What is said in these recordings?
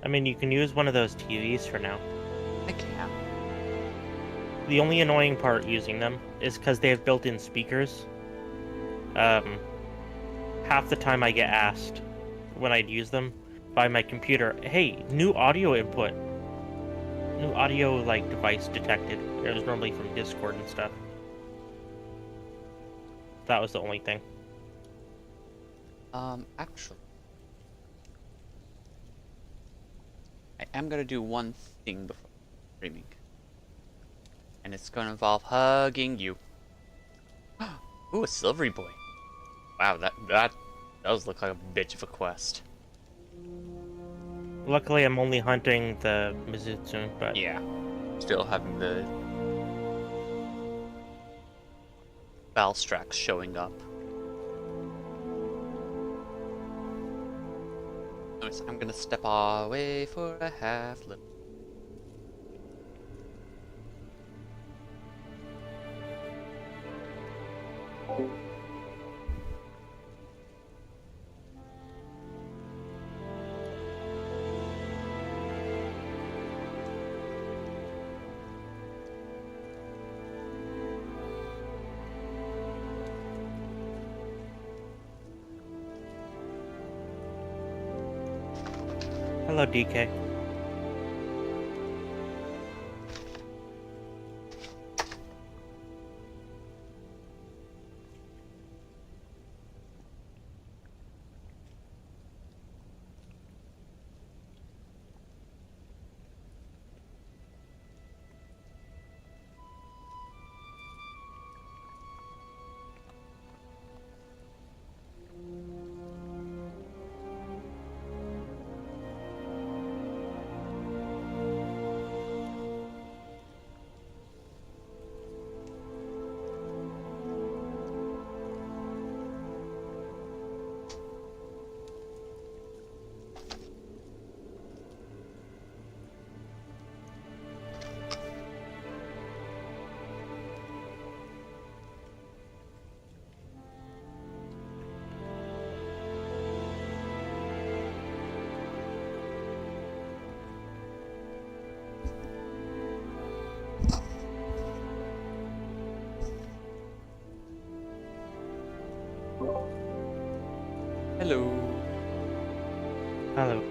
I mean, you can use one of those TVs for now. I can. The only annoying part using them is because they have built-in speakers. Half the time I get asked when I'd use them by my computer, hey, new audio input. New audio, like, device detected. It was normally from Discord and stuff. That was the only thing. Actually, I am gonna do one thing before streaming. And it's gonna involve hugging you. Ooh, a silvery boy. Wow, that does look like a bitch of a quest. Luckily, I'm only hunting the Mizutsune, but... Yeah. Still having the Balstrax showing up. Anyways, I'm gonna step away for a half look. Hello, DK. Hello. Hello.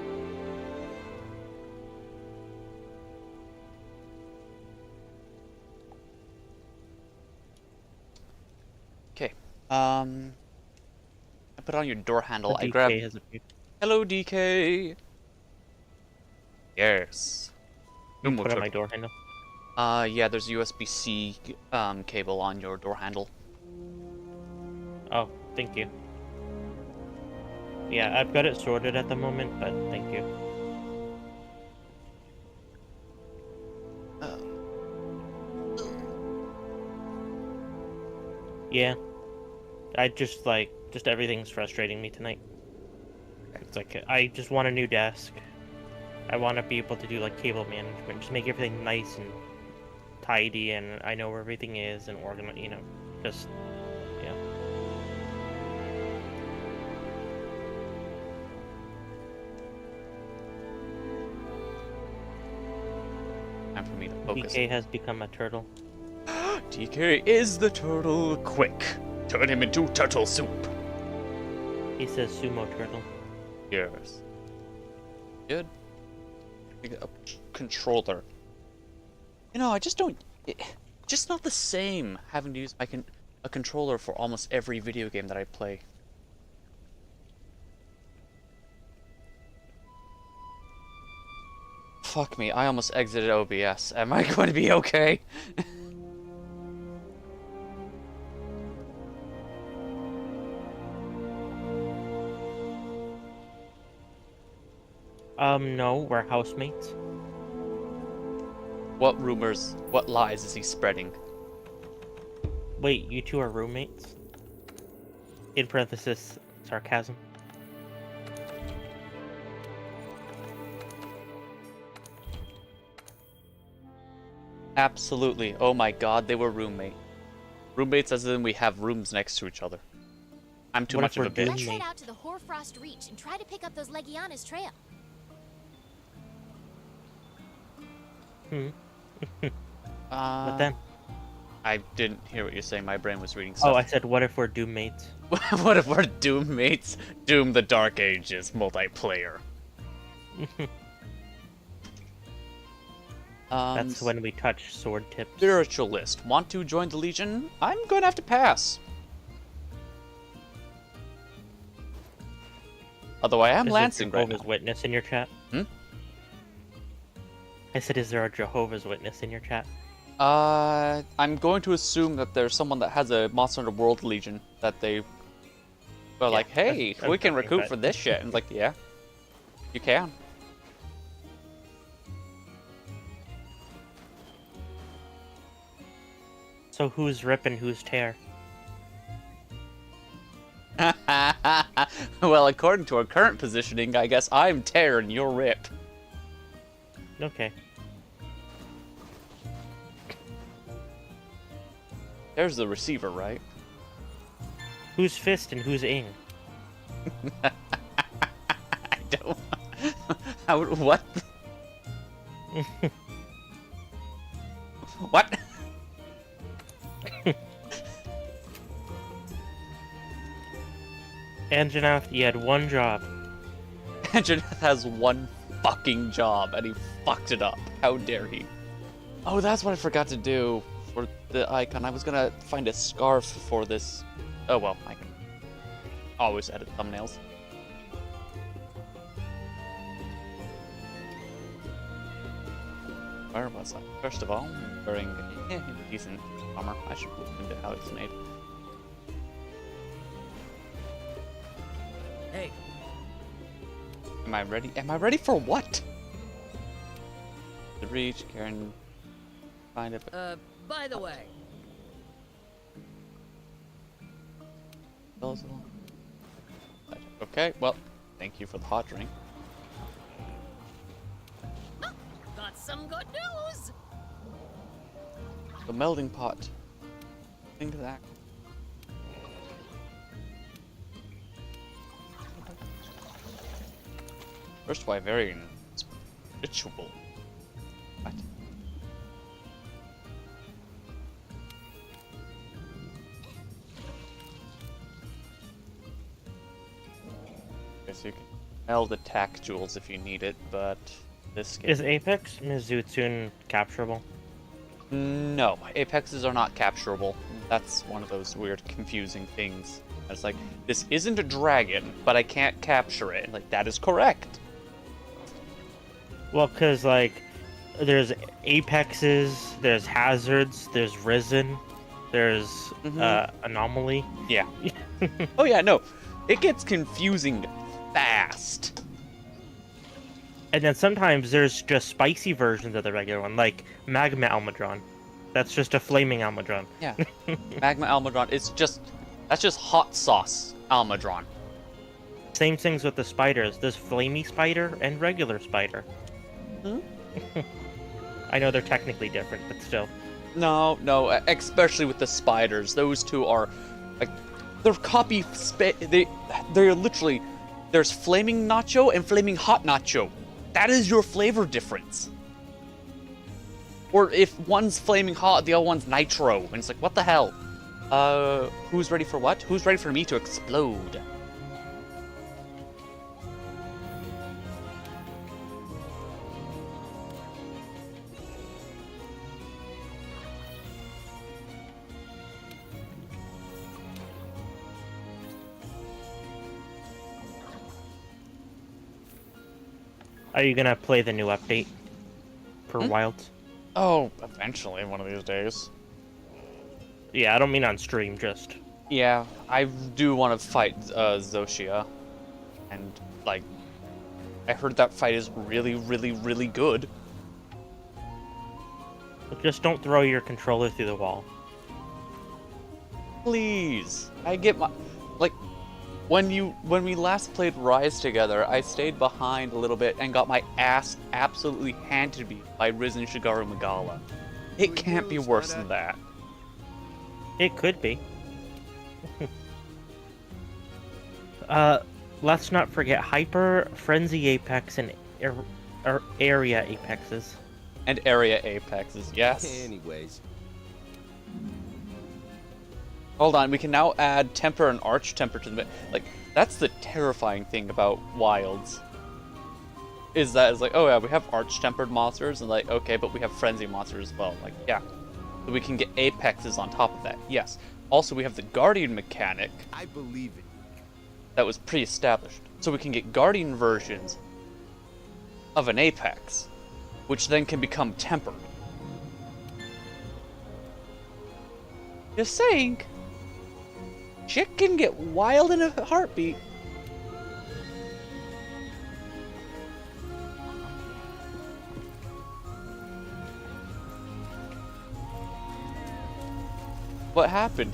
Okay. I put on your door handle. I DK grab. has a few. Hello, DK. Yes. You put on my door handle. Yeah, there's a USB-C cable on your door handle. Oh, thank you. Yeah, I've got it sorted at the moment, but thank you. Yeah. Just everything's frustrating me tonight. It's like, I just want a new desk. I want to be able to do, like, cable management. Just make everything nice and tidy, and I know where everything is, and organize, you know, just, yeah. Time for me to focus. DK has become a turtle. DK is the turtle. Quick, turn him into turtle soup. He says sumo turtle. Yes. Good. A controller. You know, I just don't. Just not the same having to use a controller for almost every video game that I play. Fuck me, I almost exited OBS. Am I going to be okay? No, we're housemates. What rumors, what lies is he spreading? Wait, you two are roommates? In parenthesis, sarcasm. Absolutely. Oh my god, they were roommates. Roommates as in we have rooms next to each other. I'm too much of a bitch. Let's head out to the Hoarfrost Reach and try to pick up those Legiana's trail. Hmm. Uh, But then, I didn't hear what you're saying. My brain was reading oh, stuff. I said, what if we're Doom mates? What if we're Doom mates? Doom the Dark Ages multiplayer. That's when we touch sword tips. Spiritualist. Want to join the Legion? I'm going to have to pass. Although I am Is lancing there a right Jehovah's now. Witness in your chat? Hmm? I said, is there a Jehovah's Witness in your chat? I'm going to assume that there's someone that has a Monster Hunter World Legion that they were like, hey, I'm we can joking, recruit but- for this shit. And like, yeah, you can. So who's rip and who's tear? Well, according to our current positioning, I guess I'm Tear and you're Rip. Okay. There's the receiver, right? Who's fist and who's ing? I don't. How? What? What? Anjanath, you had one job. Anjanath has one fucking job and he fucked it up. How dare he? Oh, that's what I forgot to do for the icon. I was gonna find a scarf for this. Oh well, I can always edit thumbnails. Where was I? First of all, I'm wearing decent armor. I should look into how it's made. Hey, Am I ready? Am I ready for what? The reach, Karen. Find it. by the way, Okay, well, thank you for the hot drink. got some good news. The melting pot. Think of that. First why very ritual. What? Guess you can meld attack jewels if you need it, but this game... Is Apex Mizutsune capturable? No, apexes are not capturable. That's one of those weird, confusing things. It's like, this isn't a dragon, but I can't capture it. Like, that is correct. Well, because, like, there's Apexes, there's Hazards, there's Risen, there's Anomaly. Yeah. Oh yeah, no. It gets confusing fast. And then sometimes there's just spicy versions of the regular one, like Magma Almudron. That's just a flaming Almudron. Yeah. Magma Almudron, that's just hot sauce Almudron. Same things with the spiders. There's Flamey Spider and regular Spider. Hmm? I know they're technically different, but still. No, especially with the spiders. Those two are, like, they're they're literally, there's flaming nacho and flaming hot nacho. That is your flavor difference. Or if one's flaming hot, the other one's nitro. And it's like, what the hell? Who's ready for what? Who's ready for me to explode? Are you gonna play the new update for Wilds? Oh, eventually, one of these days. Yeah, I don't mean on stream, just... Yeah, I do want to fight Zoshia. And, like, I heard that fight is really, really, really good. Just don't throw your controller through the wall. Please. I get my... Like, when we last played Rise together, I stayed behind a little bit and got my ass absolutely handed to me by Risen Shigaru Magala. It can't be worse than that. It could be. Let's not forget Hyper, Frenzy Apex, and Area Apexes. And area apexes, yes. Anyways, Hold on, we can now add temper and arch temper to the like. That's the terrifying thing about wilds. Is that it's like, oh yeah, we have arch tempered monsters, and like, okay, but we have frenzy monsters as well. Like, yeah, so we can get apexes on top of that. Yes. Also, we have the guardian mechanic I believe it. that was pre-established, so we can get guardian versions of an apex, which then can become tempered. Just saying. Shit can get wild in a heartbeat. What happened?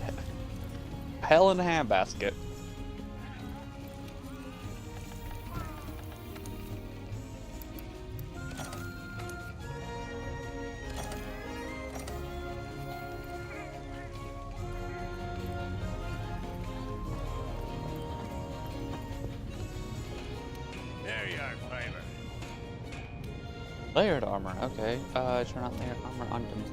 Hell in a handbasket. There you are, Fiber. Layered armor, okay. Turn on layered armor on them.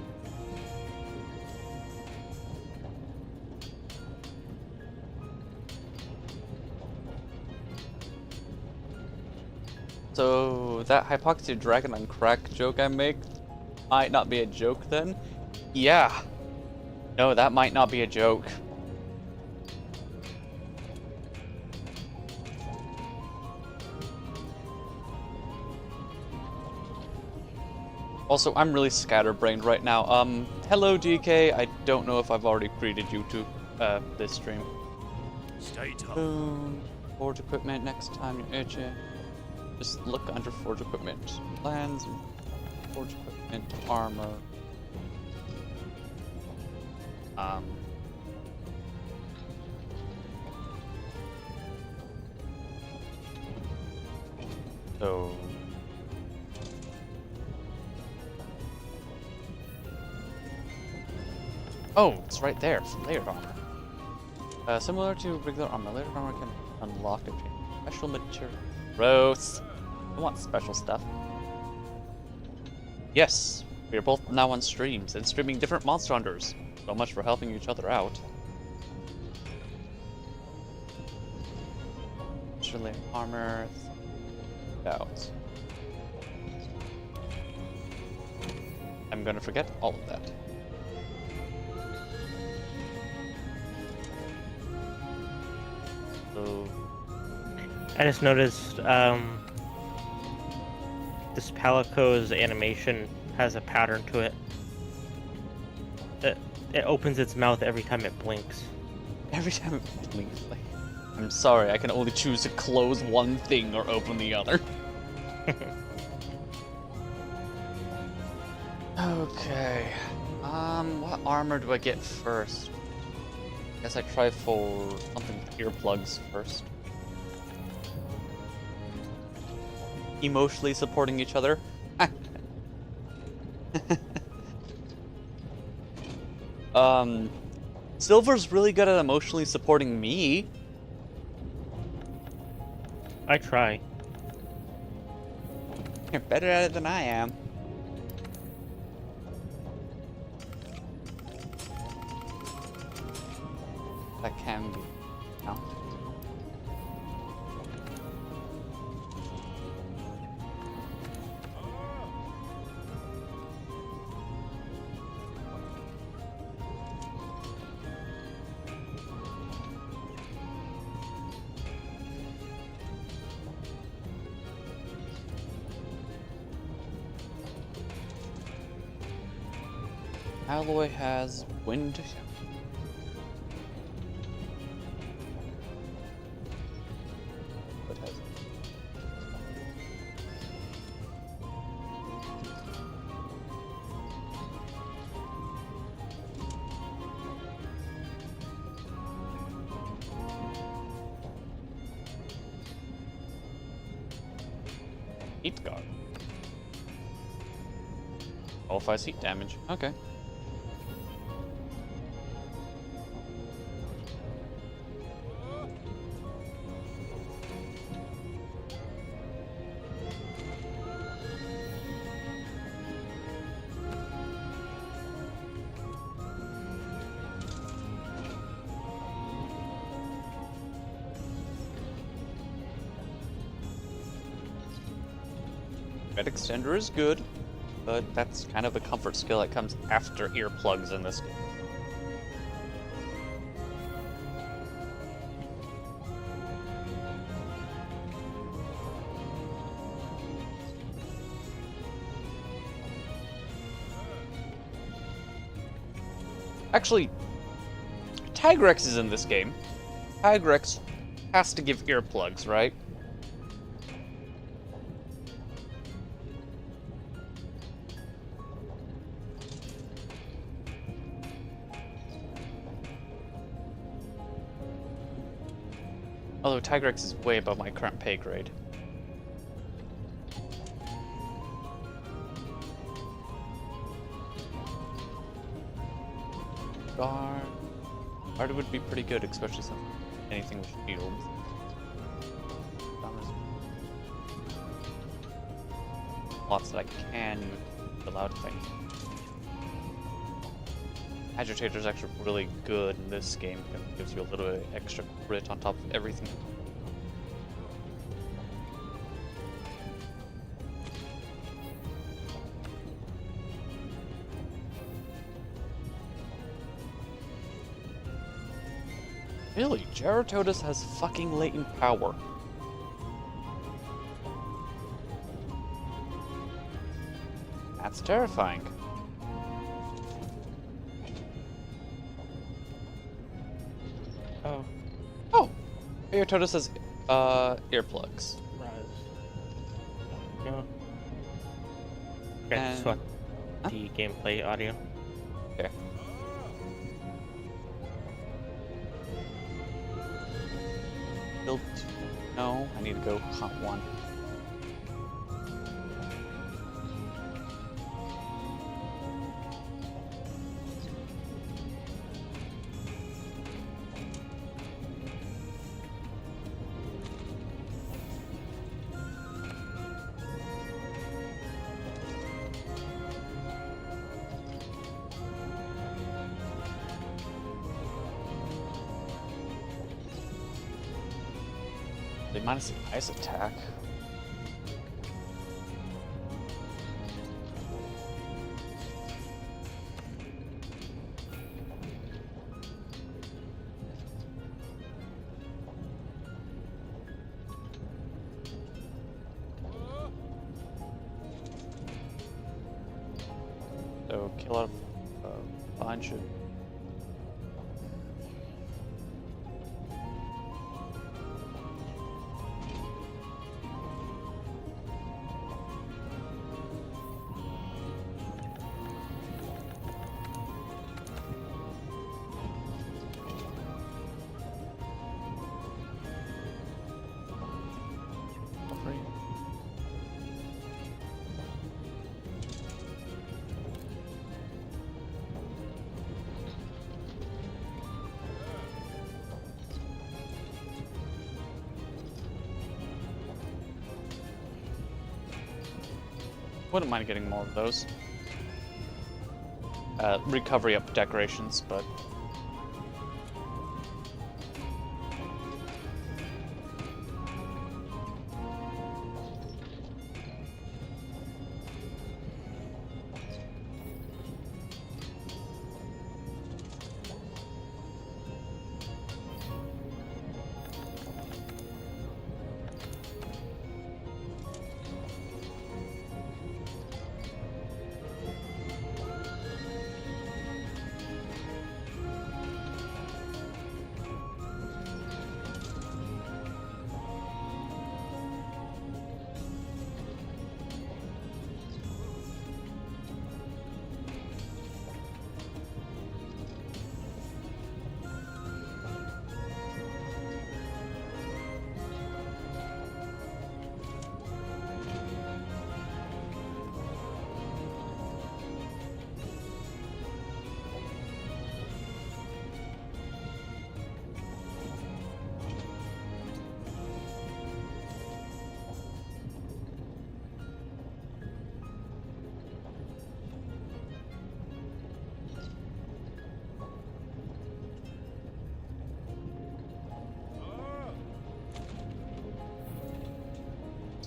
So, that hypoxia dragon on crack joke I make might not be a joke then? Yeah. No, that might not be a joke. Also, I'm really scatterbrained right now. Hello DK, I don't know if I've already greeted you to this stream. Stay tough. Forge equipment next time you're itching. Just look under forge equipment. Plans, forge equipment, armor. So oh, it's right there. It's layered armor. Similar to regular armor, layered armor can unlock a special material. Gross. I want special stuff. Yes, we are both now on streams and streaming different monster hunters. So much for helping each other out. Layered armor. Out. I'm gonna forget all of that. So I just noticed this Palico's animation has a pattern to it. It opens its mouth every time it blinks. every time it blinks, like, I'm sorry, I can only choose to close one thing or open the other. Okay. What armor do I get first? Guess I try for something with earplugs first. Emotionally supporting each other. Silver's really good at emotionally supporting me. I try. You're better at it than I am. That can be. No. Alloy has wind. What has it? Heat guard. Qualifies heat damage. Okay. Red extender is good, but that's kind of a comfort skill that comes after earplugs in this game. Actually, Tigrex is in this game. Tigrex has to give earplugs, right? Although Tigrex is way above my current pay grade. Guard would be pretty good, especially some anything with shields. Lots that I can use allowed thing. Agitator is actually really good in this game. It gives you a little bit extra crit on top of everything. Really, Geratodus has fucking latent power. That's terrifying. Oh. Oh! Geratodus has, earplugs. Rise. No. Okay, And- swap Huh? the gameplay audio. Okay. Build 2. No, I need to go hunt 1. They minus the ice attack. So kill off a bunch of. Wouldn't mind getting more of those. Recovery up decorations, but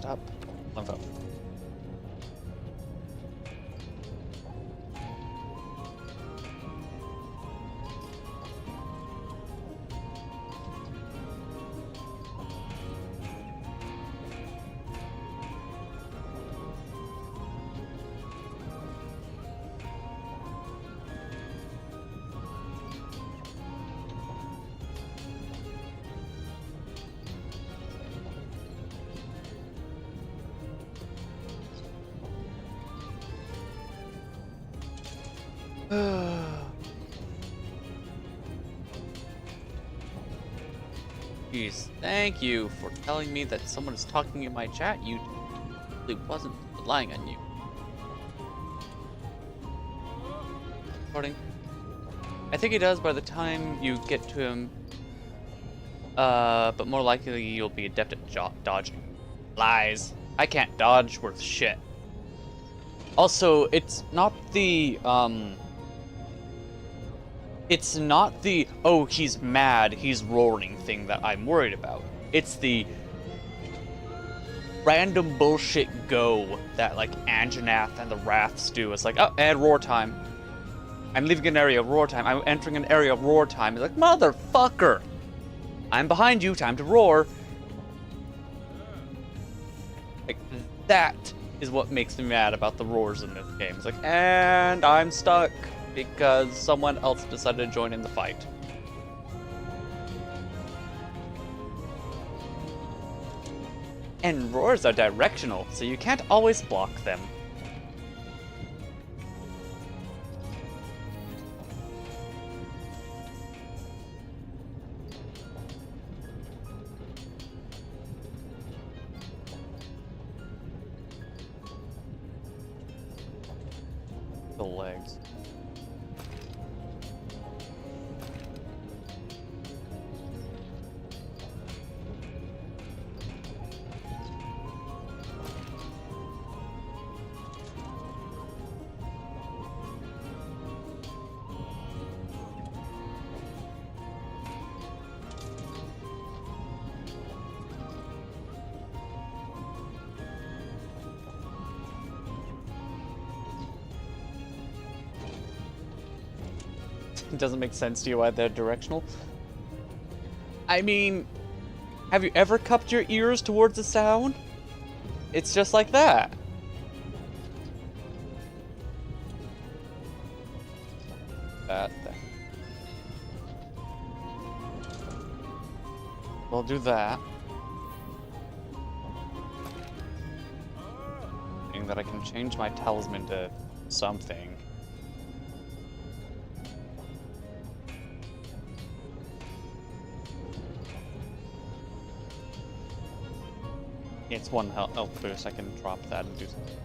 stop. Limp up. Jeez, thank you for telling me that someone is talking in my chat. You really wasn't relying on you. Recording. I think he does by the time you get to him. But more likely you'll be adept at dodging. Lies. I can't dodge worth shit. Also, it's not the, oh, he's mad, he's roaring thing that I'm worried about. It's the random bullshit go that, like, Anjanath and the Wraths do. It's like, oh, and roar time. I'm leaving an area of roar time. I'm entering an area of roar time. It's like, motherfucker! I'm behind you, time to roar. Like, that is what makes me mad about the roars in this game. It's like, and I'm stuck because someone else decided to join in the fight. And roars are directional, so you can't always block them. The legs. It doesn't make sense to you why they're directional. I mean, have you ever cupped your ears towards a sound? It's just like that. That thing. We'll do that. Meaning that I can change my talisman to something. It's one health boost. I can drop that and do something.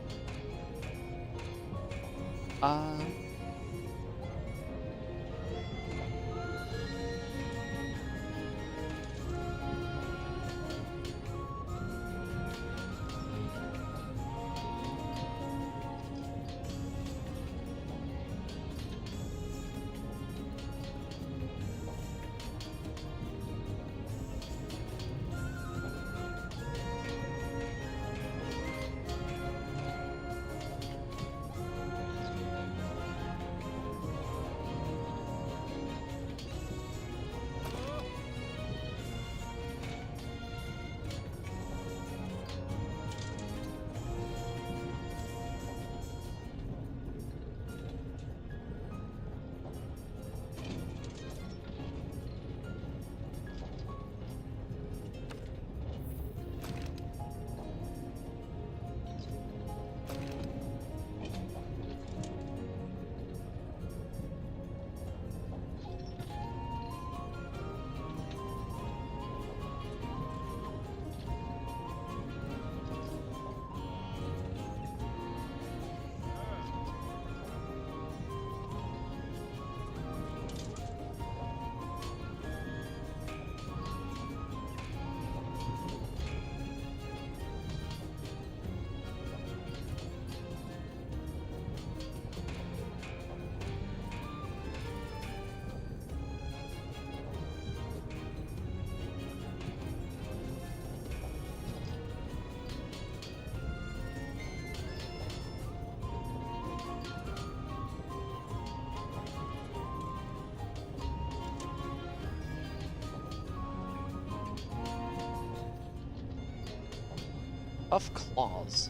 Of claws.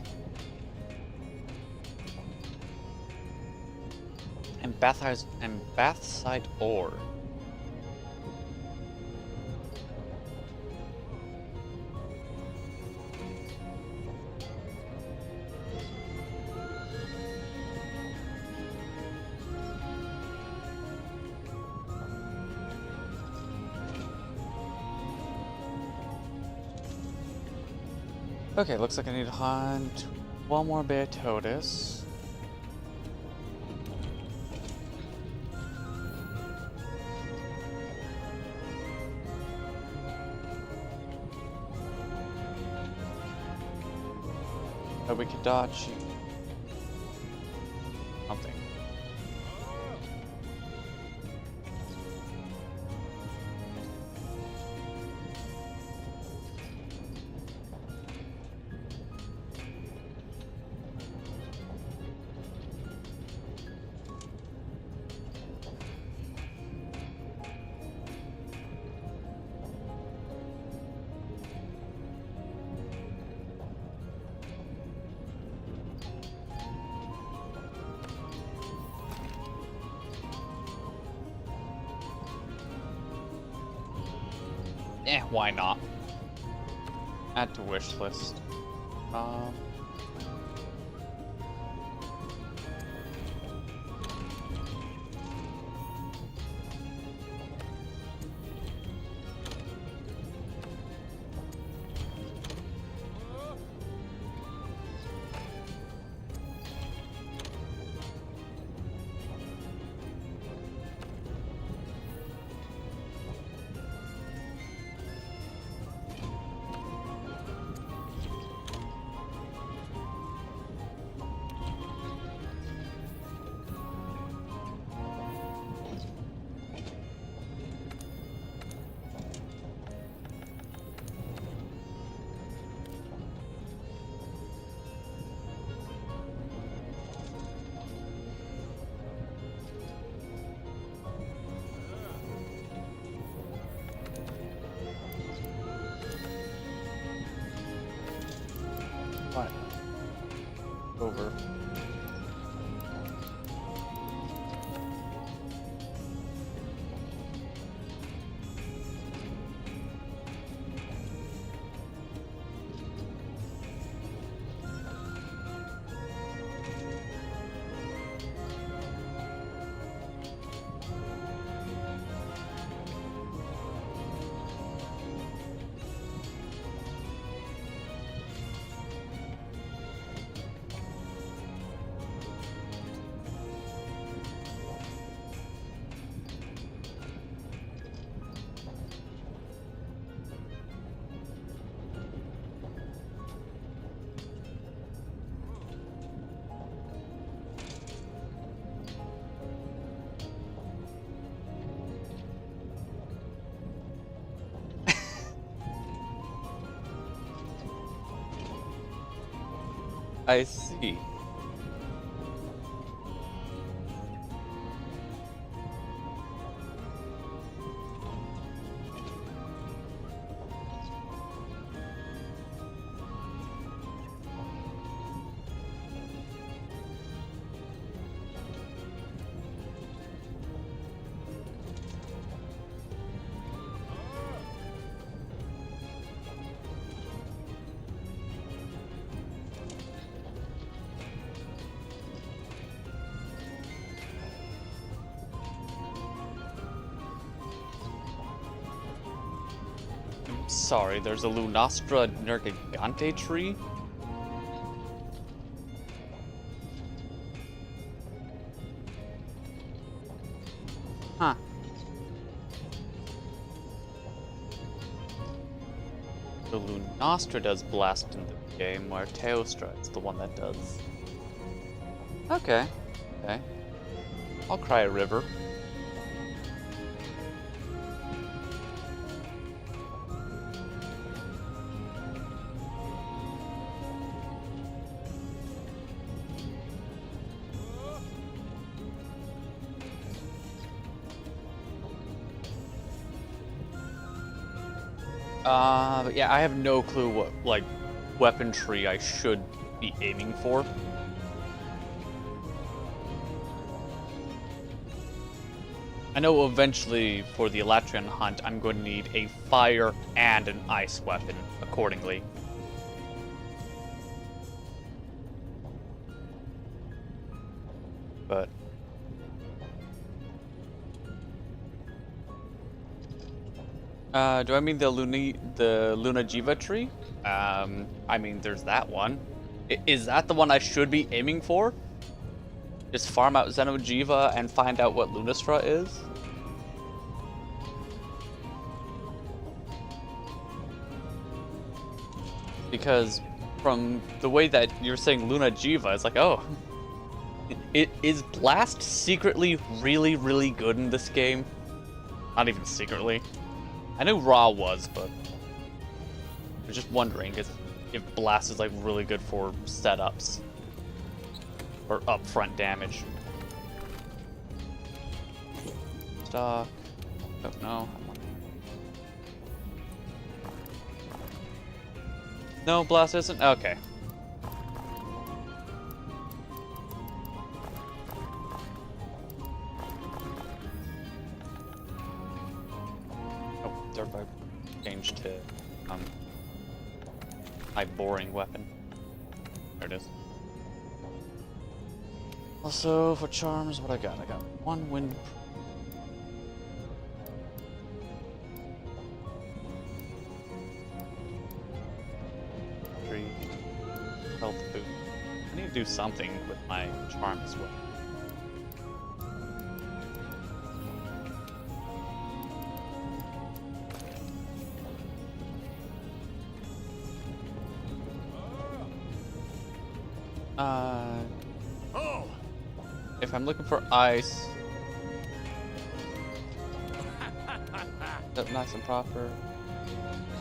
And bathside ore. Okay, looks like I need to hunt one more Beatotus. Wikitachi. Something. Why not? Add to wish list. Fine. Over. I see. Sorry, there's a Lunastra Nergigante tree? Huh. The Lunastra does blast in the game, where Teostra is the one that does. Okay. Okay. I'll cry a river. But yeah, I have no clue what, like, weaponry I should be aiming for. I know eventually for the Elatrian hunt, I'm going to need a fire and an ice weapon accordingly. But do I mean the Luna Jiva tree? I mean, there's that one. Is that the one I should be aiming for? Just farm out Xenojiva and find out what Lunastra is? Because from the way that you're saying Luna Jiva, it's like, oh, is Blast secretly really, really good in this game? Not even secretly. I knew Ra was, but I'm just wondering if Blast is like really good for setups or upfront damage. Stock. Don't know. No, Blast isn't? Okay. Oh, Dark Vibe changed to my boring weapon. There it is. Also, for charms, what I got? I got one wind. Health boost. I need to do something with my charm as well. Oh! If I'm looking for ice, that's nice and proper.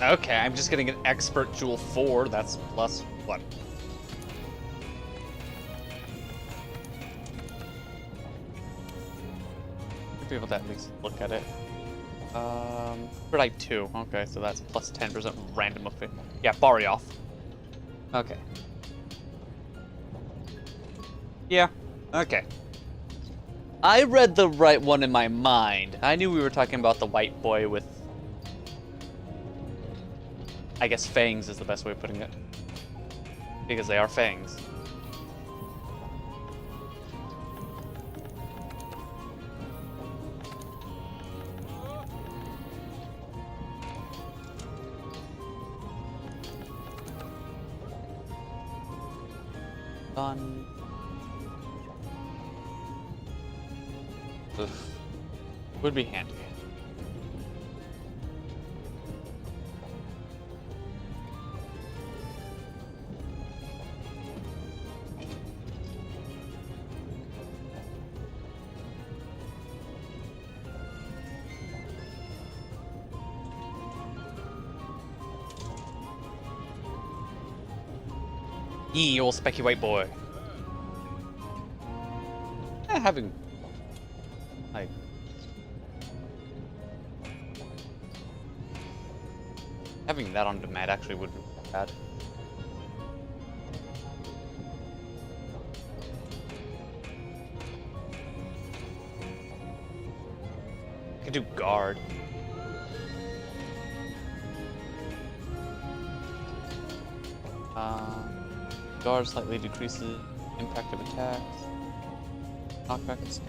Okay, I'm just getting an expert jewel 4. That's plus what? Be able to at least look at it. For like 2. Okay, so that's plus 10% random effect. Yeah, Barioth. Okay. Yeah. Okay. I read the right one in my mind. I knew we were talking about the white boy with, I guess fangs is the best way of putting it. Because they are fangs. Done. Oof. Would be handy. Yee, old specky white boy. Having like having that on demand actually would be bad. I could do guard. Guard slightly decreases impact of attacks. Knockback is.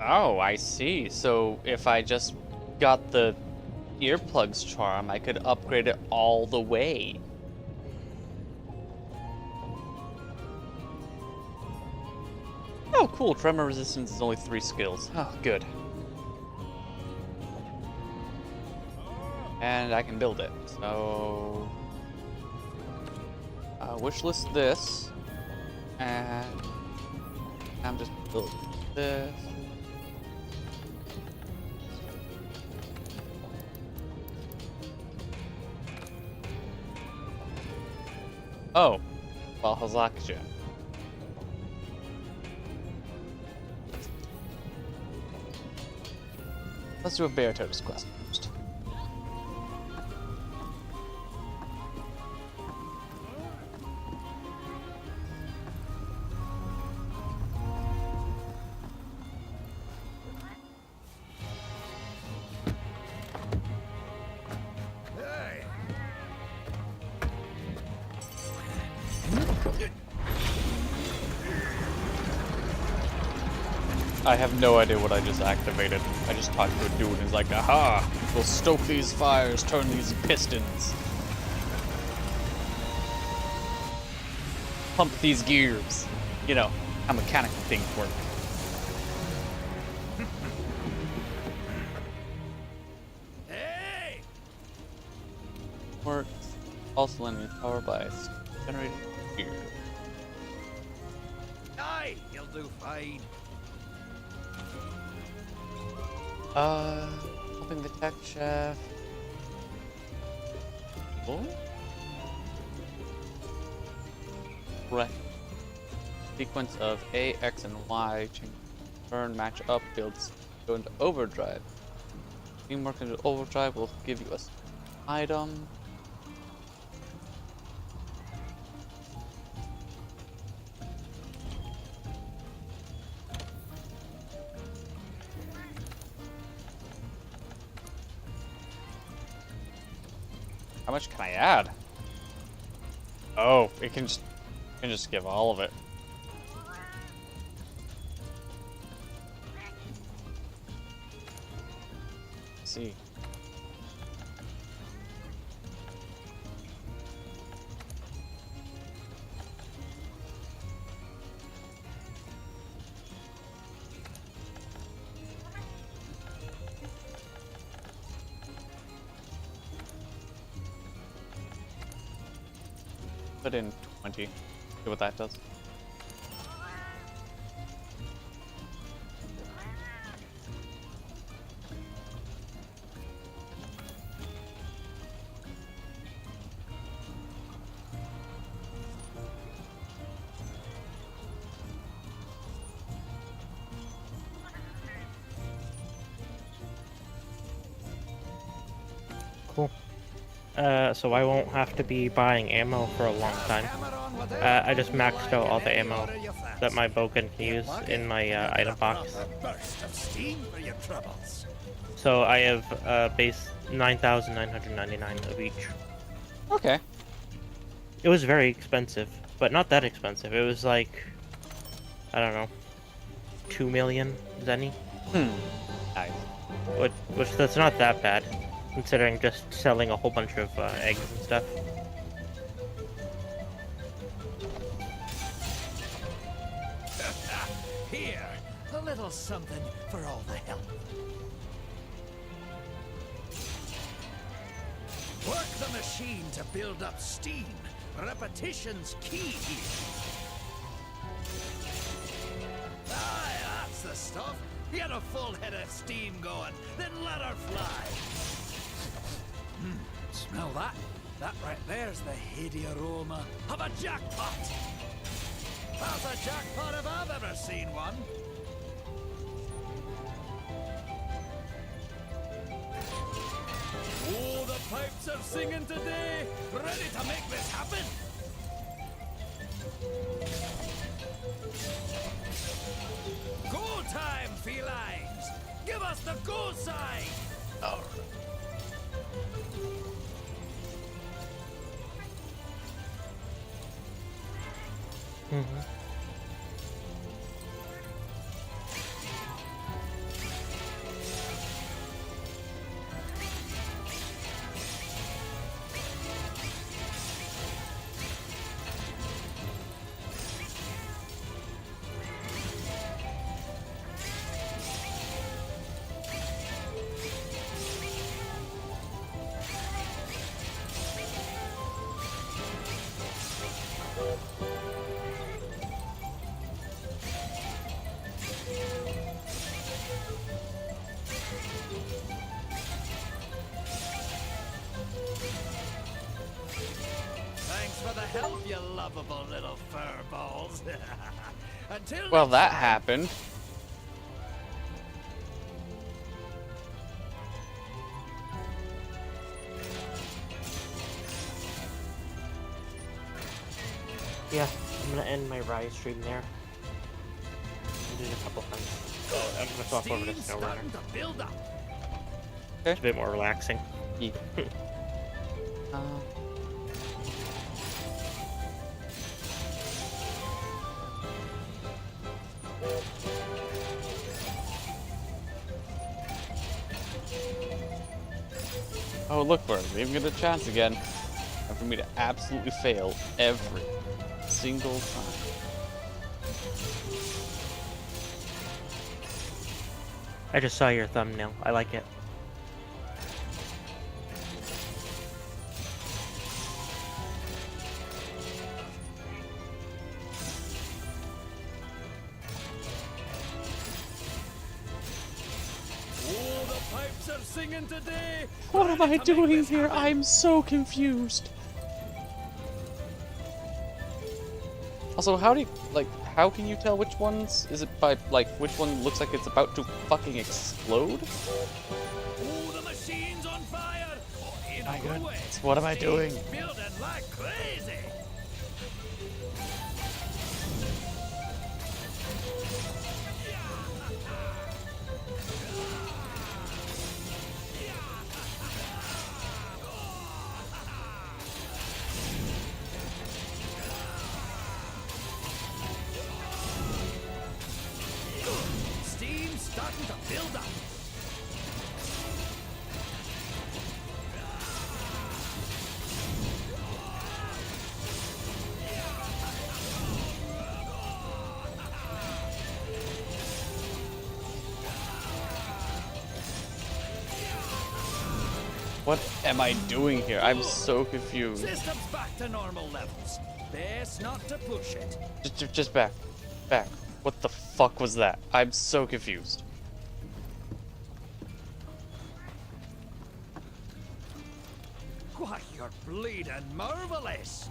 Oh, I see. So if I just got the earplugs charm, I could upgrade it all the way. Oh, cool. Tremor resistance is only 3 skills. Oh, good. And I can build it. So wishlist this, and I'm just building this. Oh, well, Hazakja. Let's do a Bear Turtles quest first. Hey! I have no idea what I just activated. I just talked to a dude and he's like, aha! We'll stoke these fires, turn these pistons. Pump these gears. You know, how mechanical things work. Hey! Works. Also lending power by generating gear. Aye, you'll do fine. Helping the tech chef. Oh? Right. Sequence of A, X, and Y. Change, turn, match up, builds, go into overdrive. Teamwork into overdrive will give you a item. How much can I add? Oh, it can just give all of it. Let's see. Put in 20. See what that does. Cool. So I won't have to be buying ammo for a long time. I just maxed out all the ammo that my bow can use in my item box. Burst of steam for your troubles. So I have base 9,999 of each. Okay. It was very expensive, but not that expensive. It was like, I don't know, 2 million zenny, Nice. which that's not that bad, considering just selling a whole bunch of eggs and stuff. Here, a little something for all the help. Work the machine to build up steam. Repetition's key here. Aye, that's the stuff. Get a full head of steam going, then let her fly. Smell that? That right there's the heady aroma of a jackpot. That's a jackpot if I've ever seen one. Oh, the pipes are singing today. Ready to make this happen. Go time, felines. Give us the go sign. All right. Thanks for the help, you lovable little fur balls. Until Well, next that time. happened. Yeah, I'm gonna end my Rise stream there. I'm doing a couple things. I'm gonna swap over to Steam's SnowRunner. starting to build up. It's a bit more relaxing. Yeah. Oh, look, we're even get a chance again. And for me to absolutely fail every single time. I just saw your thumbnail. I like it. Oh, the pipes are singing today. What am I Ready to make doing this here? happen. I'm so confused. Also, how do you, like, how can you tell which ones? Is it by, like, which one looks like it's about to fucking explode? Oh, the machine's on fire. Oh, in My a good way. goodness, what am I doing? Steam's building like crazy. Steam's starting to build up. What am I doing here? I'm so confused. System's back to normal levels. Best not to push it. Just back. Back. What the fuck was that? I'm so confused. Why, you're bleeding marvelous.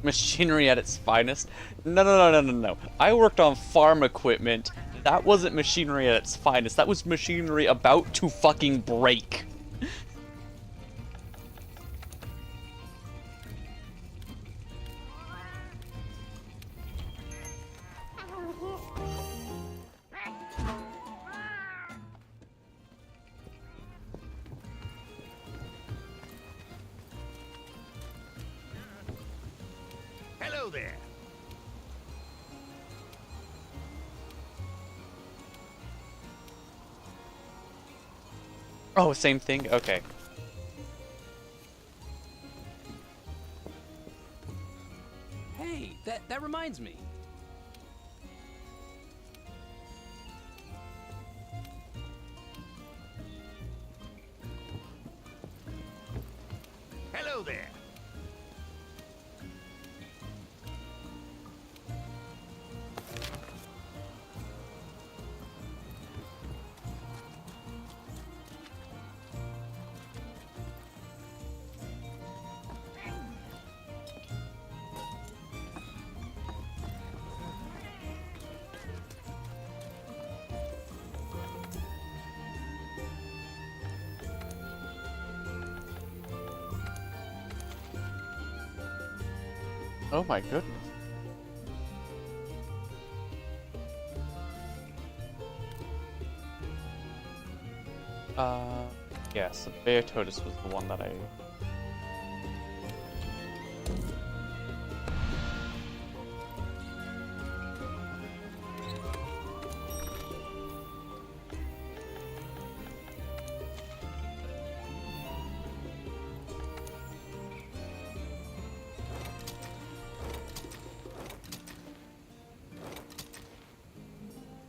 Machinery at its finest? No. I worked on farm equipment. That wasn't machinery at its finest. That was machinery about to fucking break. Hello there. Oh, same thing? Okay. Hey, that reminds me. Hello there. Oh my goodness. Yes, the Beatotus was the one that I...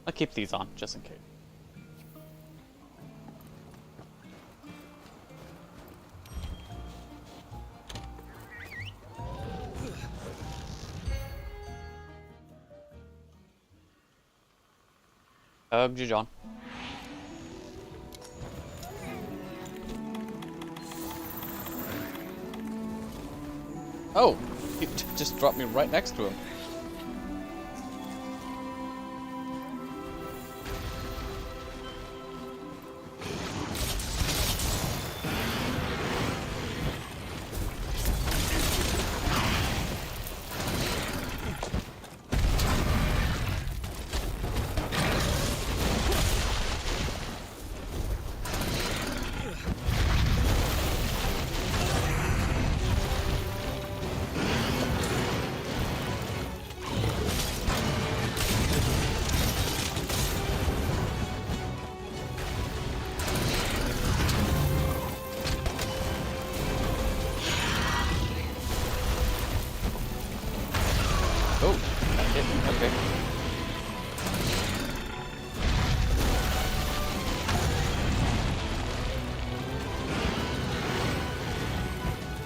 I'll keep these on, just in case. Hugged you, John. Oh! He just dropped me right next to him.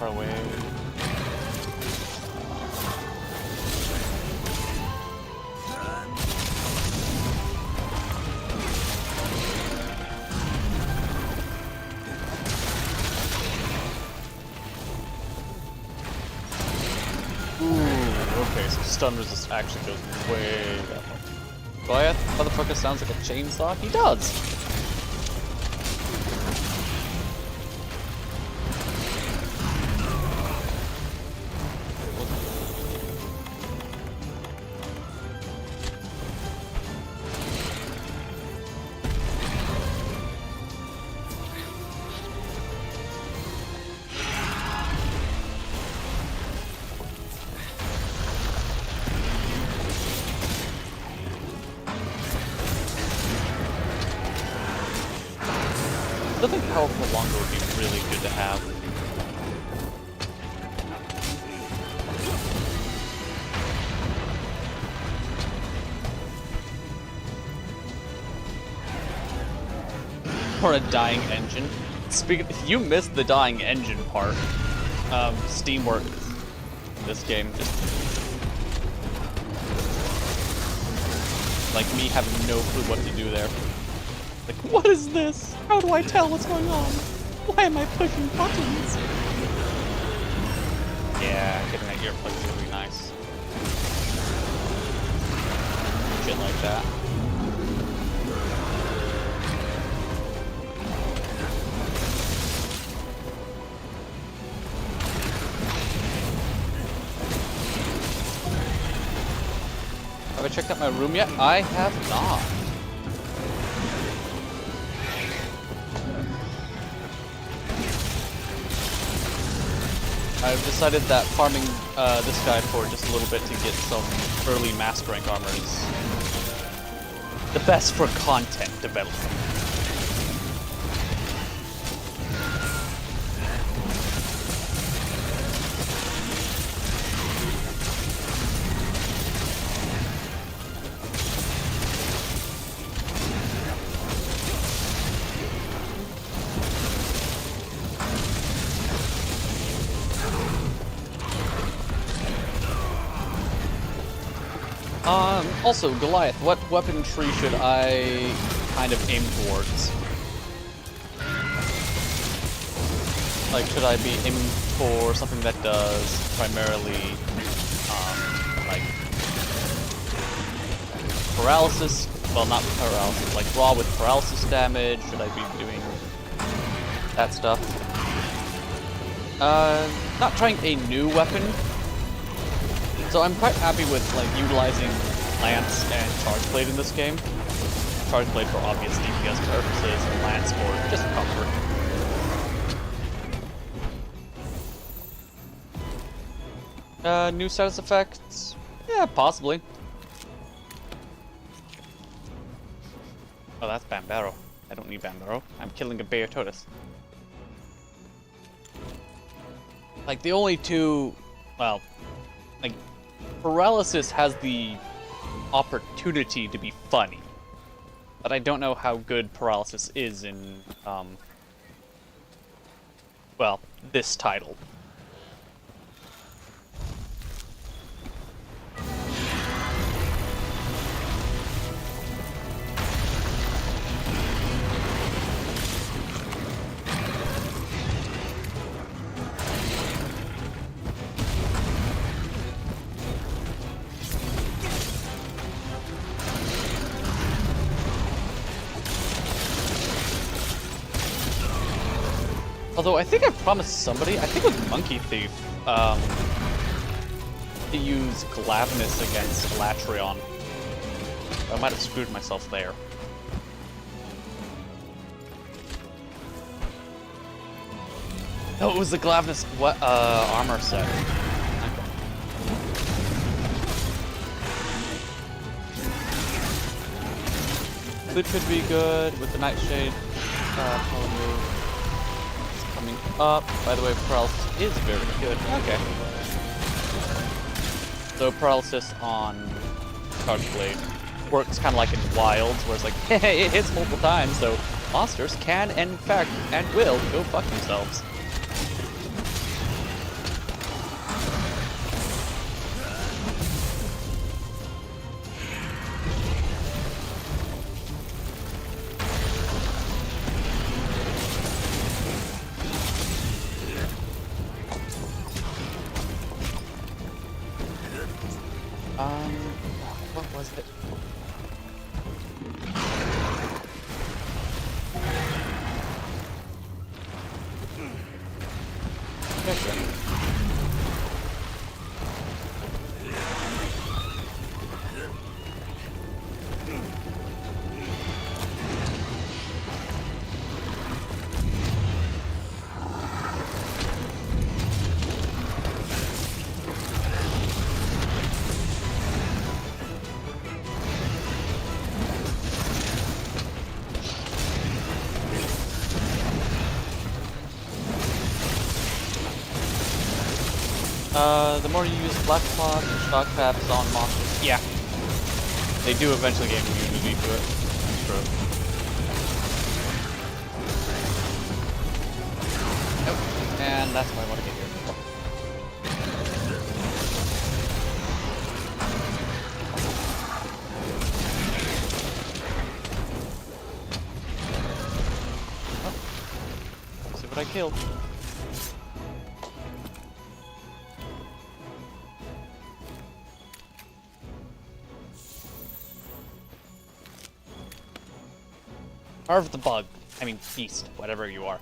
far away. Ooh, okay, so stun resist actually goes way that far. Goliath, motherfucker sounds like a chainsaw. He does! I think powerful longer would be really good to have. Or a dying engine. Speaking, you missed the dying engine part. Steam works in this game. Just like me having no clue what to do there. Like, what is this? How do I tell what's going on? Why am I pushing buttons? Yeah, getting that earplug is gonna be nice. Shit like that. Have I checked out my room yet? I have not. I've decided that farming this guy for just a little bit to get some early master rank armor is the best for content development. Also, Goliath, what weaponry should I kind of aim towards? Like, should I be aiming for something that does primarily, like, paralysis? Well, not paralysis, like raw with paralysis damage? Should I be doing that stuff? Not trying a new weapon. So I'm quite happy with, like, utilizing Lance and Charge Blade in this game. Charge Blade for obvious DPS purposes, and Lance for just comfort. New status effects? Yeah, possibly. Oh, that's Bambaro. I don't need Bambaro. I'm killing a Beototus. Like, the only two... Well, like, Paralysis has the opportunity to be funny. But I don't know how good Paralysis is in, well, this title. Although I think I promised somebody, I think with Monkey Thief, to use Glavnus against Latreon. I might have screwed myself there. No, it was the Glavnus armor set. It could be good with the Nightshade power move. Coming up. By the way, Paralysis is very good. Okay. So Paralysis on Charge Blade works kind of like in Wilds, where it's like, hey, it hits multiple times, so monsters can, in fact, and will go fuck themselves. What was it? The more you use black cloth and shock traps on monsters, yeah, they do eventually gain immunity to it. That's true. Nope, and that's why I want to get here. Oh. See what I killed. Carve the bug. I mean, beast, whatever you are.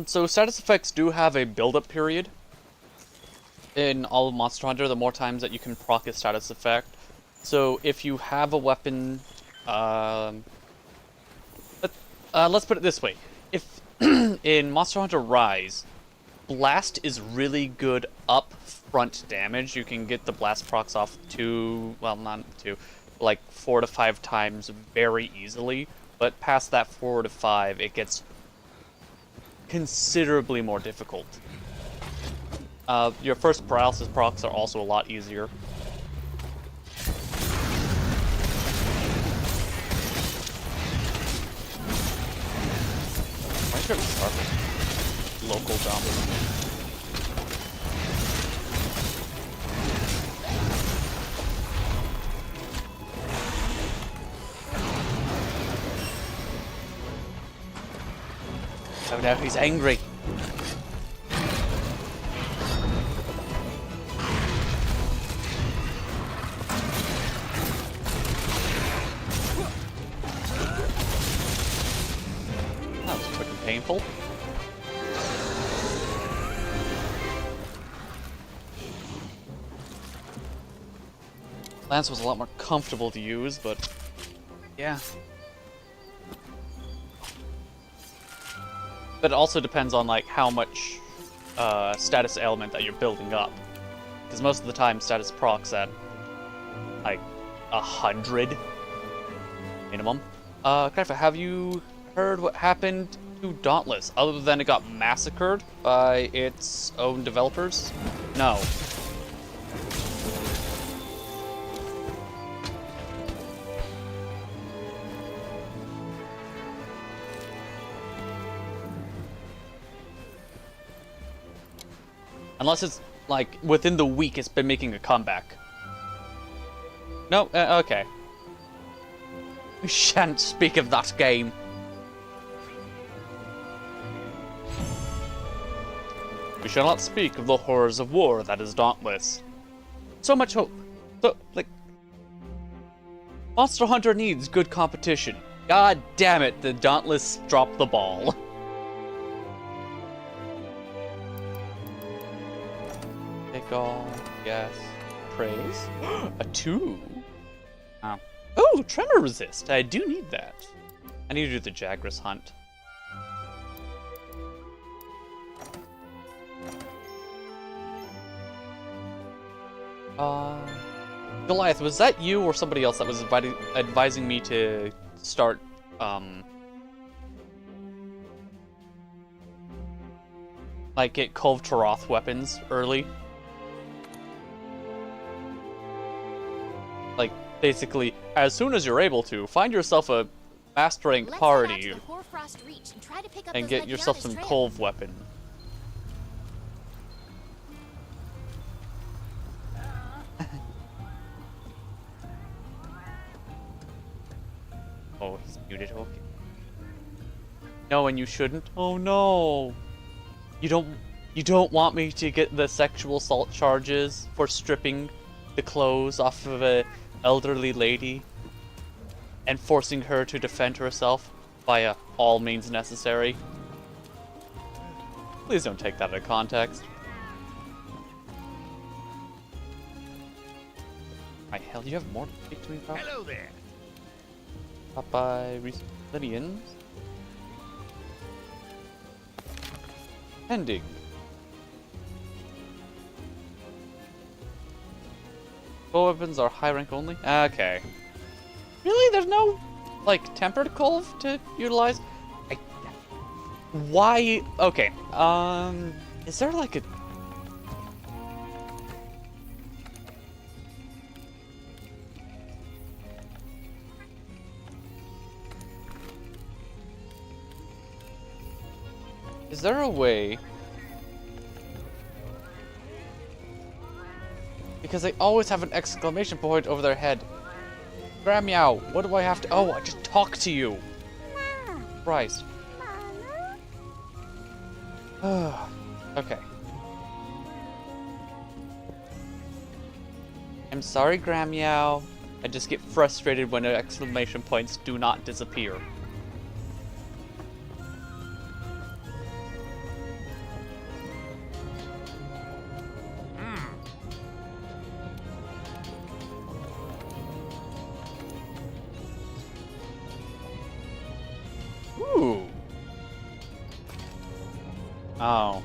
So status effects do have a build-up period. In all of Monster Hunter, the more times that you can proc a status effect. So if you have a weapon, let's put it this way: if in Monster Hunter Rise, Blast is really good up-front damage. You can get the Blast procs off like 4 to 5 times very easily. But past that 4 to 5, it gets considerably more difficult. Your first paralysis procs are also a lot easier. My favorite start with local jump. Oh no, he's angry. Painful. Lance was a lot more comfortable to use, but yeah. But it also depends on like how much status element that you're building up, because most of the time status procs at like 100 minimum. Cryfa, have you heard what happened to Dauntless, other than it got massacred by its own developers? No. Unless it's, like, within the week it's been making a comeback. No? Okay. We shan't speak of that game. We shall not speak of the horrors of war that is Dauntless. So much hope. So, like... Monster Hunter needs good competition. God damn it, the Dauntless dropped the ball. Take all, yes, praise. A 2. Oh. Oh, Tremor Resist. I do need that. I need to do the Jagras hunt. Goliath, was that you or somebody else that was advising me to start, like, get Kulve Taroth weapons early? Like, basically, as soon as you're able to, find yourself a Master rank Let's head out party to the Hoarfrost Reach and try to pick up and those get yourself Legiatus some trails. Cove weapon. Oh, he's muted. Okay. No, and you shouldn't. Oh no. You don't want me to get the sexual assault charges for stripping the clothes off of a elderly lady and forcing her to defend herself via all means necessary. Please don't take that out of context. My hell, you have more to speak to me about? Hello there. Popeye Lydians. Pending. Bow weapons are high rank only? Okay. Really? There's no, like, tempered cove to utilize? Why? Okay. Is there like a... Is there a way? Because they always have an exclamation point over their head. Meow, what do I have to... Oh, I just talk to you. Christ. Okay. I'm sorry, Meow. I just get frustrated when exclamation points do not disappear. Ooh. Oh.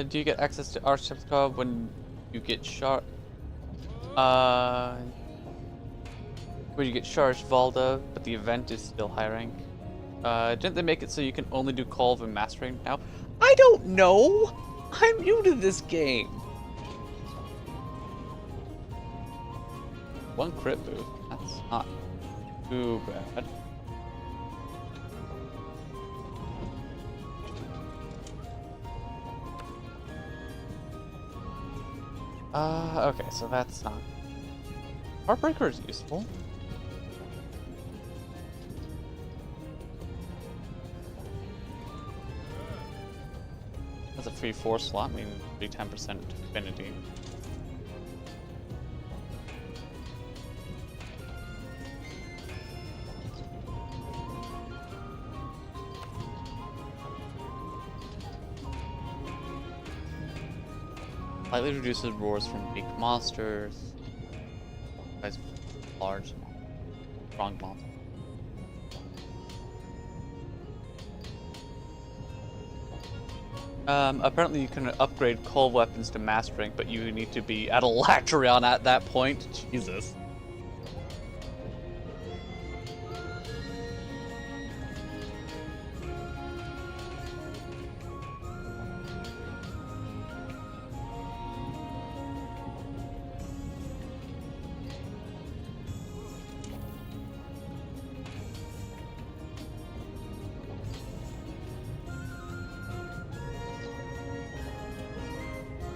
Do you get access to Architect's Cove when you get shot? When you get charged Valda, but the event is still high rank. Didn't they make it so you can only do Colv and Mastering now? I don't know! I'm new to this game! One crit boost. That's not too bad. Okay, so that's not... Heartbreaker is useful. That's a free 4 slot, meaning free 10% affinity. Slightly reduces roars from weak monsters. Guys, large, strong monster. Apparently you can upgrade cold weapons to mastering, but you need to be at a Latreon at that point. Jesus.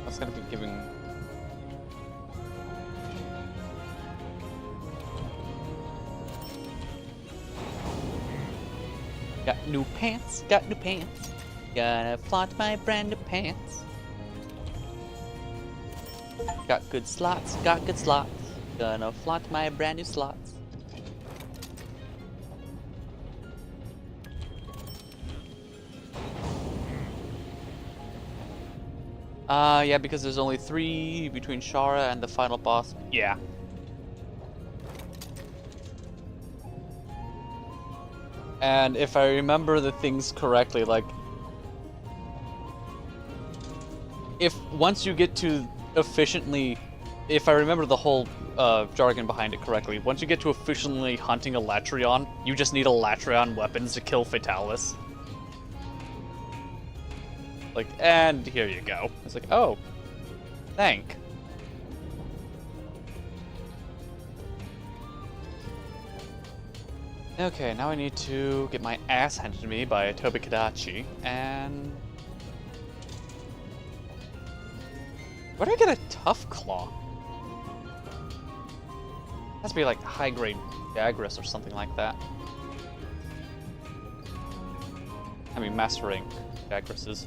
That's gonna be giving... Got new pants, got new pants. Gotta flaunt my brand new pants. Got good slots, got good slots. Gonna flaunt my brand new slots. Yeah, because there's only 3 between Shara and the final boss. Yeah. And if I remember the things correctly, like... Once you get to efficiently... If I remember the whole jargon behind it correctly, once you get to efficiently hunting a Latreon, you just need a Latreon weapons to kill Fatalis. Like, and here you go. It's like, oh, thank. Okay, now I need to get my ass handed to me by Tobikadachi, and... Where do I get a Tough Claw? Has to be like high-grade Jagras or something like that. I mean, mastering Jagrases.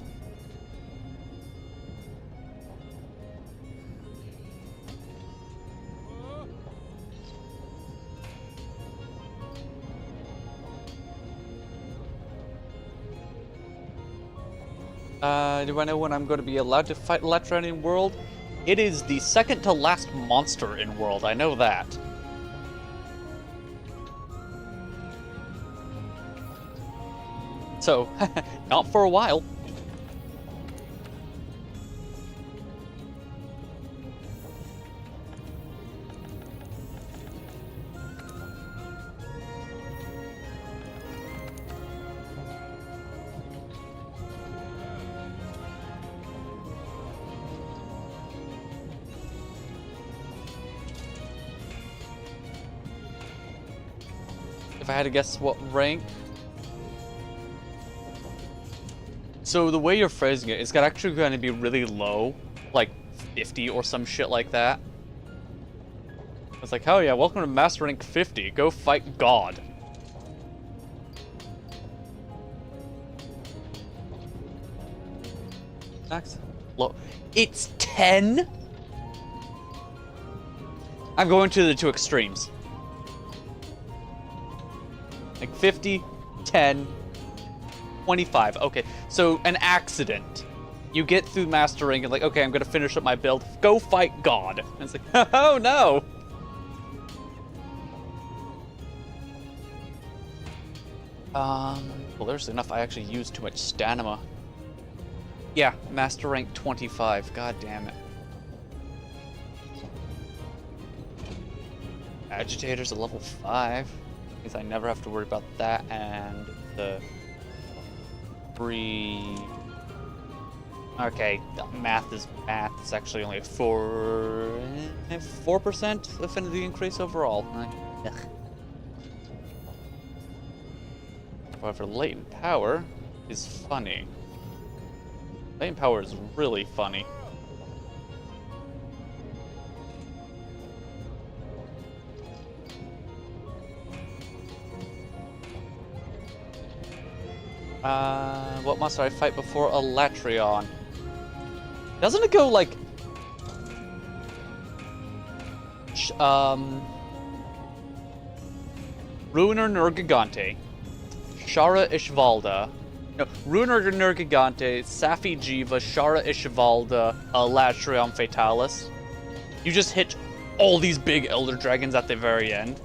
Do I know when I'm going to be allowed to fight Electron in World? It is the second to last monster in World, I know that. So, not for a while. If I had to guess what rank. So the way you're phrasing it, it's actually going to be really low, like 50 or some shit like that. It's like, oh yeah, welcome to Master Rank 50. Go fight God. Max, low. It's 10. I'm going to the two extremes. Like 50, 10, 25. Okay, so an accident. You get through mastering and like, okay, I'm gonna finish up my build. Go fight God. And it's like, oh no. Well, there's enough. I actually used too much stamina. Yeah, master rank 25. God damn it. Agitators at level 5. I never have to worry about that, and the free... Okay, math is math. It's actually only a 4% affinity increase overall. Ugh. However, latent power is funny. Latent power is really funny. What must I fight before Elatrion? Doesn't it go like... Ruiner Nergigante, Shara Ishvalda, no, Ruiner Nergigante, Safi Jiva, Shara Ishvalda, Elatrion Fatalis. You just hit all these big Elder Dragons at the very end.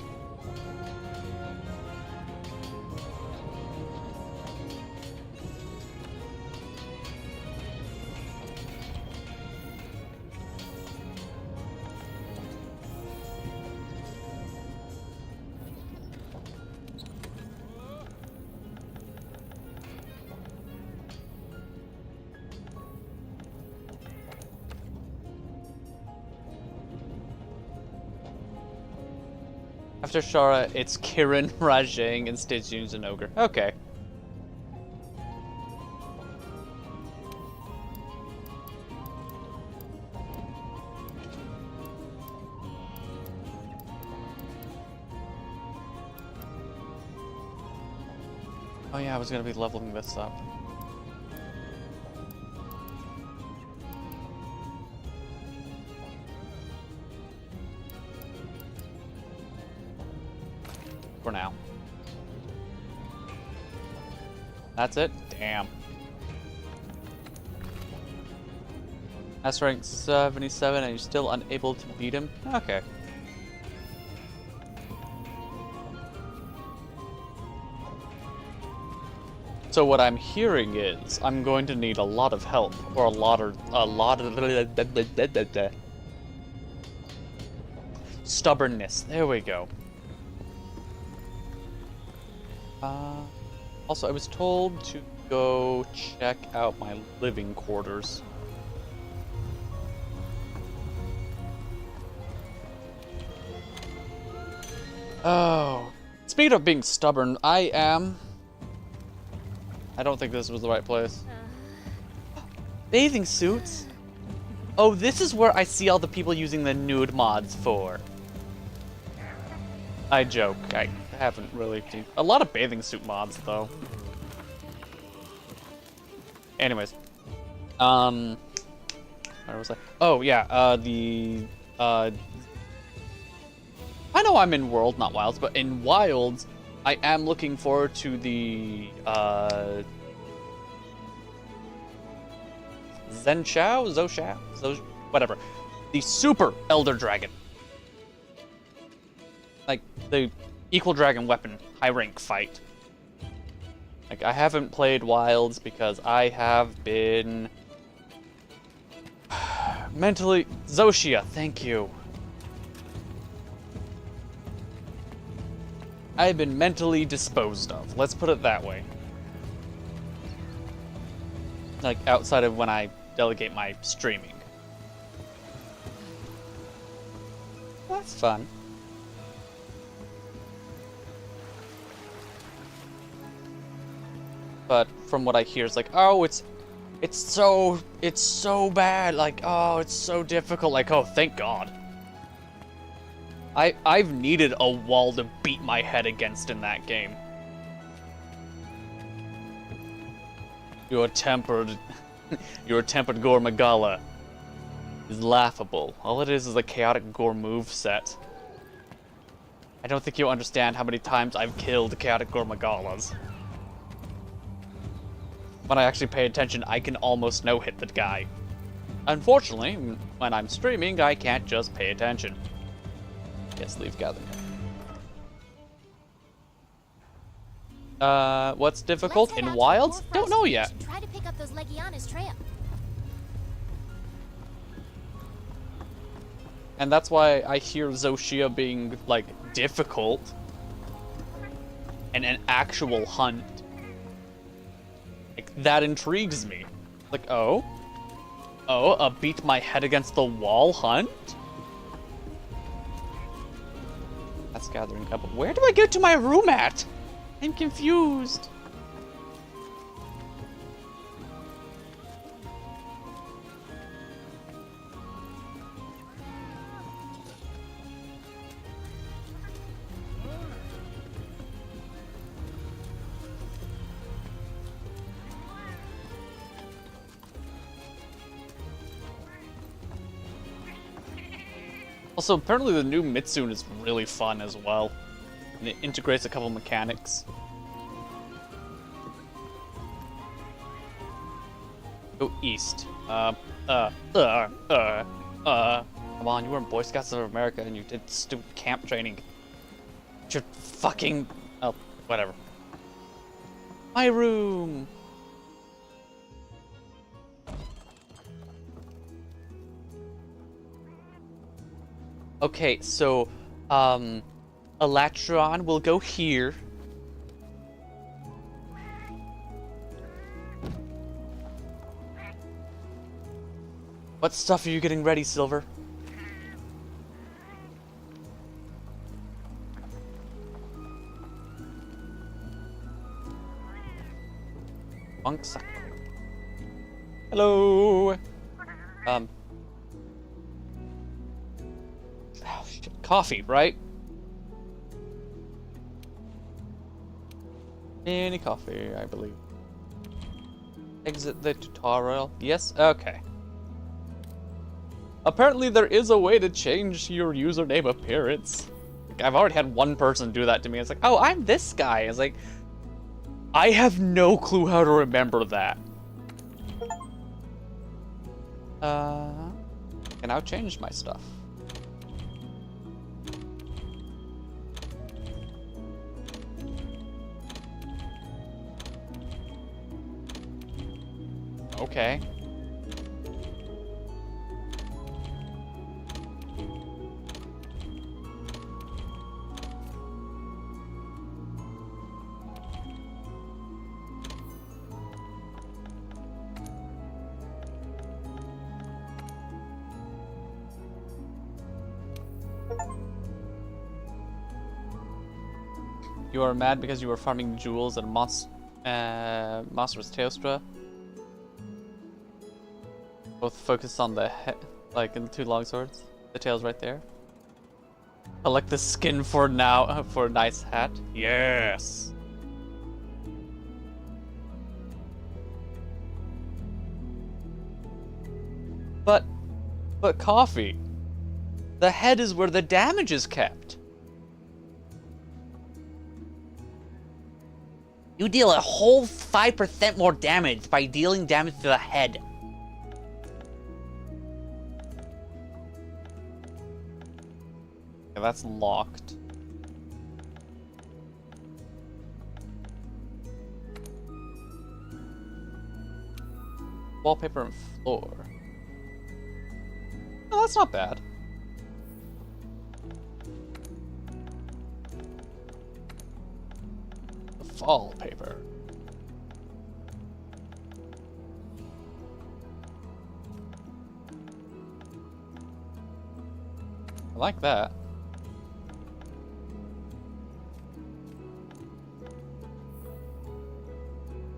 After Shara, it's Kirin, Rajang, and Stygians and Ogre. Okay. Oh yeah, I was gonna be leveling this up. For now. That's it? Damn. That's rank 77 and you're still unable to beat him? Okay. So what I'm hearing is I'm going to need a lot of help, or a lot of stubbornness. There we go. Also, I was told to go check out my living quarters. Oh. Speaking of being stubborn, I don't think this was the right place. Bathing suits? Oh, this is where I see all the people using the nude mods for. I joke. I haven't really seen a lot of bathing suit mods, though. Anyways. Where was I? Oh, yeah, I know I'm in World, not Wilds, but in Wilds, I am looking forward to the, whatever. The Super Elder Dragon. Like, the Equal Dragon Weapon high rank fight. Like, I haven't played Wilds because I have been... mentally... Zoshia, thank you. I've been mentally disposed of. Let's put it that way. Like, outside of when I delegate my streaming. That's fun. But from what I hear, it's like, oh, it's so bad. Like, oh, it's so difficult. Like, oh, thank God. I've needed a wall to beat my head against in that game. Your tempered Gore Magala is laughable. All it is a chaotic Gore moveset. I don't think you'll understand how many times I've killed chaotic Gore Magalas. When I actually pay attention, I can almost no-hit the guy. Unfortunately, when I'm streaming, I can't just pay attention. Yes, leave gathering. What's difficult in Wilds? Don't know yet. Try to pick up those Legiana's trail. And that's why I hear Zoshia being, like, difficult. And an actual hunt. Like, that intrigues me. Like, oh? Oh, a beat my head against the wall hunt? That's gathering up. Where do I get to my room at? I'm confused. Also, apparently the new Mitsune is really fun as well. And it integrates a couple mechanics. Go east. Come on, you were in Boy Scouts of America and you did stupid camp training. You're fucking... Oh, whatever. My room! Okay, so, Elatron will go here. What stuff are you getting ready, Silver? Monks. Hello. Oh shit. Coffee, right? Any coffee, I believe. Exit the tutorial. Yes. Okay. Apparently there is a way to change your username appearance. Like, I've already had one person do that to me. It's like, oh, I'm this guy. It's like, I have no clue how to remember that. Can now change my stuff. Okay. You are mad because you were farming jewels at Monstrous Tailstra. Both focus on the head, like in the two long swords. The tail's right there. Collect the skin for now for a nice hat. Yes. But Coffee, the head is where the damage is kept. You deal a whole 5% more damage by dealing damage to the head. Yeah, that's locked. Wallpaper and floor. Oh, that's not bad. The fall paper. I like that.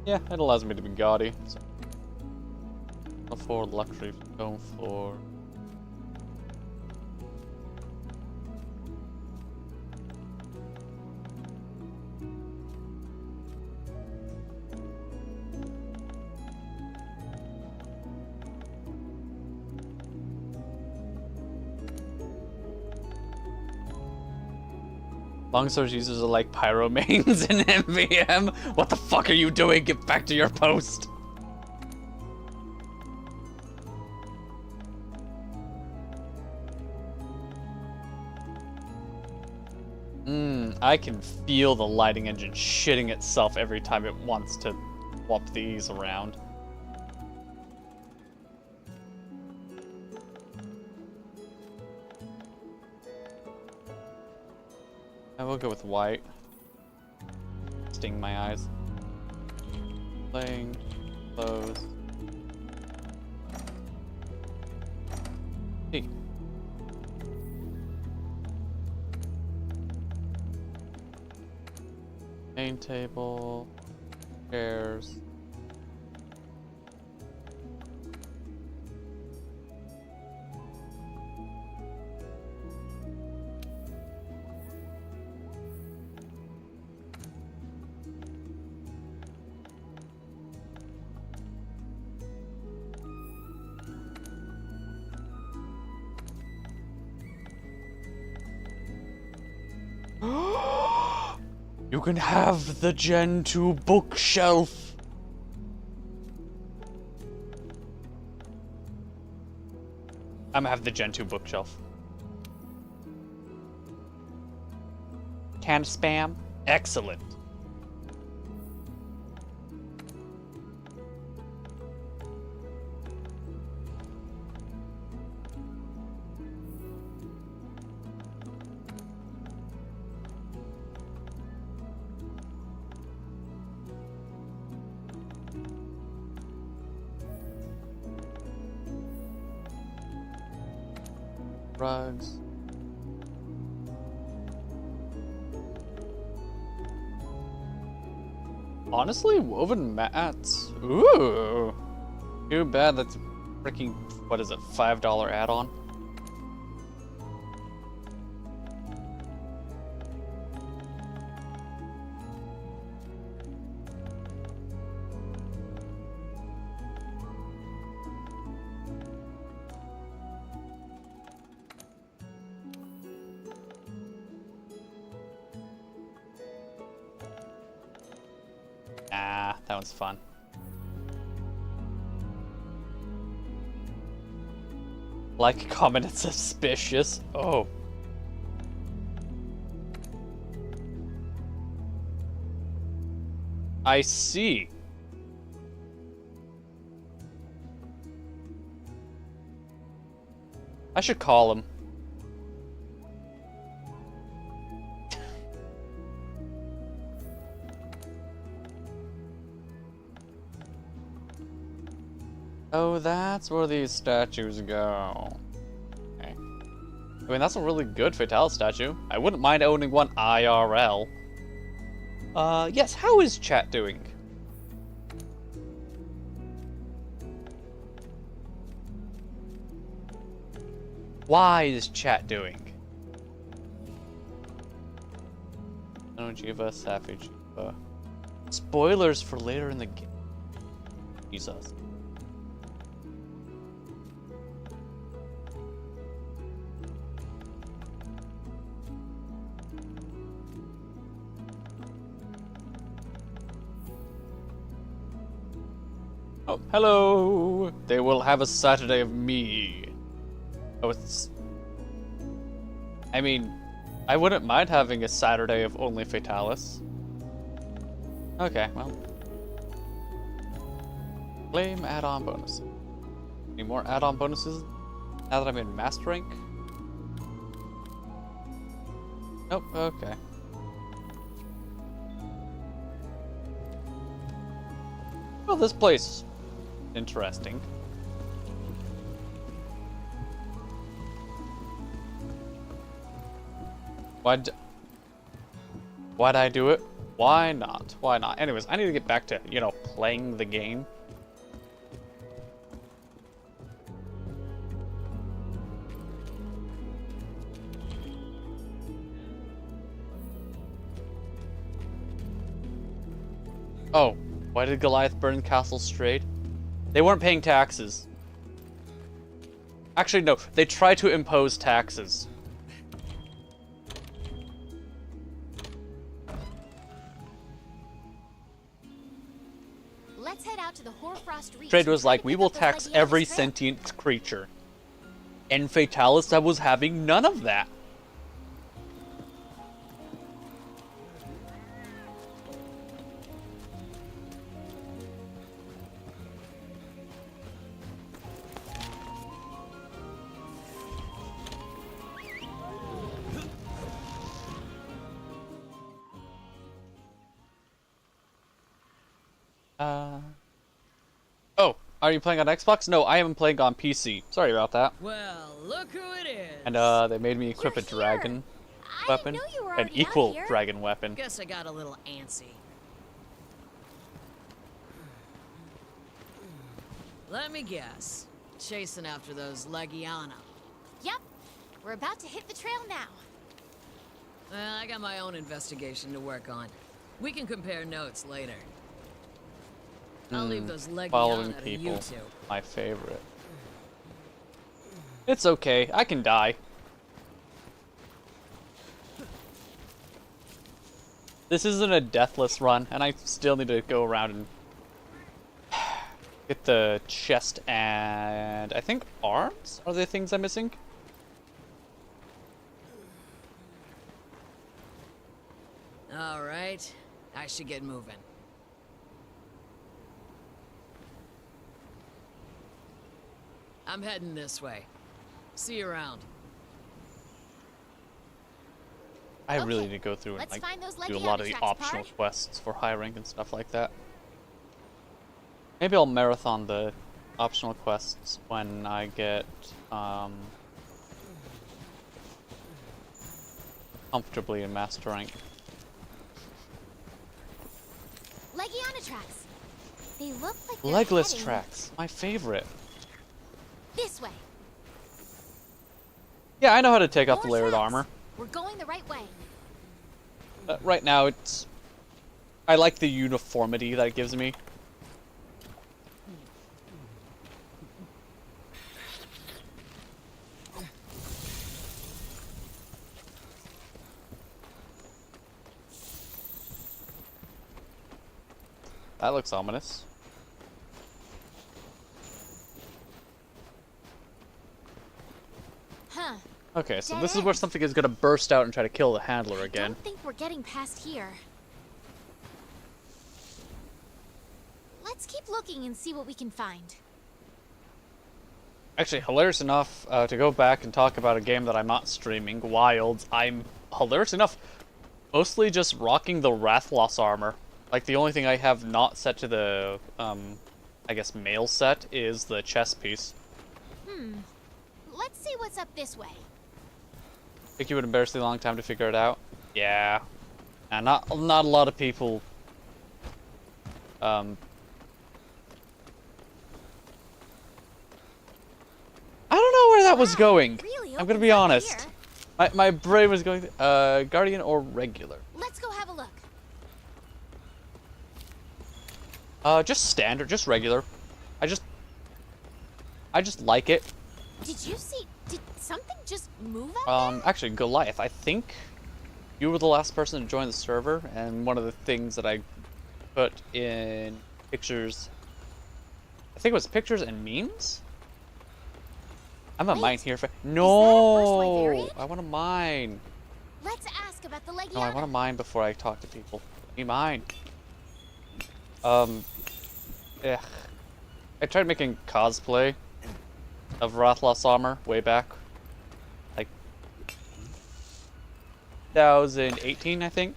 Yeah, it allows me to be gaudy. So. For luxury, going for. Longsword users are like pyro mains in MVM. What the fuck are you doing? Get back to your post. I can feel the lighting engine shitting itself every time it wants to swap these around. I will go with white. Sting my eyes. Playing, close. Hey. Main table, chairs. You can have the Gen 2 bookshelf. I'm gonna have the Gen 2 bookshelf. Canned spam? Excellent. Rugs. Honestly, woven mats. Ooh. Too bad that's freaking, what is it, $5 add-on? Ah, that one's fun. Like, comment, it's suspicious. Oh. I see. I should call him. Oh, that's where these statues go. Okay. I mean, that's a really good Fatale statue. I wouldn't mind owning one IRL. Yes, how is chat doing? Why is chat doing? Jiva, Savage Jiva. Spoilers for later in the game. Jesus. Oh, hello! They will have a Saturday of me. Oh, it's... I mean, I wouldn't mind having a Saturday of only Fatalis. Okay, well. Claim add-on bonuses. Any more add-on bonuses now that I'm in Master Rank? Nope, okay. Well, this place... interesting. Why'd I do it? Why not? Why not? Anyways, I need to get back to, you know, playing the game. Oh, why did Goliath burn Castle Straight? They weren't paying taxes. Actually, no, they tried to impose taxes. Let's head out to the Hoarfrost Reach. Trade was like, we will tax every sentient creature. And Fatalis was having none of that. Oh, are you playing on Xbox? No, I am playing on PC. Sorry about that. Well, look who it is. And they made me equip a dragon weapon, an An equal dragon weapon. Guess I got a little antsy. Let me guess. Chasing after those Legiana. Yep. We're about to hit the trail now. Well, I got my own investigation to work on. We can compare notes later. I'll leave those Following Legiana to people, you two. my favorite. It's okay, I can die. This isn't a deathless run, and I still need to go around and get the chest and I think arms are the things I'm missing. All right, I should get moving. I'm heading this way. See you around. I really Okay, need to go through and let's like find those do a Legiana lot of the tracks, optional Pard. quests for high rank and stuff like that. Maybe I'll marathon the optional quests when I get comfortably in master rank. Legiana tracks. They look like they're Legless heading tracks, my favorite. this way. Yeah, I know how to take off the More layered tracks. armor. We're going the right way. Right now, it's... I like the uniformity that it gives me. That looks ominous. Huh. Okay, so Dead this is where end. something is gonna burst out and try to kill the handler again. Don't think we're getting past here. Let's keep looking and see what we can find. Actually, hilarious enough to go back and talk about a game that I'm not streaming, Wilds. I'm hilarious enough, mostly just rocking the Wrathloss armor. Like the only thing I have not set to the, I guess male set is the chest piece. Let's see what's up this way. Think you would embarrassingly long time to figure it out? Yeah. And not a lot of people. I don't know where that was going. Really I'm gonna opens be up honest. here. My brain was going. Guardian or regular? Let's go have a look. Just standard, just regular. I just like it. Did you see? Did something just move out there? Actually, Goliath, I think you were the last person to join the server, and one of the things that I put in pictures, I think it was pictures and memes? I'm a Wait, mine here for. a first No! Wyverian? I want to mine. Let's ask about the Legiana. No, I want to mine before I talk to people. Be mine. Yeah. I tried making cosplay of Rathalos armor way back. Like 2018, I think.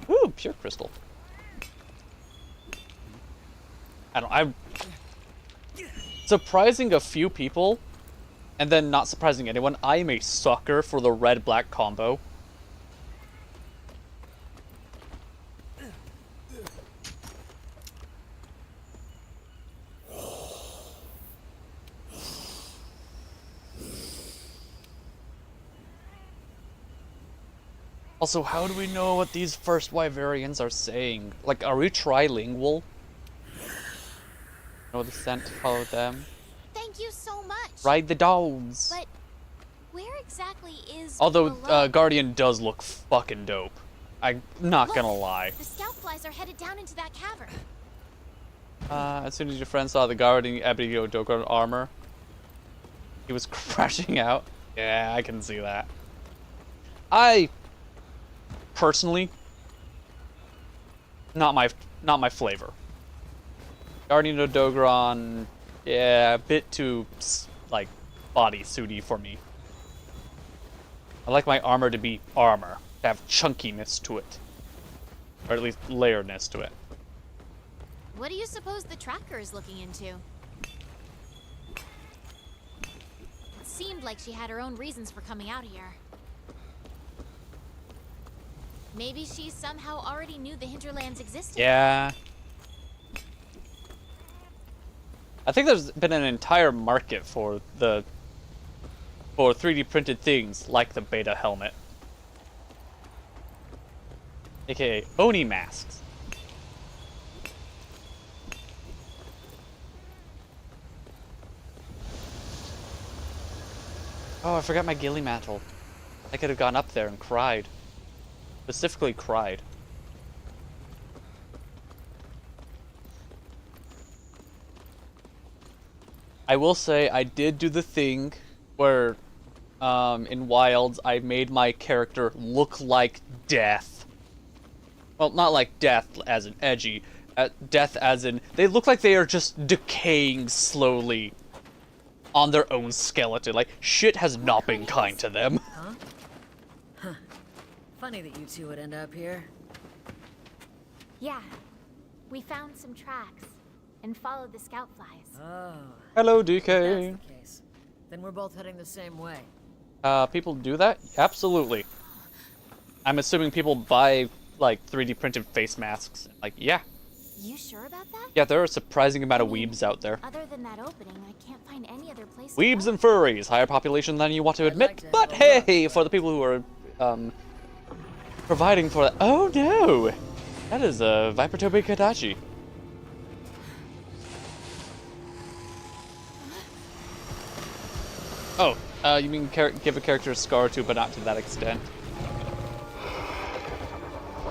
Ooh, pure crystal. I'm surprising a few people and then not surprising anyone. I am a sucker for the red-black combo. Also, how do we know what these first Wyverians are saying? Like, are we trilingual? Know the scent, follow them. Thank you so much. Ride the dogs! But where exactly is Although, below? Guardian does look fucking dope. I'm not Look, gonna lie. The scout flies are headed down into that cavern. As soon as your friend saw the Guardian Ebony Odogon armor, he was crashing out. Yeah, I can see that. I personally, not my flavor. Guardian of Dogron, yeah, a bit too like bodysuity for me. I like my armor to be armor, to have chunkiness to it, or at least layeredness to it. What do you suppose the tracker is looking into? It seemed like she had her own reasons for coming out here. Maybe she somehow already knew the hinterlands existed. Yeah. I think there's been an entire market for 3D printed things like the beta helmet. AKA Oni masks. Oh, I forgot my ghillie mantle. I could have gone up there and cried. Specifically cried. I will say I did do the thing where in Wilds I made my character look like death. Well, not like death as in edgy. Death as in they look like they are just decaying slowly on their own skeleton. Like shit has not been kind to them. Huh? Huh. Funny that you two would end up here. Yeah. We found some tracks and followed the scout flies. Oh, Hello, if that's DK. the case. Then we're both heading the same way. People do that? Absolutely. I'm assuming people buy like 3D printed face masks. Like, yeah. You sure about that? Yeah, there are a surprising amount of weebs out there. Other than that opening, I can't find any other place. Weebs to and furries, higher population than you want to admit, like to but have a look, hey, for the people who are providing for that. Oh no! That is a Vipertobe Kadachi. Oh, you mean give a character a scar to, but not to that extent.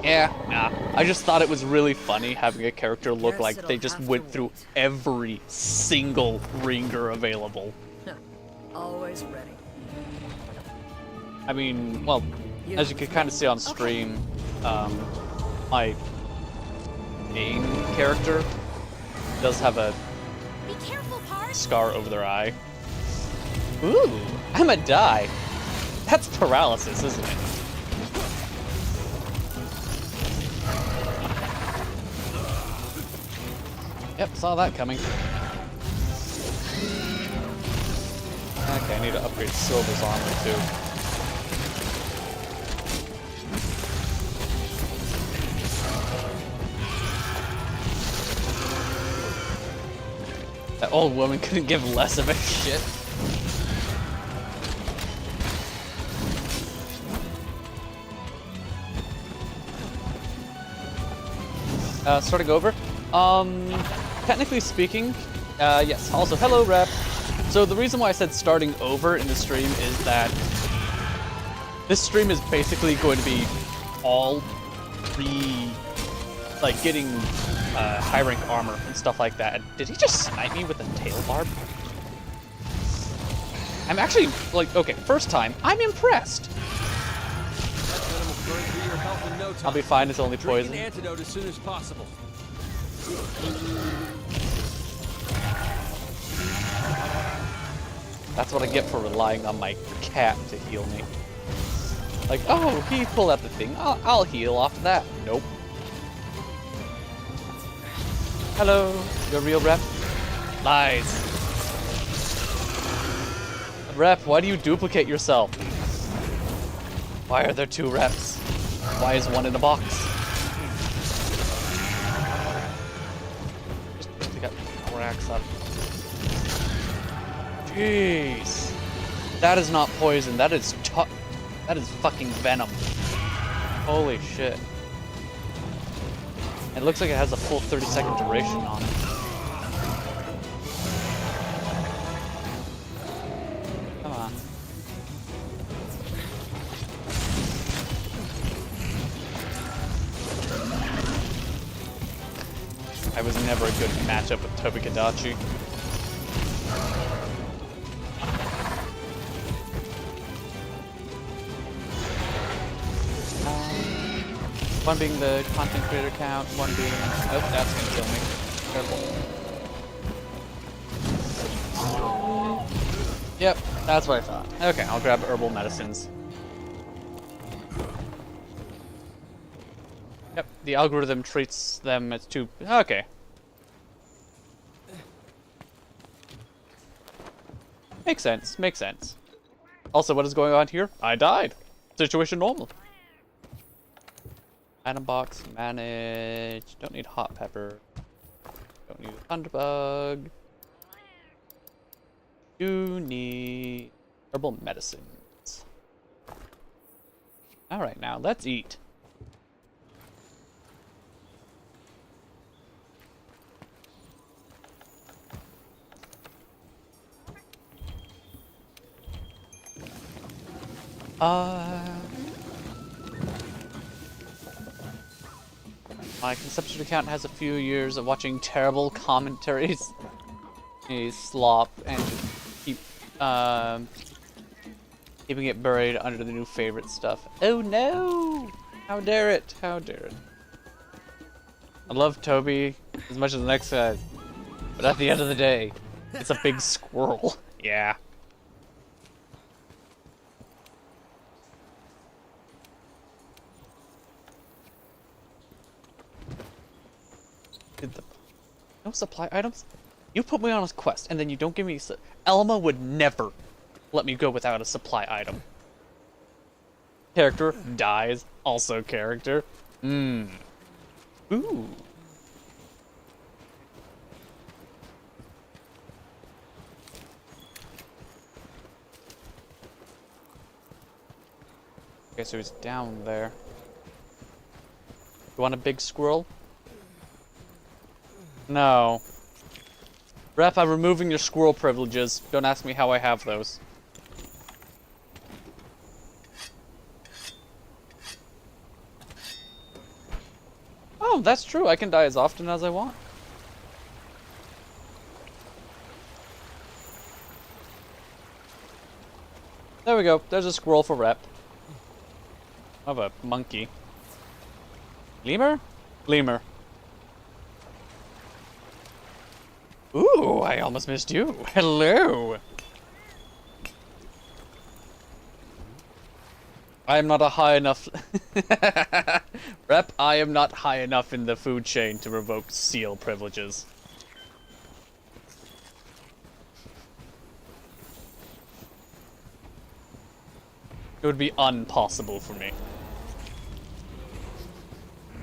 Yeah, nah. I just thought it was really funny having a character look Guess like they it'll just have to went through wait. every single ringer available. Always ready. I mean, well, as you can kind of see on stream, my main character does have a Be careful, Pard. scar over their eye. Ooh, I'm a die. That's paralysis, isn't it? Yep, saw that coming. Okay, I need to upgrade Silver's armor too. That old woman couldn't give less of a shit. Starting over. Technically speaking, yes. Also, hello, Rep. So the reason why I said starting over in the stream is that this stream is basically going to be all like getting high rank armor and stuff like that. Did he just snipe me with a tail barb? I'm actually like, okay, first time. I'm impressed. I'll be fine. It's only poison. Drink an antidote as soon as possible. That's what I get for relying on my cat to heal me. Like, oh, he pulled out the thing. I'll heal off of that. Nope. Hello, you're a real rep? Lies. Rep, why do you duplicate yourself? Why are there 2 reps? Why is one in a box? Just to get racks up. Jeez. That is not poison. That is fucking venom. Holy shit. It looks like it has a full 30-second duration on it. Come on. I was never a good matchup with Tobikadachi. One being the content creator count, one being... Oh, that's gonna kill me. Careful. Yep, that's what I thought. Okay, I'll grab herbal medicines. Yep, the algorithm treats them as 2... Okay. Makes sense, makes sense. Also, what is going on here? I died. Situation normal. Item box, manage. Don't need hot pepper. Don't need thunderbug. Do need herbal medicines. Alright, now let's eat. My consumption account has a few years of watching terrible commentaries. You slop and just keep keeping it buried under the new favorite stuff. Oh no! How dare it? How dare it? I love Toby as much as the next guy, but at the end of the day, it's a big squirrel. Yeah. No supply items? You put me on a quest and then you don't give me... Elma would never let me go without a supply item. Character dies. Also character. Ooh. Okay, so he's down there. You want a big squirrel? No. Rep, I'm removing your squirrel privileges. Don't ask me how I have those. Oh, that's true. I can die as often as I want. There we go. There's a squirrel for Rep. Of a monkey. Lemur? Lemur. Ooh, I almost missed you. Hello. I am not a high enough... Rep, I am not high enough in the food chain to revoke seal privileges. It would be impossible for me.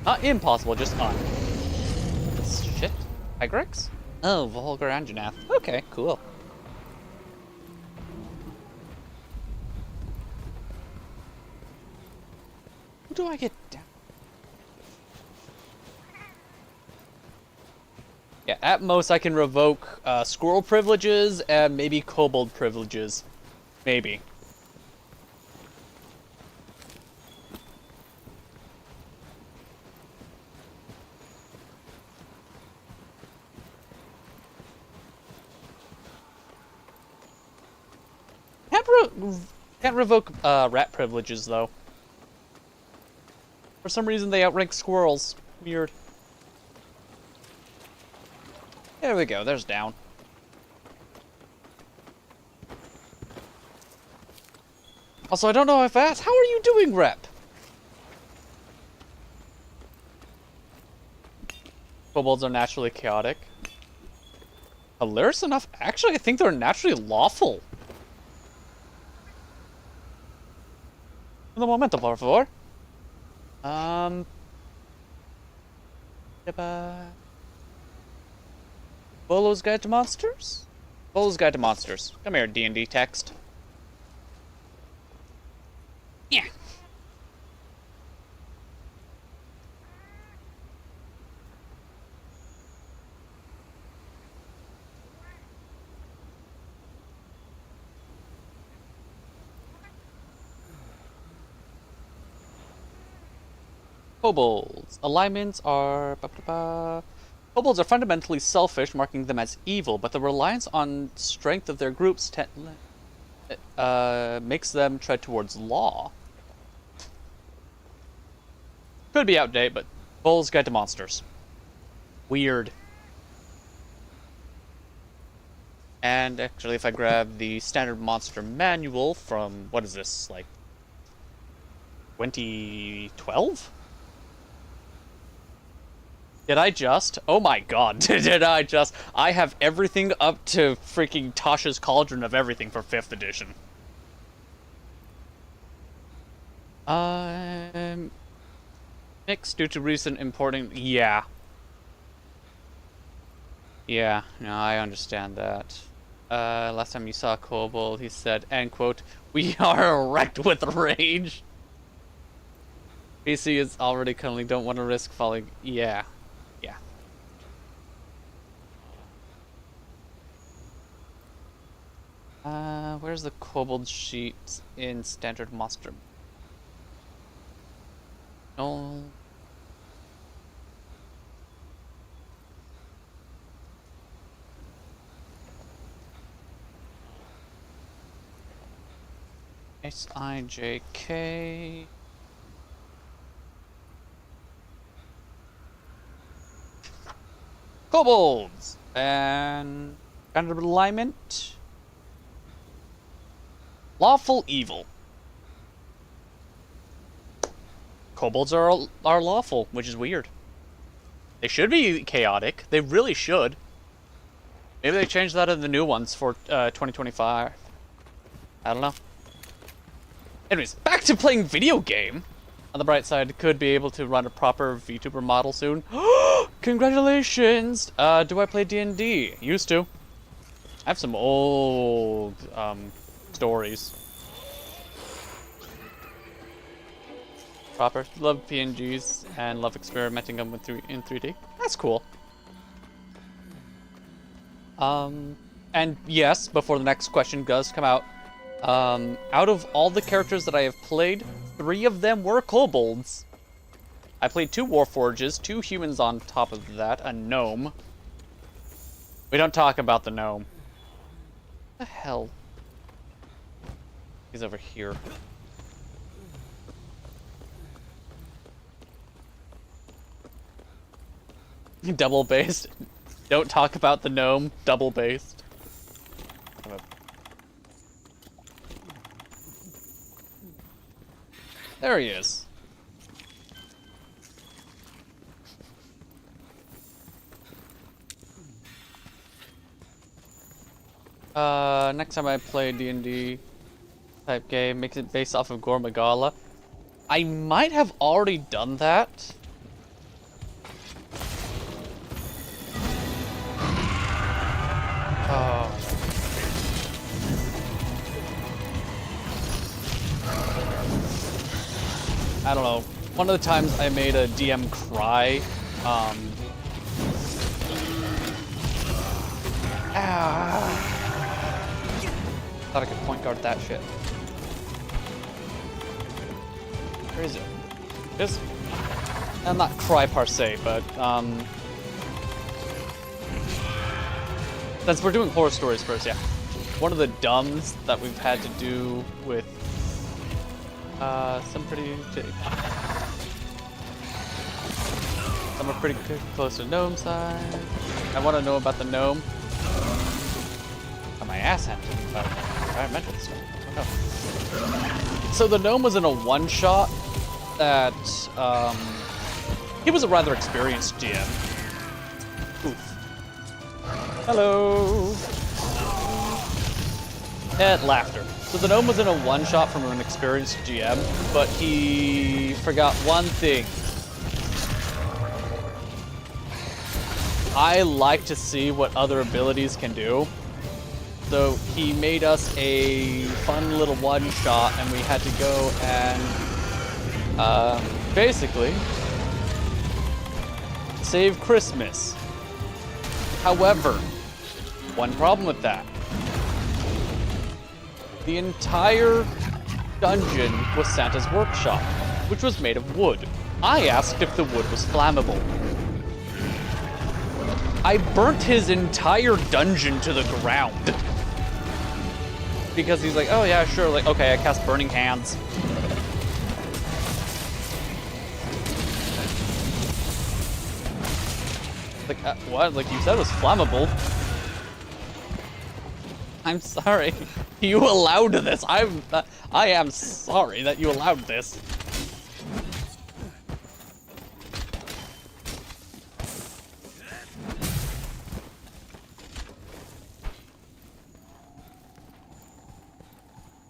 Not impossible, just un. Shit. Tigrex? Oh, Vulgar Anjanath. Okay, cool. Who do I get down? Yeah, at most I can revoke squirrel privileges and maybe kobold privileges. Maybe. Can't revoke rat privileges though. For some reason they outrank squirrels. Weird. There we go, there's down. Also, I don't know if I asked, how are you doing, Rep? Kobolds are naturally chaotic. Hilarious enough, actually I think they're naturally lawful. Un momento, por favor. Bolo's Guide to Monsters? Bolo's Guide to Monsters. Come here, D&D text. Yeah. Kobolds. Alignments are... Kobolds are fundamentally selfish, marking them as evil, but the reliance on strength of their groups makes them tread towards law. Could be outdated, but Bolo's Guide to Monsters. Weird. And actually, if I grab the standard monster manual from, what is this, like 2012? Did I just? Oh my god, did I just? I have everything up to freaking Tasha's Cauldron of Everything for 5th edition. Mixed due to recent importing. Yeah. Yeah, no, I understand that. Last time you saw Kobold, he said, end quote, "We are wrecked with rage." PC is already currently don't want to risk falling. Yeah. Yeah. Where's the Kobold sheet in standard monster? No. SIJK. Kobolds and standard alignment. Lawful evil. Kobolds are lawful, which is weird. They should be chaotic. They really should. Maybe they changed that in the new ones for 2025. I don't know. Anyways, back to playing video game. On the bright side, could be able to run a proper VTuber model soon. Congratulations! Do I play D&D? Used to. I have some old stories. Proper. Love PNGs and love experimenting them with in 3D. That's cool. And yes, before the next question does come out, out of all the characters that I have played, 3 of them were kobolds. I played 2 warforges, 2 humans on top of that, a gnome. We don't talk about the gnome. What the hell? He's over here. Double based. Don't talk about the gnome. Double based. There he is. Next time I play D&D type game, makes it based off of Gore Magala. I might have already done that. I don't know. One of the times I made a DM cry. Thought I could point guard that shit. Where is it? This? And not cry per se, but since we're doing horror stories first, yeah. One of the dumbs that we've had to do with some are pretty close to gnome size. I want to know about the gnome. Got my ass handed about environmental stuff. Oh no. So the gnome was in a one-shot that he was a rather experienced GM. Oof. Hello. And laughter. So the gnome was in a one-shot from an experienced GM, but he forgot one thing. I like to see what other abilities can do. So he made us a fun little one-shot, and we had to go and basically save Christmas. However, one problem with that. The entire dungeon was Santa's workshop, which was made of wood. I asked if the wood was flammable. I burnt his entire dungeon to the ground. Because he's like, oh yeah, sure, like, okay, I cast Burning Hands. Like, what? Like, you said it was flammable. I'm sorry. You allowed this. I am sorry that you allowed this.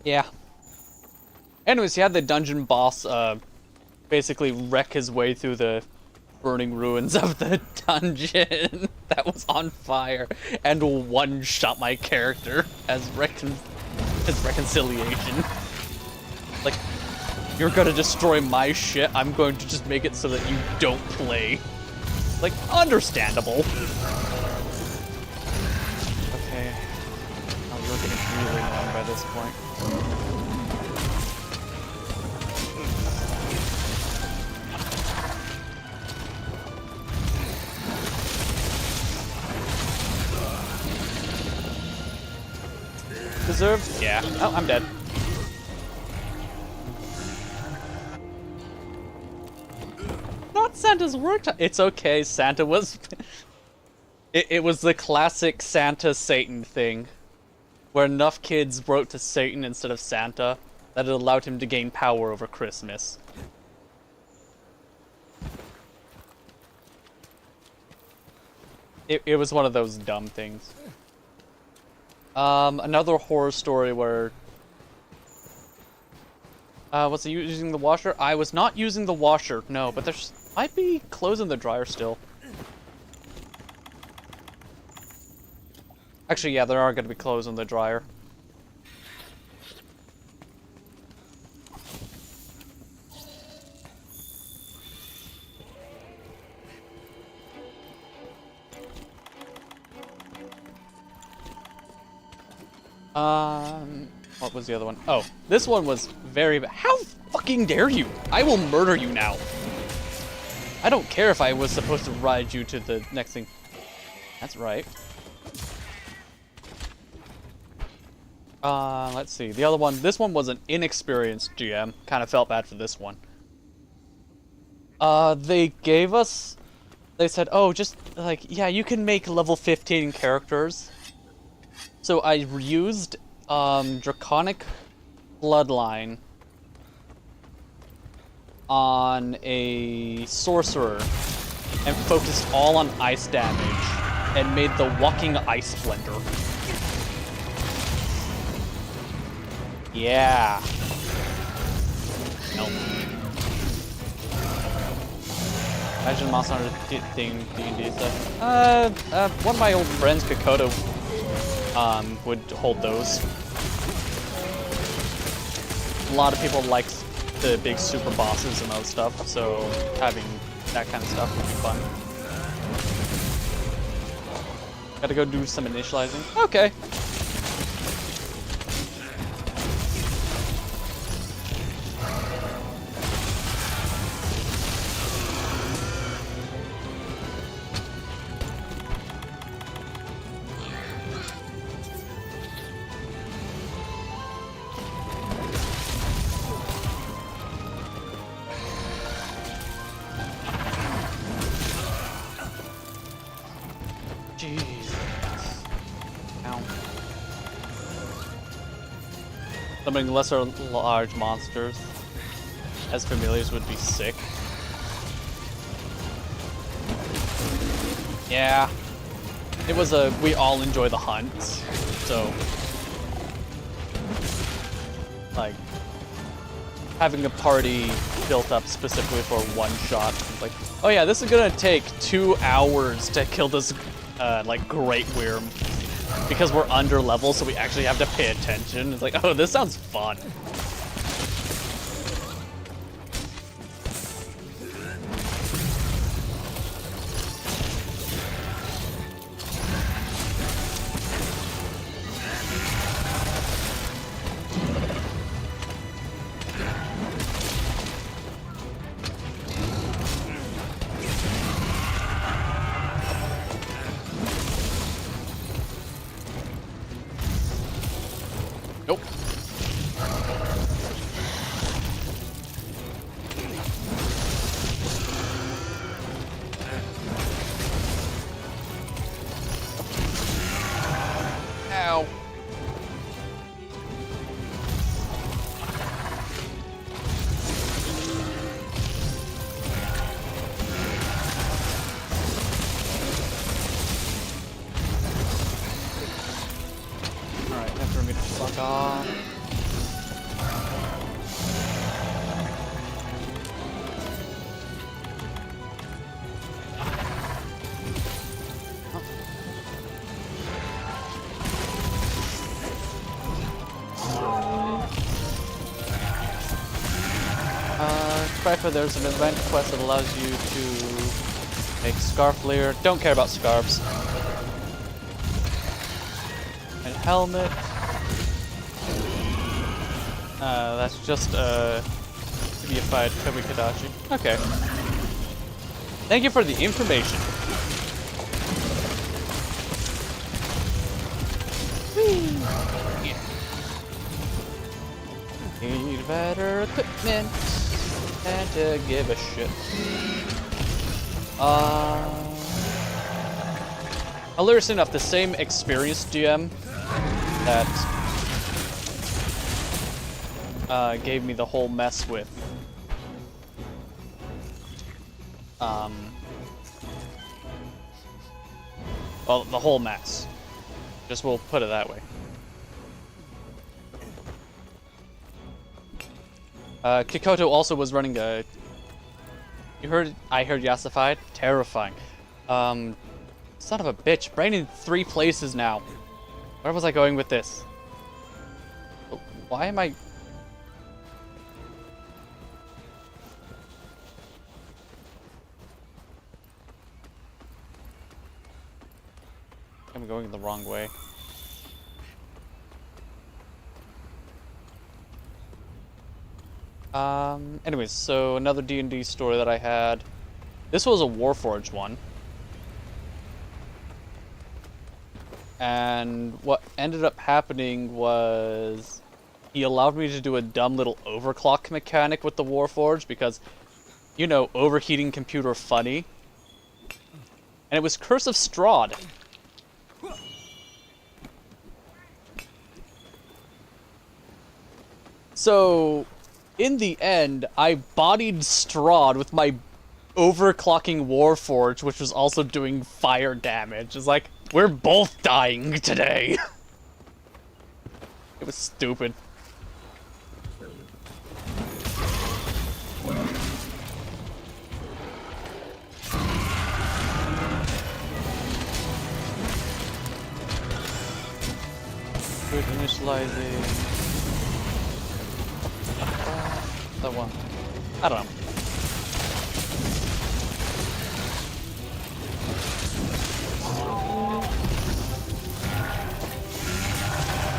Yeah. Anyways, he had the dungeon boss basically wreck his way through the burning ruins of the dungeon that was on fire and one-shot my character as reconciliation. Like, you're gonna destroy my shit, I'm going to just make it so that you don't play. Like, understandable. Okay. Oh, you're getting really annoying by this point. Deserved? Yeah. Oh, I'm dead. Not Santa's workshop. It's okay. Santa was... it was the classic Santa-Satan thing. Where enough kids wrote to Satan instead of Santa that it allowed him to gain power over Christmas. It was one of those dumb things. Another horror story where... was he using the washer? I was not using the washer, no, but there's might be clothes in the dryer still. Actually, yeah, there are going to be clothes in the dryer. What was the other one? Oh, this one was very bad. How fucking dare you? I will murder you now. I don't care if I was supposed to ride you to the next thing. That's right. Let's see. The other one, this one was an inexperienced GM. Kind of felt bad for this one. They gave us... They said, oh, just, like, yeah, you can make level 15 characters. So I used, Draconic Bloodline on a Sorcerer and focused all on ice damage and made the Walking Ice Blender. Yeah. Nope. Imagine Monster Hunter thing D&D stuff. One of my old friends, Kokoto, would hold those. A lot of people like the big super bosses and other stuff, so having that kind of stuff would be fun. Gotta go do some initializing. Okay. Jesus. Ow. Summoning lesser large monsters as familiars would be sick. Yeah. It was we all enjoy the hunts, so like having a party built up specifically for one shot. Like, oh yeah, this is gonna take 2 hours to kill this like great worm because we're under level, so we actually have to pay attention. It's like, oh, this sounds fun. Nope. Ow. Alright, time for me to fuck off. Cryfa, there's an event quest that allows you to make scarf layer. Don't care about scarves. And helmet. That's just deified Kabikadachi. Okay. Thank you for the information. Whee! Yeah. Need better equipment and to give a shit. Hilarious enough, the same experienced GM that gave me the whole mess with well, the whole mess. Just we'll put it that way. Kikoto also was running a... I heard Yasified? Terrifying. Son of a bitch. Brain in 3 places now. Where was I going with this? Why am I... I'm going the wrong way. Anyways, so another D&D story that I had. This was a Warforged one. And what ended up happening was he allowed me to do a dumb little overclock mechanic with the Warforged because, you know, overheating computer funny. And it was Curse of Strahd. So, in the end, I bodied Strahd with my overclocking Warforged, which was also doing fire damage. It's like, we're both dying today. It was stupid. Good initializing. That one. I don't know.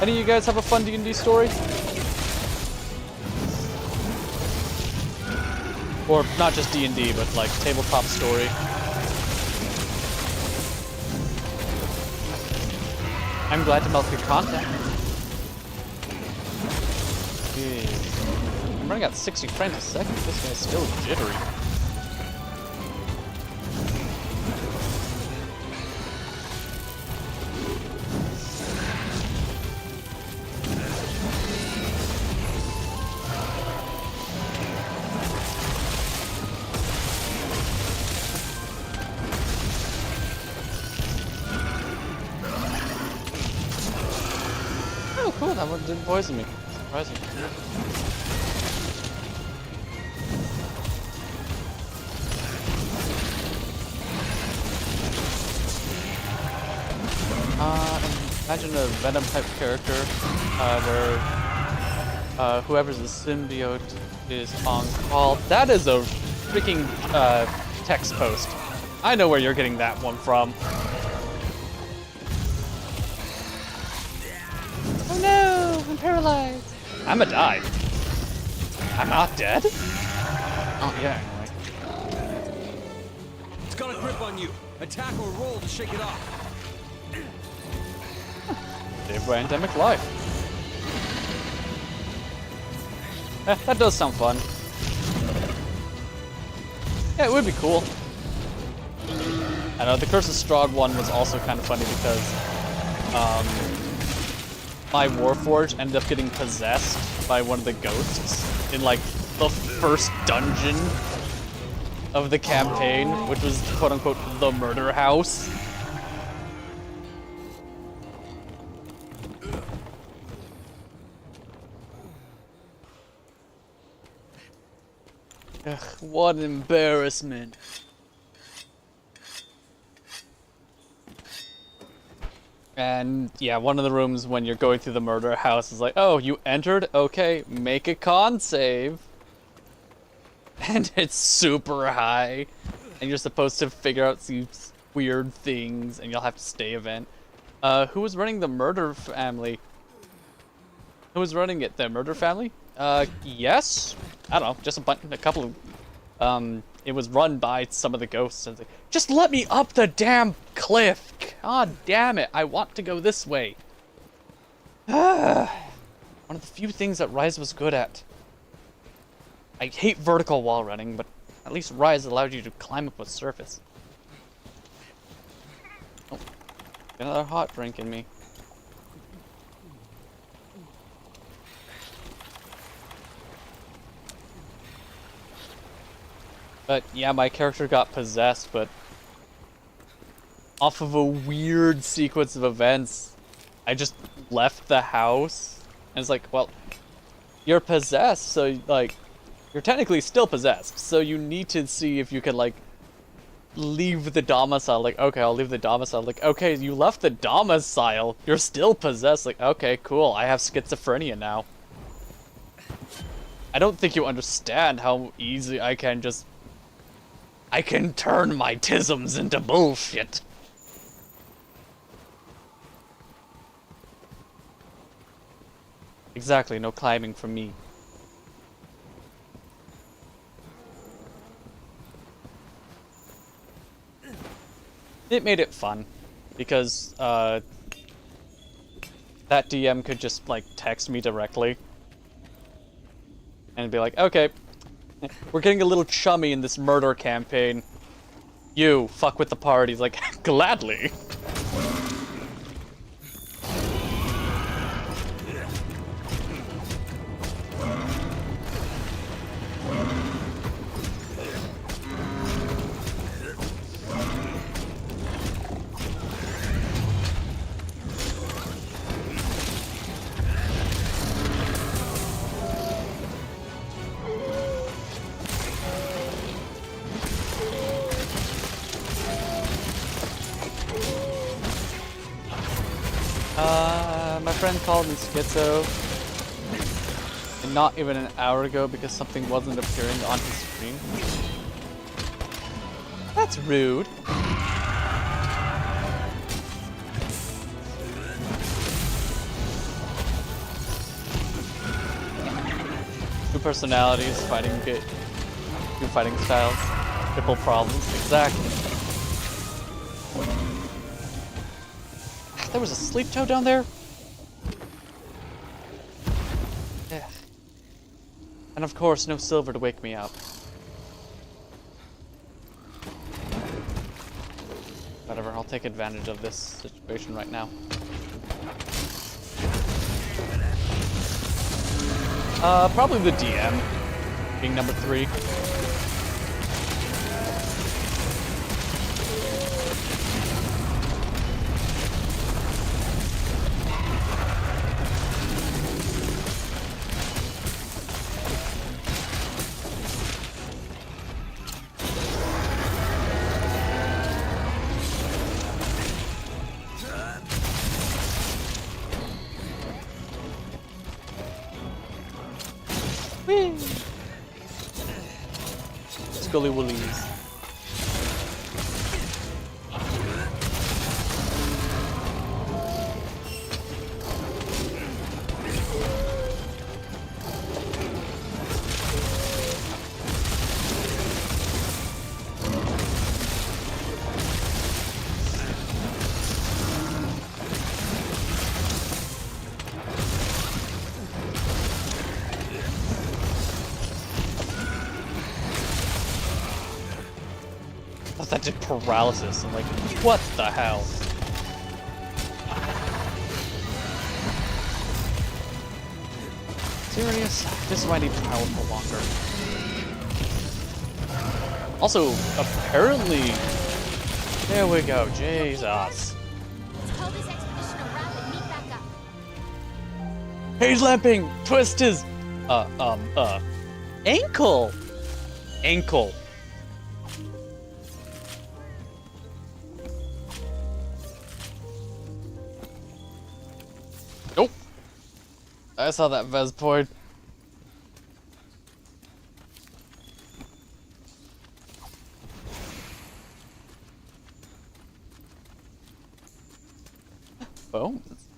Any of you guys have a fun D&D story? Or not just D&D, but like tabletop story. I'm glad to milk your content. Jeez. I'm running at 60 frames a second. This guy's still jittery. Oh, cool. That one didn't poison me. Surprising. Imagine a Venom type character where whoever's the symbiote is on call. That is a freaking text post. I know where you're getting that one from. Oh no, I'm paralyzed. I'ma die. I'm not dead? Oh yeah, anyway. It's got a grip on you. Attack or roll to shake it off. Saved by endemic life. That does sound fun. Yeah, it would be cool. I know, the Curse of Strahd one was also kind of funny because my Warforged ended up getting possessed by one of the ghosts in like the first dungeon of the campaign, which was quote unquote the murder house. Ugh, what an embarrassment. And yeah, one of the rooms when you're going through the murder house is like, oh, you entered? Okay, make a con save. And it's super high. And you're supposed to figure out these weird things and you'll have to stay event. Who was running the murder family? Who was running it? The murder family? Yes? I don't know, just a couple of, it was run by some of the ghosts. And like, just let me up the damn cliff! God damn it, I want to go this way. One of the few things that Rise was good at. I hate vertical wall running, but at least Rise allowed you to climb up a surface. Oh, got another hot drink in me. But yeah, my character got possessed, but off of a weird sequence of events, I just left the house. And it's like, well, you're possessed, so like, you're technically still possessed. So you need to see if you can like, leave the domicile. Like, okay, I'll leave the domicile. Like, okay, you left the domicile. You're still possessed. Like, okay, cool. I have schizophrenia now. I don't think you understand how easy I can turn my tisms into bullshit. Exactly, no climbing for me. It made it fun, because that DM could just like text me directly and be like, okay, we're getting a little chummy in this murder campaign. You fuck with the party. Like, gladly. My friend called me schizo And not even an hour ago because something wasn't appearing on his screen. That's rude. Two personalities fighting good. Two fighting styles. Triple problems. Exactly. There was a sleep toad down there? Yeah. And of course, no silver to wake me up. Whatever, I'll take advantage of this situation right now. Probably the DM, being number 3. Scully Woolies. That did paralysis. I'm like, what the hell? Serious? This is why I need power for longer. Also, apparently... There we go, Jesus. Let's call this expedition a wrap and meet back up. Page lamping! Twist his... Ankle! Ankle. Nope. I saw that Vespoid. Bones.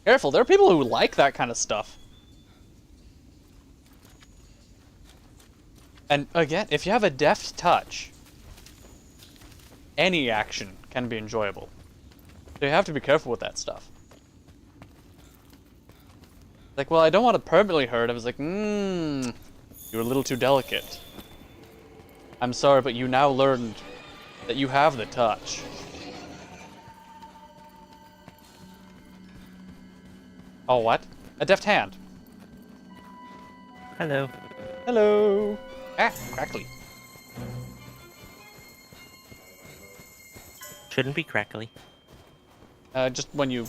Careful, there are people who like that kind of stuff. And again, if you have a deft touch, any action can be enjoyable. So you have to be careful with that stuff. Like, well, I don't want to permanently hurt. I was like, you're a little too delicate. I'm sorry, but you now learned that you have the touch. Oh, what? A deft hand. Hello. Hello. Ah, crackly. Shouldn't be crackly. Just when you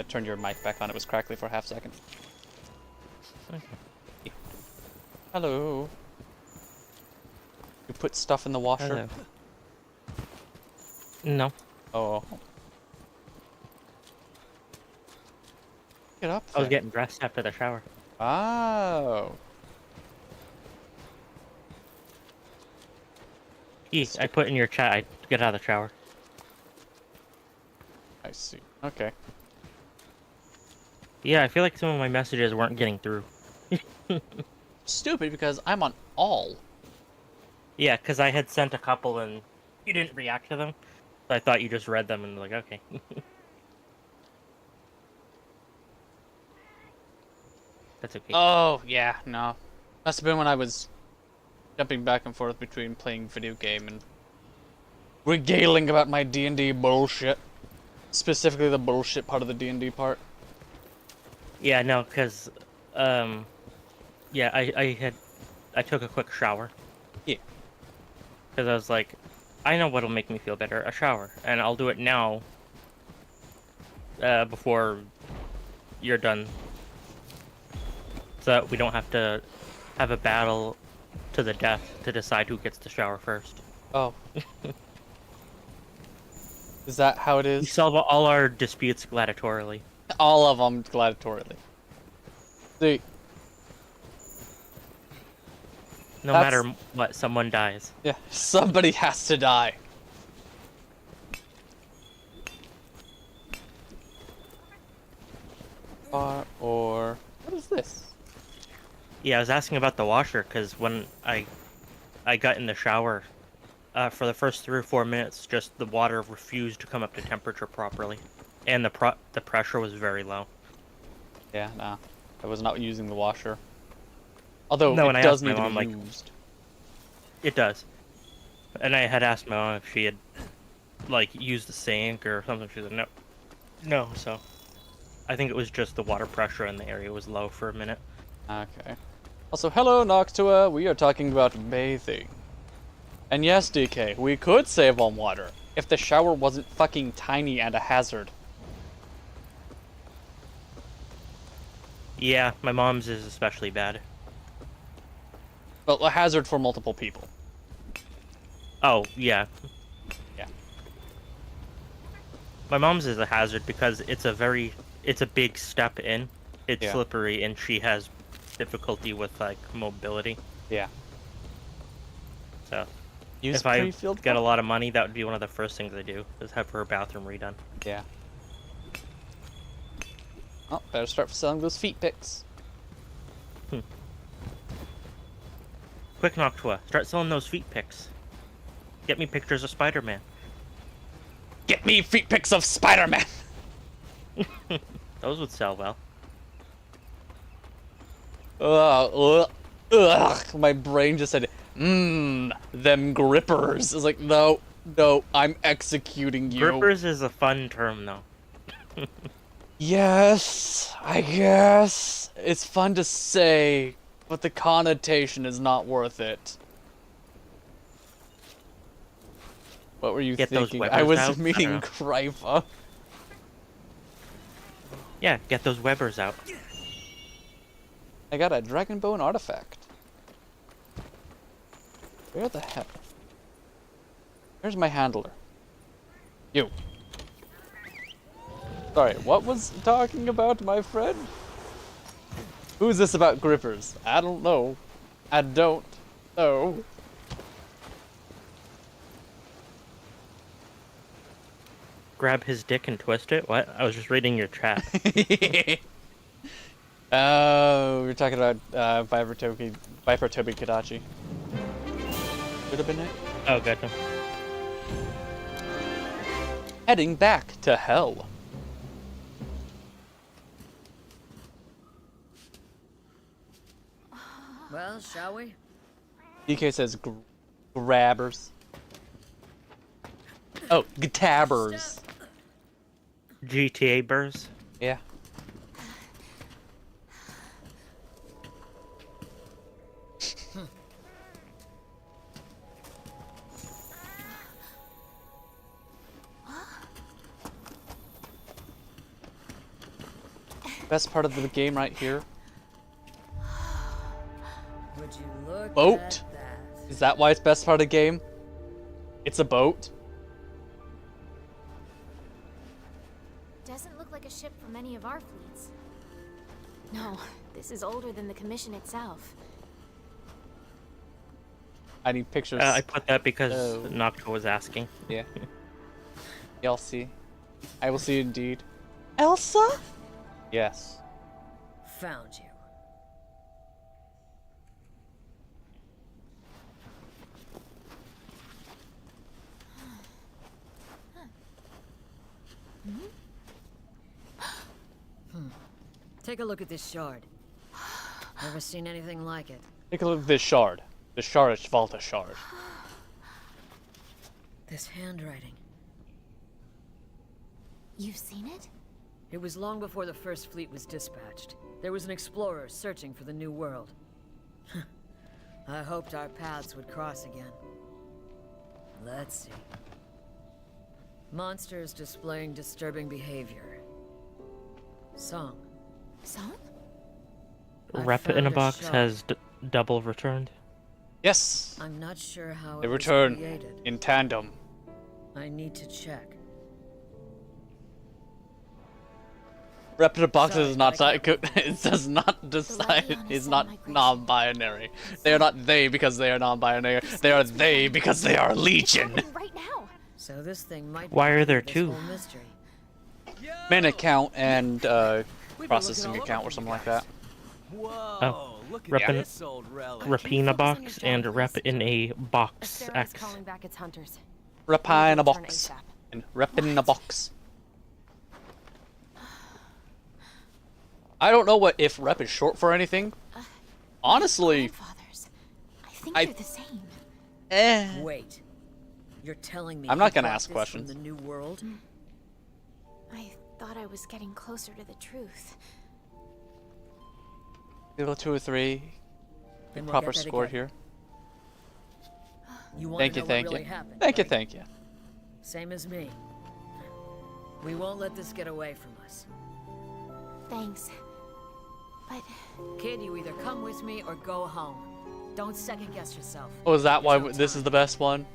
turned your mic back on, it was crackly for a half second. Okay. Hello. You put stuff in the washer? Hello. No. Oh. Get up I was there. getting dressed after the shower. Oh. Yes, I put in your chat, I get out of the shower. I see. Okay. Yeah, I feel like some of my messages weren't getting through. Stupid because I'm on all. Yeah, because I had sent a couple and you didn't react to them. So I thought you just read them and like, okay. That's okay. Oh, yeah, no. Must have been when I was jumping back and forth between playing video game and regaling about my D&D bullshit. Specifically the bullshit part of the D&D part. Yeah, no, because, yeah, I took a quick shower. Yeah. Because I was like, I know what'll make me feel better, a shower. And I'll do it now, before you're done. So that we don't have to have a battle to the death to decide who gets to shower first. Oh. Is that how it We is? solve all our disputes gladiatorily. All of them gladiatorily. See, No That's- matter what, someone dies. yeah, somebody has to die. Or what is this? Yeah, I was asking about the washer because when I got in the shower, for the first 3 or 4 minutes, just the water refused to come up to temperature properly, and the pressure was very low. Yeah, nah. I was not using the washer. Although No, it and I does asked my need to mom, be like- used. It does. And I had asked my mom if she had, like, used the sink or something. She said no. No, so I think it was just the water pressure in the area was low for a minute. Okay. Also, hello, Noctua. We are talking about bathing. And yes, DK, we could save on water if the shower wasn't fucking tiny and a hazard. Yeah, my mom's is especially bad. But a hazard for multiple people. Oh, yeah. Yeah. My mom's is a hazard because it's a big step in. It's Yeah. slippery and she has difficulty with, like, mobility. Yeah. So Use if I pre-filled get a cup. lot of money, that would be one of the first things I do, is have her bathroom redone. Yeah. Oh, better start selling those feet pics. Quick, Noctua, start selling those feet pics. Get me pictures of Spider-Man. Get me feet pics of Spider-Man! Those would sell well. Ugh, my brain just said, them grippers. It's like, no, I'm executing you. Grippers is a fun term, though. Yes, I guess. It's fun to say, but the connotation is not worth it. What were you Get those thinking? weapons I was out? I meaning don't know. Cryfa. Yeah, get those Webbers out. I got a dragon bone artifact. Where the heck? Where's my handler? You. Sorry, what was talking about, my friend? Who's this about grippers? I don't know. I don't know. Grab his dick and twist it? What? I was just reading your chat. Oh, we're talking about Viper Toby Kadachi. Could have been it. Oh, gotcha. Heading back to hell. Well, shall we? DK says grabbers. Oh, gtabbers. GTA Burrs? Yeah. Best part of the game right here. Would you look Boat? at that? Is that why it's best part of the game? It's a boat. Doesn't look like a ship from any of our fleets. No, this is older than the commission itself. I need pictures. I put that because Oh. Noctua was asking. Yeah. Y'all see. I will see indeed. Elsa? Yes. Found you. Take a look at this shard. Never seen anything like it. Take a look at this shard. The shard is Valta shard. This handwriting. You've seen it? It was long before the first fleet was dispatched. There was an explorer searching for the new world. I hoped our paths would cross again. Let's see. Monsters displaying disturbing behavior. Song. Song? I Rep in a found box shard. has double returned. Yes. I'm not sure how They it was return created. in tandem. I need to check. Repetitive boxes Sorry, is not but I can't it does not decide Legion is is not semi-gray. non-binary. They are not they because they are non-binary. They are they because they are Legion. Happening right now. So this thing might be Why are the key there to this two? whole mystery. Main account and We've been processing looking all account over or for something you like guys. that. Whoa, look at Reppin'- this old relic. Rapina focus on box your and job, rep please? in a box Astera X. is calling back its hunters. Repine a Return box. ASAP. And rep in a box. I don't know what if rep is short for anything. Honestly, Grandfathers. I think I- they're the same. Wait. You're telling me I'm not you gonna brought ask this questions. from the new world? I thought I was getting closer to the truth. 2 or 3. Then we'll Proper get that score again. here. You want Thank to you, know thank what you. really happened, Thank you, right? thank you. Same as me. We won't let this get away from us. Thanks. But Kid, you either come with me or go home. Don't second guess yourself. Oh, is that why There's no this is time. the best one?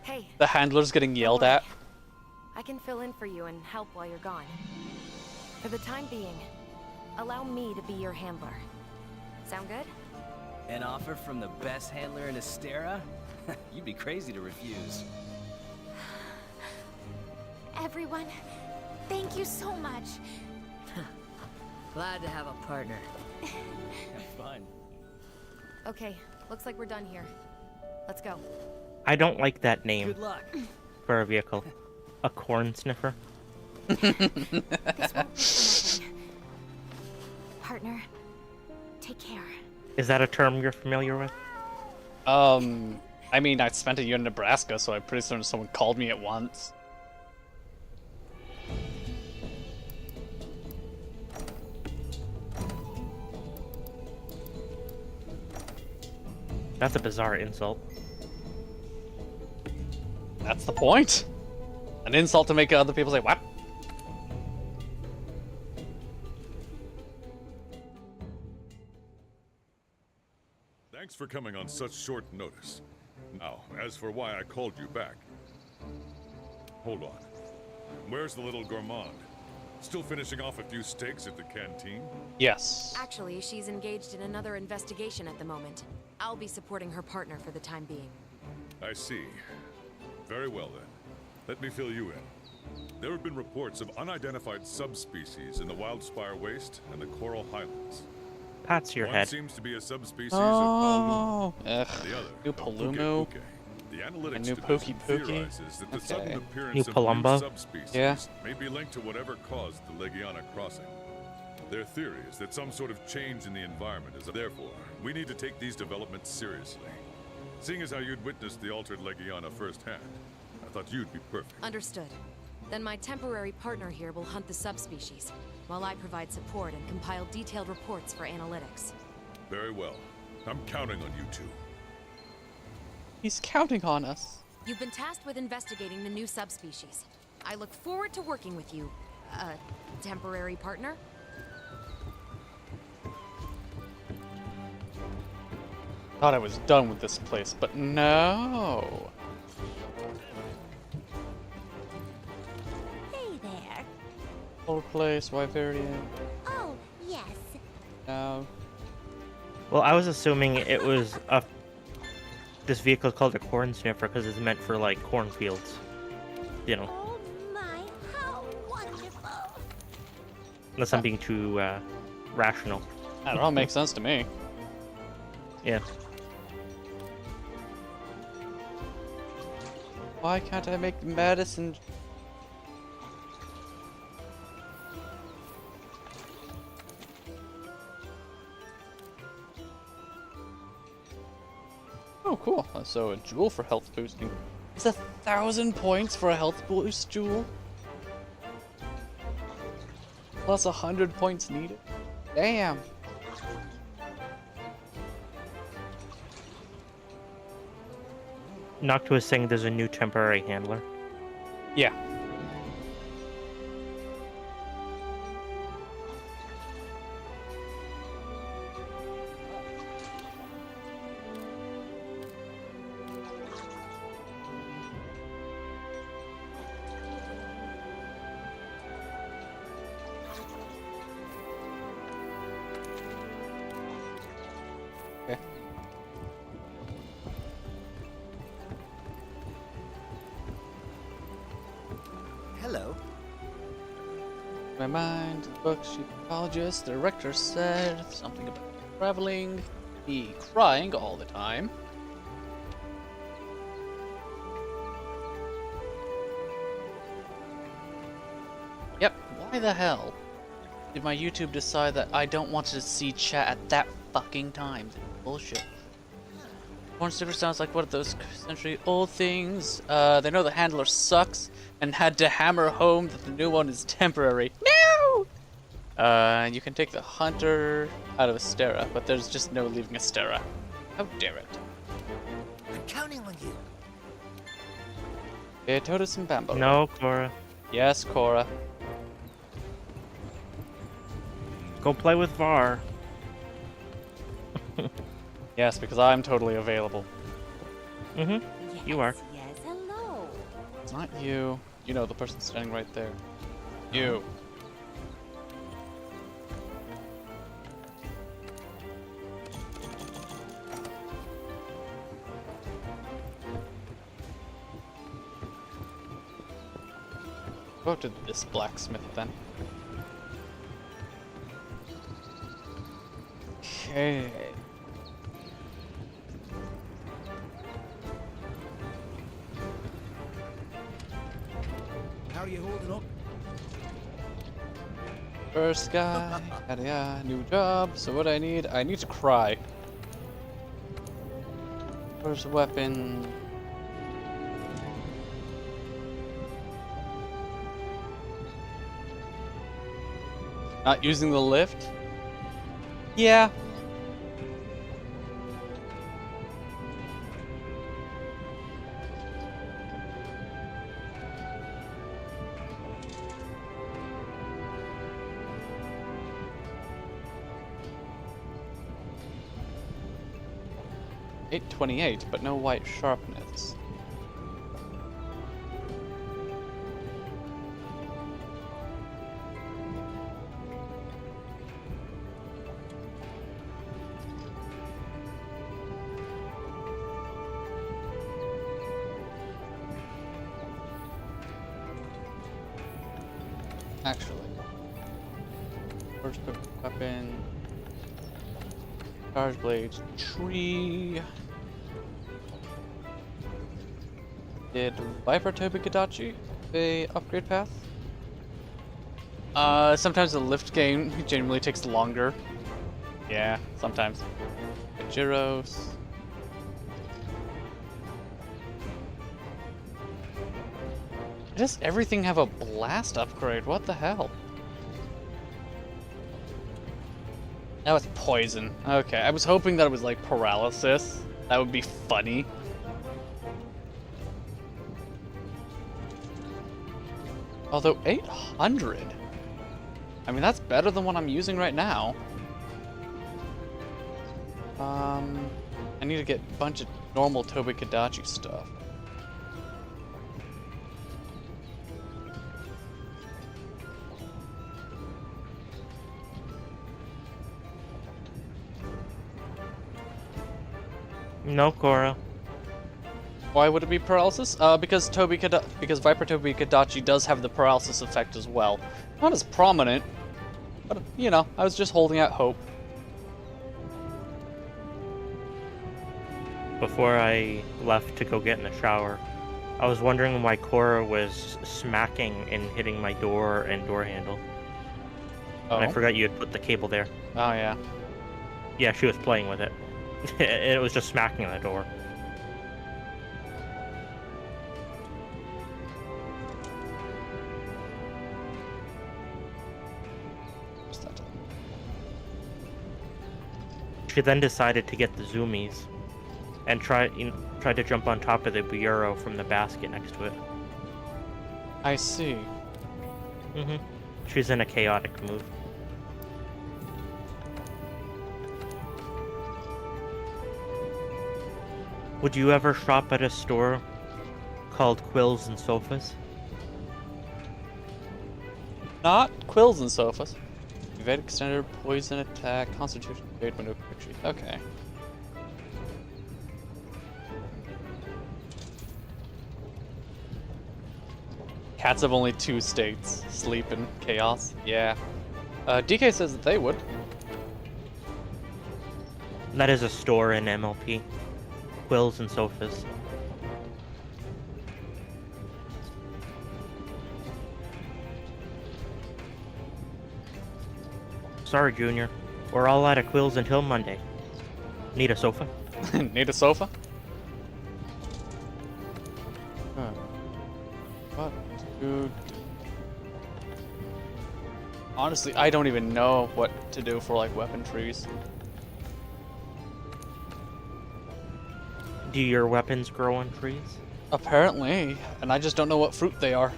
Hey, The handler's getting yelled worry. at. I can fill in for you and help while you're gone. For the time being, allow me to be your handler. Sound good? An offer from the best handler in Astera? You'd be crazy to refuse. everyone, thank you so much. Glad to have a partner. Fine. Okay, looks like we're done here. Let's go. I don't like that name Good luck. for a vehicle. A corn sniffer. This won't be for nothing. Partner, take care. Is that a term you're familiar with? I mean, I spent a year in Nebraska, so I'm pretty certain someone called me at once. That's a bizarre insult. That's the point. An insult to make other people say, "What?" Thanks for coming on such short notice. Now, as for why I called you back. Hold on. Where's the little gourmand? Still finishing off a few steaks at the canteen? Yes. Actually, she's engaged in another investigation at the moment. I'll be supporting her partner for the time being. I see. Very well then. Let me fill you in. There have been reports of unidentified subspecies in the Wildspire Waste and the Coral Highlands. Pats your One head. seems to be a subspecies Oh, of ugh. Palu, the other New a Puke Palumu. Puke. The analytics new division Pookie Pookie. theorizes that the Okay. sudden appearance New of Palumbo. new subspecies Yeah. may be linked to whatever caused the Legiana crossing. Their theory is that some sort of change in the environment is therefore, we need to take these developments seriously. Seeing as how you'd witnessed the altered Legiana firsthand, I thought you'd be perfect. Understood. Then my temporary partner here will hunt the subspecies, while I provide support and compile detailed reports for analytics. Very well. I'm counting on you two. He's counting on us. You've been tasked with investigating the new subspecies. I look forward to working with you, temporary partner. Thought I was done with this place, but no. Hey there. Old place, Wyverian. Oh, yes. No. Well, I was assuming it was this vehicle is called a corn sniffer because it's meant for like cornfields. You know, Oh my, how wonderful. unless I'm being too rational. I don't know, makes sense to me. Yeah. Why can't I make medicine? Oh, cool. So a jewel for health boosting. It's 1,000 points for a health boost jewel. Plus 100 points needed. Damn. Noctua is saying there's a new temporary handler. Yeah. Hello. My mind, the book, sheepologist, the director said something about traveling, me crying all the time. Yep, why the hell did my YouTube decide that I don't want to see chat at that fucking time? Bullshit. Porn sticker sounds like one of those century-old things. They know the handler sucks and had to hammer home that the new one is temporary. No! And you can take the Hunter out of Astera, but there's just no leaving Astera. How dare it? I'm counting on you. Okay, Totus and Bambo. No, Cora. Yes, Cora. Go play with Var. Yes, because I'm totally available. Mm-hmm. You are. Yes, hello. It's not you. You know, the person standing right there. You. Go to this blacksmith then. Okay. How are you holding up? First guy, yeah, new job. So what I need to cry. First weapon. Not using the lift? Yeah. $828, but no white sharpness. Actually, first weapon, charge blades, tree. Did Viper Toby Kadachi a upgrade path? Sometimes the lift game genuinely takes longer. Yeah, sometimes. Gyros. Does everything have a blast upgrade? What the hell? Now it's poison. Okay, I was hoping that it was like paralysis. That would be funny. Although 800? I mean, that's better than what I'm using right now. I need to get a bunch of normal Toby Kadachi stuff. No, Cora. Why would it be paralysis? Because Viper Toby Kadachi does have the paralysis effect as well. Not as prominent, but you know, I was just holding out hope. Before I left to go get in the shower, I was wondering why Cora was smacking and hitting my door and door handle. Oh. And I forgot you had put the cable there. Oh yeah. Yeah, she was playing with it. It was just smacking the door. What's that? She then decided to get the zoomies and tried to jump on top of the bureau from the basket next to it. I see. Mm-hmm. She's in a chaotic mood. Would you ever shop at a store called Quills and Sofas? Not quills and sofas. Evade extender, poison attack, constitution, evade window, quick sheet. Okay. Cats have only 2 states, sleep and chaos. Yeah. DK says that they would. That is a store in MLP. Quills and sofas. Sorry, Junior. We're all out of quills until Monday. Need a sofa? Need a sofa? Huh. What to do? Honestly, I don't even know what to do for like weapon trees. Do your weapons grow on trees? Apparently, and I just don't know what fruit they are.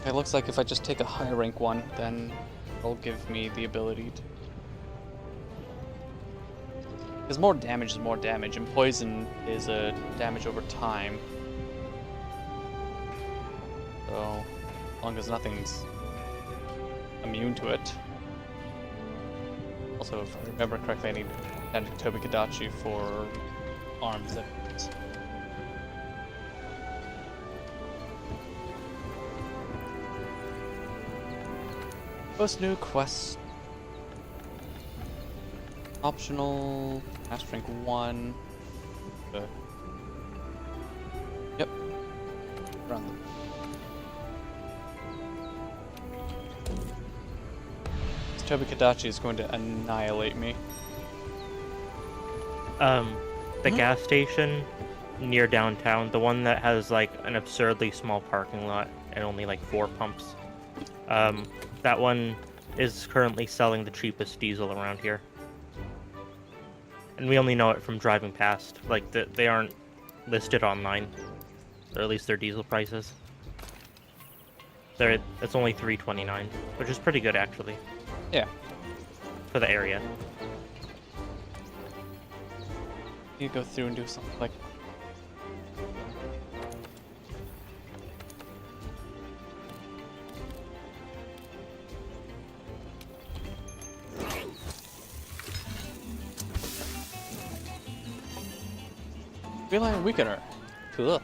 It looks like if I just take a high rank one, then it'll give me the ability to... Because more damage is more damage, and poison is a damage over time. So, as long as nothing's immune to it. Also, if I remember correctly, I need Tobi Kadachi for arms. Post new quest. Optional. Master rank 1. Yep. Run them. Tobi Kadachi is going to annihilate me. The gas station near downtown, the one that has like an absurdly small parking lot and only like 4 pumps. That one is currently selling the cheapest diesel around here. And we only know it from driving past. Like, they aren't listed online. Or at least their diesel prices. It's only $3.29, which is pretty good actually. Yeah. For the area. You go through and do something like... Feline Weakener. Cool.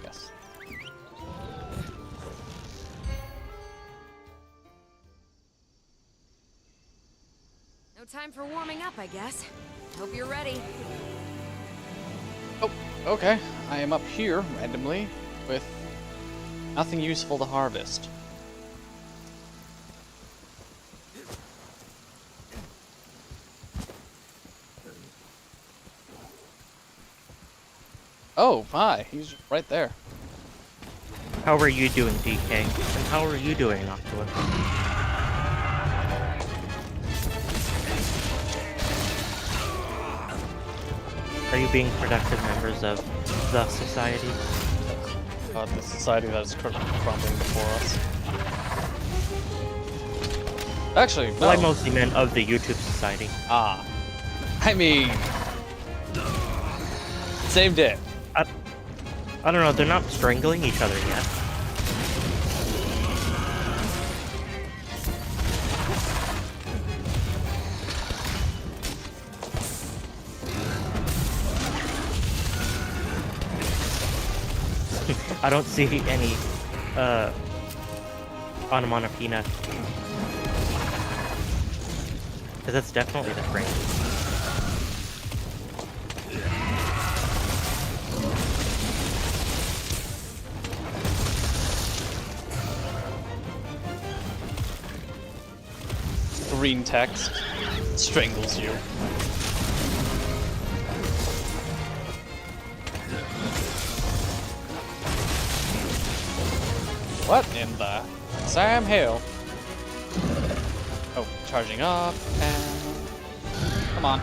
Yes. No time for warming up, I guess. Hope you're ready. Oh, okay. I am up here randomly with nothing useful to harvest. Oh, hi. He's right there. How are you doing, DK? And how are you doing, Octopus? Are you being productive members of the society? The society that is currently crumbling before us. Actually, no. Well, I mostly meant of the YouTube society. Ah. I mean... Same day. I don't know, they're not strangling each other yet. I don't see any onomatopoeia. Because that's definitely the frame. Green text strangles you. What in the Sam Hill? Oh, charging up and come on.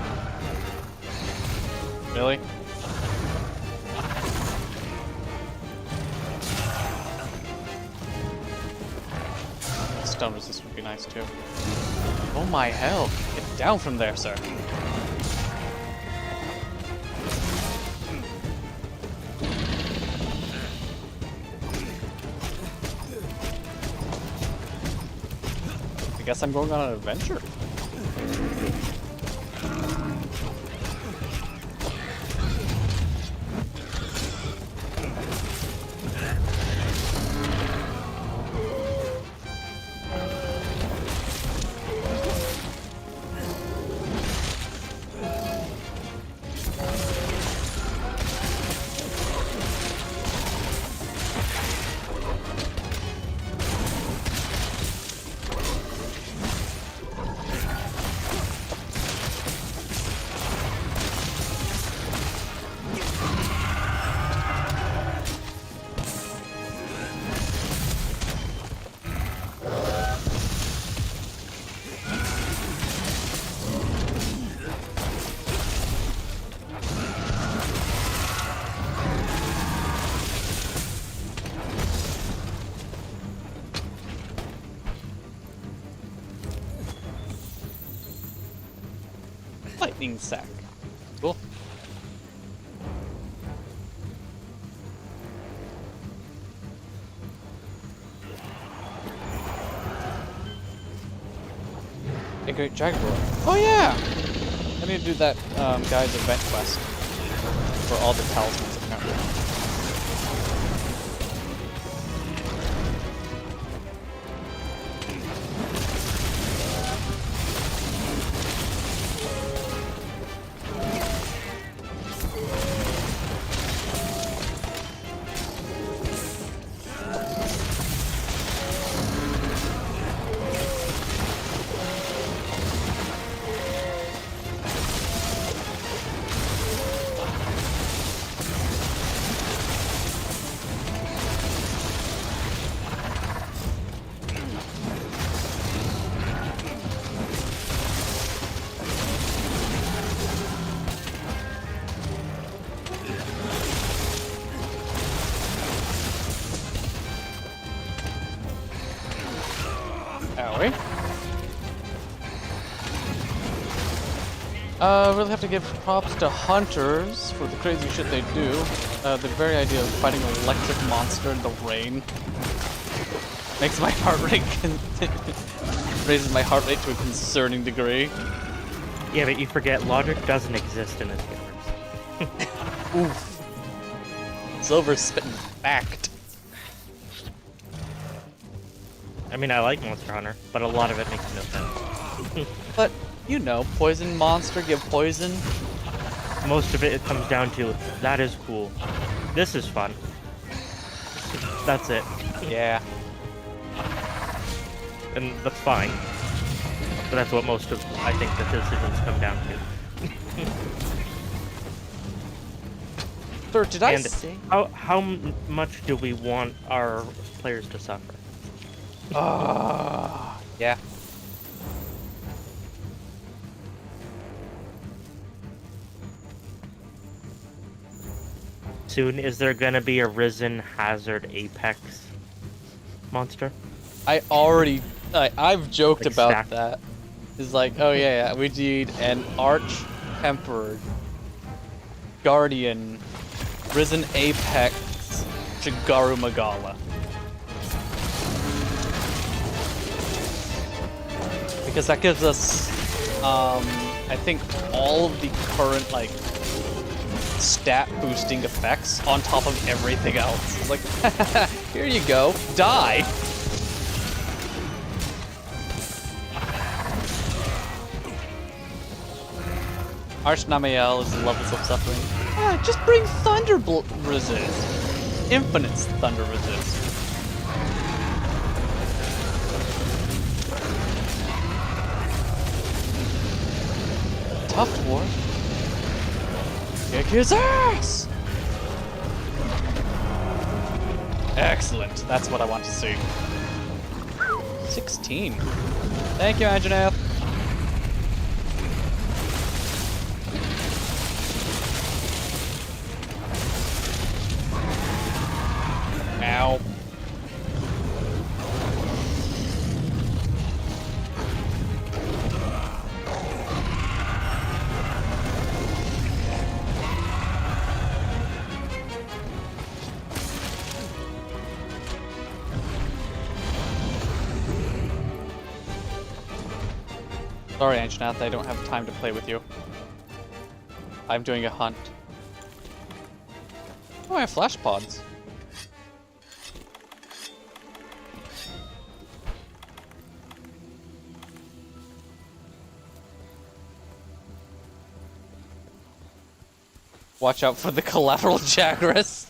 Really? stone resist would be nice too. Oh my hell! Get down from there, sir. I guess I'm going on an adventure. Lightning sack. Cool. A great dragon boy. Oh yeah! I need to do that guy's event quest for all the talismans apparently. Owie. Really have to give props to hunters for the crazy shit they do. The very idea of fighting an electric monster in the rain makes my heart rate raises my heart rate to a concerning degree. Yeah, but you forget logic doesn't exist in this universe. Oof. Silver's spitting fact. I mean, I like Monster Hunter, but a lot of it makes no sense. But, you know, poison monster give poison. Most of it comes down to, that is cool. This is fun. That's it. Yeah. And that's fine. But that's what most of, I think, the decisions come down to. Sir, did I And say? how much do we want our players to suffer? Yeah. Soon, is there gonna be a Risen Hazard Apex monster? I've joked Like about stacked. that. It's like, oh yeah, we need an Arch Emperor, Guardian, Risen Apex, Shigaru Magala. Because that gives us, I think, all of the current, like, stat boosting effects on top of everything else. It's like, here you go, die! Arch Namael is the levels of suffering. Ah, just bring Thunder resist. Infinite Thunder resist. Tough dwarf. Kick his ass! Excellent. That's what I want to see. 16. Thank you, Anjaneth. Ow. Sorry, Anjanath, I don't have time to play with you. I'm doing a hunt. Oh, I have flash pods. Watch out for the collateral Jagras.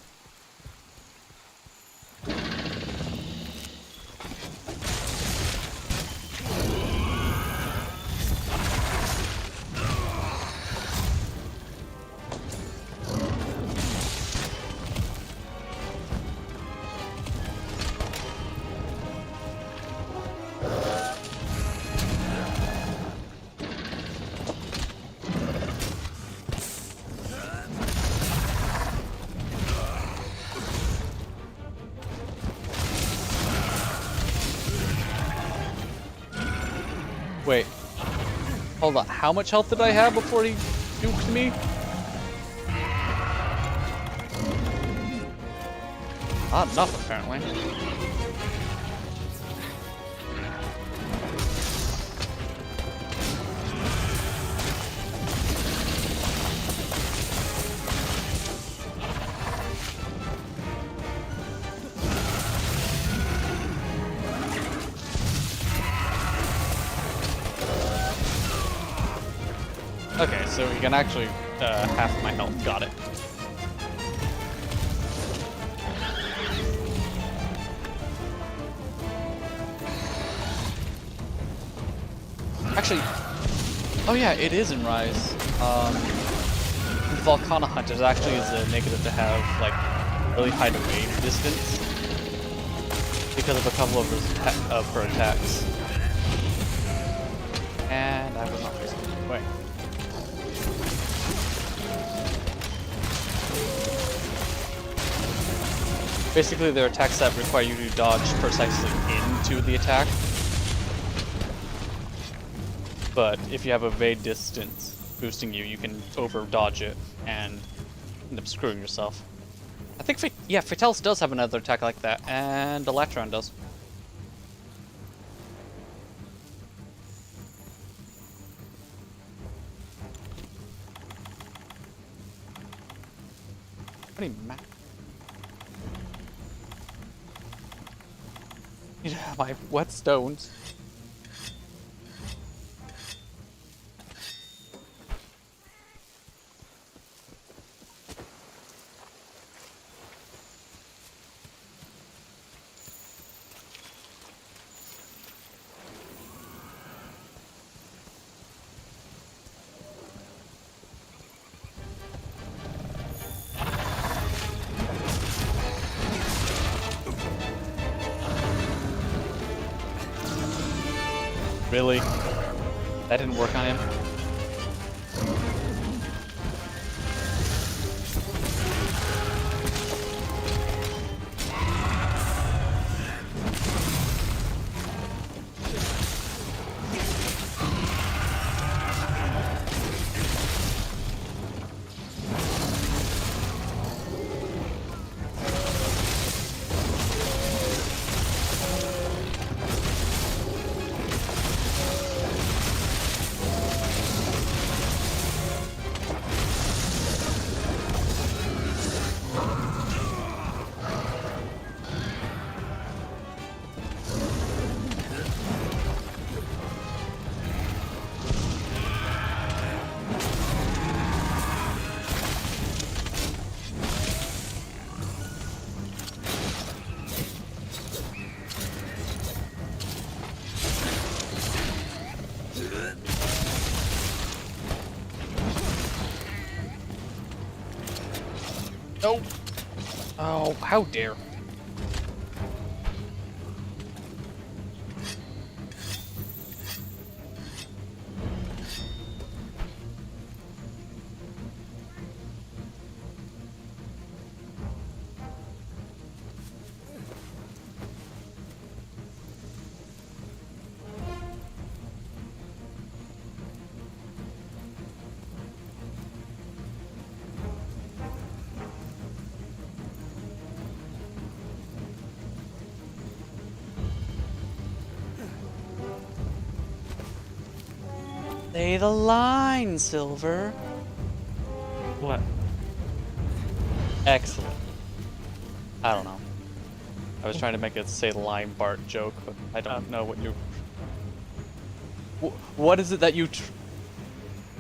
Wait. Hold on. How much health did I have before he duped me? Not enough, apparently. Okay, so we can actually half my health. Got it. Actually, oh yeah, it is in Rise. The Volcana Hunters actually is a negative to have like really high range distance because of a couple of her attacks. And I was not facing the way. Basically, there are attacks that require you to dodge precisely into the attack. But if you have evade distance boosting you, you can over dodge it and end up screwing yourself. I think, Fatalis does have another attack like that, and Electron does. How many my whetstones. Really? That didn't work on him? Nope. Oh, how dare. Say the line, Silver. What? Excellent. I don't know. I was trying to make a say the line Bart joke, but I don't know what you... What is it that you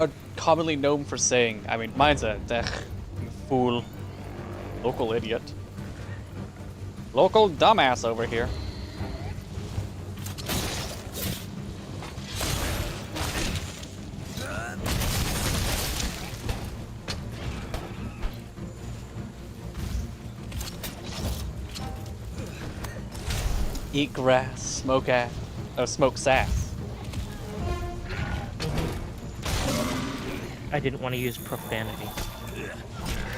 are commonly known for saying? I mean, mine's a you fool. Local idiot. Local dumbass over here. Eat grass, smoke ass, smoke sass. I didn't want to use profanity.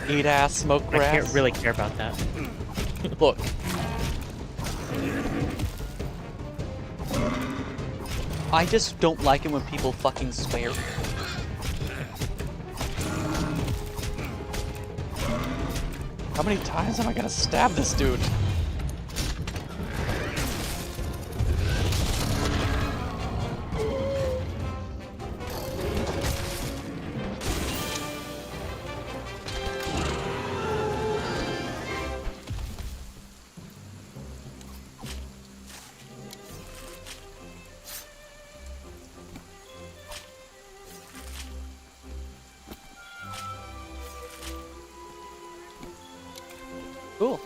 Eat ass, smoke grass. I can't really care about that. Look. I just don't like it when people fucking swear. How many times am I gonna stab this dude? Cool.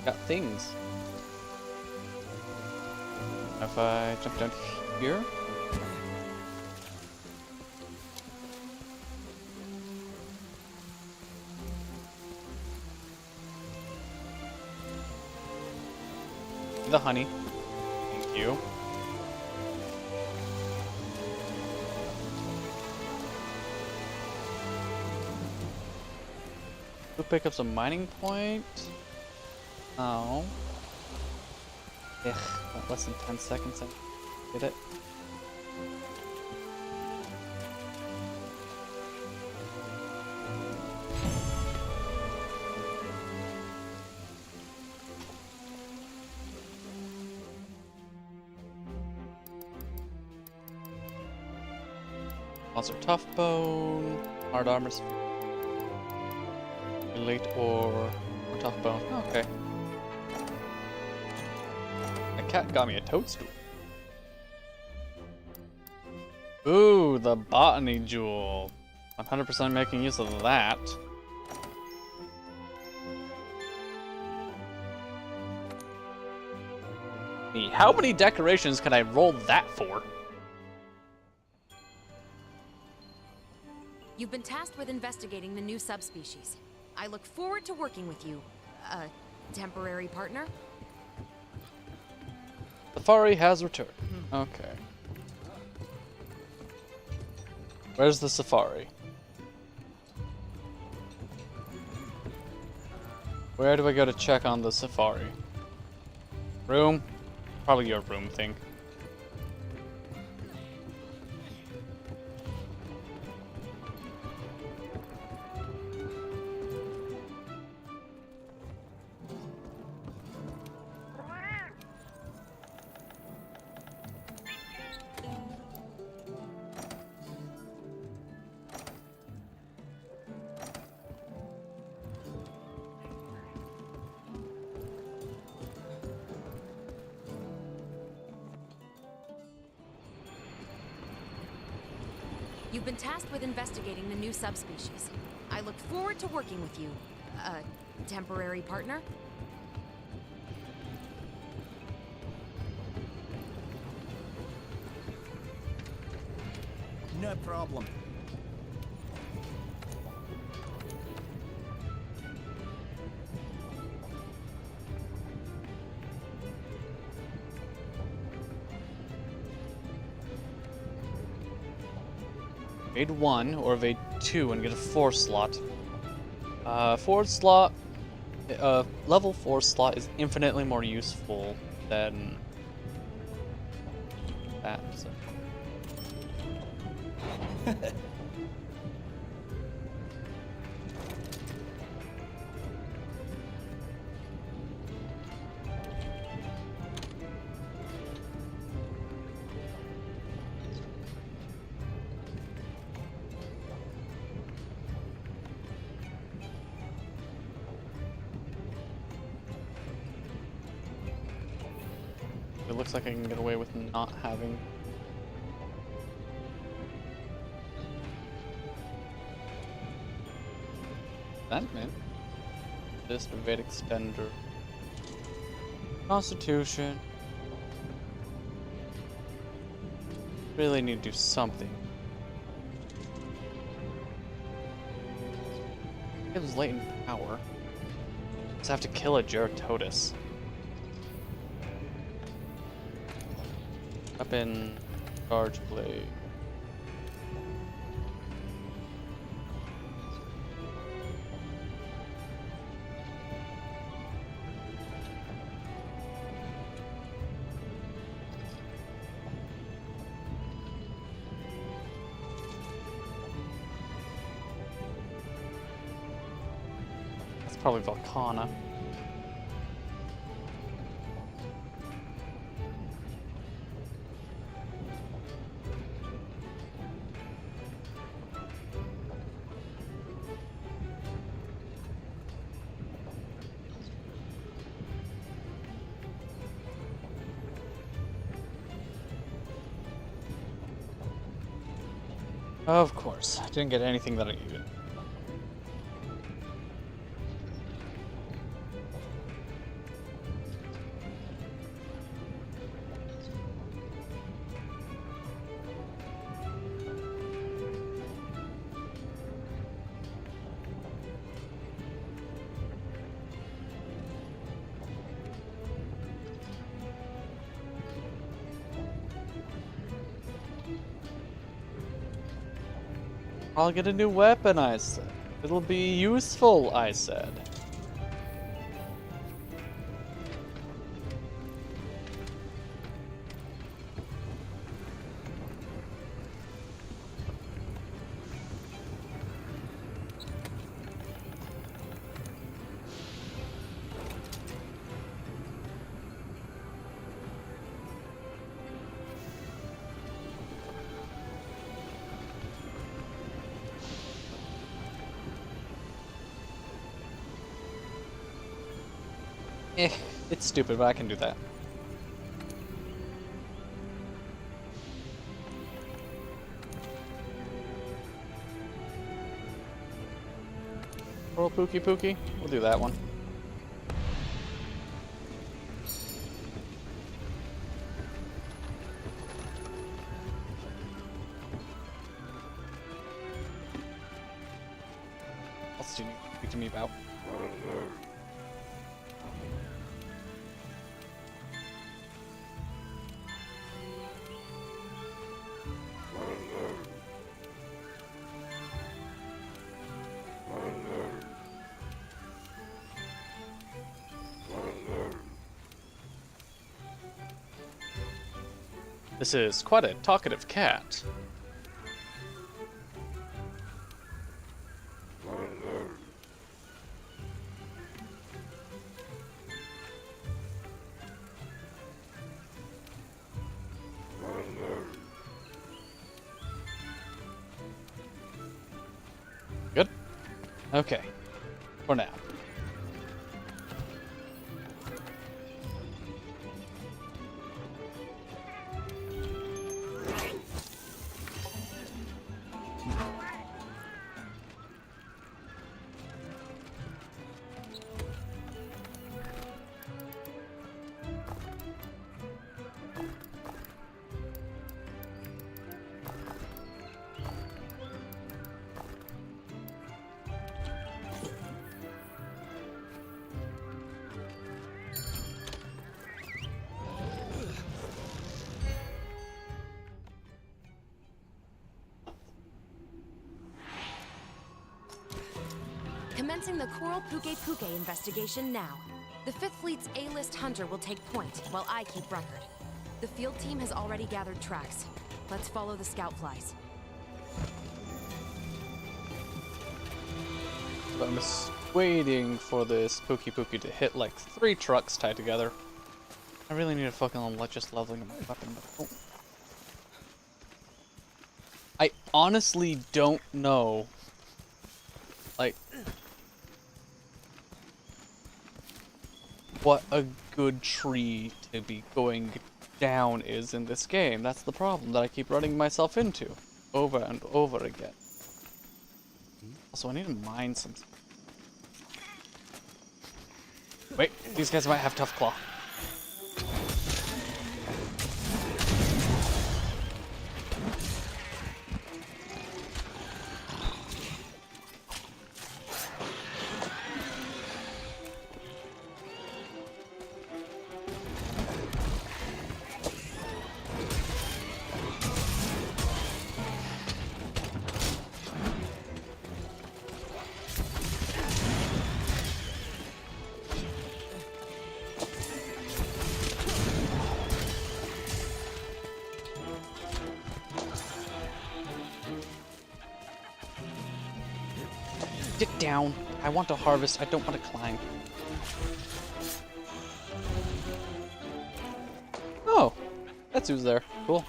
Got things. If I jump down here. The honey. Thank you. We'll pick up some mining point. Oh. Ugh, about less than 10 seconds. I did it. Monster tough bone, hard armor. Elite or tough bone. Oh, okay. A cat got me a toadstool. Ooh, the botany jewel. 100% making use of that. How many decorations can I roll that for? You've been tasked with investigating the new subspecies. I look forward to working with you, temporary partner. Safari has returned. Okay. Where's the safari? Where do I go to check on the safari? Room? Probably your room thing. You've been tasked with investigating the new subspecies. I look forward to working with you, temporary partner. No problem. Evade 1 or evade 2 and get a 4 slot. 4 slot, level 4 slot is infinitely more useful than that. So. It looks like I can get away with not having. Man. This evade extender. Constitution. Really need to do something. Gives latent power. Just have to kill a Geratodus. Weapon, charge blade. Probably Volcana. Of course, I didn't get anything that I needed. I'll get a new weapon, I said. It'll be useful, I said. It's stupid, but I can do that. Roll Pookie. We'll do that one. What else do you need to speak to me about? This is quite a talkative cat. Good? Okay. For now. Commencing the Coral Puke investigation now. The 5th Fleet's A-list hunter will take point, while I keep record. The field team has already gathered tracks. Let's follow the scout flies. I'm just waiting for this Pookie to hit like 3 trucks tied together. I really need to fucking just leveling my weapon. Oh. I honestly don't know. Like, what a good tree to be going down is in this game. That's the problem that I keep running myself into over and over again. Also, I need to mine some. Wait, these guys might have tough claw. Get down. I want to harvest. I don't want to climb. Oh, that's who's there. Cool.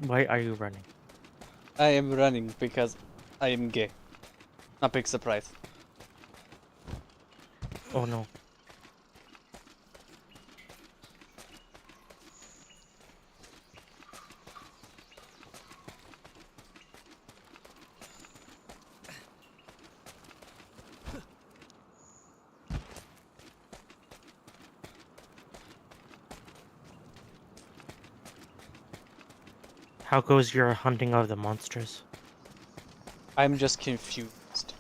Why are you running? I am running because I am gay. Not big surprise. Oh no. How goes your hunting of the monsters? I'm just confused.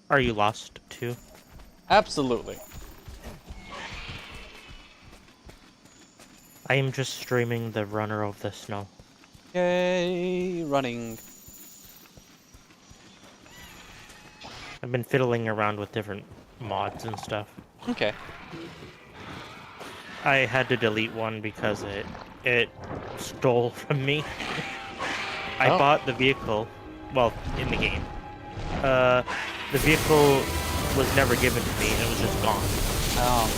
Are you lost too? Absolutely. I am just streaming the runner of the snow. Yay, running. I've been fiddling around with different mods and stuff. Okay. I had to delete one because it stole from me. I bought the vehicle, well, in the game. The vehicle was never given to me, and it was just gone. Oh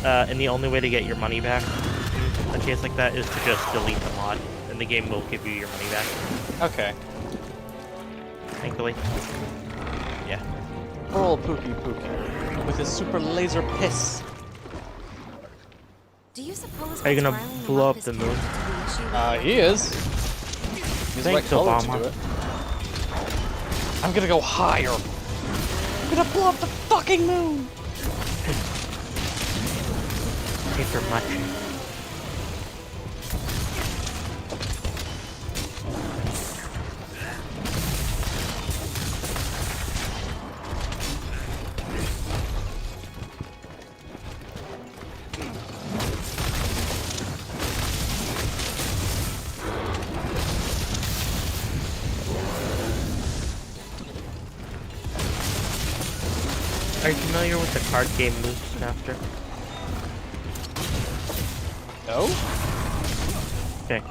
And the only way to get your money back in a case like that is to just delete the mod, and the game will give you your money back. no. Okay. Thankfully. Yeah. Poor old Pookie Pookie. With his super laser piss. Do you suppose Are you gonna what's riling them blow up up is the moon? connected to the issue with He is. He's right Thanks, color to Obama. do it. I'm gonna go higher. I'm gonna blow up the fucking moon. Thanks for much. Are you familiar with the card game Moose After? No? Okay.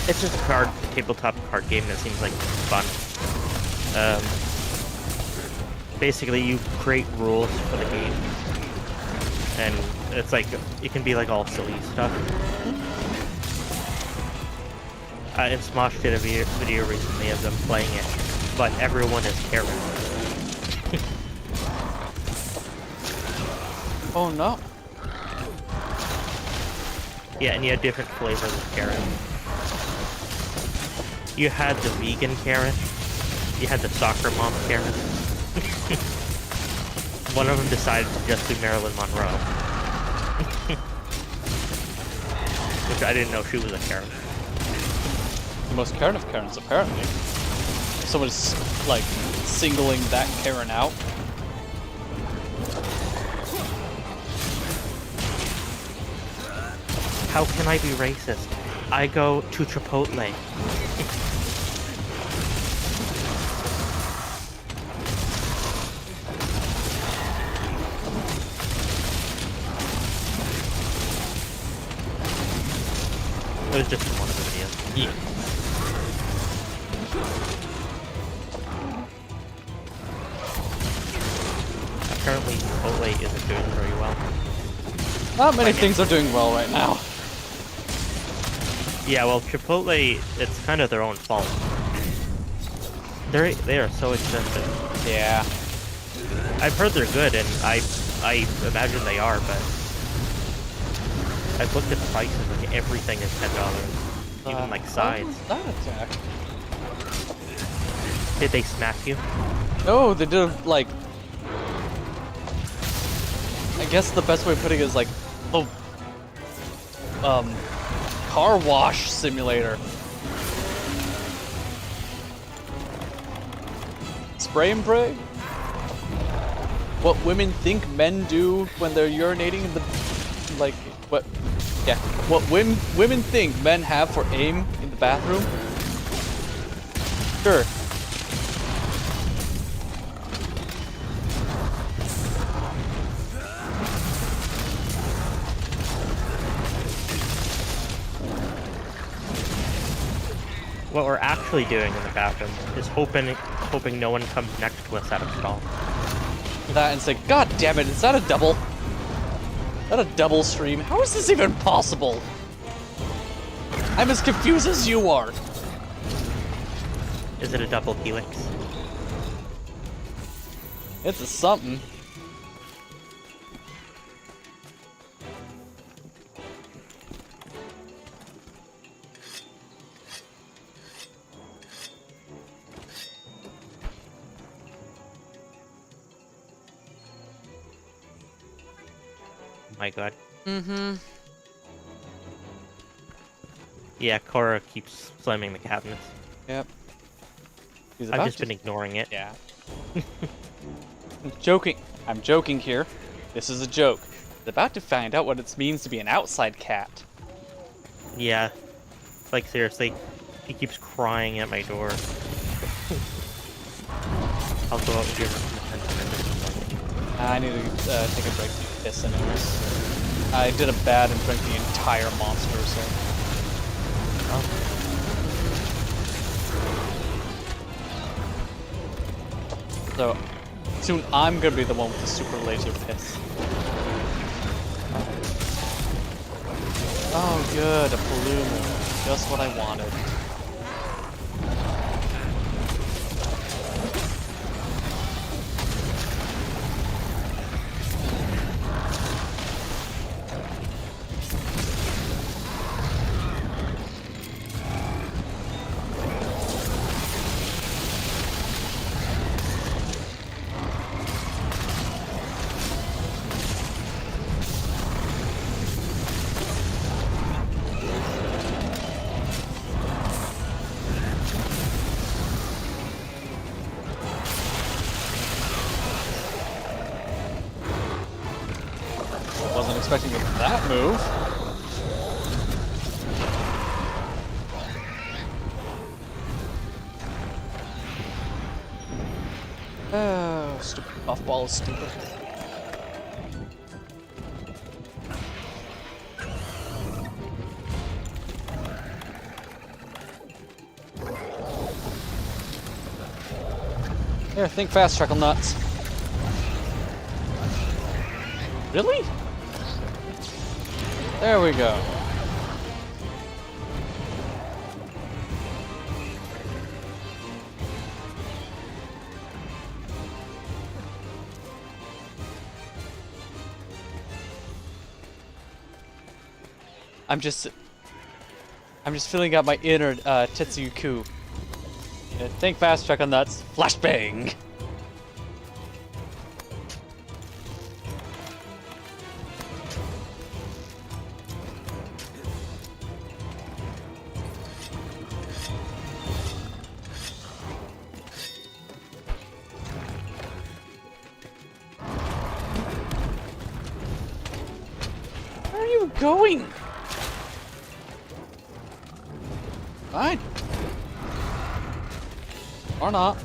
It's just a tabletop card game that seems like fun. Basically, you create rules for the game, and it's like it can be like all silly stuff. And Smosh did a video recently of them playing it, but everyone is Karen. Oh no. Yeah, and you have different flavors of Karen. You had the vegan Karen. You had the soccer mom Karen. One of them decided to just be Marilyn Monroe. Which I didn't know she was a Karen. The most Karen of Karens, apparently. Someone's, like, singling that Karen out. How can I be racist? I go to Chipotle. It was just in one of the videos. Yeah. Apparently, Chipotle isn't doing very well. Not many things are doing well right now. Yeah, well, Chipotle, it's kind of their own fault. They are so expensive. Yeah. I've heard they're good, and I imagine they are, but I've looked at the prices, like everything is $10. Even like sides. What was that attack? Did they smack you? No, they did like. I guess the best way of putting it is like, the car wash simulator. Spray and pray? What women think men do when they're urinating in the, like, what, yeah, what women think men have for aim in the bathroom? Sure. What we're actually doing in the bathroom is hoping no one comes next to us out of stall. That and say, God damn it, is that a double? Is that a double stream? How is this even possible? I'm as confused as you are. Is it a double helix? It's a something. My god. Mm-hmm. Yeah, Cora keeps slamming the cabinets. Yep. I've just been ignoring it. Yeah. I'm joking. I'm joking here. This is a joke. He's about to find out what it means to be an outside cat. Yeah. Like, seriously. He keeps crying at my door. I'll go out and give him I need to take a break to piss anyways. I did a bad and drank the entire monster, so... Oh. So, soon I'm gonna be the one with the super laser piss. Oh good, a balloon. Just what I wanted. Wasn't expecting that move. Oh, stupid puffball is stupid. Here, think fast, Chuckle Nuts. Really? There we go. I'm just filling out my inner Tetsuyu-ku. Think fast, check on nuts. Flashbang! Where are you going? Fine. Or not.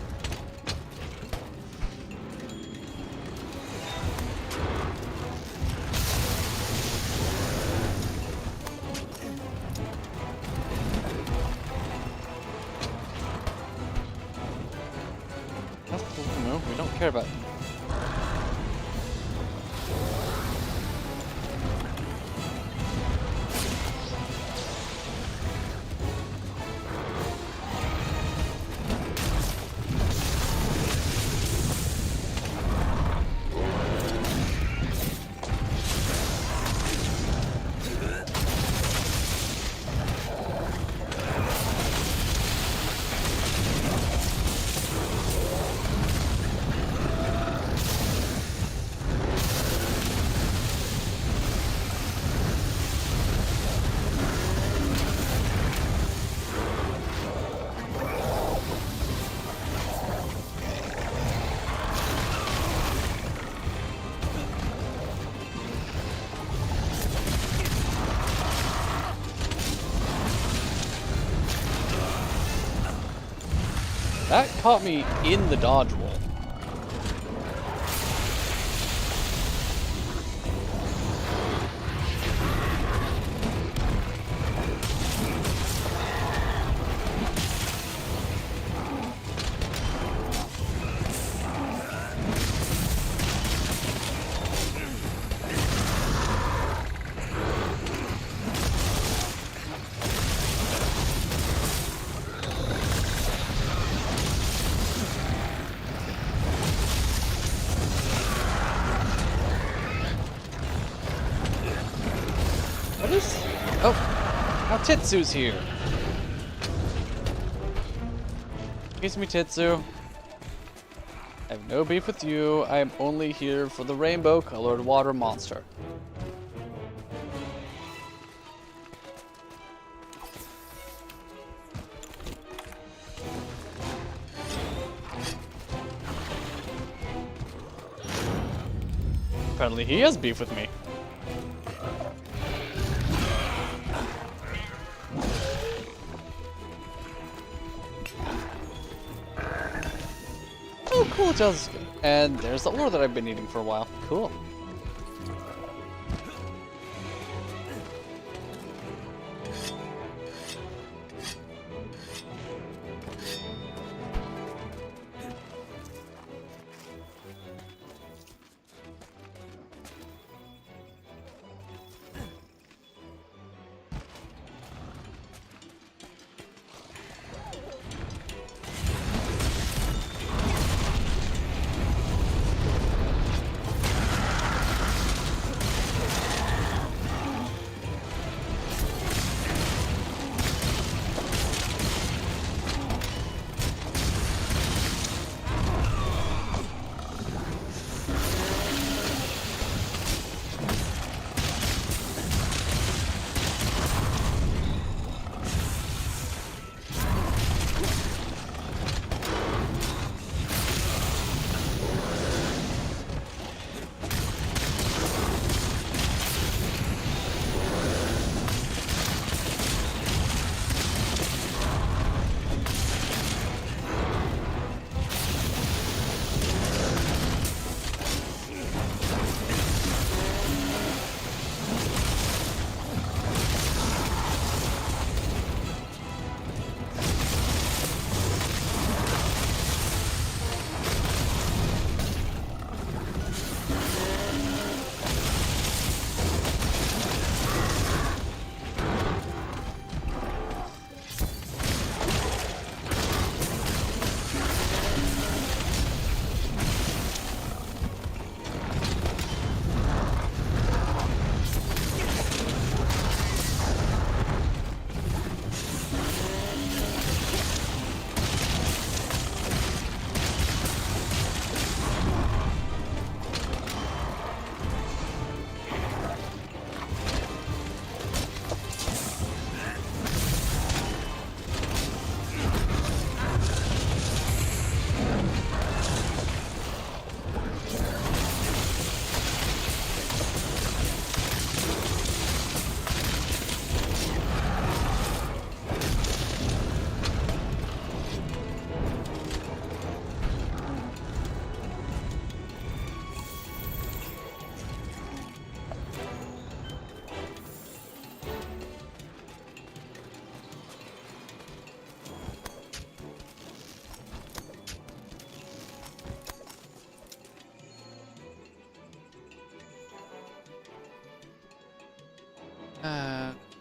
That's cool. No, we don't care about. That caught me in the dodge roll. What is... Oh, now Tetsu's here. Excuse me, Tetsu. I have no beef with you. I am only here for the rainbow-colored water monster. Apparently he has beef with me. Oh, cool, it does. And there's the ore that I've been eating for a while. Cool.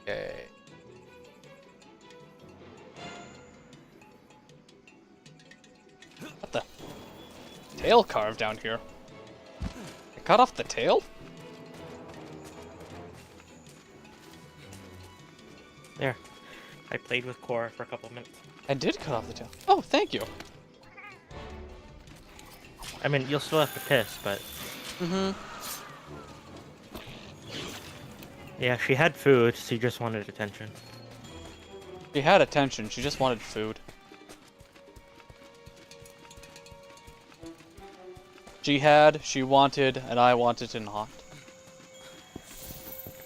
Okay. What the? Tail carved down here. I cut off the tail? There. I played with Cora for a couple minutes. I did cut off the tail. Oh, thank you. I mean, you'll still have to piss, but... Mm-hmm. Yeah, she had food, she just wanted attention. She had attention, she just wanted food. She wanted, and I wanted to not.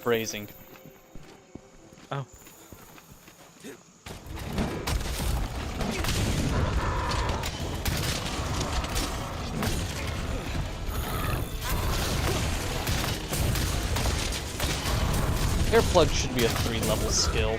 Phrasing. Oh. Air plug should be a 3-level skill.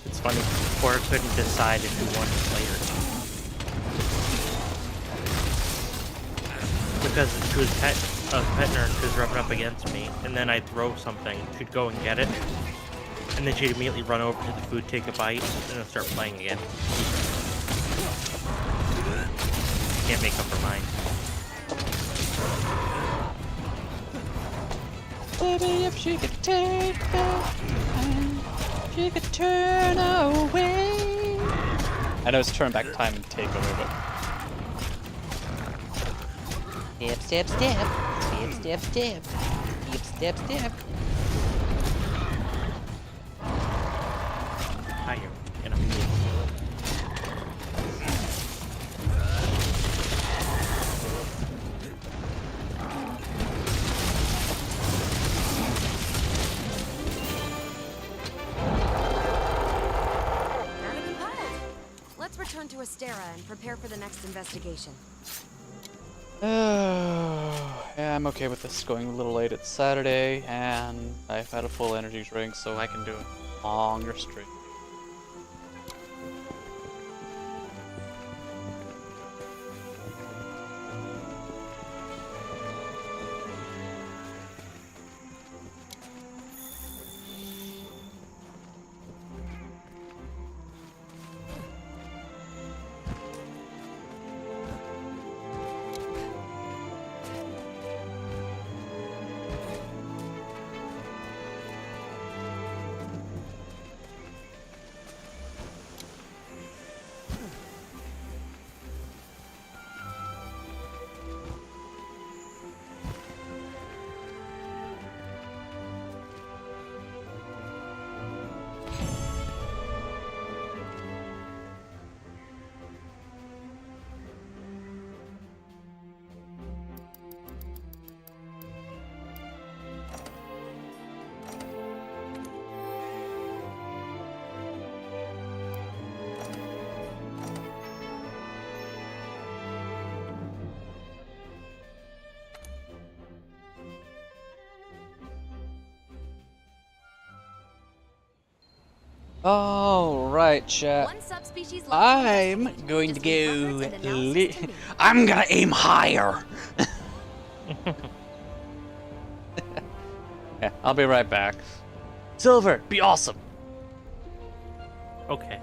It's funny, Cora couldn't decide if he wanted to play or not. Because she was petting her and she was rubbing up against me, and then I'd throw something, she'd go and get it, and then she'd immediately run over to the food, take a bite, and then start playing again. Can't make up her mind. Baby, if she could take back time, she could turn away. I know it's turn back time and take over, but... Step, step, step. Step, step, step. Step, step, step. Higher. In a field. Rather compiled. Let's return to Astera and prepare for the next investigation. Yeah, I'm okay with this going a little late. It's Saturday, and I've had a full energy drink, so I can do it longer stream. Alright, chat. One subspecies left I'm investigate. going to Just leave go... records and analysis to me. I'm gonna aim higher! Yeah, I'll be right back. Silver, be awesome! Okay.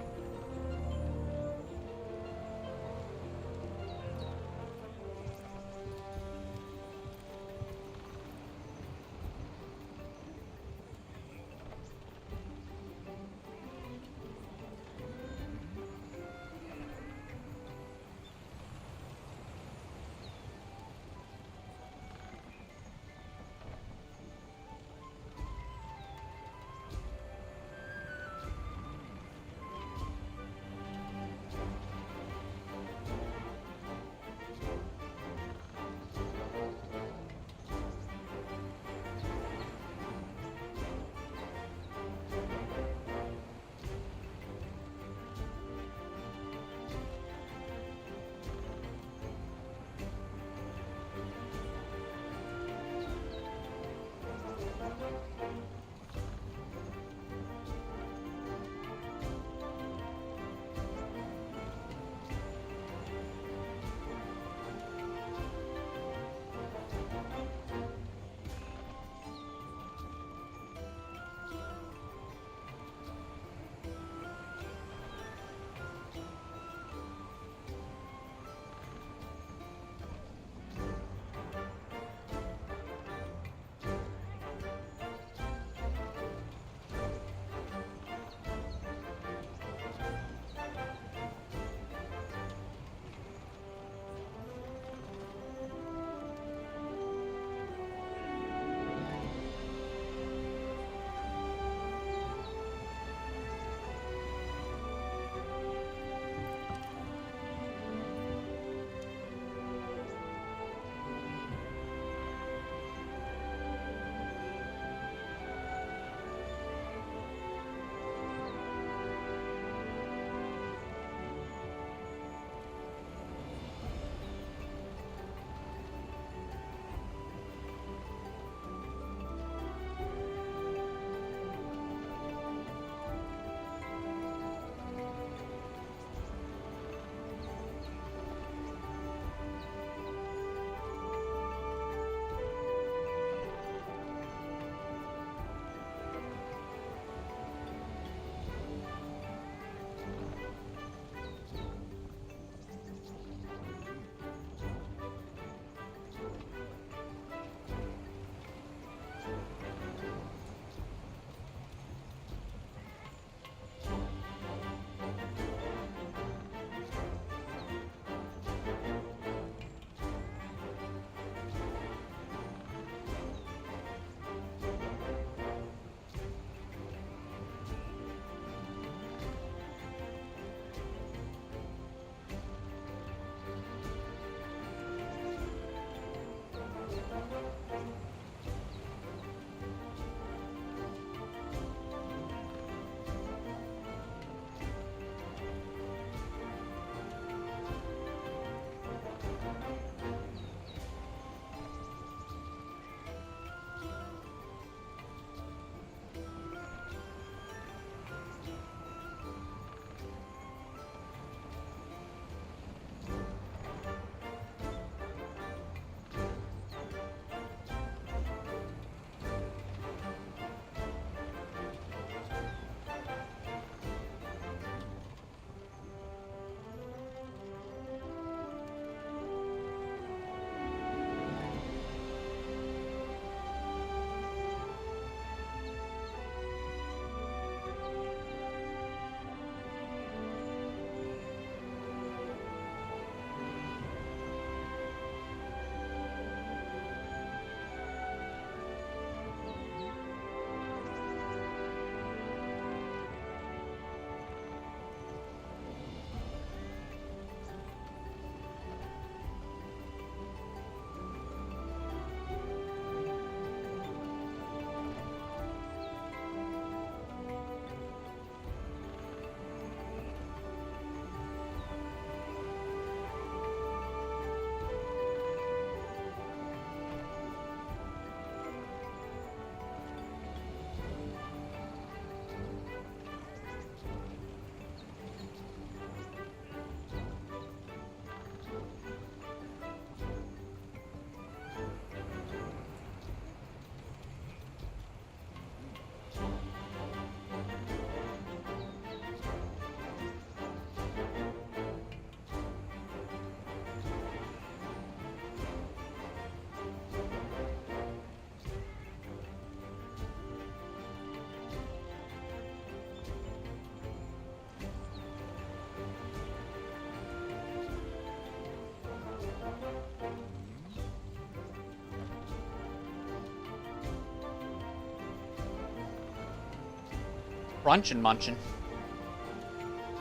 Crunchin' munchin'.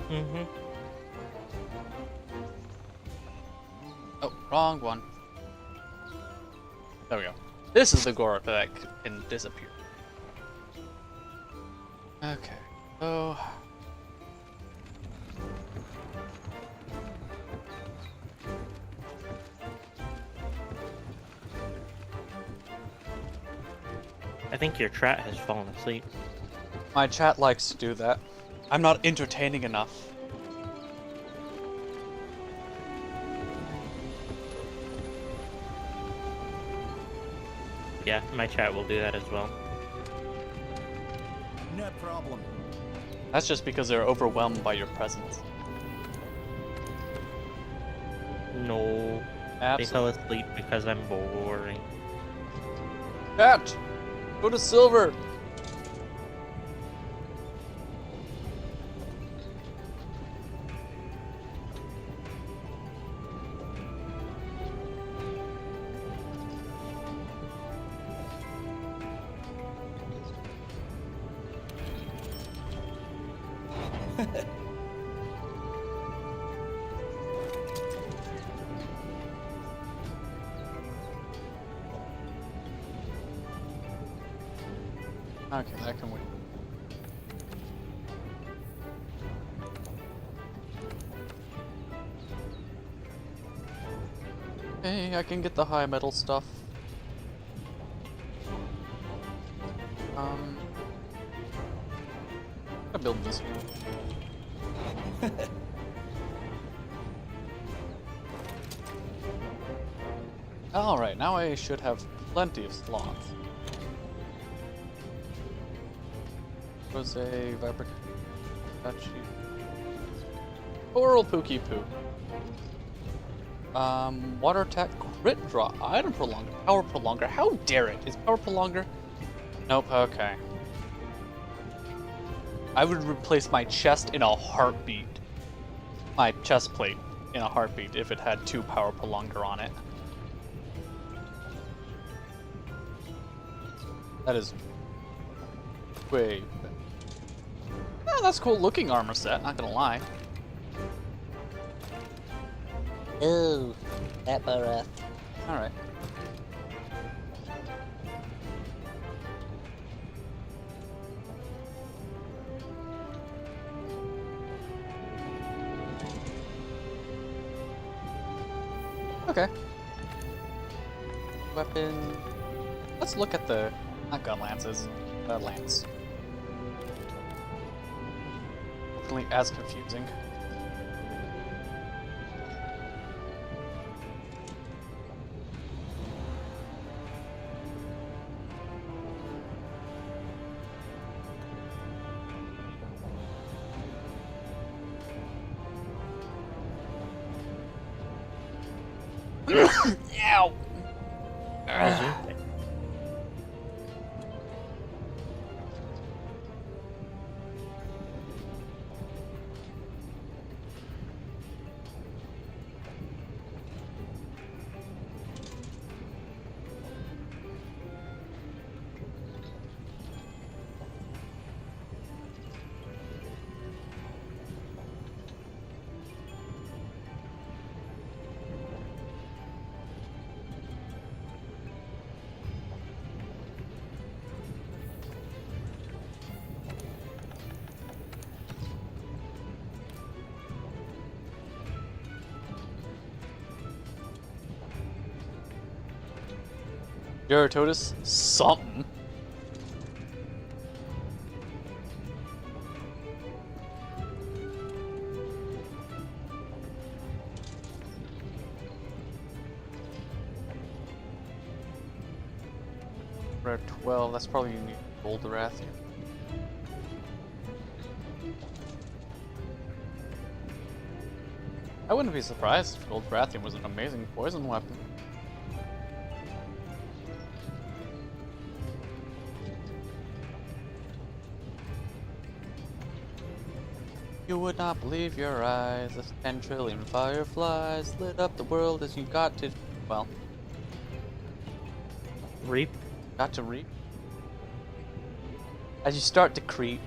Mm-hmm. Oh, wrong one. There we go. This is the Gorp that can disappear. Okay, so... I think your chat has fallen asleep. My chat likes to do that. I'm not entertaining enough. Yeah, my chat will do that as well. No problem. That's just because they're overwhelmed by your presence. No. They fell asleep because I'm boring. Chat! Go to silver! Okay, that can wait. Hey, I can get the high metal stuff. I build this. Alright, now I should have plenty of slots. Rose, Viper, Statue, Coral Pookie Poo. Water attack, crit draw, item prolonger, power prolonger. How dare it? Is power prolonger? Nope, okay. I would replace my chest in a heartbeat. My chest plate in a heartbeat if it had 2 power prolonger on it. That is way better. Yeah, that's cool looking armor set, not gonna lie. Ooh, that rough. Alright. Okay. Weapon. Let's look at the not gun lances, lance. Definitely as confusing. Ow! Geratotus? Something. We're at 12, that's probably unique gold Rathian. I wouldn't be surprised if Gold Rathian was an amazing poison weapon. You would not believe your eyes as 10 trillion fireflies lit up the world as you got to, well... Reap? Got to reap? As you start to creep,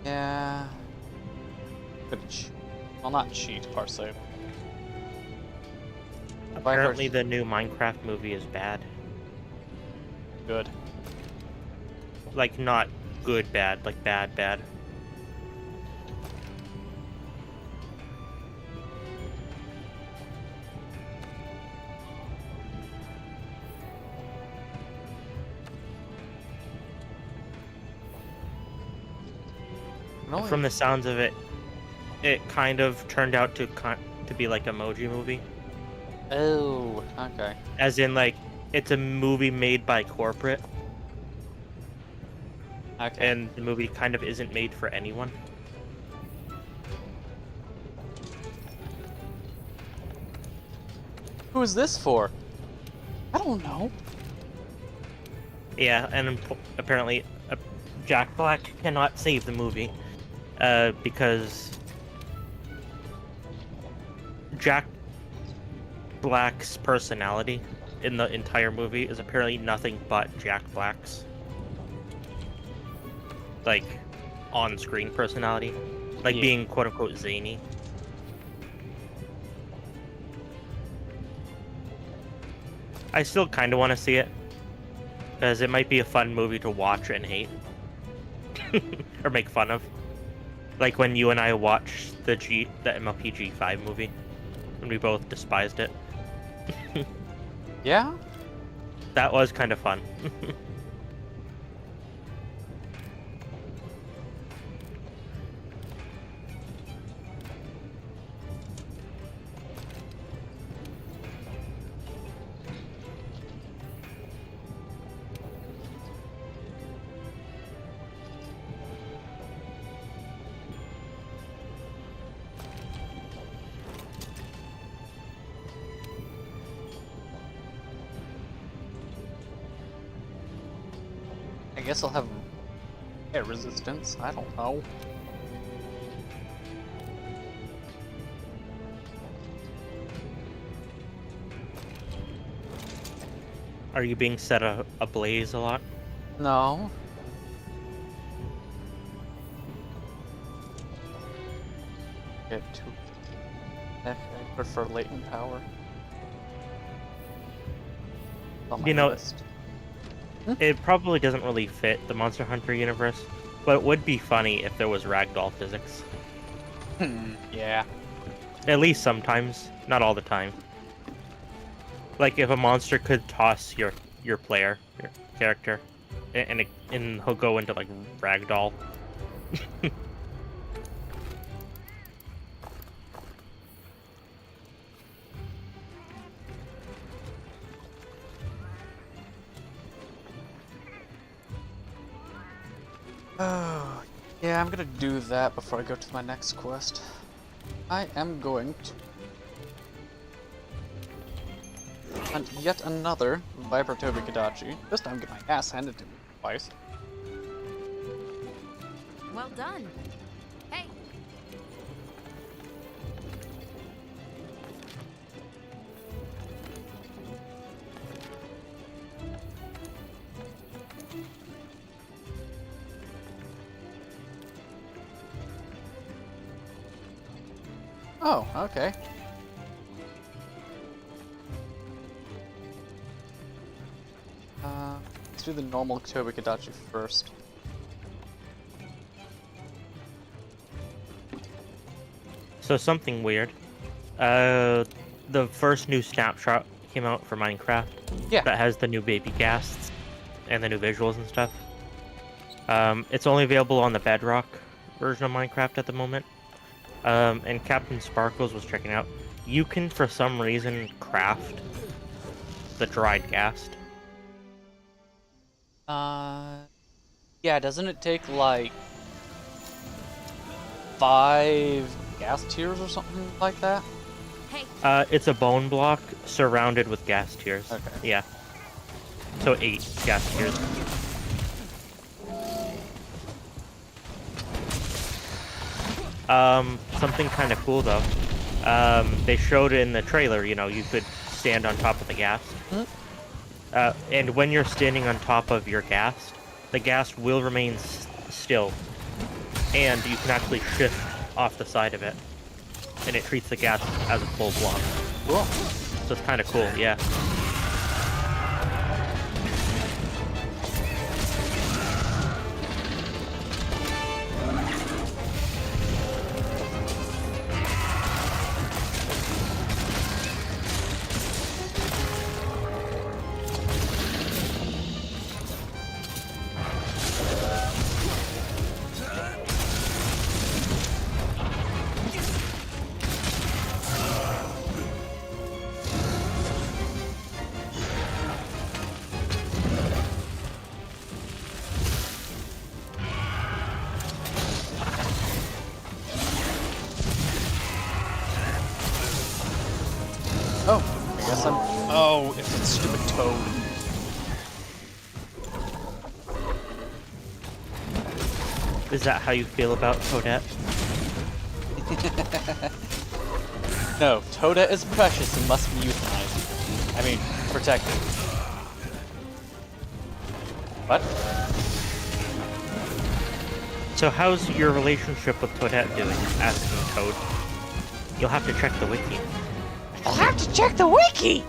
Yeah. Could well, not cheat per se. Apparently, the new Minecraft movie is bad. Good. Like, not good bad, like bad bad. Really? From the sounds of it, it kind of turned out to be like Emoji Movie. Oh, okay. As in, like, it's a movie made by corporate, Okay. and the movie kind of isn't made for anyone. Who is this for? I don't know. Yeah, and apparently Jack Black cannot save the movie because Jack Black's personality in the entire movie is apparently nothing but Jack Black's, like, on-screen personality, like being quote-unquote zany. I still kind of want to see it, because it might be a fun movie to watch and hate. Or make fun of. Like when you and I watched the MLP G5 movie, and we both despised it. Yeah? That was kind of fun. I guess I'll have air resistance. I don't know. Are you being set ablaze a lot? No. Get to. I prefer latent power. On my You know, list. it probably doesn't really fit the Monster Hunter universe, but it would be funny if there was ragdoll physics. Yeah. At least sometimes, not all the time. Like if a monster could toss your character, and he'll go into like ragdoll. Oh, yeah, I'm gonna do that before I go to my next quest. I am going to hunt yet another Vibratobi Kadachi. This time get my ass handed to me twice. Well done. Hey. Oh, okay. Let's do the normal Tobi Kadachi first. So something weird. The first new snapshot came out for Minecraft. Yeah. That has the new baby ghasts and the new visuals and stuff. It's only available on the Bedrock version of Minecraft at the moment. And Captain Sparkles was checking out. You can, for some reason, craft the dried ghast. Yeah, doesn't it take like 5 gas tiers or something like that? Hey. It's a bone block surrounded with gas tiers. Okay. Yeah. So 8 gas tiers. Something kind of cool though. They showed in the trailer, you know, you could stand on top of the ghast. And when you're standing on top of your ghast, the ghast will remain still. and you can actually shift off the side of it, and it treats the gas as a full block. Cool. So it's kind of cool, yeah. Oh, I guess I'm... Oh, it's a stupid toad. Is that how you feel about Toadette? No, Toadette is precious and must be euthanized. I mean, protected. What? So how's your relationship with Toadette doing? Asking Toad. You'll have to check the wiki. I'll have to check the wiki!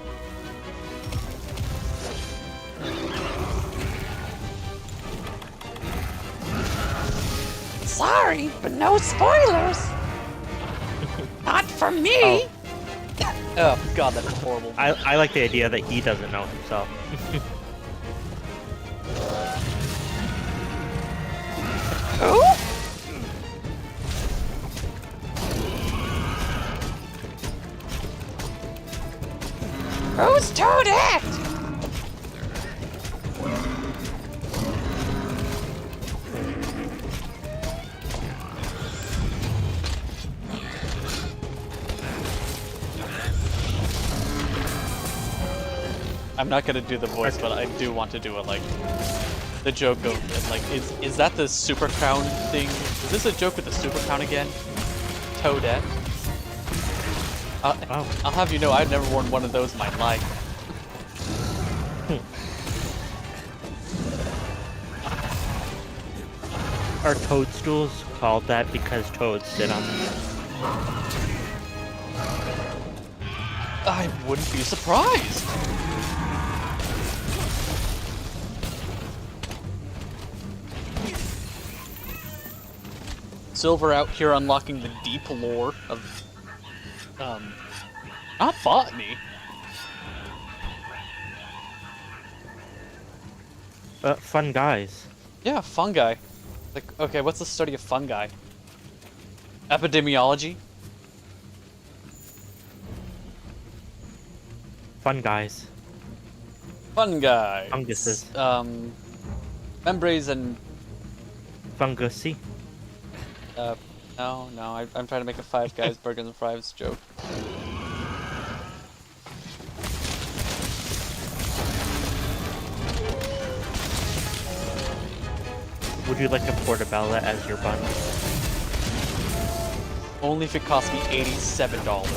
Sorry, but no spoilers! Not for me! Oh, God, that's horrible. I like the idea that he doesn't know himself. Who? Who's Toadette? I'm not gonna do the voice, but I do want to do it, like, the joke of, like, is that the Super Crown thing? Is this a joke with the Super Crown again? Toadette? I'll have you know, I've never worn one of those in my life. Are toadstools called that because toads sit on them? I wouldn't be surprised! Silver out here unlocking the deep lore of, not botany. Fun guys. Yeah, fungi. Like, okay, what's the study of fungi? Epidemiology? Fun guys. Fungi. Funguses. Membranes and... Fungusy. No, I'm trying to make a Five Guys Burgers and Fries joke. Would you like a portobello as your bun? Only if it cost me $87.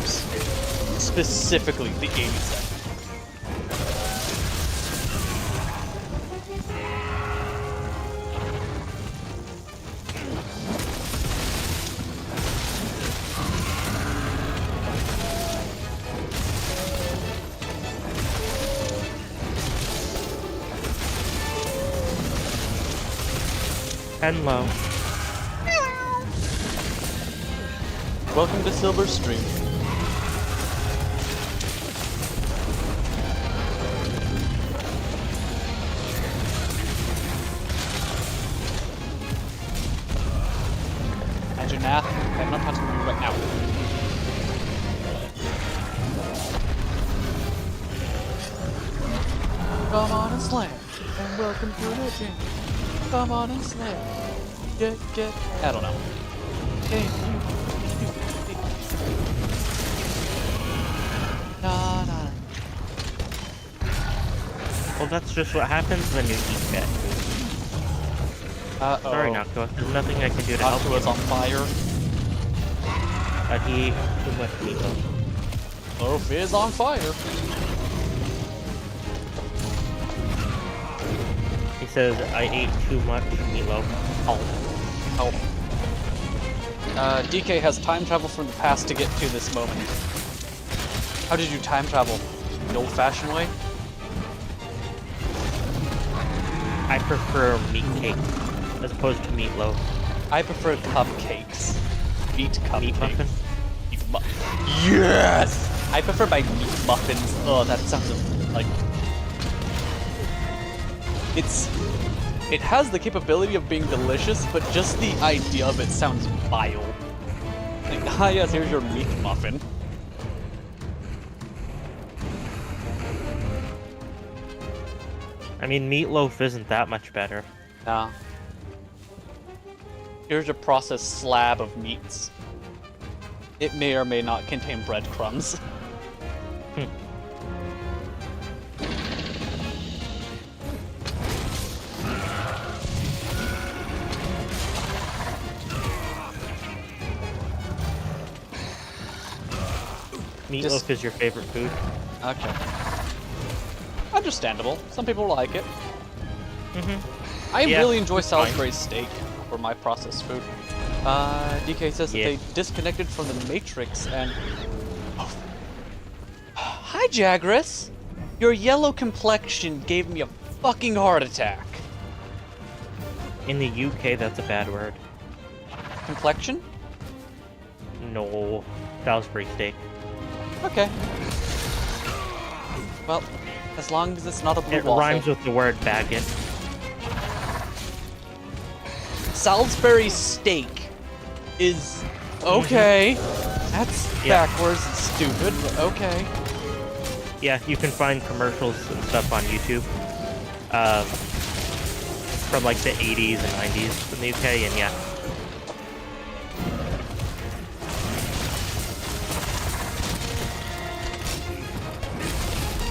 Specifically, the 87. Hello. Welcome to Silver Stream. Anjanath, I'm not touching you right now. Come on and slam, and welcome to the gym. Come on and slam. Get. I don't know. Nah. Well, that's just what happens when you eat cat food. Uh-oh. Sorry, Noctua. There's nothing I can do to help you. Noctua's on fire. He ate too much meatloaf. Loaf is on fire. He says, I ate too much meatloaf. Help. DK has time travel from the past to get to this moment. How did you time travel? The old-fashioned way? I prefer meat cake as opposed to meatloaf. I prefer cupcakes. Meat cupcakes. Meat muffin? Yes! I prefer my meat muffins. Oh, that sounds like... It has the capability of being delicious, but just the idea of it sounds vile. Like, ah yes, here's your meat muffin. I mean, meatloaf isn't that much better. Nah. Here's a processed slab of meats. It may or may not contain breadcrumbs. Meatloaf is your favorite food? Okay. Understandable. Some people like it. I really enjoy Salisbury steak for my processed food. DK says that they disconnected from the Matrix and... Oh. Hi, Jagras! Your yellow complexion gave me a fucking heart attack. In the UK, that's a bad word. Complexion? No. Salisbury steak. Okay. Well, as long as it's not a blue It waffle. rhymes with the word baguette. Salisbury steak is okay. That's backwards and stupid, but okay. Yeah, you can find commercials and stuff on YouTube from like the 80s and 90s in the UK, and yeah.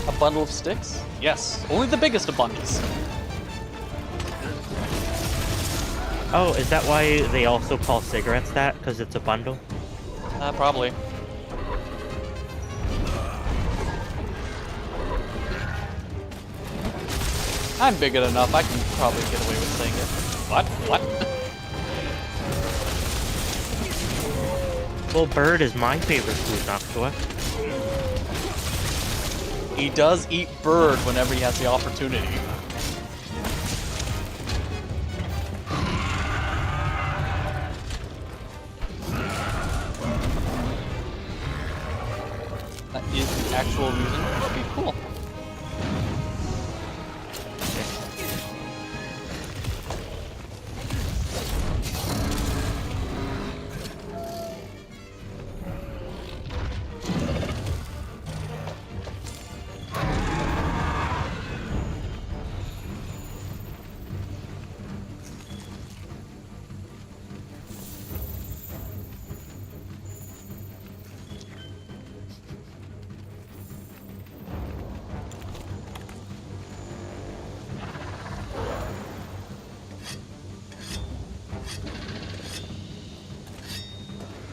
A bundle of sticks? Yes, only the biggest of bundles. Oh, is that why they also call cigarettes that? Because it's a bundle? Probably. I'm big enough, I can probably get away with saying it. What? What? Well, bird is my favorite food, Noctua. He does eat bird whenever he has the opportunity. That is the actual reason. Okay, cool.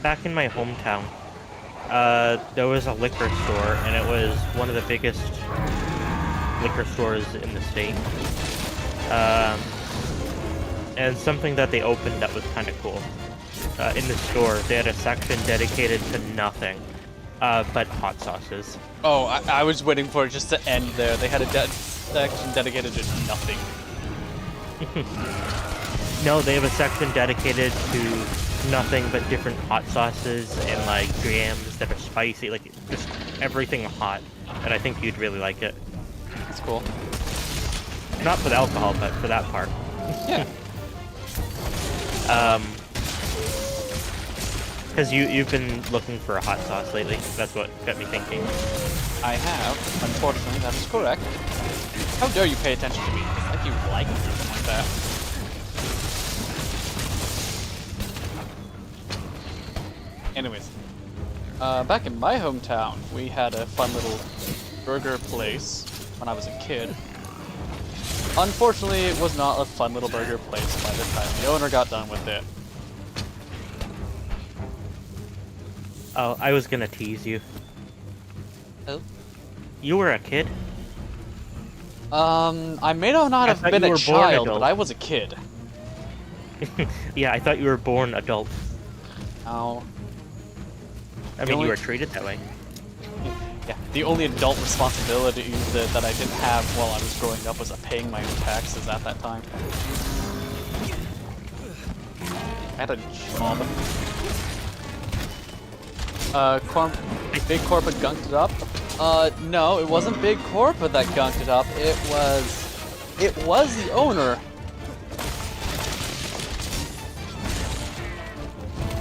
Back in my hometown, there was a liquor store, and it was one of the biggest liquor stores in the state. And something that they opened that was kind of cool. In the store, they had a section dedicated to nothing but hot sauces. Oh, I was waiting for it just to end there. They had a section dedicated to nothing. No, they have a section dedicated to nothing but different hot sauces and like jams that are spicy, like just everything hot. And I think you'd really like it. That's cool. Not for the alcohol, but for that part. Yeah. Because you've been looking for a hot sauce lately. That's what got me thinking. I have. Unfortunately, that is correct. How dare you pay attention to me? It's like you like me or something like that. Anyways, back in my hometown, we had a fun little burger place when I was a kid. Unfortunately, it was not a fun little burger place by the time the owner got done with it. Oh, I was gonna tease you. Oh? You were a kid? I may not have been a child, but I was a kid. Yeah, I thought you were born adult. now. I mean, you were treated that way. Yeah, the only adult responsibility that I didn't have while I was growing up was paying my own taxes at that time. I had a job. Big Corpa gunked it up? No, it wasn't Big Corpa that gunked it up. It was the owner.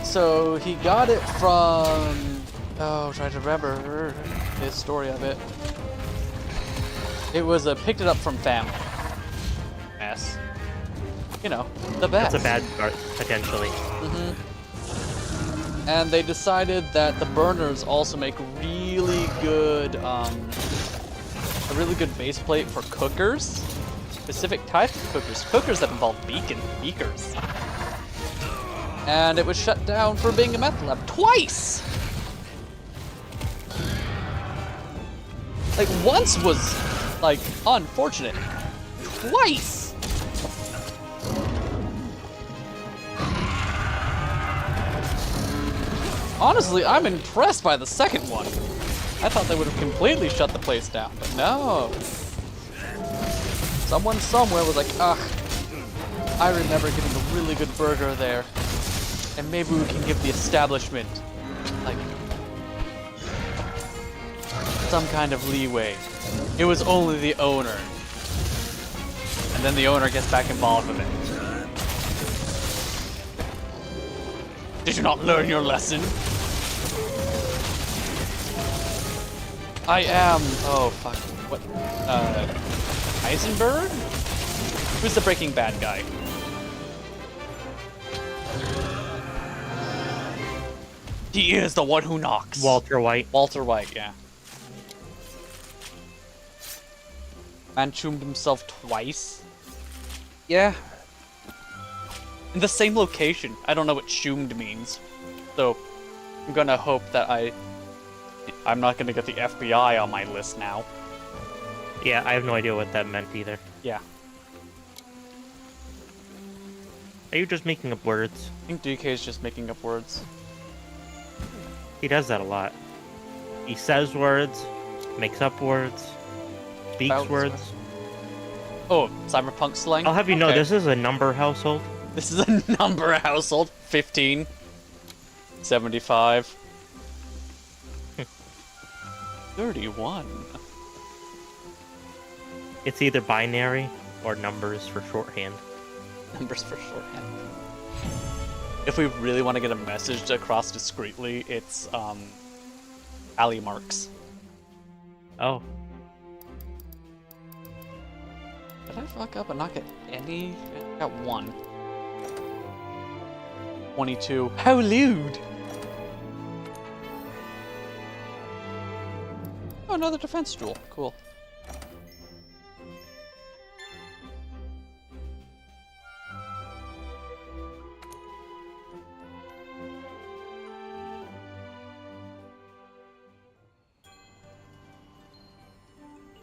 So he got it from, oh, trying to remember the story of it. It was picked it up from family. Mess. You know, the best. That's a bad start, potentially. And they decided that the burners also make really good, a really good base plate for cookers. Specific types of cookers. Cookers that involve beakers. And it was shut down for being a meth lab twice! Like, once was, like, unfortunate. Twice! Honestly, I'm impressed by the second one. I thought they would have completely shut the place down, but no. Someone somewhere was like, ugh, I remember getting a really good burger there. And maybe we can give the establishment, like, some kind of leeway. It was only the owner. And then the owner gets back involved with it. Did you not learn your lesson? I am, oh fuck, what, Heisenberg? Who's the Breaking Bad guy? He is the one who knocks. Walter White. Walter White, yeah. Man choomed himself twice. Yeah. In the same location. I don't know what choomed means. So, I'm gonna hope that I'm not gonna get the FBI on my list now. Yeah, I have no idea what that meant either. Yeah. Are you just making up words? I think DK is just making up words. He does that a lot. He says words, makes up words, speaks Bounce words. Oh, cyberpunk slang? I'll have you know, this is a number household. This is a number household. 15. 75. 31. It's either binary or numbers for shorthand. Numbers for shorthand. If we really want to get a message across discreetly, it's alley marks. Oh. Did I fuck up and not get any? I got one. 22. How lewd! Oh, another defense jewel. Cool.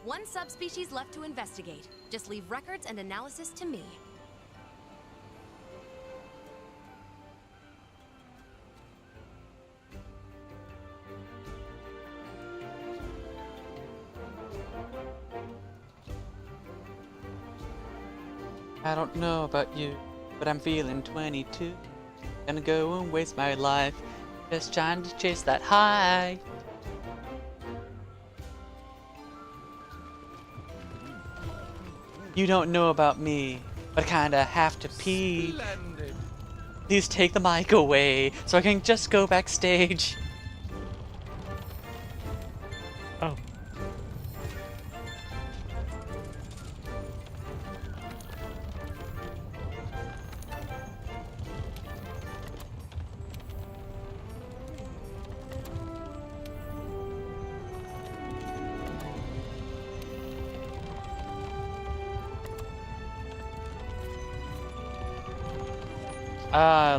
One subspecies left to investigate. Just leave records and analysis to me. I don't know about you, but I'm feeling 22. Gonna go and waste my life just trying to chase that high. You don't know about me, but I kinda have to pee. Splendid. Please take the mic away so I can just go backstage. Oh.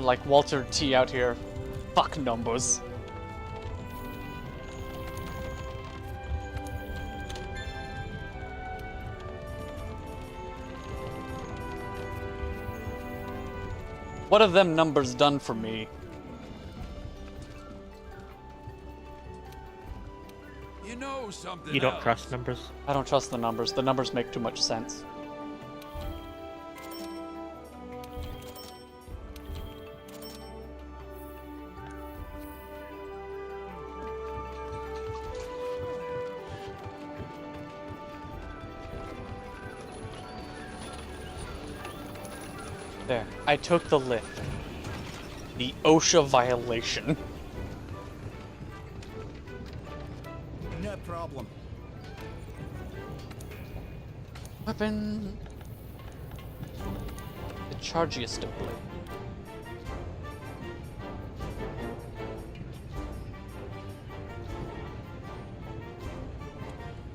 Like Walter T out here. Fuck numbers. What have them numbers done for me? know something You don't else. trust numbers? I don't trust the numbers. The numbers make too much sense. There. I took the lift. The OSHA violation. No problem. Weapon. The chargiest of blade.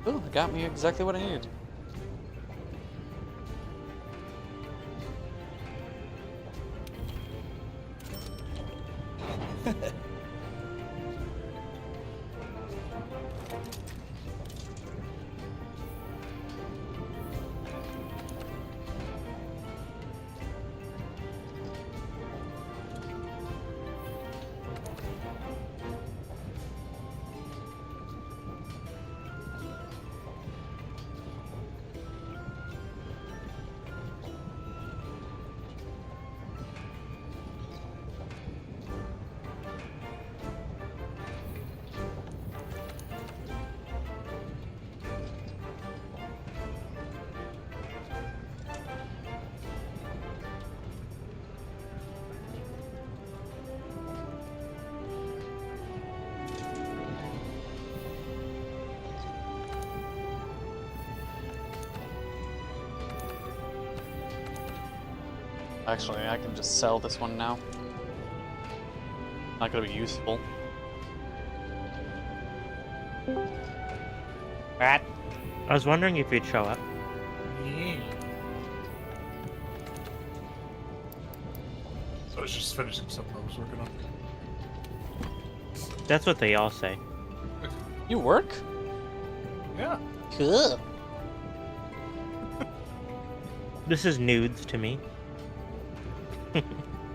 Ooh, it got me exactly what I needed. Actually, I can just sell this one now. Not gonna be useful. Rat. I was wondering if you'd show up. Yeah. So I was just finishing something I was working on. That's what they all say. You work? Yeah. Cool. This is nudes to me.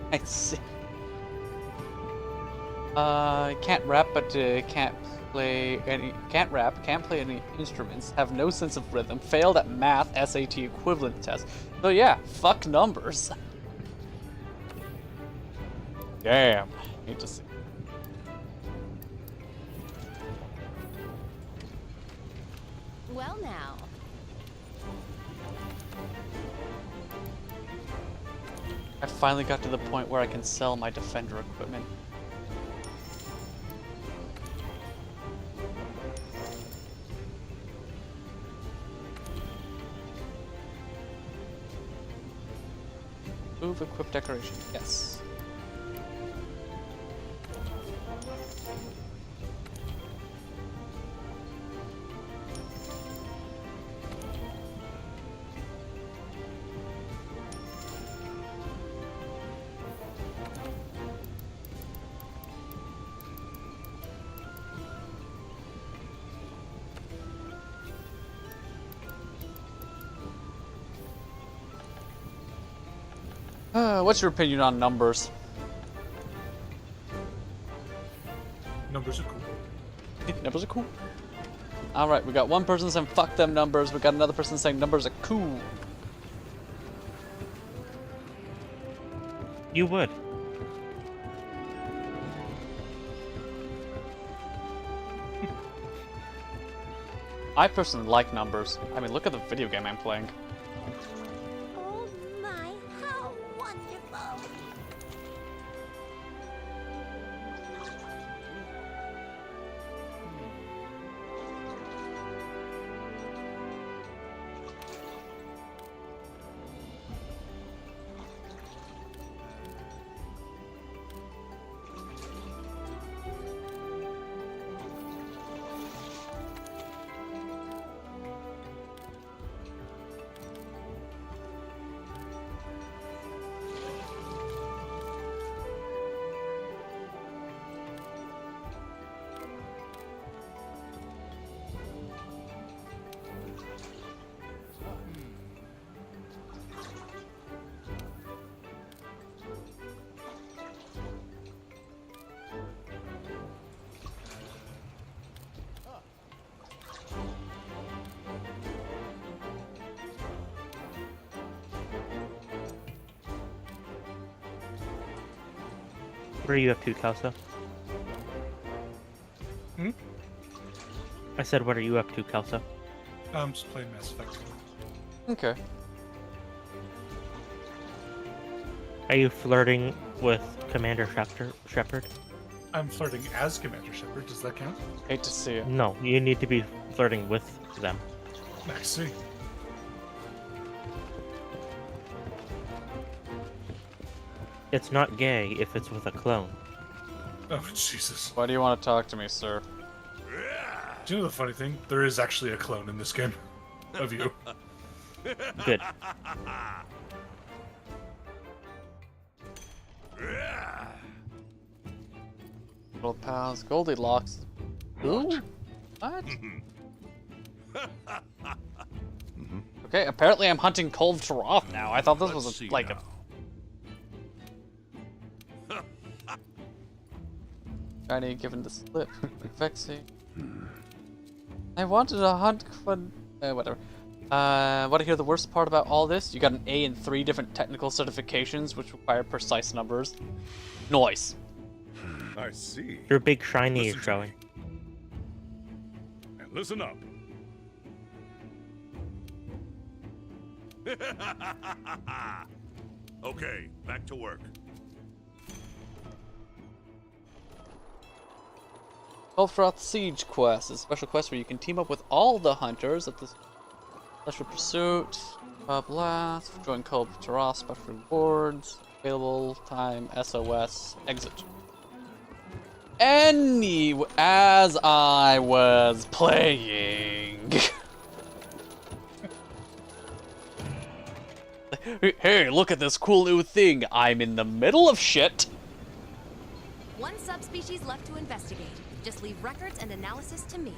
I see. Can't rap, but can't play any. Can't rap, can't play any instruments. Have no sense of rhythm. Failed at math SAT equivalent test. So yeah, fuck numbers. Damn. Hate to see. Well now. I finally got to the point where I can sell my defender equipment. Move equip decoration. Yes. What's your opinion on numbers? Numbers are cool. Numbers are cool. Alright, we got one person saying fuck them numbers, we got another person saying numbers are cool. You would. I personally like numbers. I mean, look at the video game I'm playing. Oh my, how wonderful! What are you up to, Kelso? Hmm? I said, what are you up to, Kelso? I'm just playing Mass Effect. Okay. Are you flirting with Commander Shepard? I'm flirting as Commander Shepard. Does that count? Hate to see it. No, you need to be flirting with them. I see. It's not gay if it's with a clone. Oh, Jesus. Why do you want to talk to me, sir? Do you know the funny thing? There is actually a clone in this game. Of you. Good. Little pals, Goldilocks. Ooh? What? Okay, apparently I'm hunting Kolv Taroth now. I thought this was like a... Shiny given the slip. Vexy. I wanted to hunt fun. Whatever. Want to hear the worst part about all this? You got an A in 3 different technical certifications, which require precise numbers. Noise. I see. Your big shiny is showing. And listen up. Okay, back to work. Kolfroth Siege Quest is a special quest where you can team up with all the hunters at this special pursuit. Blast, join Kolv Taroth, special rewards, available time, SOS, exit. As I was playing. Hey, look at this cool new thing. I'm in the middle of shit. One subspecies left to investigate. Just leave records and analysis to me.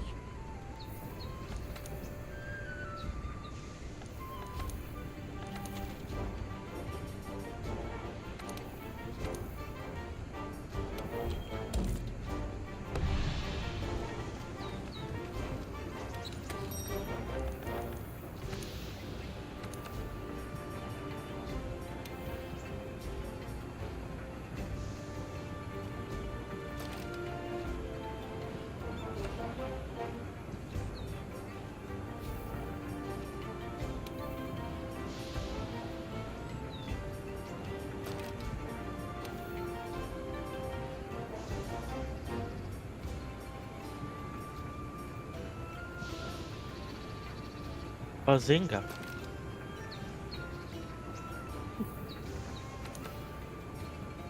Bazinga.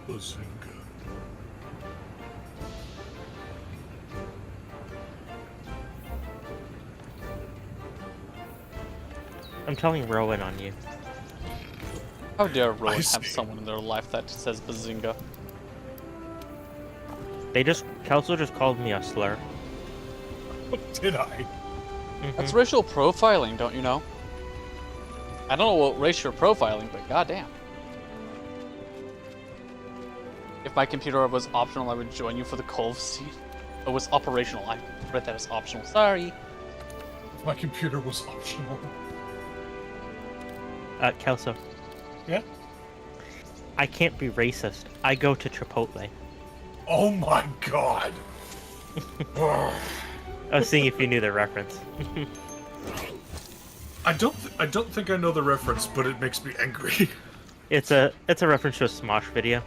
Bazinga. I'm telling Rowan on you. How dare Rowan have someone in their life that says Bazinga? Kelso just called me a slur. Did I? That's racial profiling, don't you know? I don't know what racial profiling, but goddamn. If my computer was optional, I would join you for the Kolv seat. It was operational. I read that as optional. Sorry. If my computer was optional. Kelso. Yeah? I can't be racist. I go to Chipotle. Oh my god. I was seeing if you knew the reference. I don't think I know the reference, but it makes me angry. It's a reference to a Smosh video.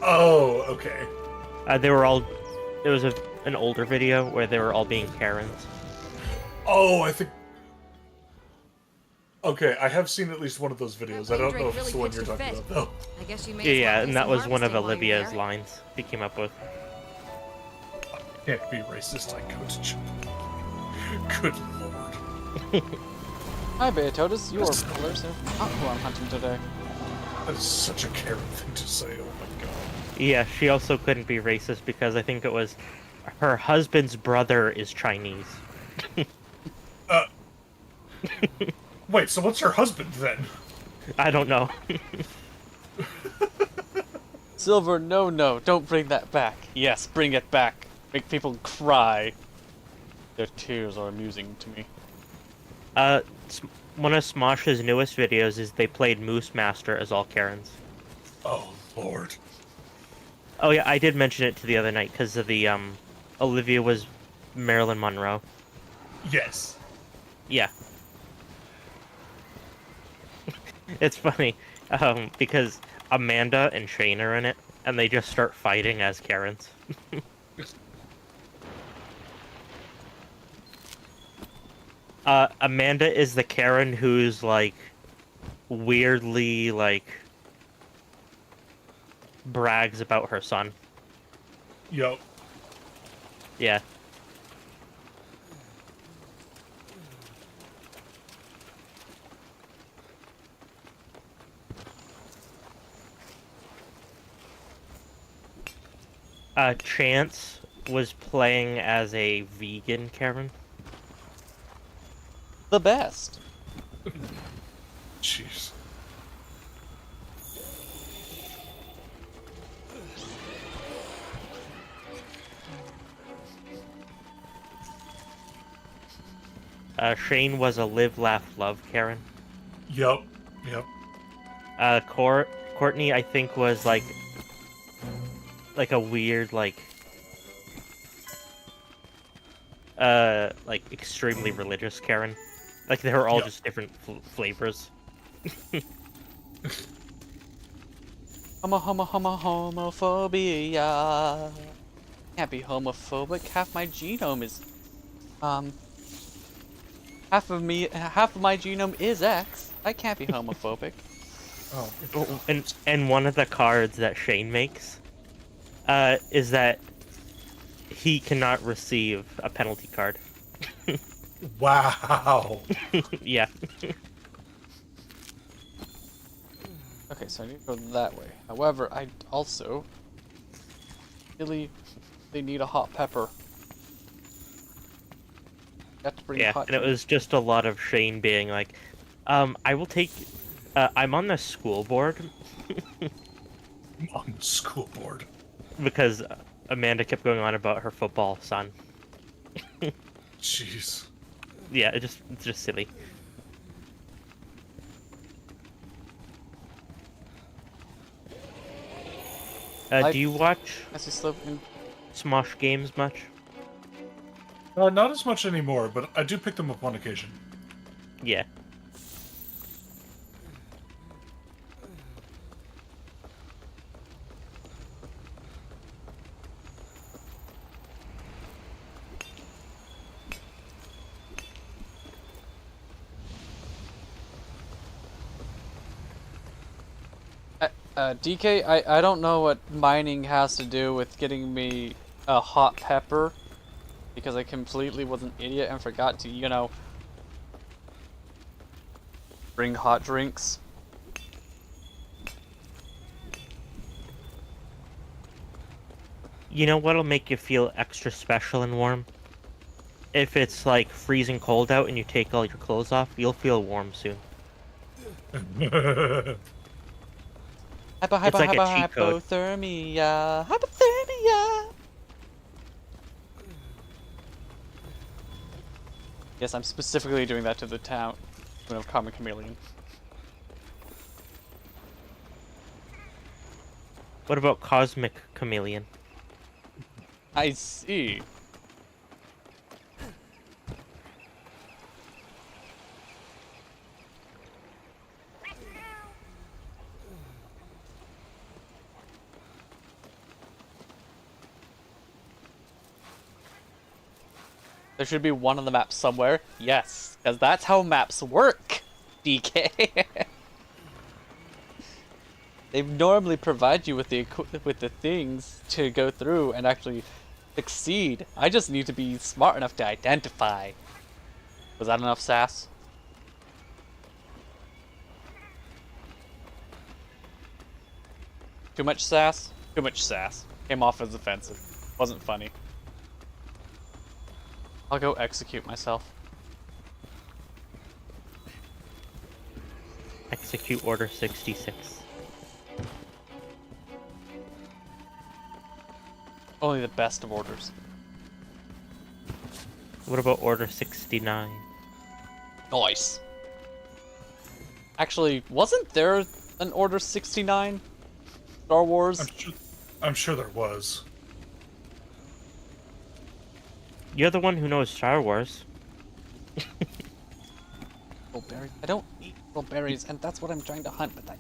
Oh, okay. It was an older video where they were all being Karens. Oh, I think. Okay, I have seen at least one of those videos. I don't know if it's the one you're talking about, though. I guess you Yeah, and that was one of Olivia's lines he came up with. Can't be racist, I go to Chipotle. Good lord. Hi, Beatotus. You are Pillars not who I'm hunting today. That is such a Karen thing to say, oh my god. Yeah, she also couldn't be racist because I think it was her husband's brother is Chinese. Wait, so what's her husband then? I don't know. Silver, no, don't bring that back. Yes, bring it back. Make people cry. Their tears are amusing to me. One of Smosh's newest videos is they played Moose Master as all Karens. Oh, lord. Oh yeah, I did mention it to the other night because of the Olivia was Marilyn Monroe. Yes. Yeah. It's funny, because Amanda and Shane are in it, and they just start fighting as Karens. Amanda is the Karen who's, like, weirdly, like, brags about her son. Yup. Yeah. Chance was playing as a vegan Karen. The best. Jeez. Shane was a live, laugh, love Karen. Yup. Yep. Courtney, I think, was like a weird, like extremely religious Karen. Like, they were all just different flavors. Homophobia. Can't be homophobic. Half my genome is, half of my genome is X. I can't be homophobic. Oh. And one of the cards that Shane makes, is that he cannot receive a penalty card. Wow. Yeah. Okay, so I need to go that way. However, I also really they need a hot pepper. Got to bring Yeah, hot and it was just a lot of Shane being like, I will take, I'm on the school board. On the school board. Because Amanda kept going on about her football son. Jeez. Yeah, it's just silly. Do you watch Smosh games much? Not as much anymore, but I do pick them up on occasion. Yeah. DK, I don't know what mining has to do with getting me a hot pepper, because I completely was an idiot and forgot to, you know, bring hot drinks. You know what'll make you feel extra special and warm? If it's like freezing cold out and you take all your clothes off, you'll feel warm soon. It's like a cheat code. Hypothermia. Hypothermia. Yes, I'm specifically doing that to the town of Common Chameleon. What about Cosmic Chameleon? I see. There should be one on the map somewhere. Yes, because that's how maps work, DK. They normally provide you with the things to go through and actually succeed. I just need to be smart enough to identify. Was that enough sass? Too much sass? Too much sass. Came off as offensive. Wasn't funny. I'll go execute myself. Execute Order 66. Only the best of orders. What about Order 69? Nice. Actually, wasn't there an Order 69? Star Wars? I'm sure there was. You're the one who knows Star Wars. Berries. I don't eat berries, and that's what I'm trying to hunt, but I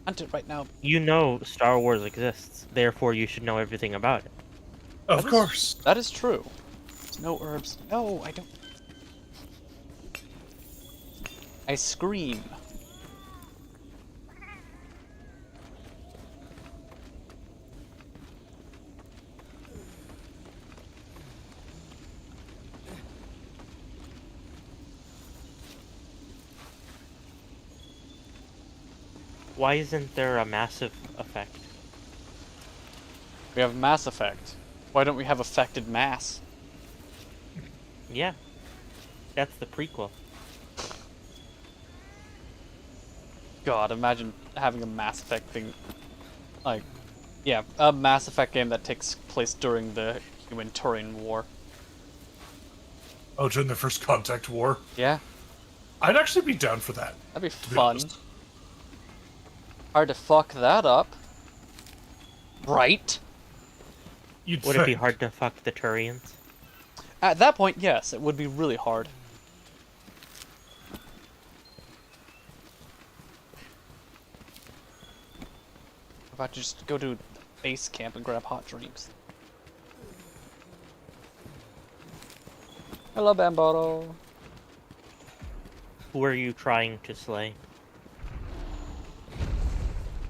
hunt it right now. You know Star Wars exists, therefore you should know everything about it. Of course. That is true. No herbs. No, I don't. I scream. Why isn't there a massive effect? We have mass effect. Why don't we have affected mass? Yeah. That's the prequel. God, imagine having a Mass Effect thing. Like, yeah, a Mass Effect game that takes place during the Human-Turian War. Oh, during the First Contact War? Yeah. I'd actually be down for that. That'd be fun. Hard to fuck that up. Right? Would it be hard to fuck the Turians? At that point, yes, it would be really hard. How about just go to base camp and grab hot drinks? Hello, Bamboro. Who are you trying to slay?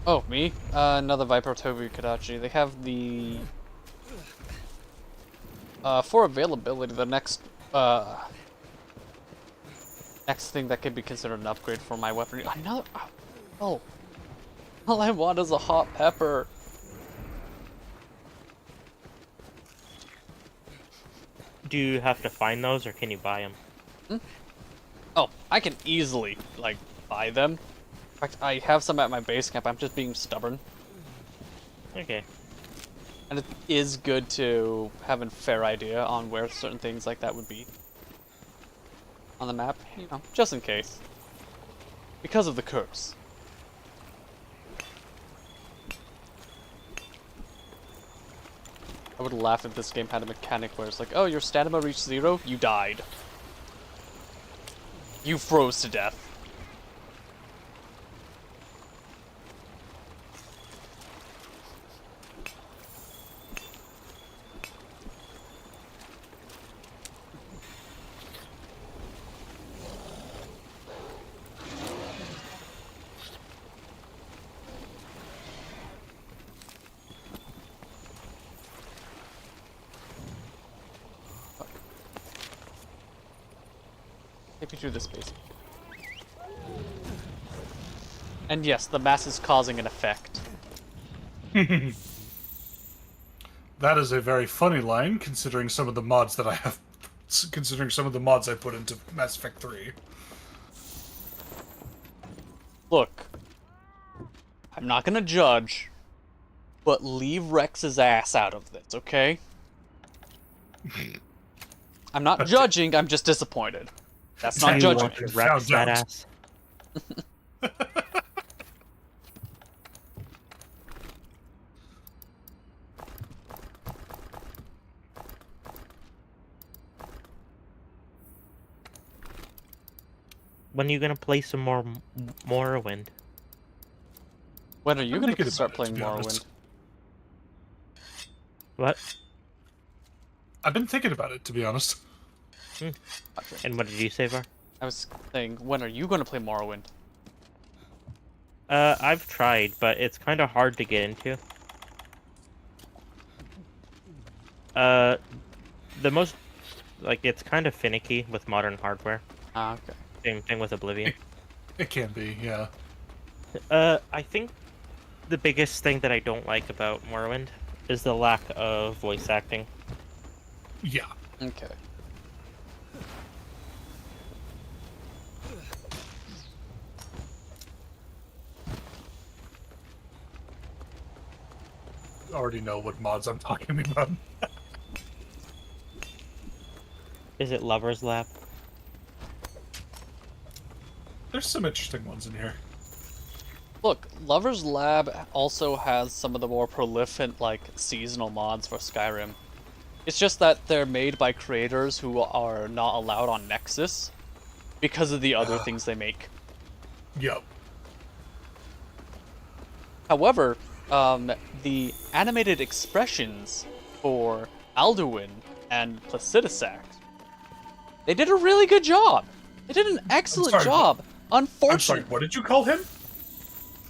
Oh, me? Another Viper Tobu Kadachi. They have the... for availability, the next thing that could be considered an upgrade for my weaponry. Another... Oh. All I want is a hot pepper. Do you have to find those, or can you buy them? Hmm? Oh, I can easily, like, buy them. In fact, I have some at my base camp. I'm just being stubborn. Okay. And it is good to have a fair idea on where certain things like that would be on the map, you know, just in case. Because of the curse. I would laugh if this game had a mechanic where it's like, oh, your stamina reached 0, you died. You froze to death. Take me through this space. And yes, the mass is causing an effect. That is a very funny line, considering some of the mods that I have... Considering some of the mods I put into Mass Effect 3. Look. I'm not gonna judge, but leave Rex's ass out of this, okay? I'm not judging, I'm just disappointed. That's not judging. Rex that ass. When are you gonna play some more Morrowind? When are you gonna start playing Morrowind? What? I've been thinking about it, to be honest. And what did you say, Var? I was saying, when are you gonna play Morrowind? I've tried, but it's kind of hard to get into. The most, like, it's kind of finicky with modern hardware. Ah, okay. Same thing with Oblivion. It can be, yeah. I think the biggest thing that I don't like about Morrowind is the lack of voice acting. Yeah. Okay. Already know what mods I'm talking about. Is it Lover's Lab? There's some interesting ones in here. Look, Lover's Lab also has some of the more prolific, like, seasonal mods for Skyrim. It's just that they're made by creators who are not allowed on Nexus because of the other things they make. Yep. However, the animated expressions for Alduin and Placidusax, they did a really good job. They did an excellent job. Unfortunately, I'm sorry, what did you call him?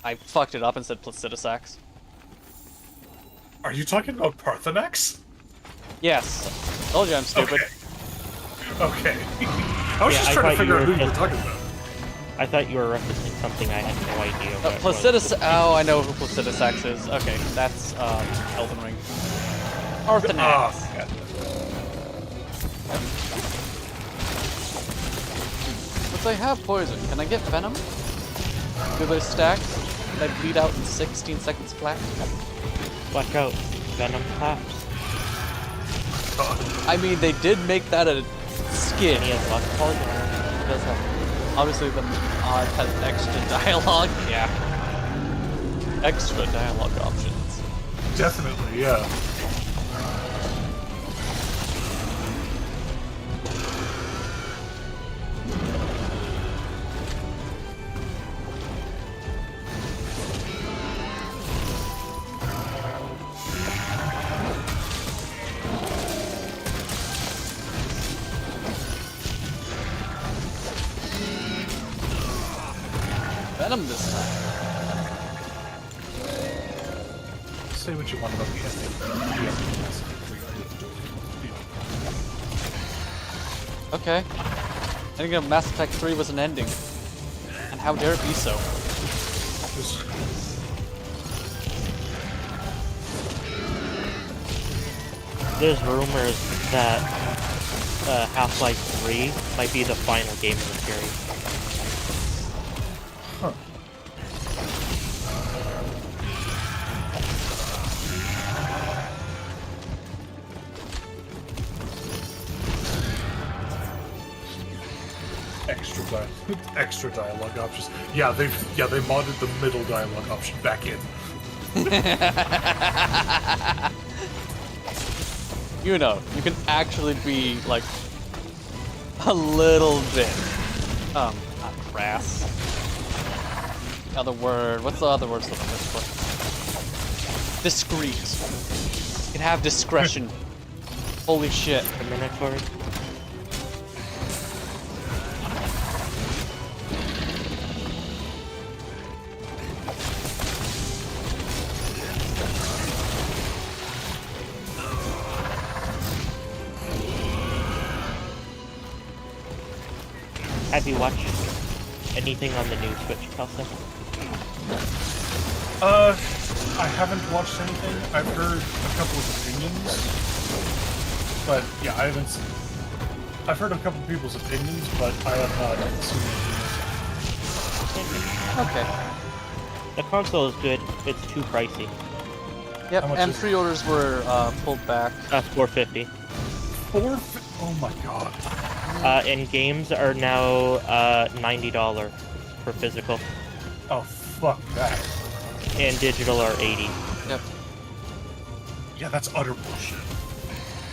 I fucked it up and said Placidusax. Are you talking about Parthenax? Yes. Told you I'm stupid. Okay. I was just trying to figure out who you were talking about. I thought you were referencing something I had no idea what Placidusax. Oh, I know who Placidusax is. Okay, that's Elden Ring. Parthenax. But they have poison. Can I get venom? Do they stack? Can I bleed out in 16 seconds flat? Watch out. Venom claps. I mean, they did make that a skin. He has luck poison. He does have. Obviously, the mod has extra dialogue. Yeah. Extra dialogue options. Definitely, yeah. Venom this time. Say what you want about the ending. Okay. Ending of Mass Effect 3 was an ending. And how dare it be so? There's rumors that Half-Life 3 might be the final game of the series. Extra dialogue options. Yeah, they modded the middle dialogue option back in. You know, you can actually be like a little bit not crass. Other word. What's the other words that I'm looking for? Discreet. You can have discretion. Holy shit. Discriminatory. Have you watched anything on the new Switch, Kelson? I haven't watched anything. I've heard a couple of opinions, but yeah, I haven't seen. I've heard a couple of people's opinions, but I have not seen anything. Okay. The console is good. It's too pricey. Yep, and pre-orders were pulled back. $450. Oh my god. And games are now $90 for physical. Oh fuck that. And digital are $80. Yep. Yeah, that's utter bullshit.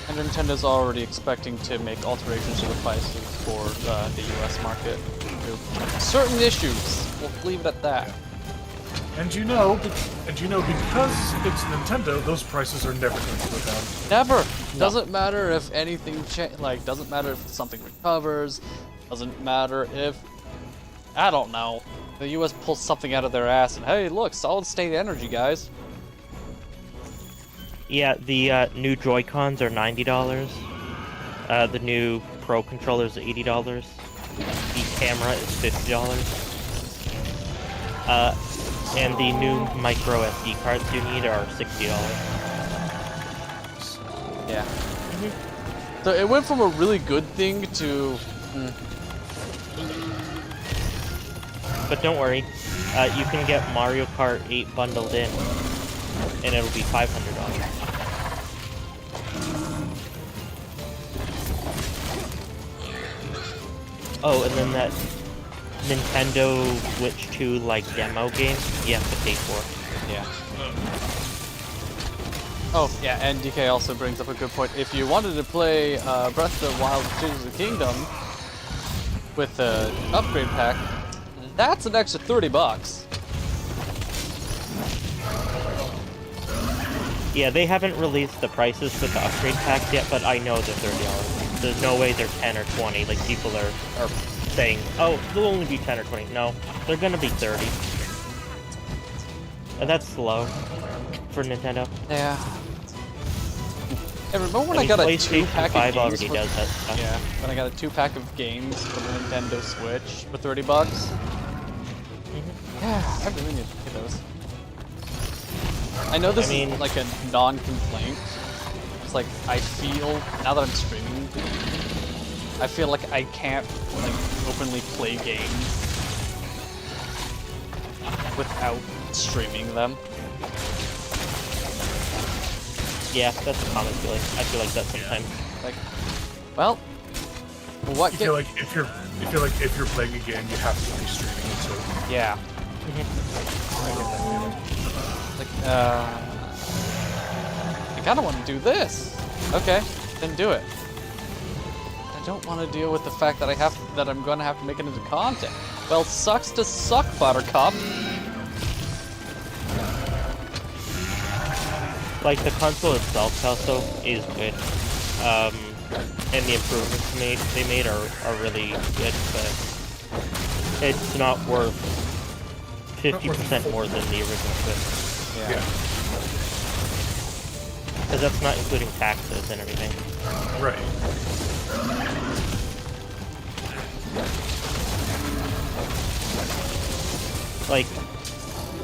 And Nintendo's already expecting to make alterations to the prices for the US market. Certain issues. We'll leave it at that. And you know, because it's Nintendo, those prices are never going to go down. Never. No. Doesn't matter if anything doesn't matter if something recovers. Doesn't matter if, I don't know, the US pulls something out of their ass and hey, look, solid state energy, guys. Yeah, the new Joy-Cons are $90. The new Pro controller is $80. The camera is $50. And the new micro SD cards you need are $60. Yeah. So it went from a really good thing to. But don't worry, you can get Mario Kart 8 bundled in, and it'll be $500. Oh, and then that Nintendo Switch 2 like demo game, you have to pay for. Yeah. Oh, yeah, and DK also brings up a good point. If you wanted to play Breath of the Wild Tears of the Kingdom with the upgrade pack, that's an extra $30. Yeah, they haven't released the prices for the upgrade packs yet, but I know they're $30. There's no way they're 10 or 20. Like, people are saying, oh, they'll only be 10 or 20. No, they're gonna be 30. And that's low for Nintendo. Yeah. Hey, remember when I mean, got a PlayStation 2-pack 5 of games already for... does that stuff. Yeah, when I got a 2-pack of games for the Nintendo Switch for $30. Yeah, I really need to get those. I know this is like a non-complaint. It's like, I feel, now that I'm streaming, I feel like I can't like openly play games without streaming them. Yeah, that's a common feeling. I feel like that sometimes. Like, well, what? You feel like if you're playing a game, you have to be streaming it too. Yeah. Like, I kind of want to do this. Okay, then do it. I don't want to deal with the fact that I'm going to have to make it into content. Well, sucks to suck, Buttercup. Like, the console itself also is good. And the improvements they made are really good, but it's not worth 50% more than the original Switch. Yeah. Because that's not including taxes and everything. Right. Like,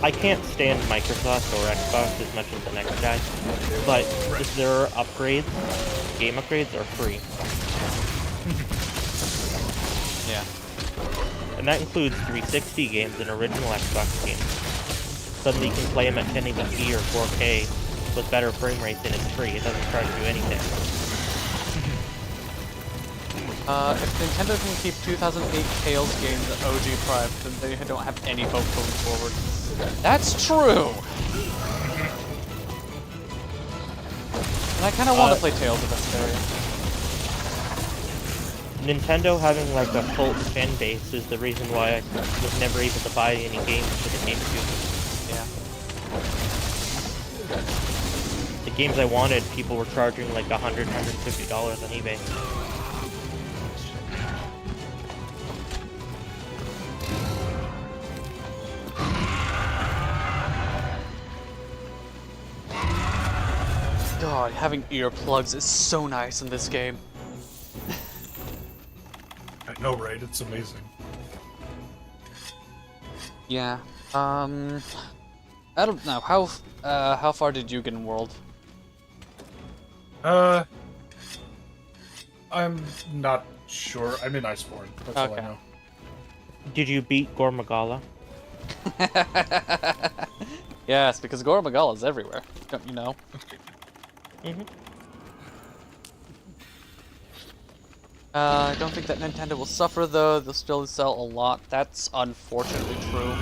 I can't stand Microsoft or Xbox as much as the next guy, but their upgrades, game upgrades, are free. Yeah. And that includes 360 games and original Xbox games. Suddenly you can play them at 1080p or 4K with better frame rates and it's free. It doesn't charge you anything. If Nintendo can keep 2008 Tales games at OG Prime, then they don't have any hope going forward. That's true! And I kind of want to play Tales of Vesperia. Nintendo having like a cult fan base is the reason why I was never able to buy any games for the GameCube. Yeah. The games I wanted, people were charging like $100, $150 on eBay. God, having earplugs is so nice in this game. I know, right? It's amazing. Yeah. I don't know. How far did you get in World? I'm not sure. I'm in Iceborn. That's all I know. Did you beat Gormagala? Yes, because Gormagala is everywhere. Don't you know? I don't think that Nintendo will suffer though. They'll still sell a lot. That's unfortunately true.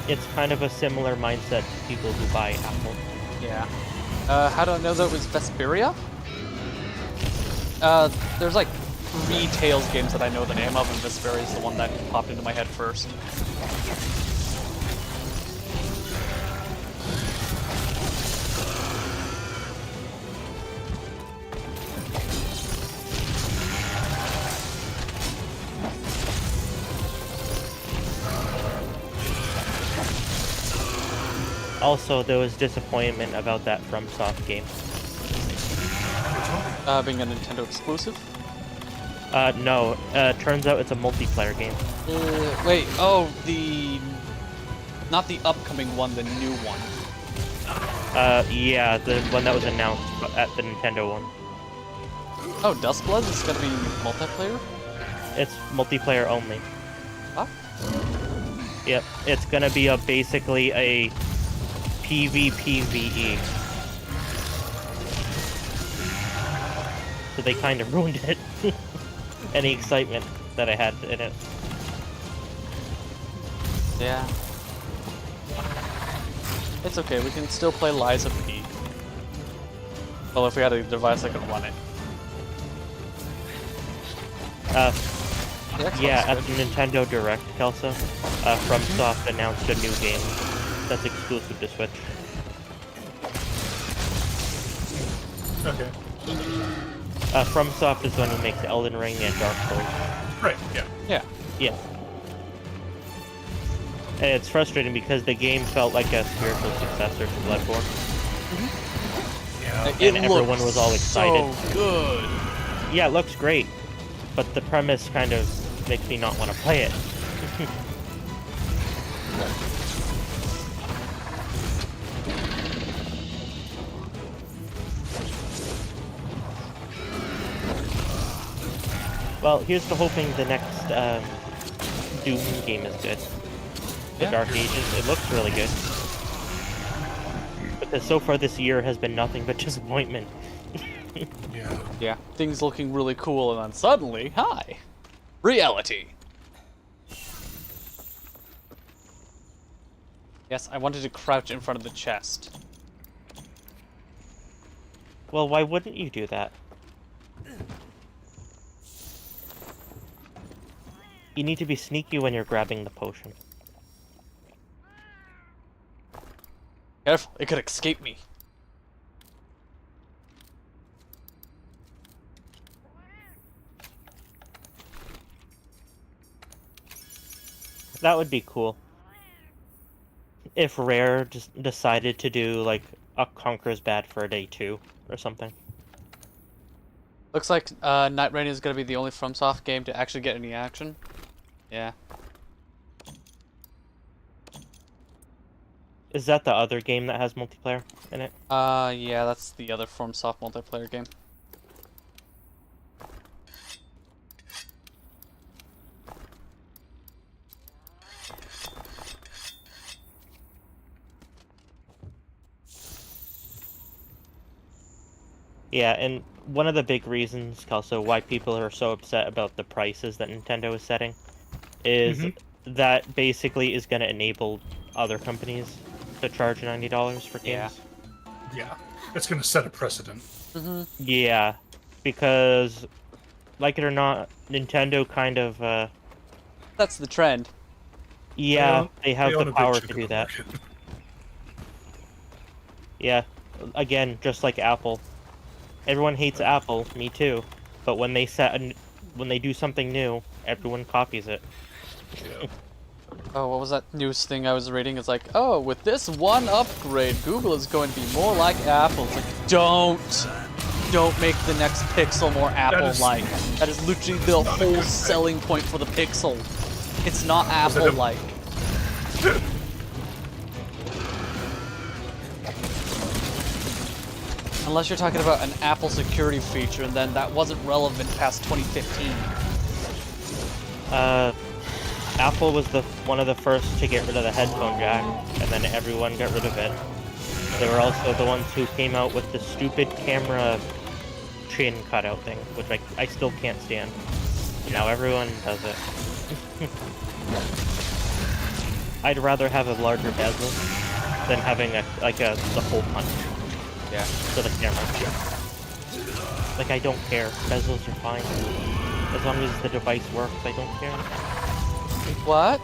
It's kind of a similar mindset to people who buy Apple. Yeah. How do I know that it was Vesperia? There's like 3 Tales games that I know the name of, and Vesperia is the one that popped into my head first. Also, there was disappointment about that FromSoft game. Being a Nintendo exclusive? No. Turns out it's a multiplayer game. Wait, oh, not the upcoming one, the new one. Yeah, the one that was announced at the Nintendo one. Oh, Dustblood is gonna be multiplayer? It's multiplayer only. Huh? Yep, it's gonna be basically a PvPvE. So they kind of ruined it. any excitement that I had in it. Yeah. It's okay, we can still play Lies of P. Well, if we had a device that could run it. Yeah, at the Nintendo Direct, Kelso, FromSoft announced a new game that's exclusive to Switch. Okay. FromSoft is the one who makes Elden Ring and Dark Souls. Right, yeah. Yeah. Yeah. And it's frustrating because the game felt like a spiritual successor to Bloodborne. Yeah. And everyone was all excited. So good. Yeah, it looks great, but the premise kind of makes me not want to play it. Well, here's to hoping the next Doom game is good. The Dark Ages, it looks really good. Because so far this year has been nothing but disappointment. Yeah, things looking really cool, and then suddenly, hi! Reality! Yes, I wanted to crouch in front of the chest. Well, why wouldn't you do that? You need to be sneaky when you're grabbing the potion. Careful, it could escape me. That would be cool. If Rare just decided to do, like, a Conquer's Bad Fur Day 2 or something. Looks like Night Rain is going to be the only FromSoft game to actually get any action. Yeah. Is that the other game that has multiplayer in it? Yeah, that's the other FromSoft multiplayer game. Yeah, and one of the big reasons, also, why people are so upset about the prices that Nintendo is setting is that basically is going to enable other companies to charge $90 for games. Yeah, it's going to set a precedent. Yeah, because, like it or not, Nintendo kind of, That's the trend. yeah, they have they own the a big power chunk to of do the that. market. Yeah, again, just like Apple. Everyone hates Apple, me too. But when they when they do something new, everyone copies it. Oh, what was that news thing I was reading? It's like, oh, with this one upgrade, Google is going to be more like Apple. It's like, don't make the next Pixel more Apple-like. That is literally the whole selling point for the Pixel. It's not Apple-like. Unless you're talking about an Apple security feature, and then that wasn't relevant past 2015. Apple was one of the first to get rid of the headphone jack, and then everyone got rid of it. They were also the ones who came out with the stupid camera chin cutout thing, which I still can't stand. And now everyone does it. I'd rather have a larger bezel than having the hole punch. Yeah. For the camera. Like, I don't care. Bezels are fine. As long as the device works, I don't care. What?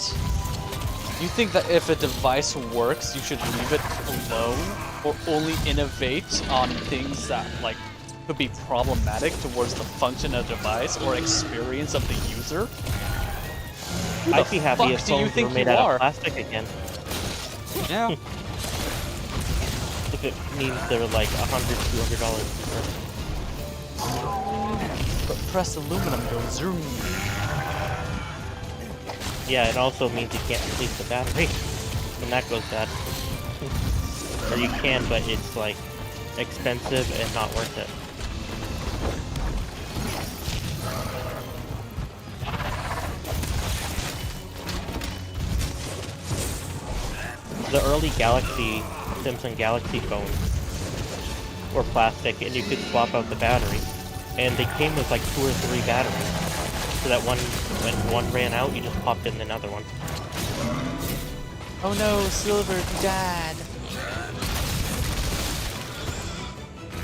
You think that if a device works, you should leave it alone? Or only innovate on things that, like, could be problematic towards the function of the device or experience of the user? I'd be happy if phones were made out of plastic again. Yeah. If it means they're like $100, $200. But press aluminum goes zoom. Yeah, it also means you can't replace the battery when that goes bad. Or you can, but it's like expensive and not worth it. The early Samsung Galaxy phones were plastic, and you could swap out the battery. And they came with like 2 or 3 batteries. So that when one ran out, you just popped in another one. Oh no, Silver, you died.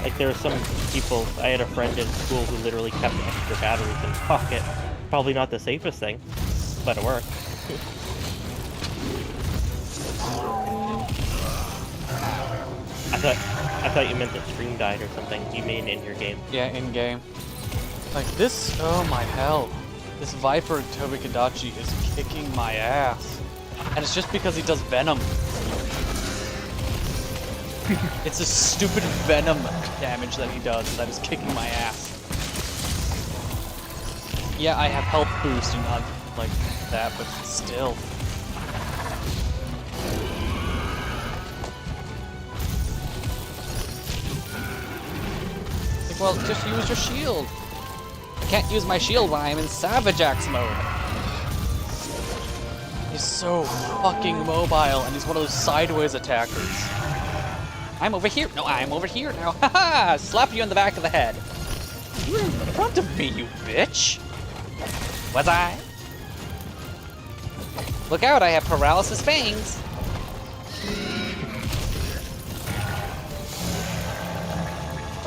Like, there were some people, I had a friend in school who literally kept extra batteries in his pocket. Probably not the safest thing, but it worked. I thought you meant the stream died or something. You mean in your game? Yeah, in game. Like this, oh my hell. This Viper Tobikadachi is kicking my ass. And it's just because he does Venom. It's a stupid Venom damage that he does that is kicking my ass. Yeah, I have health boost and not like that, but still. Like, well, just use your shield. I can't use my shield when I'm in Savage Axe mode. He's so fucking mobile, and he's one of those sideways attackers. I'm over here. No, I'm over here now. Haha! Slap you in the back of the head. You're in front of me, you bitch. Was I? Look out, I have paralysis fangs.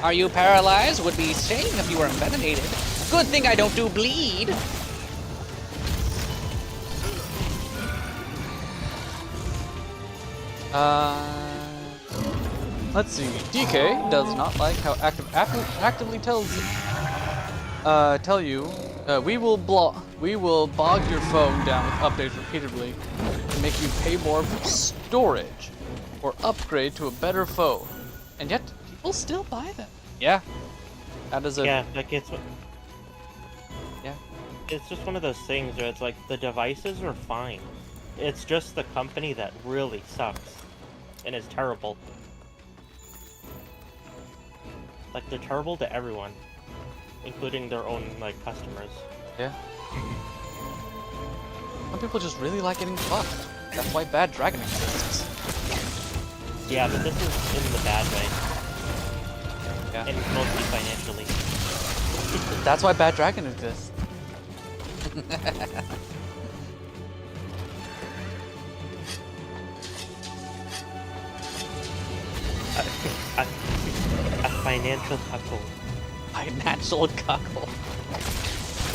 Are you paralyzed? Would be shame if you were envenomated. Good thing I don't do bleed. Let's see. DK does not like how actively tell you we will bog your phone down with updates repeatedly to make you pay more for storage or upgrade to a better phone, and yet people still buy them. Yeah, that is a like it's just one of those things where it's like the devices are fine. It's just the company that really sucks and is terrible. Like, they're terrible to everyone, including their own, like, customers. Yeah. Some people just really like getting fucked. That's why Bad Dragon exists. Yeah, but this is in the bad way. Yeah. And mostly financially. That's why Bad Dragon exists. A financial cuckold. Financial cuckold.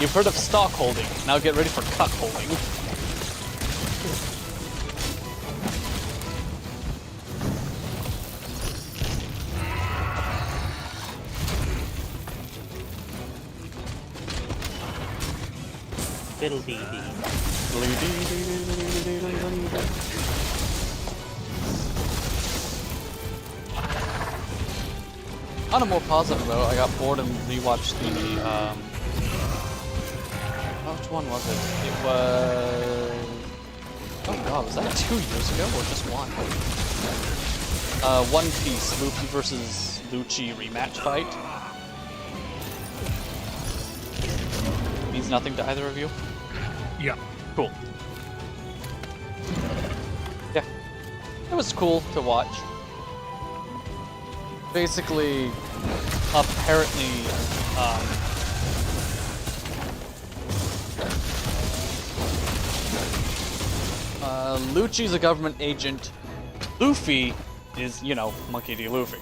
You've heard of stockholding. Now get ready for cuckolding. Fiddle dee dee. On a more positive note, I got bored and rewatched the, which one was it? It was... Oh god, was that 2 years ago or just one? One Piece, Luffy versus Lucci rematch fight. Means nothing to either of you? Yeah. Cool. Yeah. It was cool to watch. Basically, apparently, Lucci's a government agent. Luffy is, you know, Monkey D. Luffy.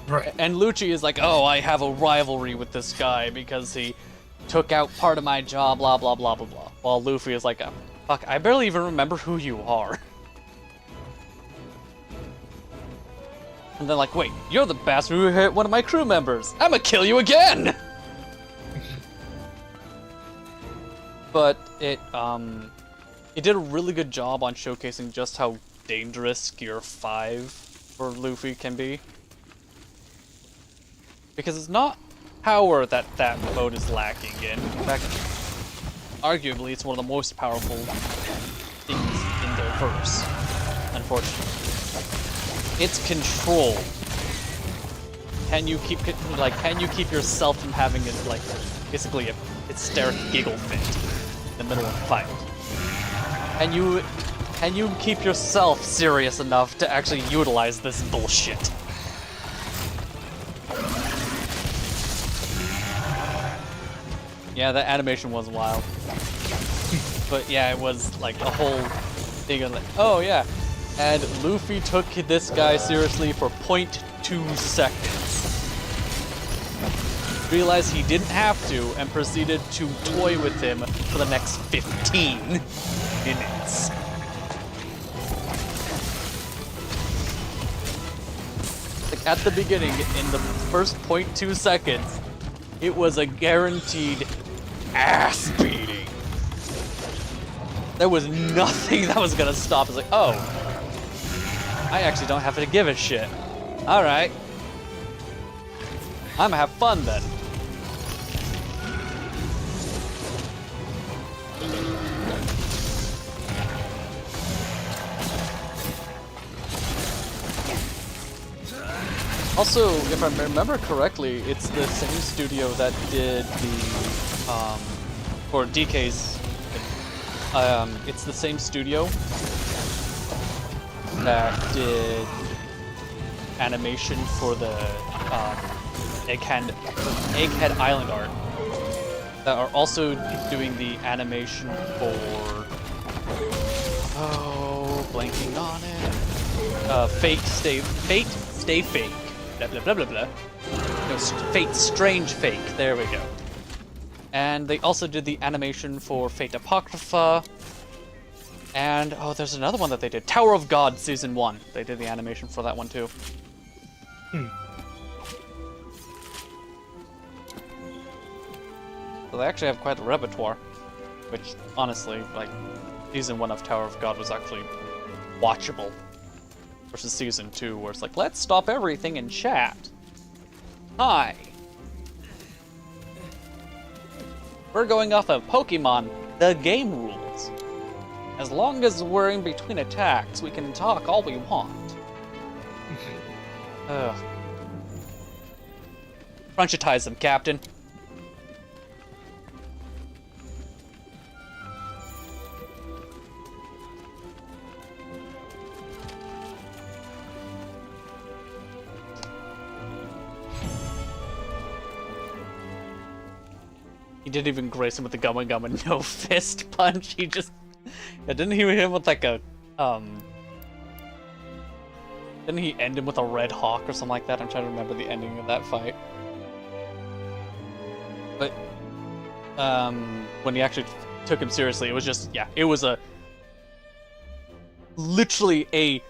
Right. And Lucci is like, oh, I have a rivalry with this guy because he took out part of my job, blah, blah, blah, blah, blah. While Luffy is like, fuck, I barely even remember who you are. And they're like, wait, you're the bastard who hit one of my crew members. I'ma kill you again! But it did a really good job on showcasing just how dangerous Gear 5 for Luffy can be. Because it's not power that mode is lacking in. In fact, arguably, it's one of the most powerful things in the verse, unfortunately. It's control. Can you keep yourself from having it, like, basically a hysteric giggle fit in the middle of a fight? Can you keep yourself serious enough to actually utilize this bullshit? Yeah, that animation was wild. But yeah, it was like a whole thing of like, oh yeah. And Luffy took this guy seriously for 0.2 seconds. Realized he didn't have to and proceeded to toy with him for the next 15 minutes. Like at the beginning, in the first 0.2 seconds, it was a guaranteed ass beating. There was nothing that was gonna stop. It's like, oh, I actually don't have to give a shit. Alright. I'm gonna have fun then. Also, if I remember correctly, it's the same studio that did the, for DK's, it's the same studio that did animation for the, Egghead Island art, that are also doing the animation for, oh, blanking on it, Fate Stay Fake. Blah, blah, blah, blah, blah. No, Fate Strange Fake. There we go. And they also did the animation for Fate Apocrypha. And, oh, there's another one that they did. Tower of God Season 1. They did the animation for that one, too. So they actually have quite a repertoire. Which, honestly, like, Season 1 of Tower of God was actually watchable. Versus Season 2, where it's like, let's stop everything and chat. Hi. We're going off of Pokemon, the game rules. As long as we're in between attacks, we can talk all we want. Ugh. Crunchitize them, Captain. He didn't even grace him with the Gumma Gumma no fist punch. He just, yeah, didn't he hit him with like a didn't he end him with a red hawk or something like that? I'm trying to remember the ending of that fight. But when he actually took him seriously, it was just, yeah, it was a literally a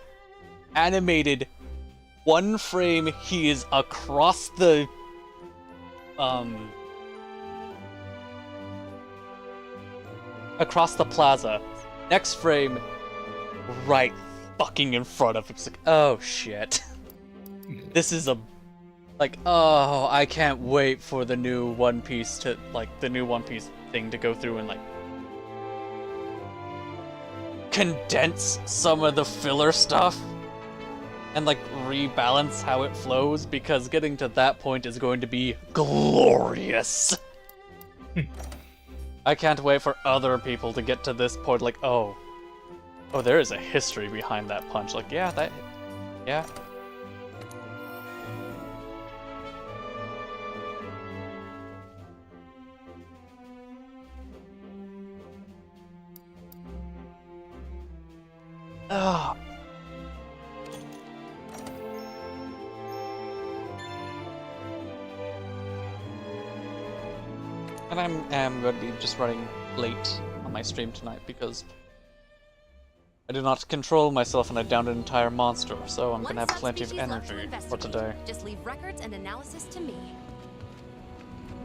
animated one frame. He is across the across the plaza. Next frame, right fucking in front of him. It's like, oh shit. This is a, like, oh, I can't wait for the new One Piece to, like, the new One Piece thing to go through and, like, condense some of the filler stuff and, like, rebalance how it flows, because getting to that point is going to be glorious. I can't wait for other people to get to this point, like, oh, there is a history behind that punch. Like, yeah, yeah. Ah. And I'm going to be just running late on my stream tonight because I did not control myself and I downed an entire monster, so I'm going to have plenty of energy for today. Just leave records and analysis to me.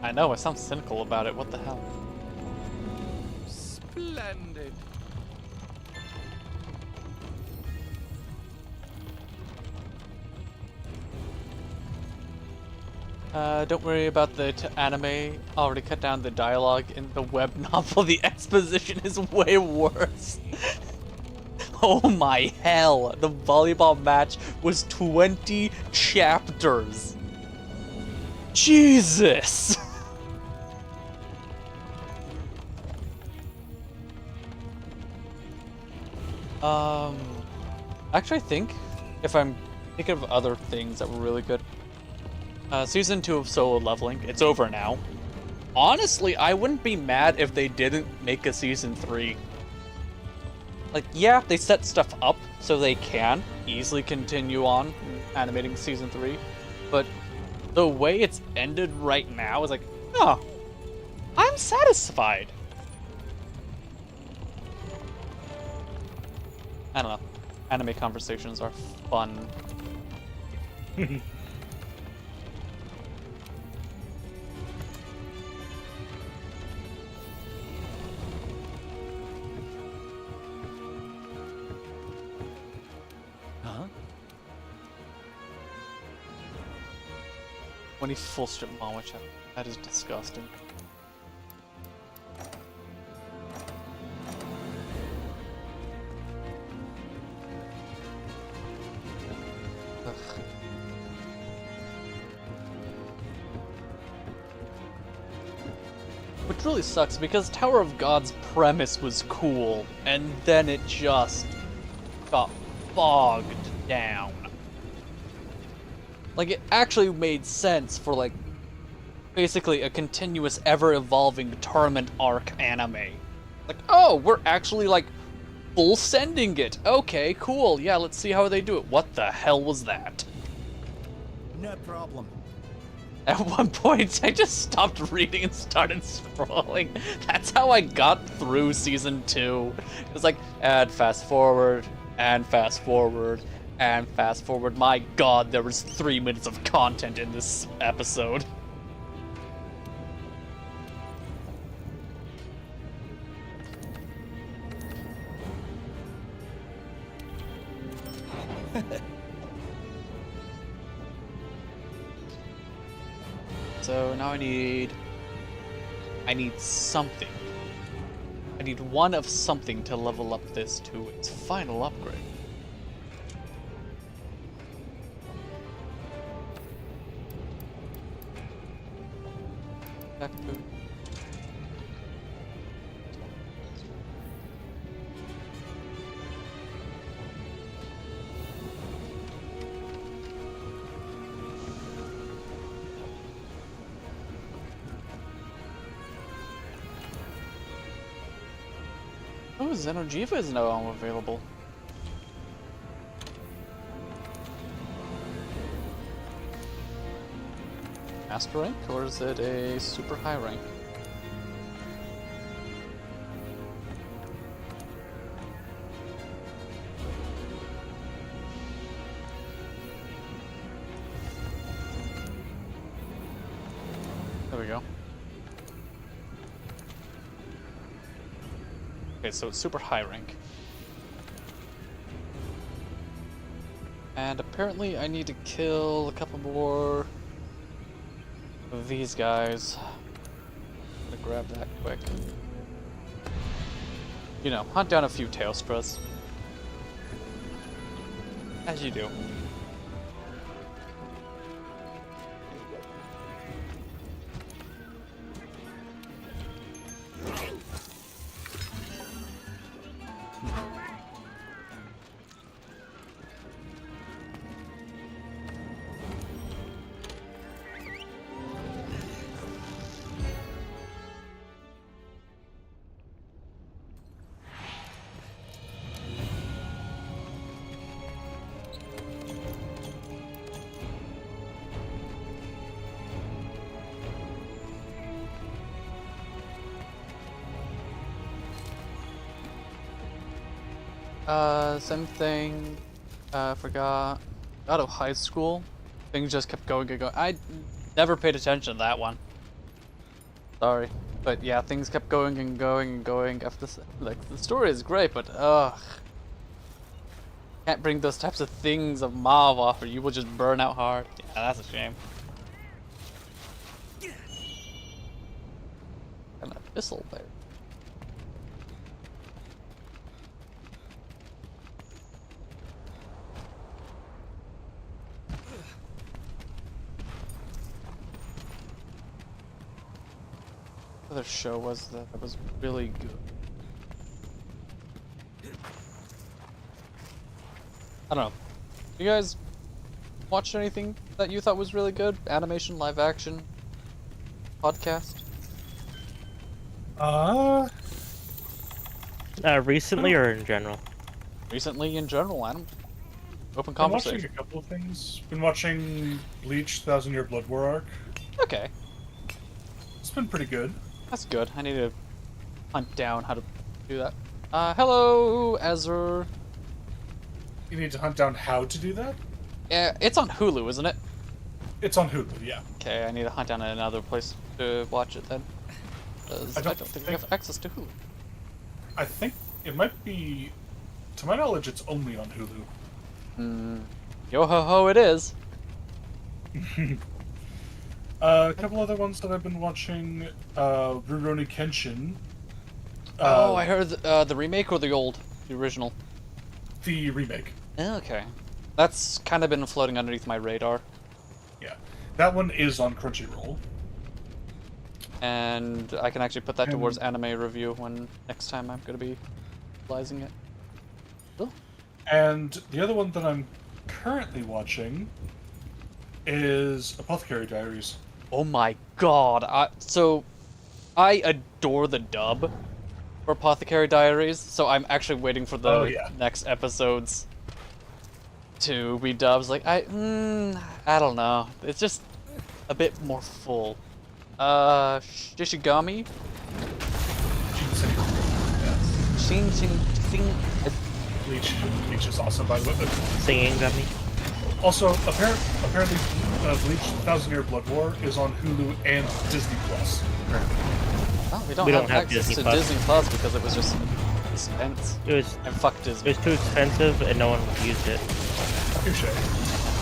I know, I sound cynical about it, what the hell? Splendid. Don't worry about the anime. Already cut down the dialogue in the web novel. The exposition is way worse. Oh my hell. The volleyball match was 20 chapters. Jesus. Actually, I think if I'm thinking of other things that were really good, Season 2 of Solo Leveling, it's over now. honestly, I wouldn't be mad if they didn't make a season 3. Like, yeah, they set stuff up so they can easily continue on animating season 3, but the way it's ended right now is like, oh, I'm satisfied. I don't know. Anime conversations are fun. Huh? 20 full strip mall, which that is disgusting. Ugh. Which really sucks because Tower of God's premise was cool, and then it just got bogged down. Like, it actually made sense for, like, basically a continuous, ever-evolving tournament arc anime. Like, oh, we're actually, like, full sending it. Okay, cool. Yeah, let's see how they do it. What the hell was that? No problem. At one point, I just stopped reading and started scrolling. That's how I got through season 2. It was like, add fast forward, and fast forward, and fast forward. My god, there was 3 minutes of content in this episode. So now I need something. I need one of something to level up this to its final upgrade. Back to oh, Xeno'jiiva is now available. Master rank, or is it a super high rank? There we go. Okay, so it's super high rank. And apparently I need to kill a couple more of these guys. I'm gonna grab that quick. You know, hunt down a few Tailstras. As you do. Same thing, forgot, out of high school, things just kept going and going. I never paid attention to that one. Sorry. But yeah, things kept going and going and going after this. Like, the story is great, but ugh. Can't bring those types of things of Mav off or you will just burn out hard. Yeah, that's a shame. An abyssal there. Other show was that was really good. I don't know. You guys watch anything that you thought was really good? Animation, live action, podcast? Recently or in general? Recently, in general, Adam. Open Been watching conversation. a couple of things. Been watching Bleach, 1000-Year Blood War arc. Okay. It's been pretty good. That's good. I need to hunt down how to do that. Hello, Ezra. You need to hunt down how to do that? Yeah, it's on Hulu, isn't it? It's on Hulu, yeah. Okay, I need to hunt down another place to watch it then. 'Cause I don't think we have access to Hulu. I think it might be... To my knowledge, it's only on Hulu. Yo ho ho, it is. A couple other ones that I've been watching. Rurouni Kenshin. Oh, I heard the remake or the original? The remake. Okay. That's kind of been floating underneath my radar. Yeah. That one is on Crunchyroll. And I can actually put that towards anime review when next time I'm going to be utilizing it. Oh. And the other one that I'm currently watching is Apothecary Diaries. Oh my god. So, I adore the dub for Apothecary Diaries, so I'm actually waiting for the next episodes to be dubs. Like, I don't know. It's just a bit more full. Shishigami? Bleach is awesome, by the way. Singing Gummy. Also, apparently, Bleach 1000-Year Blood War is on Hulu and Disney Plus. Oh, we don't have access to Disney Plus because it was just expense. And fuck Disney. It was too expensive and no one used it. Touche.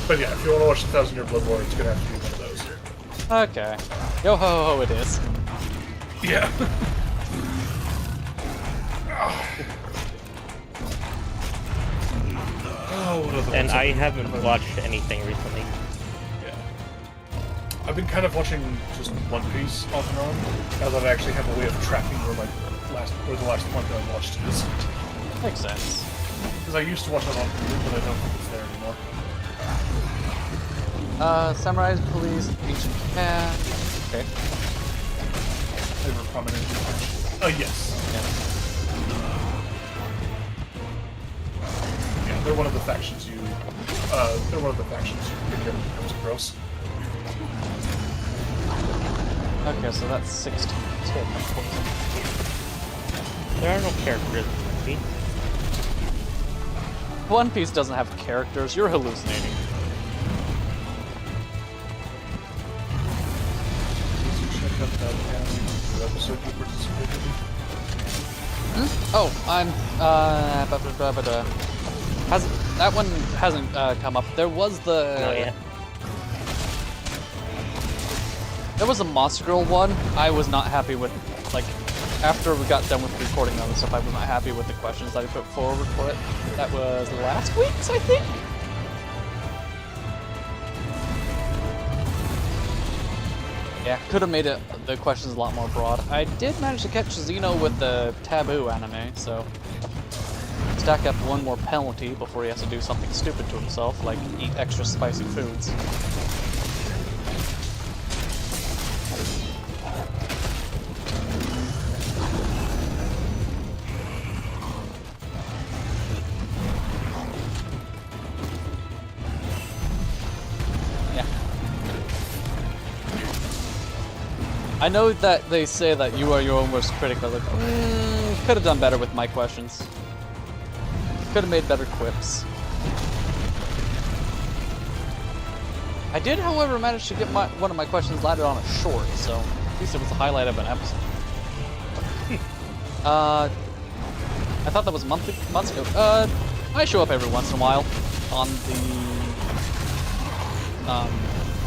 But yeah, if you want to watch the 1000-Year Blood War, it's gonna have to be one of those here. Okay. Yo ho ho, it is. Yeah. And I haven't watched anything recently. Yeah. I've been kind of watching just One Piece off and on, now that I actually have a way of tracking where the last one that I watched is. Makes sense. Because I used to watch it on Hulu, but I don't think it's there anymore. Samurai Police, Ancient Japan. Okay. They were prominent. Yes. Yeah, they're one of the factions you. They're one of the factions you pick up when it comes to gross. Okay, so that's 16 tip. There are no characters in One Piece. One Piece doesn't have characters. You're hallucinating. Check out that episode you participated in. Oh, I'm that one hasn't come up. There was the Not yet. There was a Monster Girl one. I was not happy with, like, after we got done with recording all this stuff, I was not happy with the questions that I put forward for it. That was last week's, I think. Yeah, could have made the questions a lot more broad. I did manage to catch Xeno with the Taboo anime, so stack up one more penalty before he has to do something stupid to himself, like eat extra spicy foods. I know that they say that you are your own worst critic, but like, could have done better with my questions. Could have made better quips. I did, however, manage to get one of my questions landed on a short, so at least it was the highlight of an episode. I thought that was months ago. I show up every once in a while on the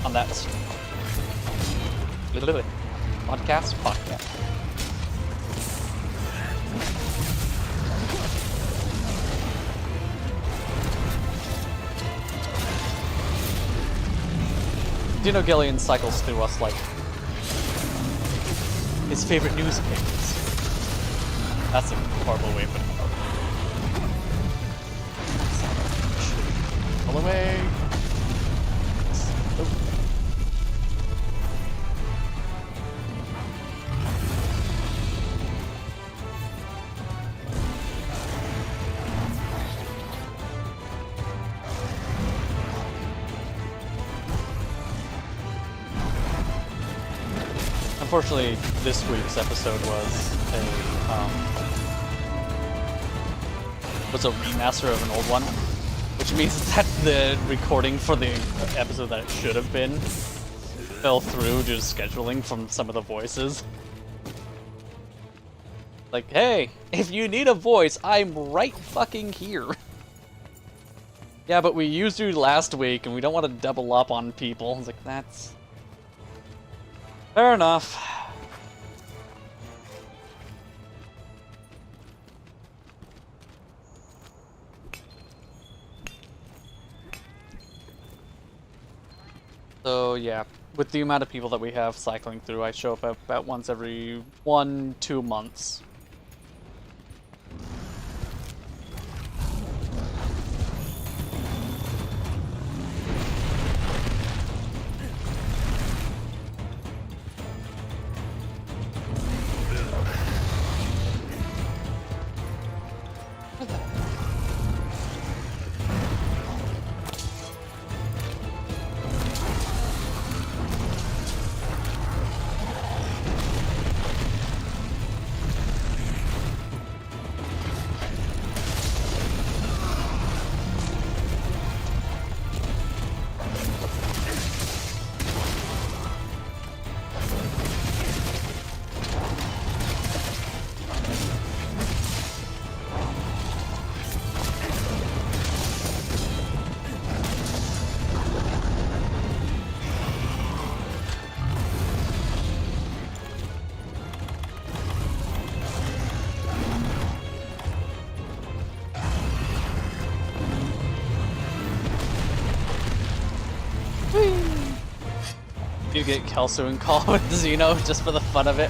on that podcast. Dino Gillian cycles through us like his favorite newspapers. That's a horrible way of putting it. Pull away. Oh. Unfortunately, this week's episode was a remaster of an old one, which means that the recording for the episode that it should have been fell through due to scheduling from some of the voices. Like, hey, if you need a voice, I'm right fucking here. Yeah, but we used you last week, and we don't want to double up on people. It's like, that's... fair enough. So, yeah, with the amount of people that we have cycling through, I show up about once every 1-2 months. You get Kelso and call with Xeno just for the fun of it.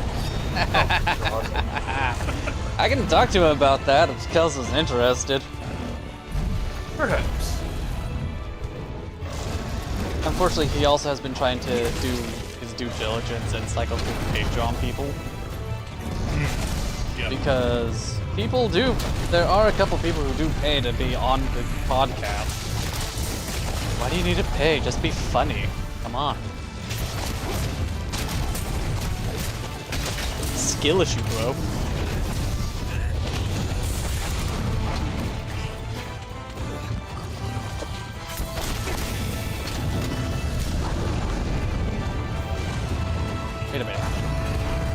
I can talk to him about that if Kelso's interested. Perhaps. Unfortunately, he also has been trying to do his due diligence and cycle through the Patreon people. Yep. Because people do, there are a couple people who do pay to be on the podcast. Why do you need to pay? Just be funny. Come on. Skill issue, bro. Wait a minute.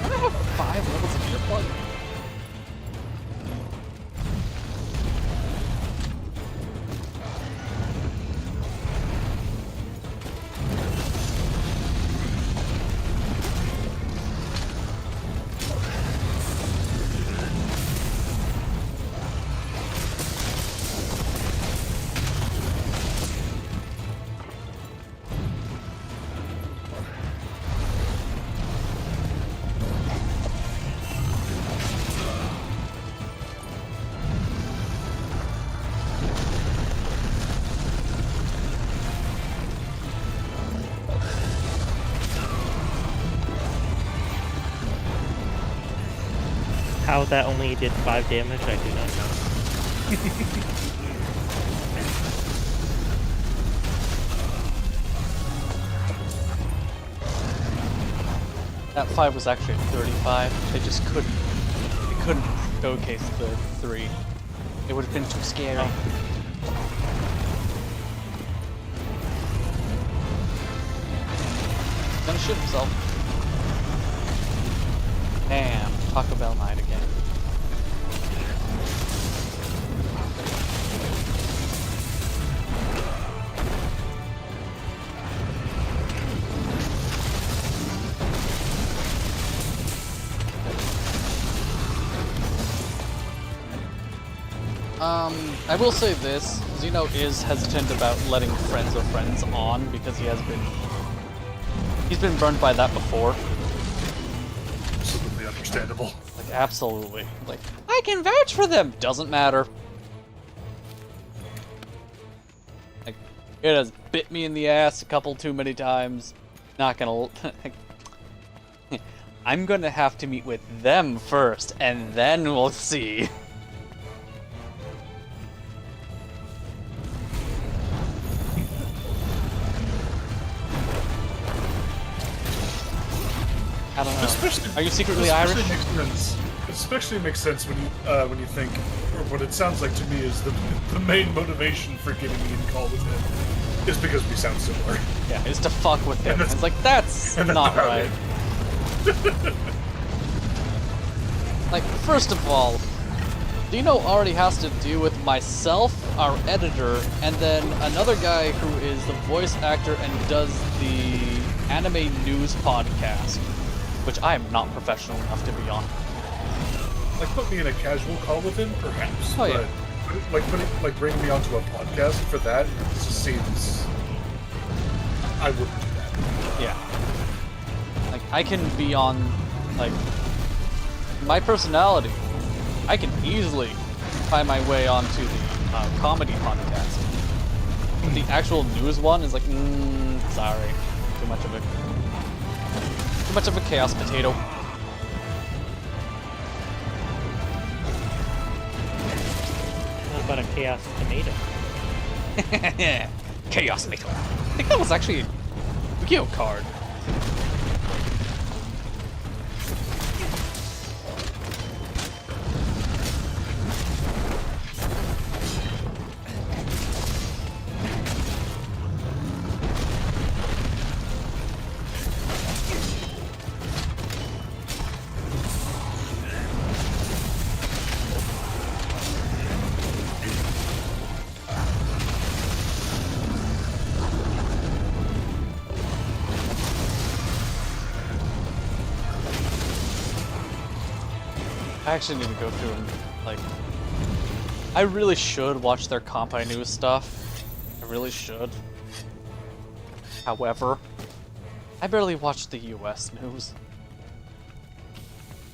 Don't I have 5 levels of earplug? How that only did 5 damage, I do not know. That 5 was actually 35. They just couldn't showcase the 3. It would have been too scary. Oh. He's gonna shoot himself. Damn, Taco Bell night again. I will say this, Xeno is hesitant about letting friends of friends on because he's been burned by that before. Absolutely understandable. Like, absolutely. Like, I can vouch for them! Doesn't matter. Like, it has bit me in the ass a couple too many times. Not gonna... I'm gonna have to meet with them first, and then we'll see. I don't know. Especially, Are you secretly especially Irish? Makes sense. Especially makes sense when you think, or what it sounds like to me is the main motivation for getting me in call with him is because we sound similar. Yeah, is to fuck with him. It's like, that's not right. Like, first of all, Dino already has to deal with myself, our editor, and then another guy who is the voice actor and does the anime news podcast, which I am not professional enough to be on. Like, put me in a casual call with him, perhaps. Oh, yeah. But bringing me onto a podcast for that just seems... I wouldn't do that. Yeah. Like, I can be on, like... My personality, I can easily find my way onto the comedy podcast. The actual news one is like, sorry. Too much of a chaos potato. How about a chaos tomato? Chaos tomato. I think that was actually a Yu-Gi-Oh card. I actually need to go through and, like... I really should watch their Compi News stuff. I really should. However, I barely watch the US news.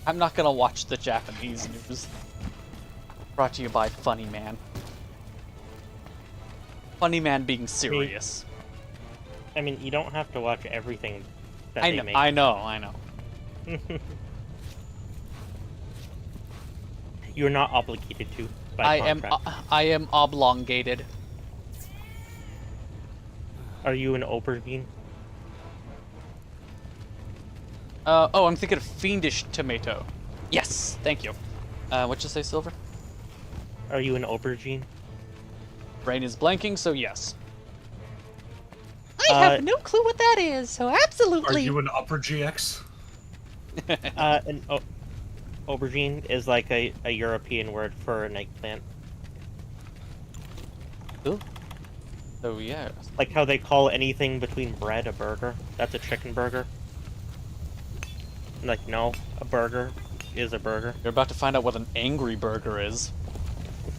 I'm not gonna watch the Japanese news. Brought to you by Funny Man. Funny Man being serious. I mean, you don't have to watch everything that they make. I know. You're not obligated to by contract. I am oblongated. Are you an aubergine? Oh, I'm thinking of Fiendish Tomato. Yes, thank you. What'd you say, Silver? Are you an aubergine? Brain is blanking, so yes. I have no clue what that is, so absolutely. Are you an upper GX? Aubergine is like a European word for an eggplant. Ooh. Oh yeah. Like how they call anything between bread a burger. That's a chicken burger. Like, no, a burger is a burger. You're about to find out what an angry burger is.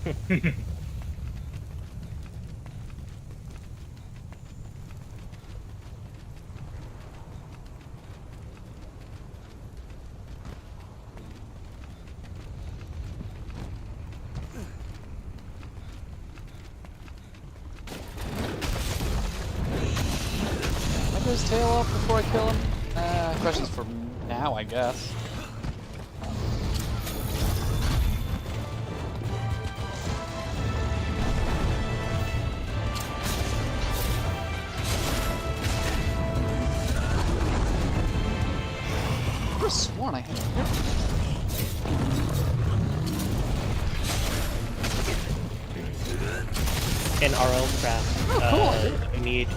Can I get his tail off before I kill him? Questions for now, I guess. I could have sworn I had it. In our own craft, we need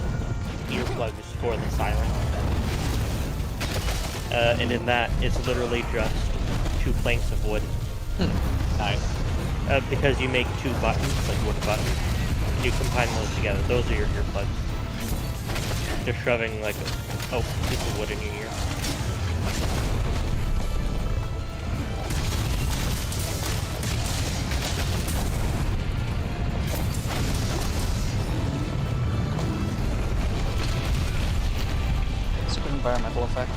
earplugs for the siren. And in that, it's literally just 2 planks of wood. Nice. Because you make 2 buttons, like wood buttons, and you combine those together. Those are your earplugs. Just shoving like a piece of wood in your ear. It's a good environmental effect.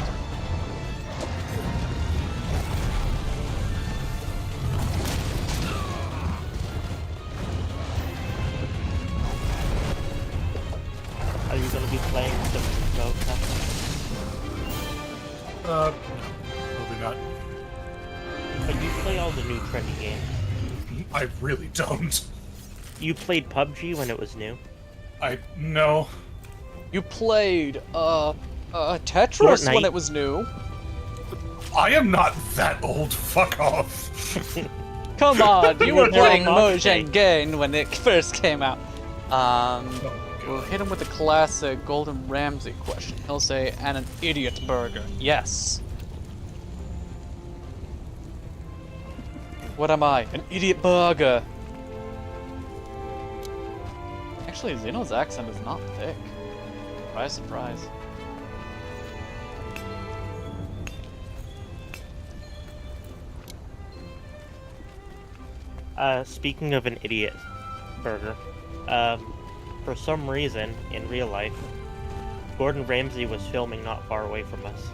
Are you going to be playing some Go Probably not. But you play all the new trendy games. I really don't. You played PUBG when it was new? No. You played, Tetris Fortnite. when it was new. I am not that old. Fuck off. Come on, you were playing Mojang. Mojang Gain when it first came out. We'll hit him with the classic Golden Ramsay question. He'll say, and an idiot burger. Yes. What am I? An idiot burger. Actually, Xeno's accent is not thick. Surprise, surprise. Speaking of an idiot burger, for some reason, in real life, Gordon Ramsay was filming not far away from us.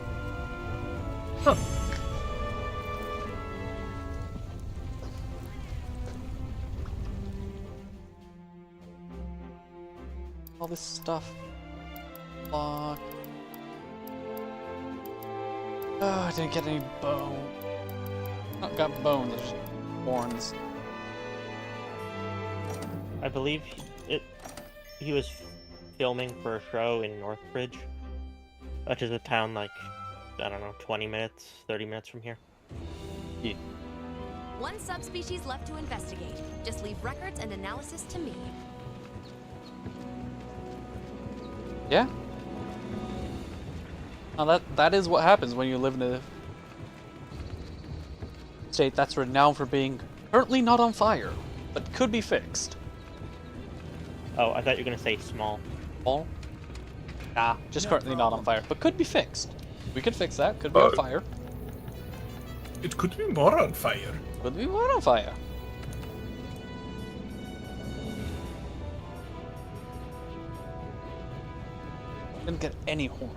Huh. All this stuff. Fuck. Oh, I didn't get any bone. Not got bones, I just horns. I believe he was filming for a show in Northbridge, which is a town like, I don't know, 20 minutes, 30 minutes from here. Yeah. One subspecies left to investigate. Just leave records and analysis to me. Yeah. Now that is what happens when you live in a state that's renowned for being currently not on fire, but could be fixed. Oh, I thought you were gonna say small. Small? Nah, just currently not on fire, but could be fixed. We could fix that. Could be on fire. It could be more on fire. Could be more on fire. Didn't get any horn.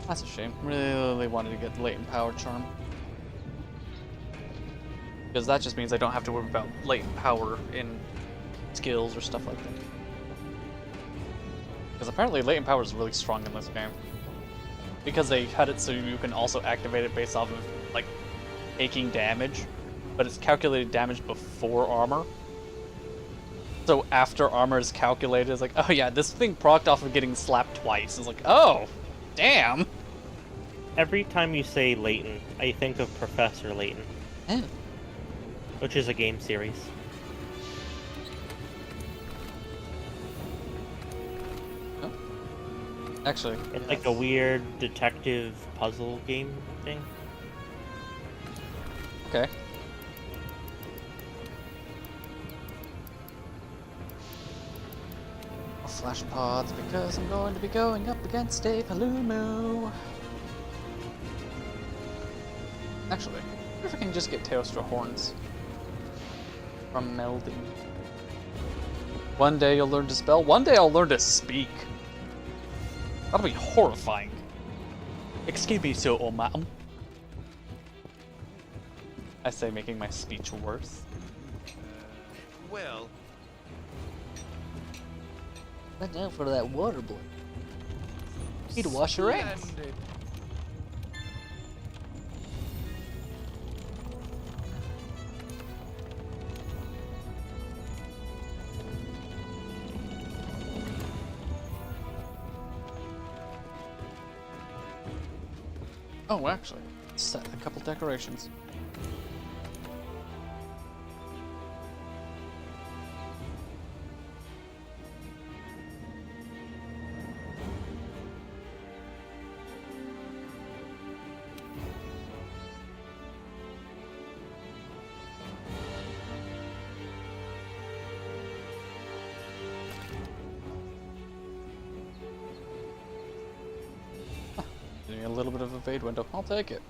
That's a shame. Really wanted to get latent power charm. Because that just means I don't have to worry about latent power in skills or stuff like that. Because apparently latent power is really strong in this game. Because they had it so you can also activate it based off of, like, taking damage. But it's calculated damage before armor. So after armor is calculated, it's like, oh yeah, this thing procced off of getting slapped twice. It's like, oh, damn. Every time you say Layton, I think of Professor Layton. Oh. Which is a game series. Oh. Actually, it's like a weird detective puzzle game thing. Okay. Flash pods because I'm going to be going up against a Palumu. Actually, what if I can just get Teostra horns from melding? One day you'll learn to spell, one day I'll learn to speak. That'll be horrifying. Excuse me, so oh madam. I say, making my speech worse. Well. Watch out for that water boy. You need to wash your ass. Oh, actually, set a couple decorations. A little bit of a fade window. I'll take it.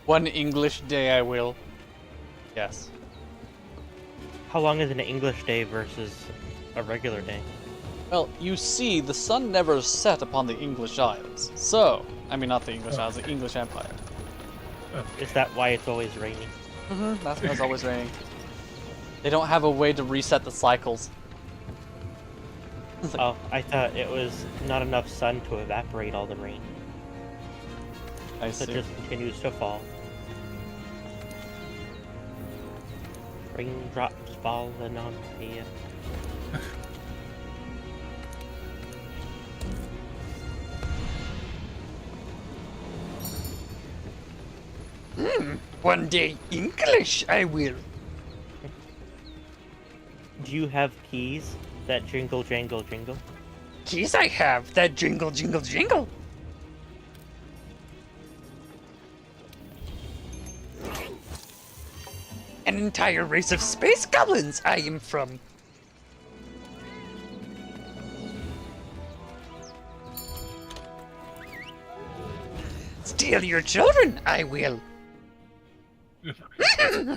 One English day I will. Yes. How long is an English day versus a regular day? Well, you see, the sun never set upon the English Isles. So, I mean not the English Isles, the English Empire. Is that why it's always raining? Mm-hmm, that's why it's always raining. They don't have a way to reset the cycles. Oh, I thought it was not enough sun to evaporate all the rain. I see. So it just continues to fall. Raindrops falling on me. One day, English I will. Do you have keys that jingle, jangle, jingle? Keys I have that jingle, jingle, jingle. An entire race of space goblins I am from. Steal your children, I will.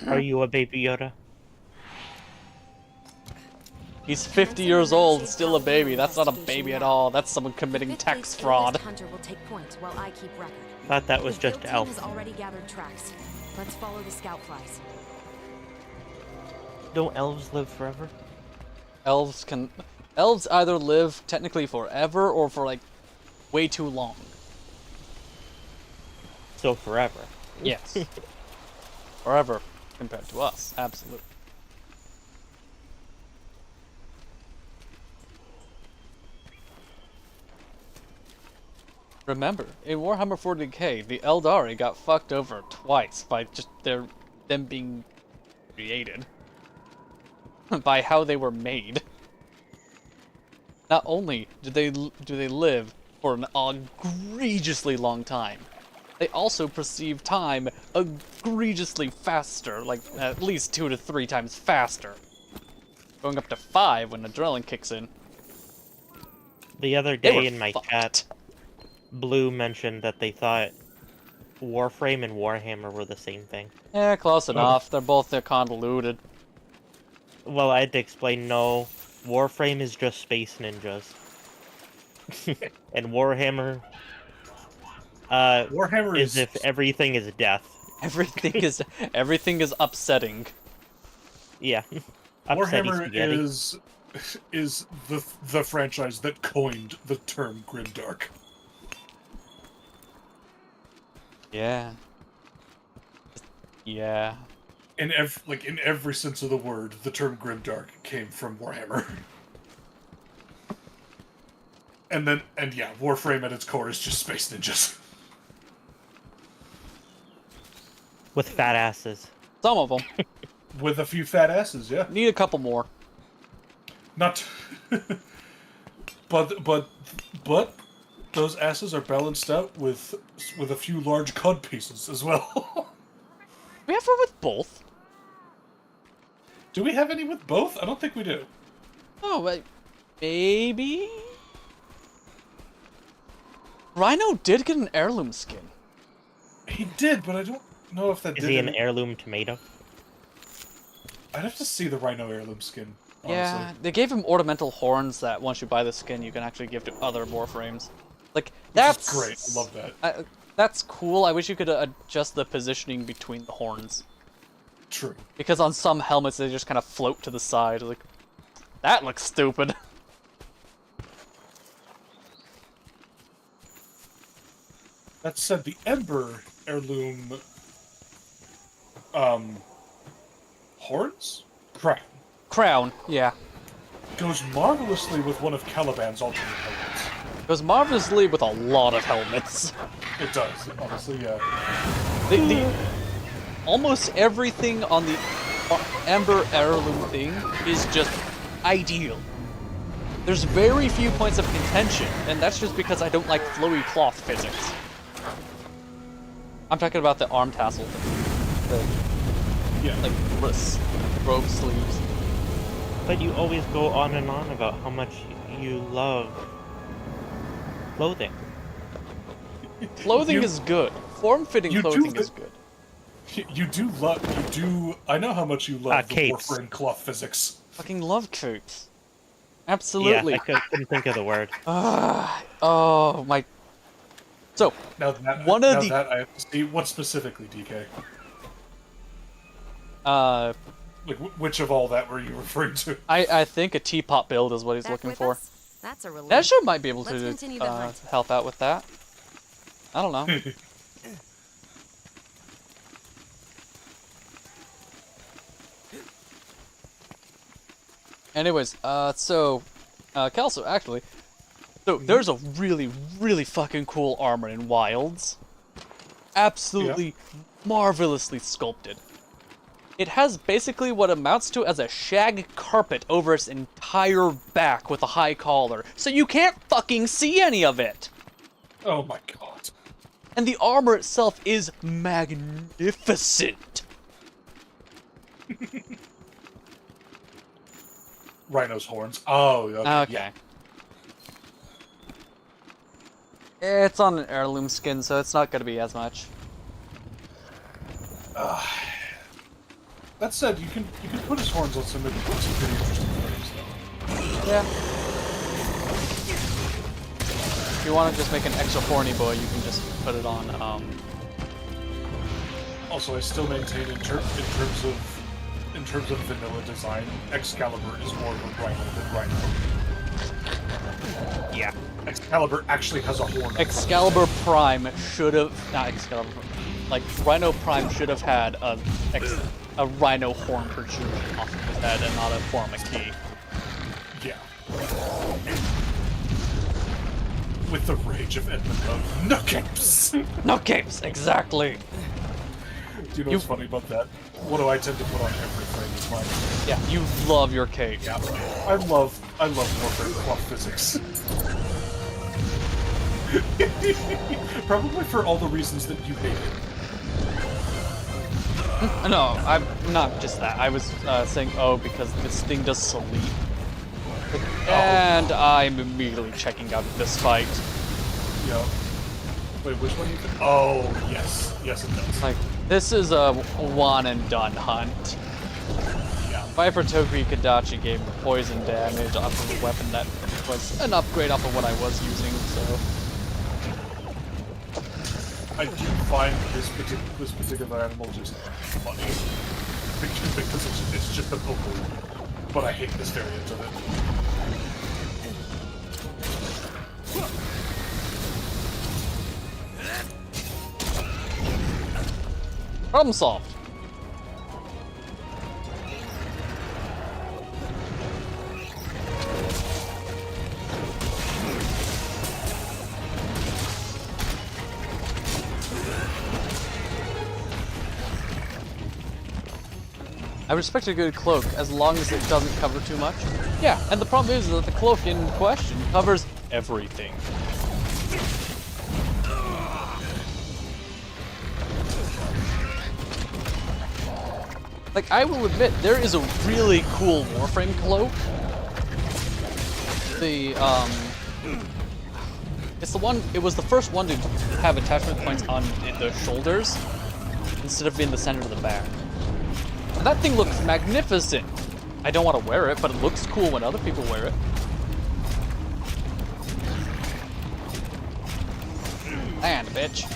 Are you a baby Yoda? He's 50 years old, still a baby. That's not a baby at all. That's someone committing tax fraud. Hunter will take point while I keep record. Thought that was The just field team Elf. has already gathered tracks. Let's follow the scout flies. Don't elves live forever? Elves either live technically forever or for like way too long. So forever. Yes. Forever compared to us, absolutely. Remember, in Warhammer 40k, the Eldari got fucked over twice by just them being created. By how they were made. Not only do they live for an egregiously long time, they also perceive time egregiously faster, like at least 2 to 3 times faster. Going up to 5 when adrenaline kicks in. The other They were day in my fucked. chat, Blue mentioned that they thought Warframe and Warhammer were the same thing. Yeah, close enough. They're convoluted. Well, I had to explain, no, Warframe is just space ninjas. And Warhammer, Warhammer is if everything is death. Everything is upsetting. Yeah. Upsetty Warhammer spaghetti. is the franchise that coined the term grimdark. Yeah. Yeah. In every sense of the word, the term grimdark came from Warhammer. And yeah, Warframe at its core is just space ninjas. With fat asses. Some of them. With a few fat asses, yeah. Need a couple more. Not, but those asses are balanced out with a few large cod pieces as well. We have one with both. Do we have any with both? I don't think we do. Oh, wait. Maybe? Rhino did get an heirloom skin. He did, but I don't know if that Is did he an any- heirloom tomato? I'd have to see the Rhino heirloom skin, honestly. Yeah, they gave him ornamental horns that once you buy the skin, you can actually give to other Warframes. Like, that's great. I love that. That's cool. I wish you could adjust the positioning between the horns. True. Because on some helmets, they just kind of float to the side. Like, that looks stupid. That said, the Ember heirloom horns? Crown, yeah. Goes marvelously with one of Caliban's alternate helmets. Goes marvelously with a lot of helmets. It does, honestly, yeah. Almost everything on the Ember heirloom thing is just ideal. There's very few points of contention, and that's just because I don't like flowy cloth physics. I'm talking about the arm tassel thing. Yeah. Like wrists, robe sleeves. But you always go on and on about how much you love clothing. Clothing is good. Form-fitting clothing is good. I know how much you love the capes. Warframe cloth physics. Fucking love capes. Absolutely. Yeah, I couldn't think of the word. Oh my. So Now that I have to see what specifically, DK. Like which of all that were you referring to? I think a teapot build is what he's Back looking with for. us? That's a relief. Ezra might be able Let's to continue the hunt. help out with that. I don't know. Anyways, Kelso, actually, so there's a really, really fucking cool armor in Wilds. Absolutely marvelously sculpted. It has basically what amounts to as a shag carpet over its entire back with a high collar, so you can't fucking see any of it! Oh my god. And the armor itself is magnificent! Rhino's horns. Oh, okay. Yeah. It's on an heirloom skin, so it's not gonna be as much. That said, you can put his horns on some pretty interesting things, though. Yeah. If you want to just make an extra horny boy, you can just put it on. Also, I still maintain in terms of vanilla design, Excalibur is more of a Rhino than Rhino. Yeah. Excalibur actually has a horn. Excalibur Prime should have not Excalibur. Like Rhino Prime should have had a Rhino horn protrusion off of his head and not a form of key. Yeah. With the rage of Edmund of no capes. No capes, exactly. Do you know what's funny about that? What do I tend to put on every frame is mine. Yeah, you love your cape. Yeah. I love Warfare cloth physics. Probably for all the reasons that you hate it. No, I'm not just that. I was saying, because this thing does sleep. And I'm immediately checking out of this fight. Yeah. Wait, which one you can? Oh, yes. Yes, it does. Like, this is a one and done hunt. Yeah. Viper Tokri Kadachi gave poison damage off of a weapon that was an upgrade off of what I was using, so. I do find this particular animal just funny. Because it's just a vocal. But I hate this variant of it. Problem solved. I respect a good cloak as long as it doesn't cover too much. Yeah, and the problem is that the cloak in question covers everything. Like, I will admit, there is a really cool Warframe cloak. It was the first one to have attachment points on the shoulders instead of being the center of the back. And that thing looks magnificent. I don't want to wear it, but it looks cool when other people wear it. And bitch.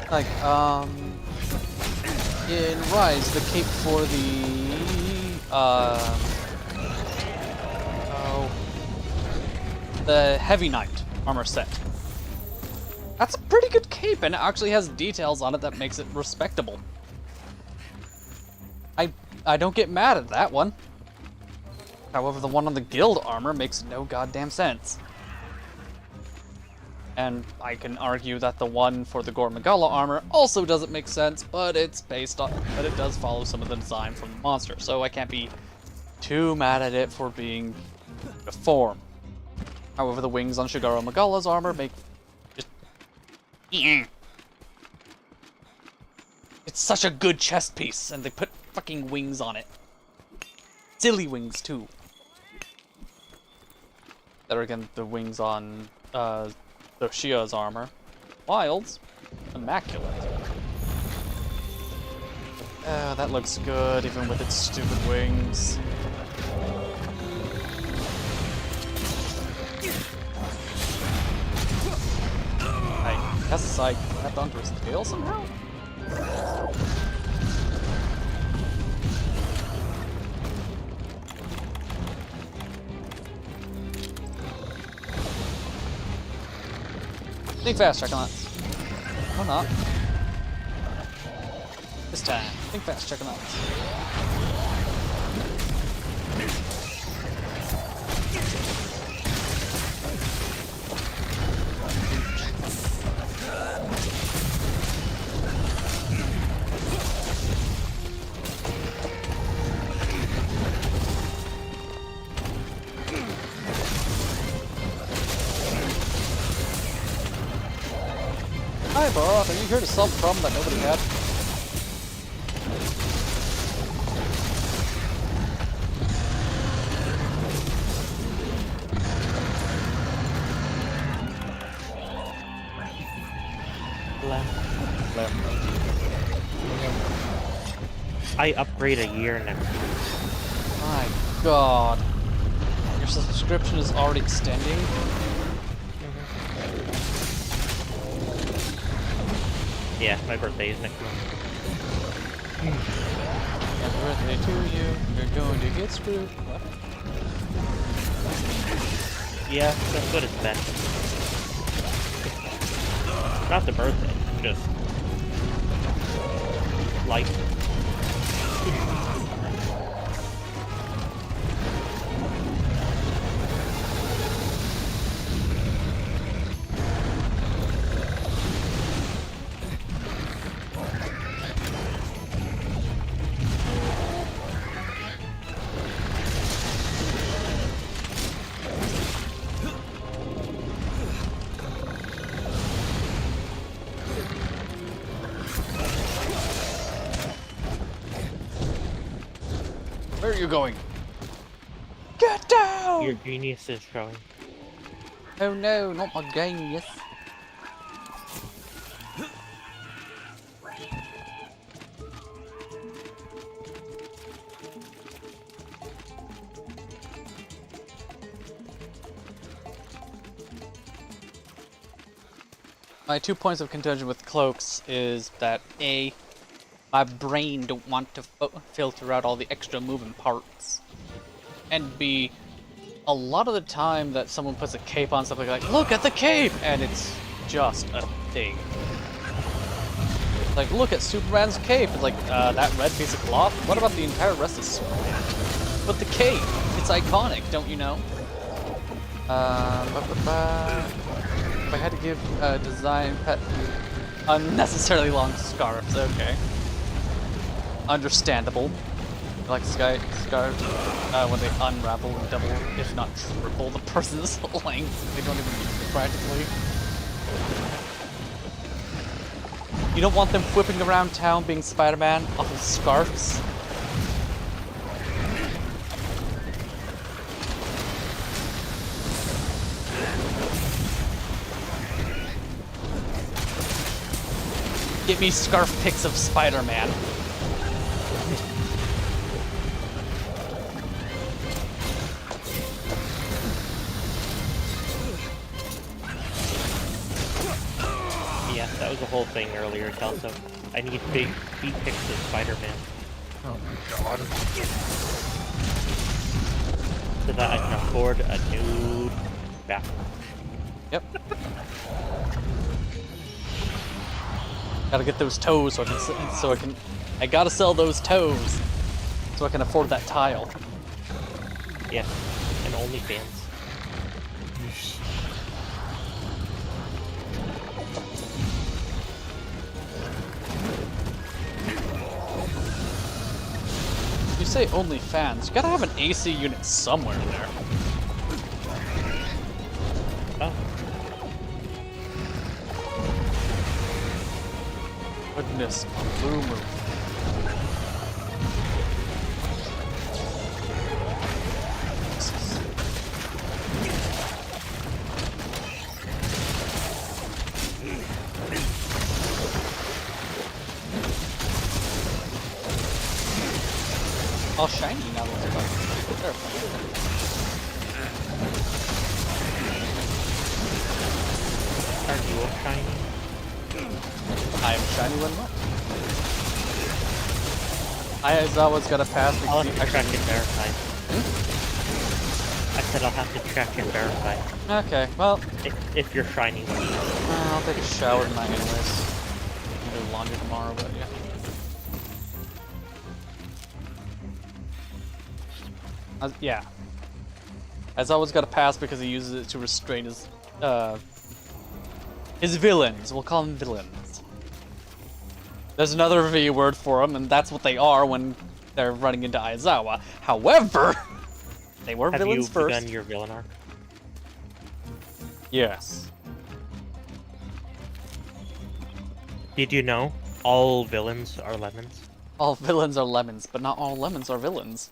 Like, in Rise, the cape for the Heavy Knight armor set. That's a pretty good cape, and it actually has details on it that makes it respectable. I don't get mad at that one. However, the one on the guild armor makes no goddamn sense. And I can argue that the one for the Gore Magala armor also doesn't make sense, but it does follow some of the design from the monster, so I can't be too mad at it for being uniform. However, the wings on Shigaro Magala's armor make just... It's such a good chest piece, and they put fucking wings on it. Silly wings, too. There again, the wings on Shia's armor. Wild's immaculate. That looks good, even with its stupid wings. I guess I grabbed onto his tail somehow? Think fast, check on that. Or not. This time. Think fast, check on that. Hi, Bob. Are you here to solve a problem that nobody had? Left. I upgrade a year next week. My god. Your subscription is already extending? Yeah, my birthday is next month. Happy birthday to you. You're going to get screwed. What? Yeah, that's what it's been. Not the birthday, just life. Where are you going? Get down! Your genius is showing. Oh no, not my genius. My 2 points of contention with cloaks is that A, my brain don't want to filter out all the extra moving parts, and B, a lot of the time that someone puts a cape on something like, look at the cape, and it's just a thing. Like, look at Superman's cape. It's like, that red piece of cloth? What about the entire rest of Superman? But the cape, it's iconic, don't you know? If I had to give a design pet unnecessarily long scarves, okay. Understandable. Like scarves, when they unravel and double, if not triple, the person's length. They don't even use it practically. You don't want them whipping around town being Spider-Man off of scarves. Get me scarf pics of Spider-Man. Yeah, that was the whole thing earlier, Kelso. I need big feet pics of Spider-Man. Oh my god. So that I can afford a new bathroom. Yep. Gotta get those toes so I can I gotta sell those toes so I can afford that tile. Yeah, and OnlyFans. say only fans, you gotta have an AC unit somewhere in there. Oh. Goodness, boomer. All shiny now. Looks terrifying. Are you all shiny? I am shiny when what? Aizawa's got a pass I'll because have to track and verify. I said I'll have to track and verify. Okay, well. If you're shiny. I'll take a shower tonight anyways. I'll do laundry tomorrow, but yeah. Yeah. Aizawa's got a pass because he uses it to restrain his villains. We'll call them villains. There's another V word for them, and that's what they are when they're running into Aizawa. However, they were villains first. Have you begun your villain arc? Yes. Did you know all villains are lemons? All villains are lemons, but not all lemons are villains.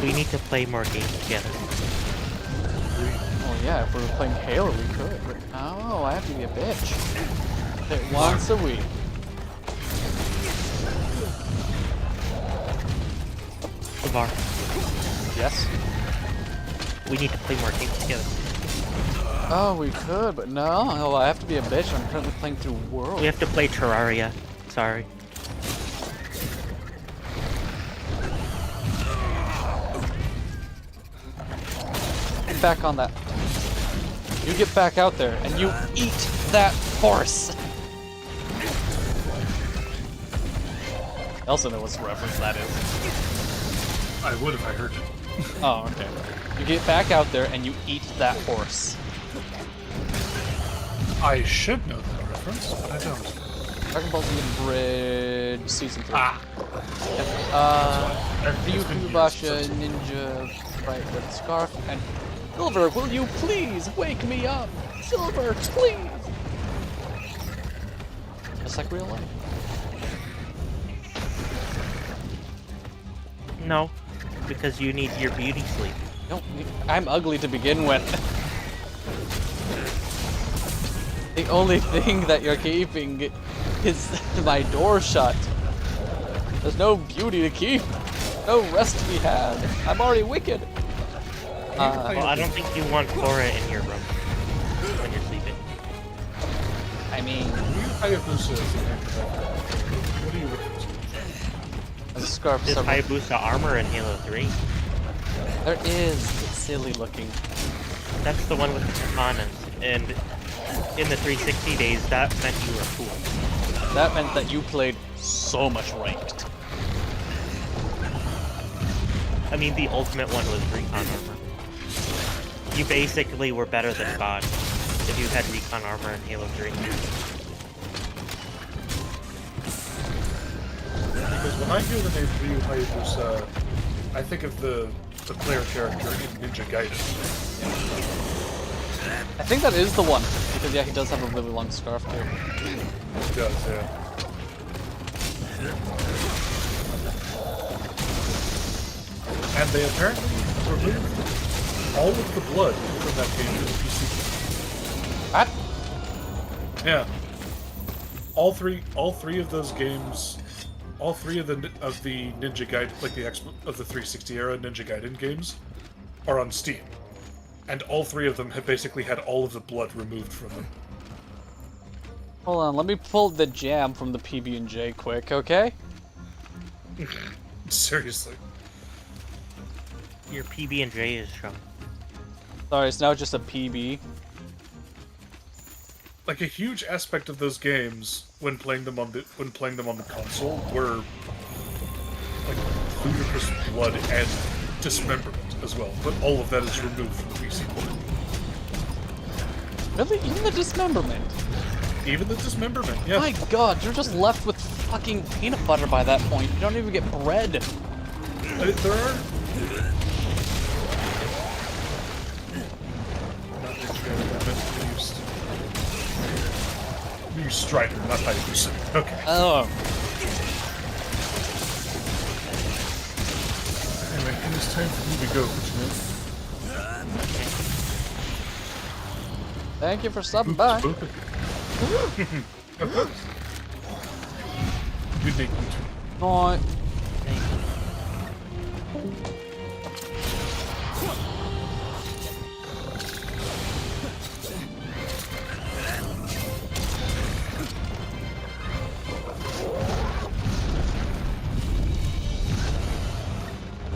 We need to play more games together. Oh yeah, if we were playing Halo, we could. But no, I have to be a bitch. Hit once a week. Lavar. Yes? We need to play more games together. Oh, we could, but no. Oh, I have to be a bitch. I'm currently playing through World. We have to play Terraria. Sorry. Get back on that. You get back out there and you eat that horse. Elsa knows what reference that is. I would if I heard it. Oh, okay. You get back out there and you eat that horse. I should know that reference, but I don't. Dragon Ball Z Bridge Season 3. Ah. Ryuku Basha Ninja Sprite with Scarf and Silver, will you please wake me up? Silver, please! Just like real life. No, because you need your beauty sleep. No, I'm ugly to begin with. The only thing that you're keeping is my door shut. There's no beauty to keep. No rest to be had. I'm already wicked. Well, I don't think you want Flora in your room when you're sleeping. I mean... What are you referencing? As a scarf. There's Hayabusa armor in Halo 3. There is. It's silly looking. That's the one with the katanas. And in the 360 days, that meant you were a fool. That meant that you played so much ranked. I mean, the ultimate one was recon armor. You basically were better than God if you had recon armor in Halo 3. Because when I hear the name Ryu Hayabusa, I think of the player character in Ninja Gaiden. I think that is the one, because yeah, he does have a really long scarf too. He does, yeah. And they apparently removed all of the blood from that game in the PC. What? Yeah. All three of those games, all three of the Ninja Gaiden, like the of the 360 era Ninja Gaiden games, are on Steam, and all three of them have basically had all of the blood removed from them. Hold on, let me pull the jam from the PB&J quick, okay? Seriously. Your PB and J is showing. Sorry, it's now just a PB. Like a huge aspect of those games when playing them on the console were like ludicrous blood and dismemberment as well. But all of that is removed from the PC port. Really? Even the dismemberment? Even the dismemberment, yeah. My god, you're just left with fucking peanut butter by that point. You don't even get bread. There are... Use Strider, not Hayabusa. Okay. Oh. Anyway, it is time for me to go, Thank you for stopping by. Of course. Good day, you too. Bye.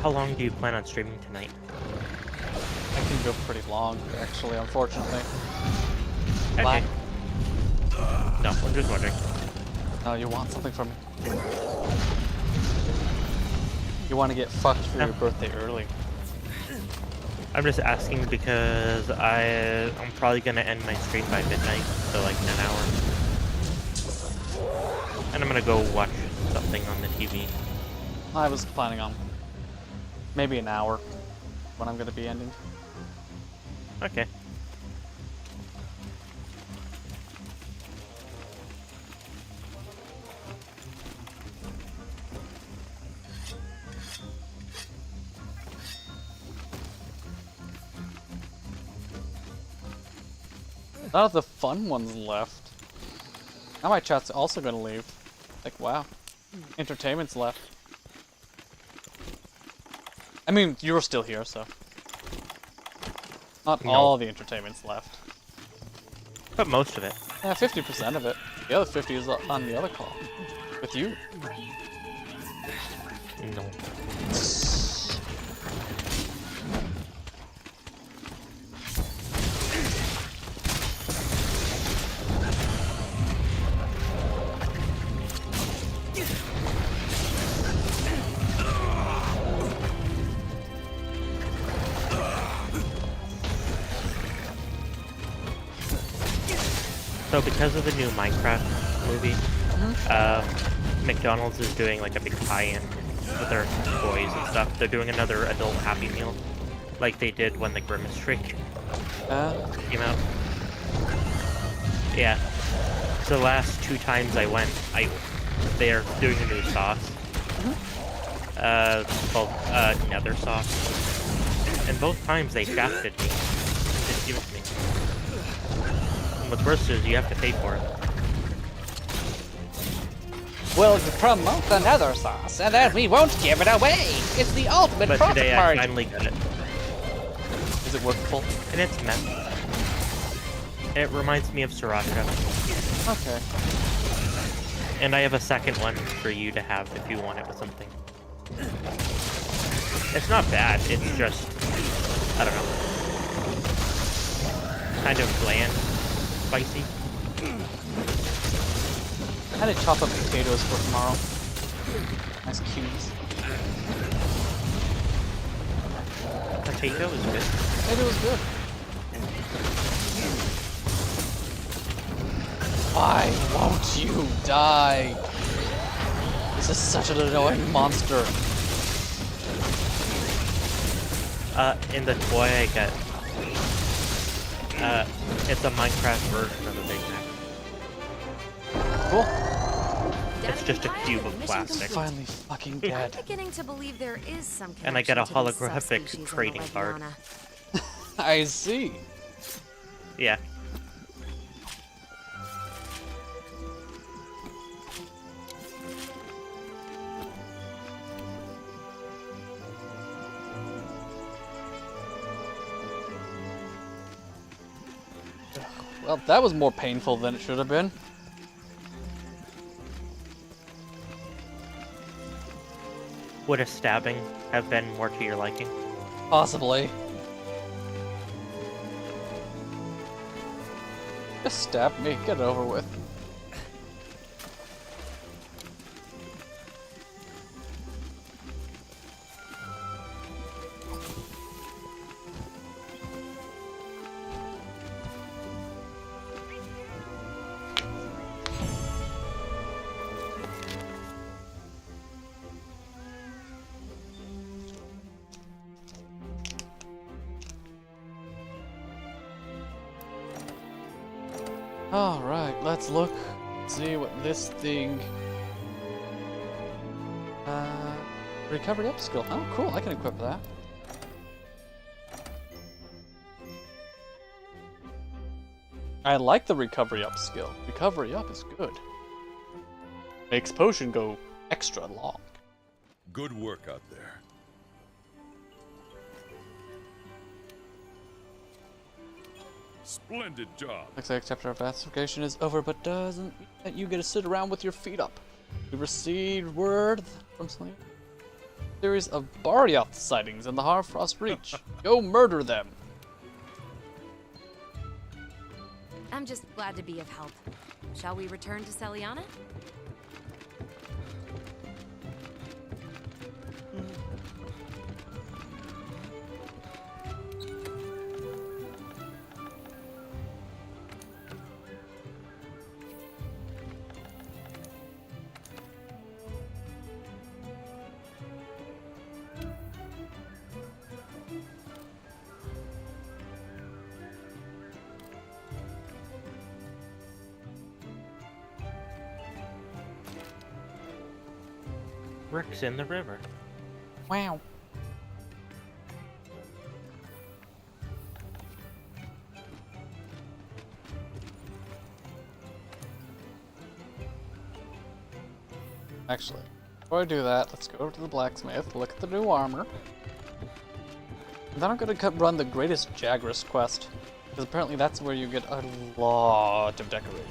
How long do you plan on streaming tonight? I can go pretty long, actually, unfortunately. Okay. Why? No, I'm just wondering. No, you want something from me. You want to get fucked for your birthday early. I'm just asking because I'm probably gonna end my stream by midnight, so like in an hour. And I'm gonna go watch something on the TV. I was planning on maybe an hour when I'm gonna be ending. Okay. None of the fun ones left. Now my chat's also gonna leave. Like, wow. Entertainment's left. I mean, you're still here, so. Not No. all the entertainment's left. But most of it. Yeah, 50% of it. The other 50 is on the other call. With you. No. So because of the new Minecraft movie, McDonald's is doing like a big tie-in with their toys and stuff. They're doing another adult Happy Meal, like they did when the Grimace Drink came out. Yeah. So the last 2 times I went, they're doing a new sauce. It's called Nether sauce. And both times they shafted me. Didn't give it to me. And what's worse is you have to pay for it. We'll promote the nether sauce, and then we won't give it away. It's the ultimate But profit today I margin. finally got it. Is it workable? And it's meth. It reminds me of Sriracha. Okay. And I have a second one for you to have if you want it with something. It's not bad, it's just, I don't know, kind of bland, spicy. I had to chop up potatoes for tomorrow. Nice cubes. Potato is good. Potato is good. Why won't you die? This is such an annoying monster. In the toy I get, it's a Minecraft version of a Big Mac. Cool. It's just a cube of plastic. Finally fucking I'm dead. beginning to believe there is some And I get a connection to these holographic subspecies in the trading card. Legiana. I see. Yeah. Well, that was more painful than it should have been. Would a stabbing have been more to your liking? Possibly. Just stab me, get it over with. Alright, let's look, see what this thing... recovery up skill. Oh, cool, I can equip that. I like the recovery up skill. Recovery up is good. Makes potion go extra long. Good work out there. Splendid job. Looks like chapter of investigation is over, but doesn't mean that you get to sit around with your feet up. We received word from Slayer. Series of Barioth sightings in the Harfrost Reach. Go murder them. I'm just glad to be of help. Shall we return to Celiana? Rick's in the river. Wow. Actually, before I do that, let's go over to the blacksmith, look at the new armor. And then I'm gonna run the greatest Jagras quest, because apparently that's where you get a lot of decoration.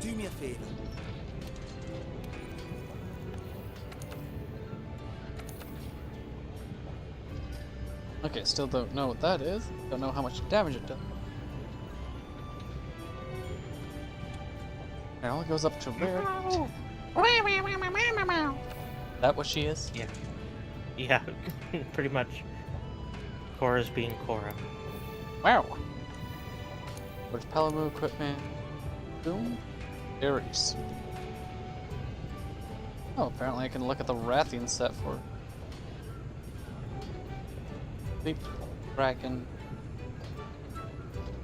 Do me a favor. Okay, still don't know what that is. Don't know how much damage it does. It only goes up to rare. That what she is? Yeah. Yeah, pretty much. Cora's being Cora. Wow. Which Palamu equipment? Boom. Ares. Oh, apparently I can look at the Rathian set for Sleep, Kraken,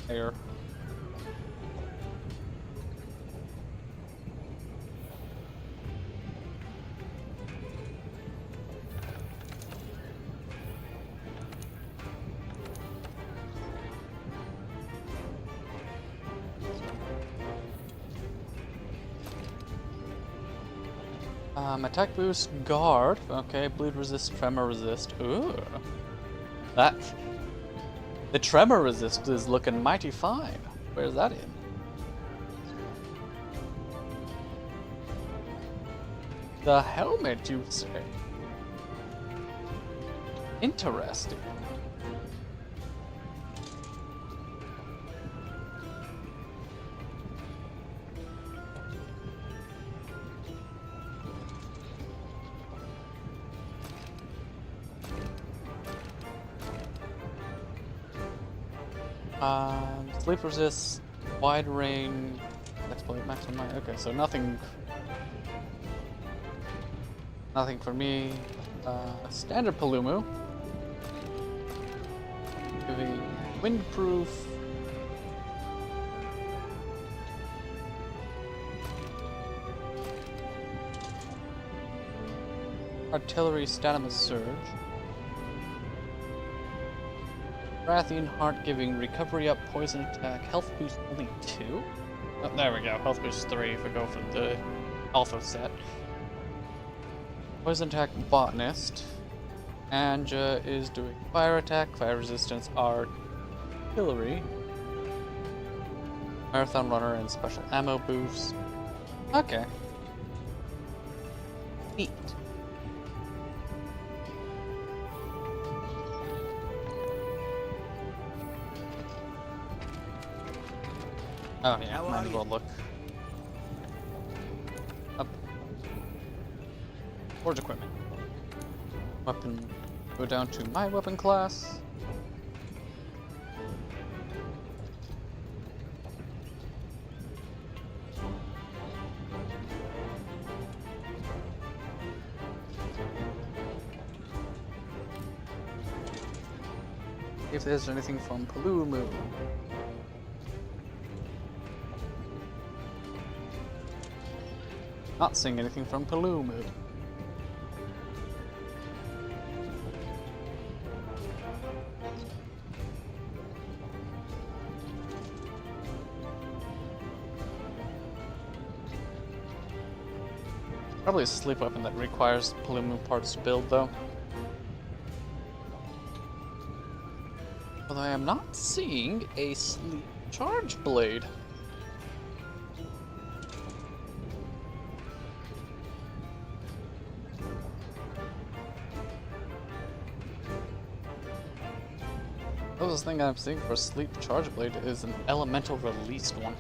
Air. Attack boost, guard. Okay, bleed resist, tremor resist. Ooh. That. The tremor resist is looking mighty fine. Where's that in? The helmet, you say? Interesting. Sleep resist, wide range, exploit maximum. Okay, so nothing for me. Standard Palumu, giving windproof. Artillery stamina surge. Rathian Heart giving recovery up, poison attack, health boost only 2? Oh, there we go, health boost 3 if we go for the alpha set. Poison attack Botanist. Anja is doing fire attack, fire resistance, art. artillery, marathon runner, and special ammo boost. Okay. Neat. Oh yeah, might as well look up. Forge equipment. Weapon. Go down to my weapon class. If there's anything from Palumu. Not seeing anything from Palumu. Probably a sleep weapon that requires Palumu parts to build, though. Although I am not seeing a sleep charge blade. The closest thing I'm seeing for a sleep charge blade is an elemental released one.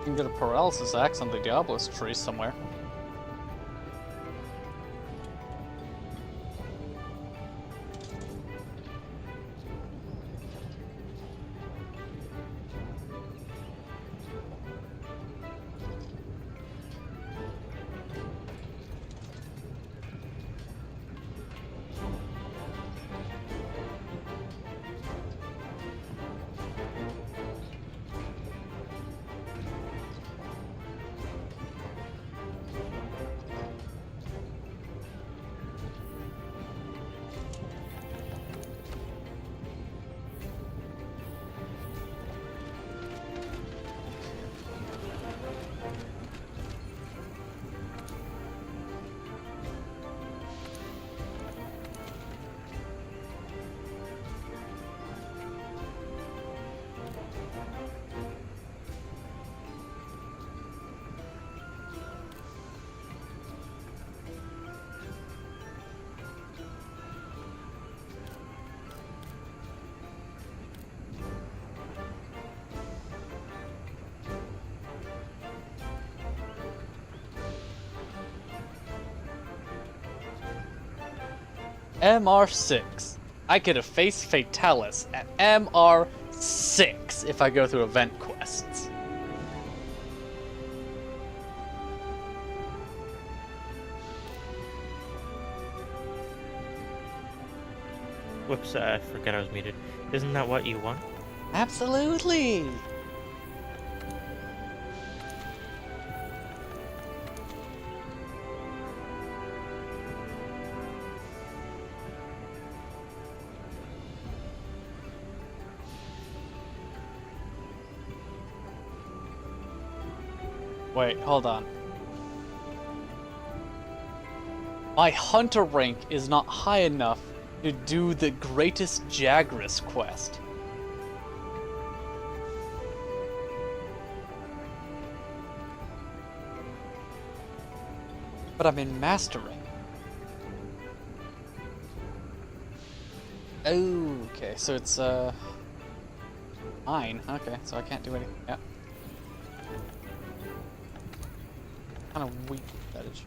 You can get a paralysis axe on the Diablos tree somewhere. MR6. I get a face fatalis at MR6 if I go through event quests. Whoops, I forgot I was muted. Isn't that what you want? Absolutely! Wait, hold on. My Hunter rank is not high enough to do the Greatest Jagras quest. But I'm in Master rank. Okay, so it's 9. Okay, so I can't do anything. Yeah. Kind of weak that is.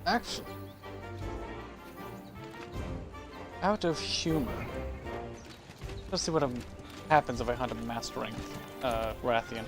Actually, out of humor, let's see what happens if I hunt a mastering Rathian.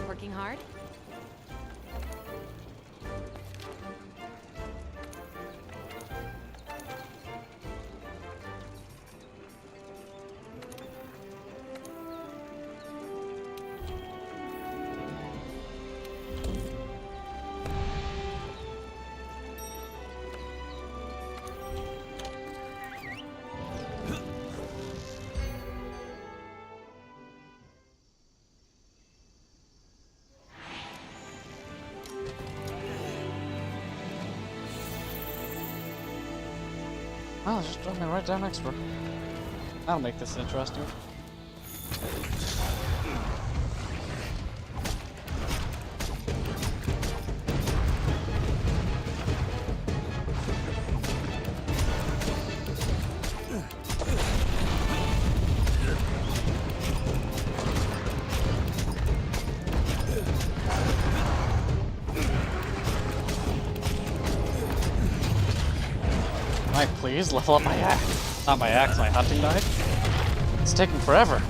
Working hard? Oh, just drop me right down next to her. That'll make this interesting. Mike, please level up my axe. Not my axe, my hunting knife. It's taking forever.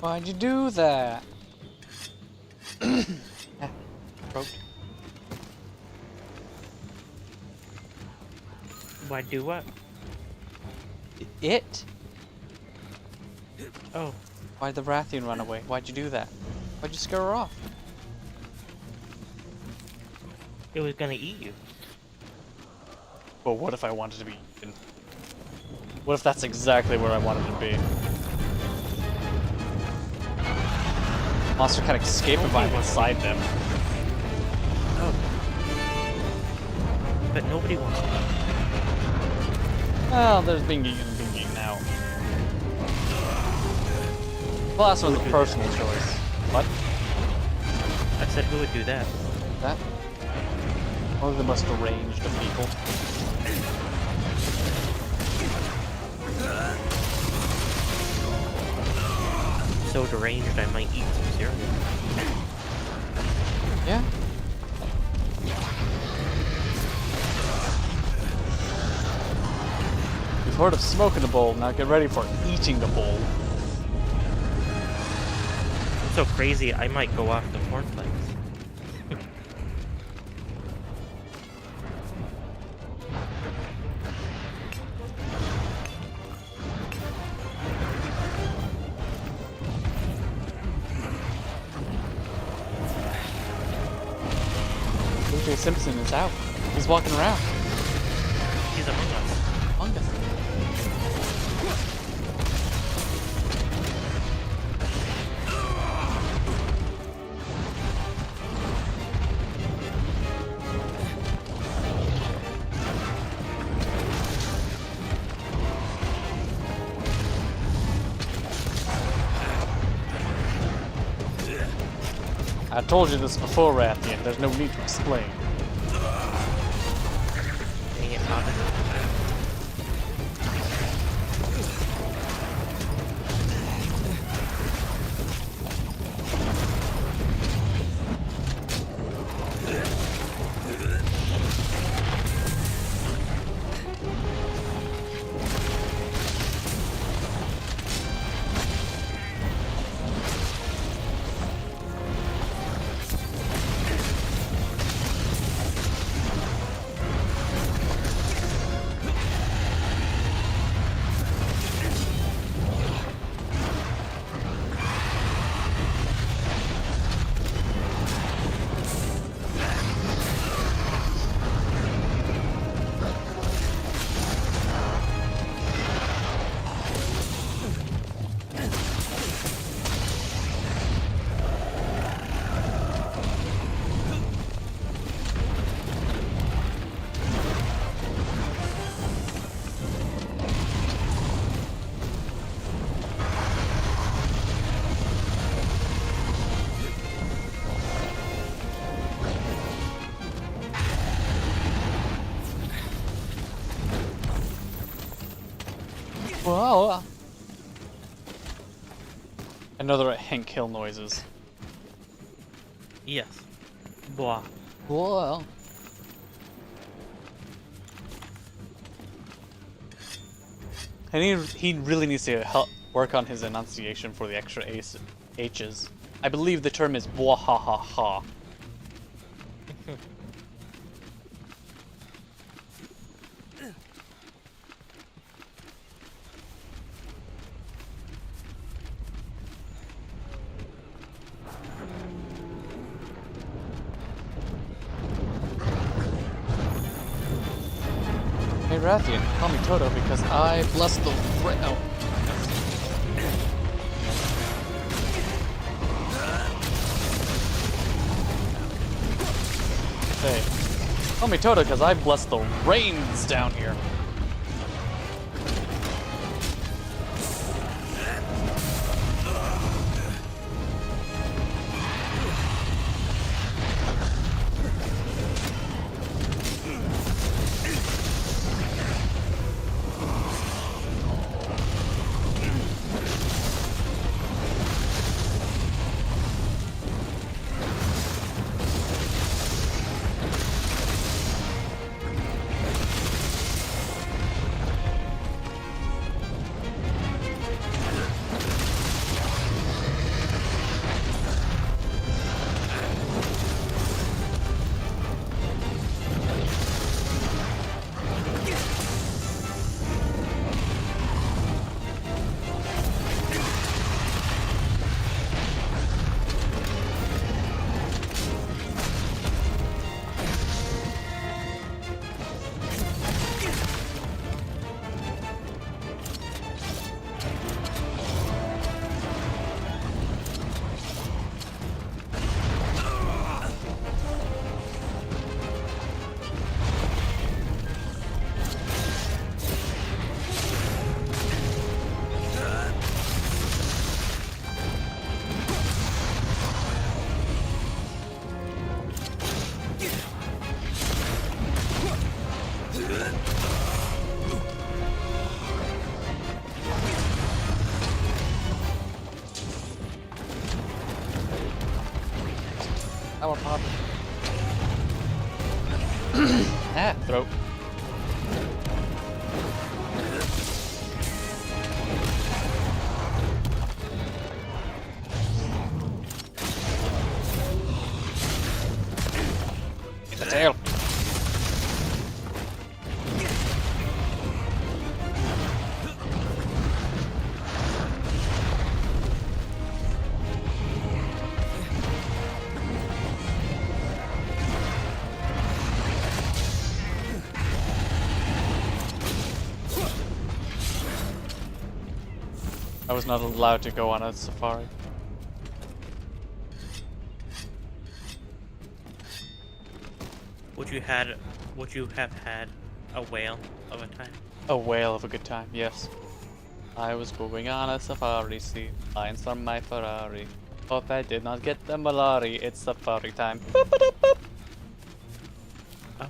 Why'd you do that? Throat. Why do what? It? Oh. Why'd the Rathian run away? Why'd you do that? Why'd you scare her off? It was gonna eat you. But what if I wanted to be eaten? What if that's exactly where I wanted to be? Monster can't escape if I'm inside them. Oh. But nobody wants to. Well, there's being eaten and being eaten out. The last one's a personal choice. What? I said who would do that? That? One of the most deranged of people. So deranged I might eat some cereal. Yeah? You've heard of smoking a bowl, now get ready for eating the bowl. I'm so crazy I might go off the cornflakes. O.J. Simpson is out. He's walking around. He's among us. Among us. I told you this before, Rathian. There's no need to explain. Dang it, Papa. Whoa! Another Hank Hill noises. Yes. Blah. Whoa! And he really needs to help work on his enunciation for the extra H's. I believe the term is blah ha ha ha. Hey Rathian, call me Toto because I bless the oh. Hey, call me Toto because I bless the rains down here. God. Ah, throat. The tail. I was not allowed to go on a safari. Would you have had a whale of a time? A whale of a good time, yes. I was going on a safari, see lines from my Ferrari. Hope I did not get the malaria, it's safari time. Boop, boop, boop, boop. Oh.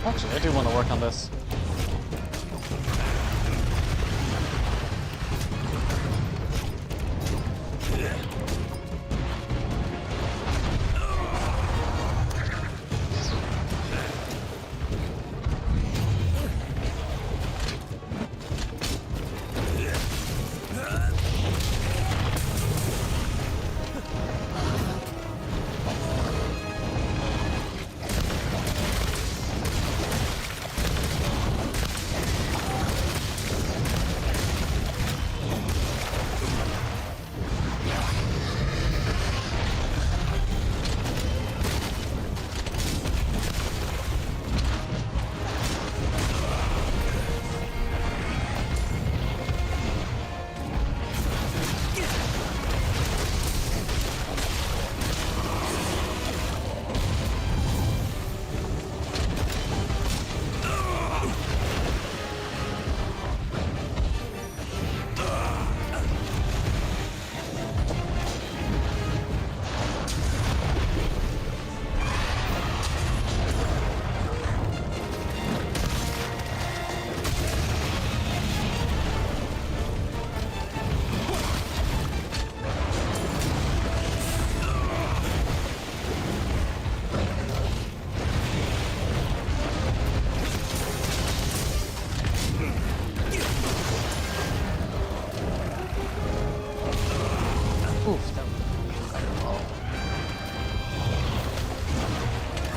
Actually, I do want to work on this.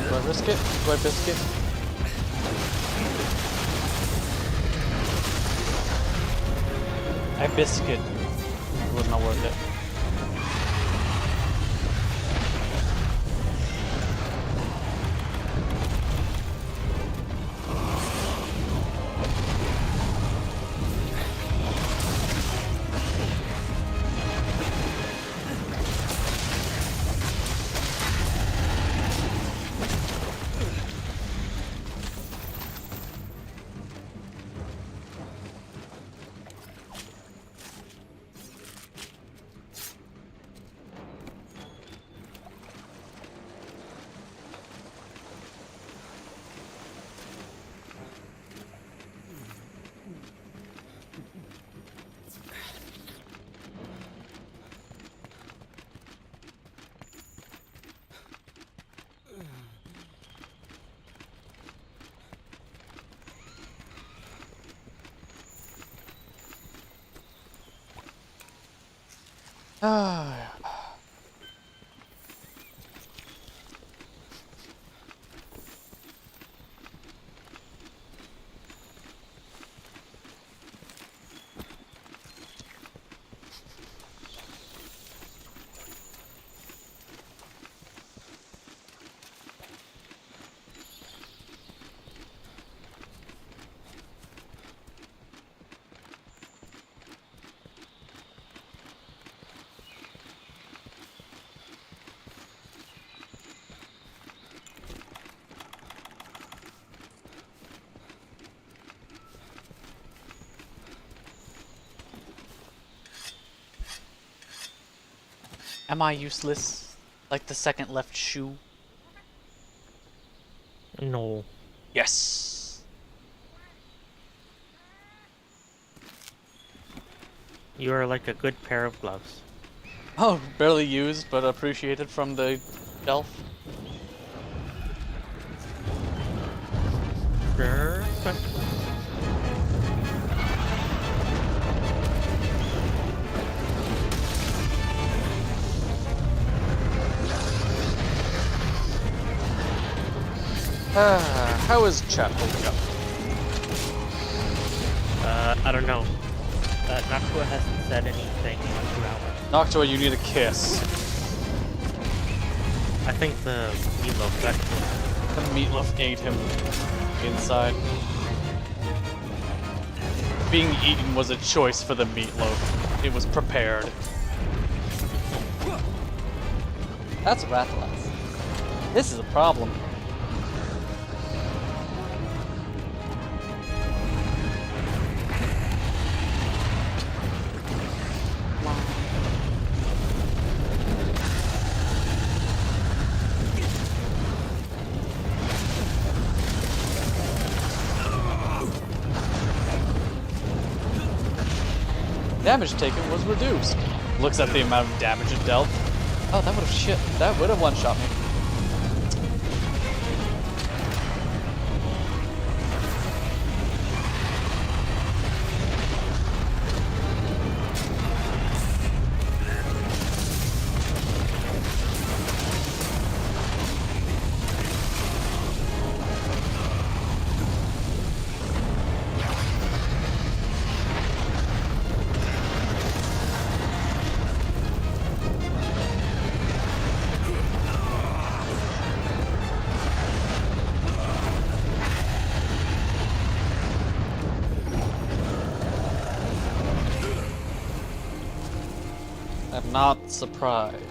Do I risk it? Do I bisque it? I bisque it. It was not worth it. Ah. Am I useless? Like the second left shoe? No. Yes! You are like a good pair of gloves. Oh, barely used, but appreciated from the shelf. Perfect. How is chat holding up? I don't know. Noctua hasn't said anything in like 2 hours. Noctua, you need a kiss. I think the meatloaf got The meatloaf ate him inside. Being eaten was a choice for the meatloaf. It was prepared. That's Rathalas. This is a problem. Damage taken was reduced. Looks at the amount of damage it dealt. Oh, that would have one-shot me. I'm not surprised.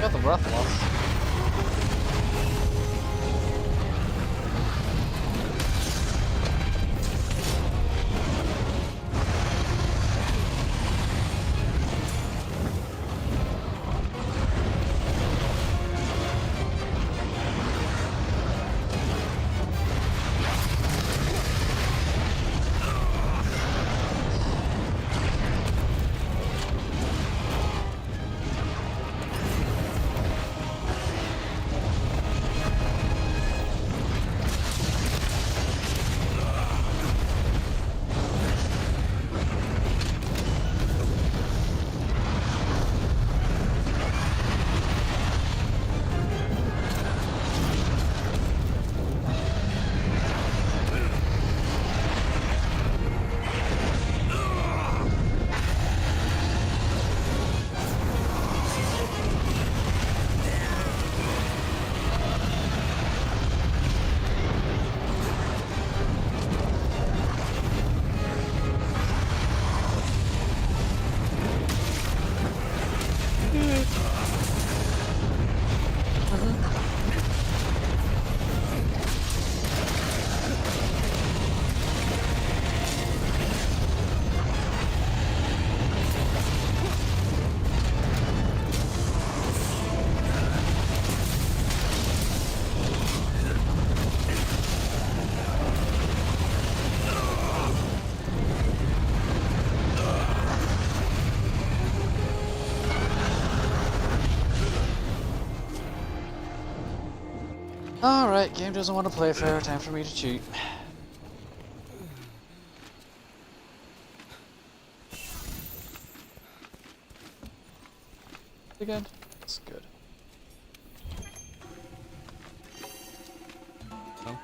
Got the breath loss. Alright, game doesn't want to play fair. Time for me to cheat. Again? That's good. No?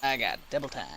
I got double time.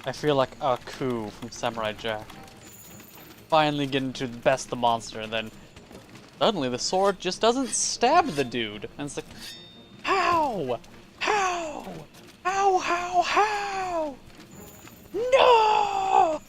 I feel like Aku from Samurai Jack. Finally getting to best the monster, and then suddenly the sword just doesn't stab the dude. And it's like, how? How? How? No!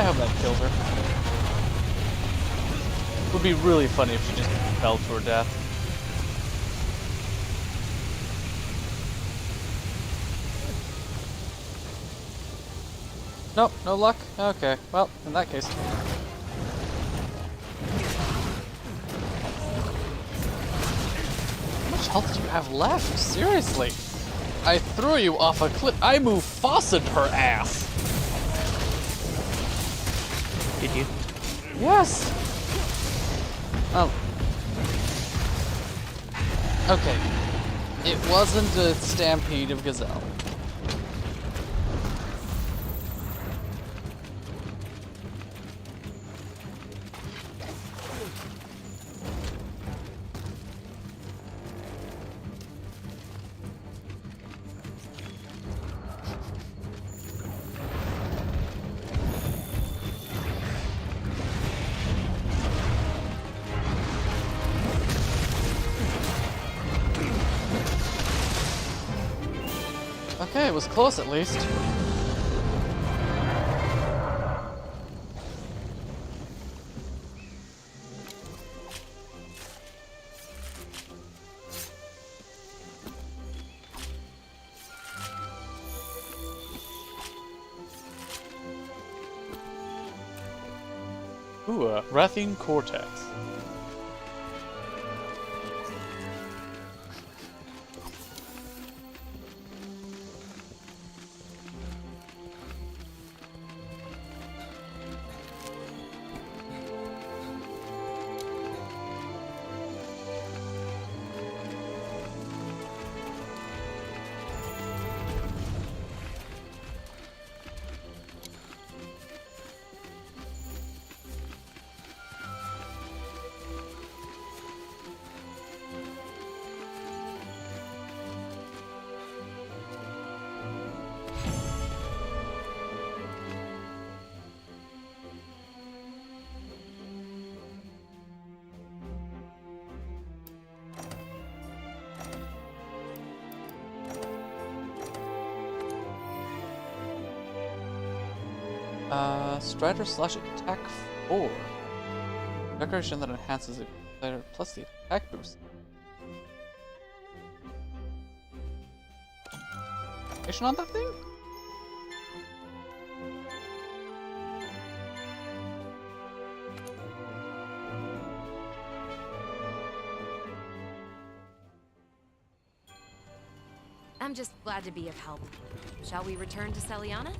hope that kills her. Would be really funny if she just fell to her death. Nope, no luck? Okay, well, in that case. How much health do you have left? Seriously? I threw you off a cliff. I Mufasa'd her ass! Did you? Yes! Oh. Okay. It wasn't a stampede of gazelle. Okay, it was close at least. Ooh, a Rathian Cortex. Strider slash attack 4. Decoration that enhances it later plus the attack boost. Decoration on that thing? I'm just glad to be of help. Shall we return to Celiana?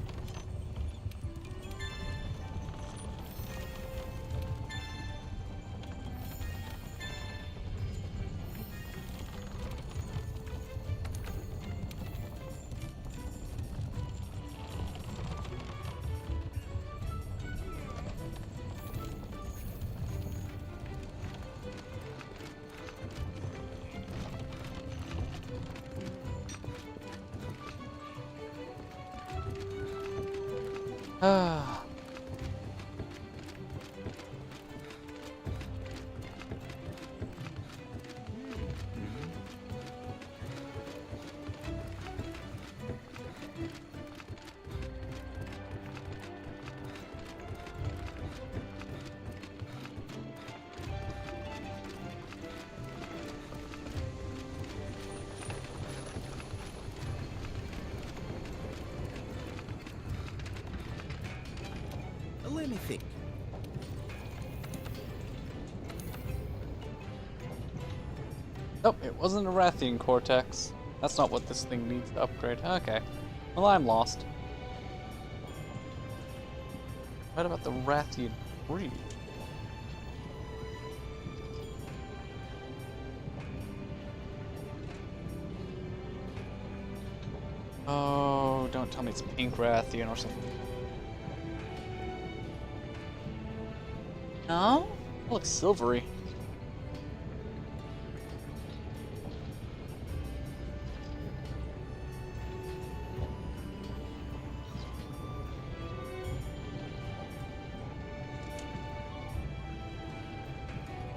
Let me think. Nope, it wasn't a Rathian Cortex. That's not what this thing needs to upgrade. Okay. Well, I'm lost. What about the Rathian breed? Oh, don't tell me it's pink Rathian or something. No? It looks silvery.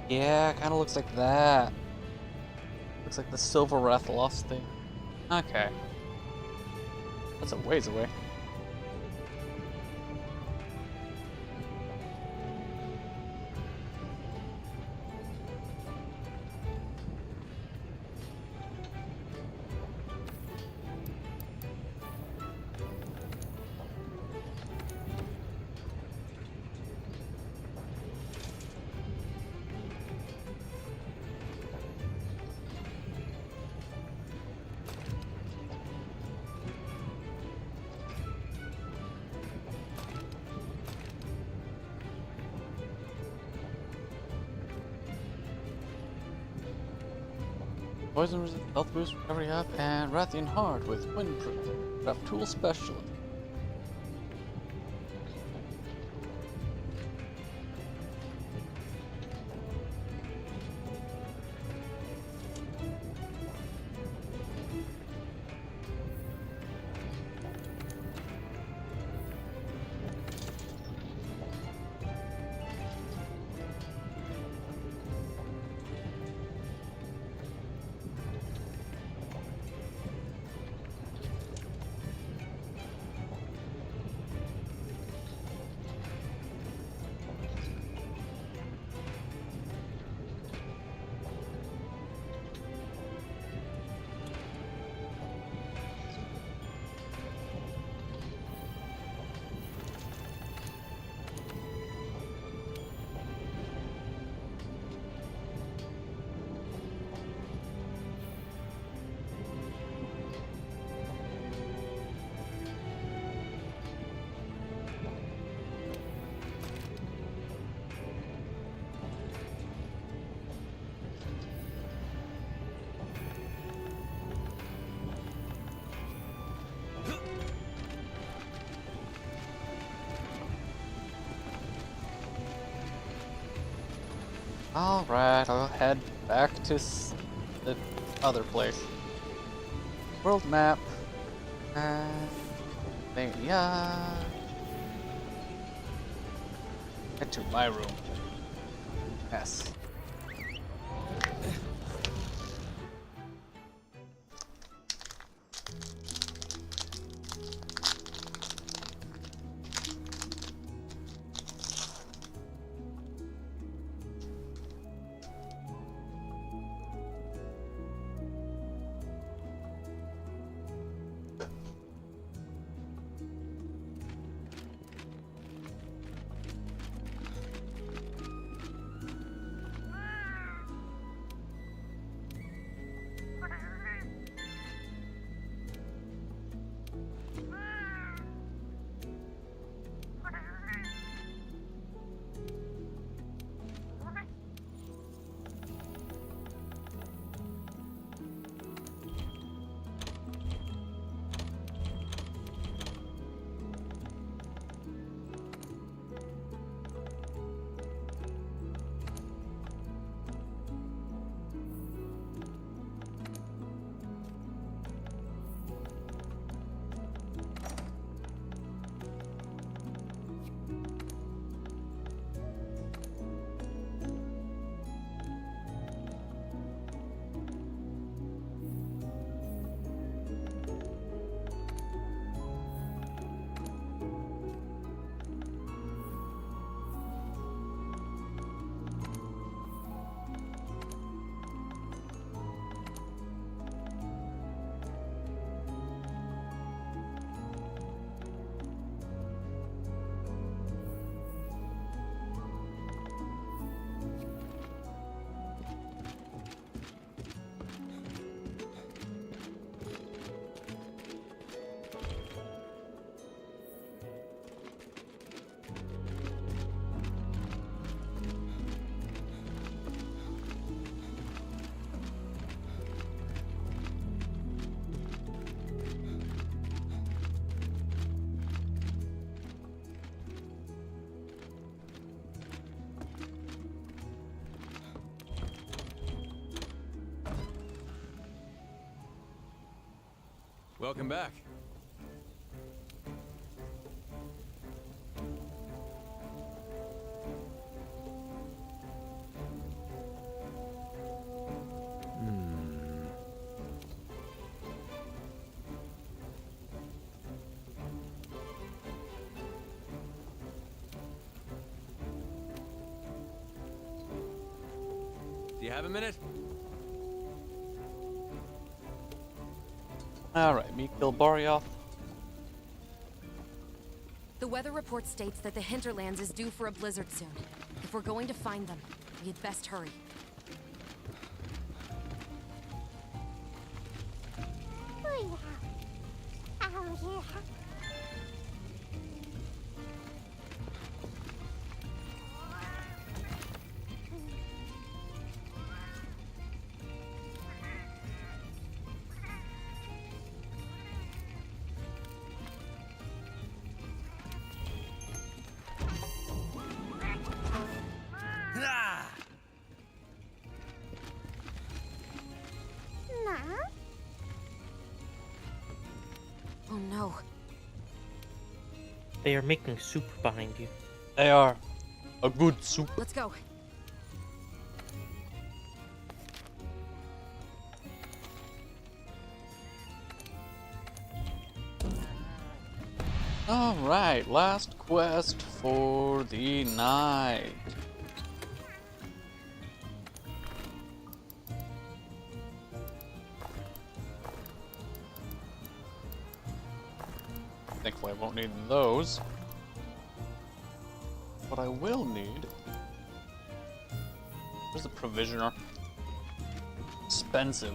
Yeah, kind of looks like that. Looks like the Silver Rathalos thing. Okay. That's a ways away. Poison resist, health boost, recovery up, and Rathian Heart with windproof. Craft tool specialist. Alright, I'll head back to the other place. World map. And yeah. Head to my room. Yes. Welcome back. Do you have a minute? Alright, meet Gilbarioth. The weather report states that the hinterlands is due for a blizzard soon. If we're going to find them, we'd best hurry. They are making soup behind you. They are. A good soup. Let's go. Alright, last quest for the night. Thankfully I won't need those. What I will need... Where's the provisioner? Expensive.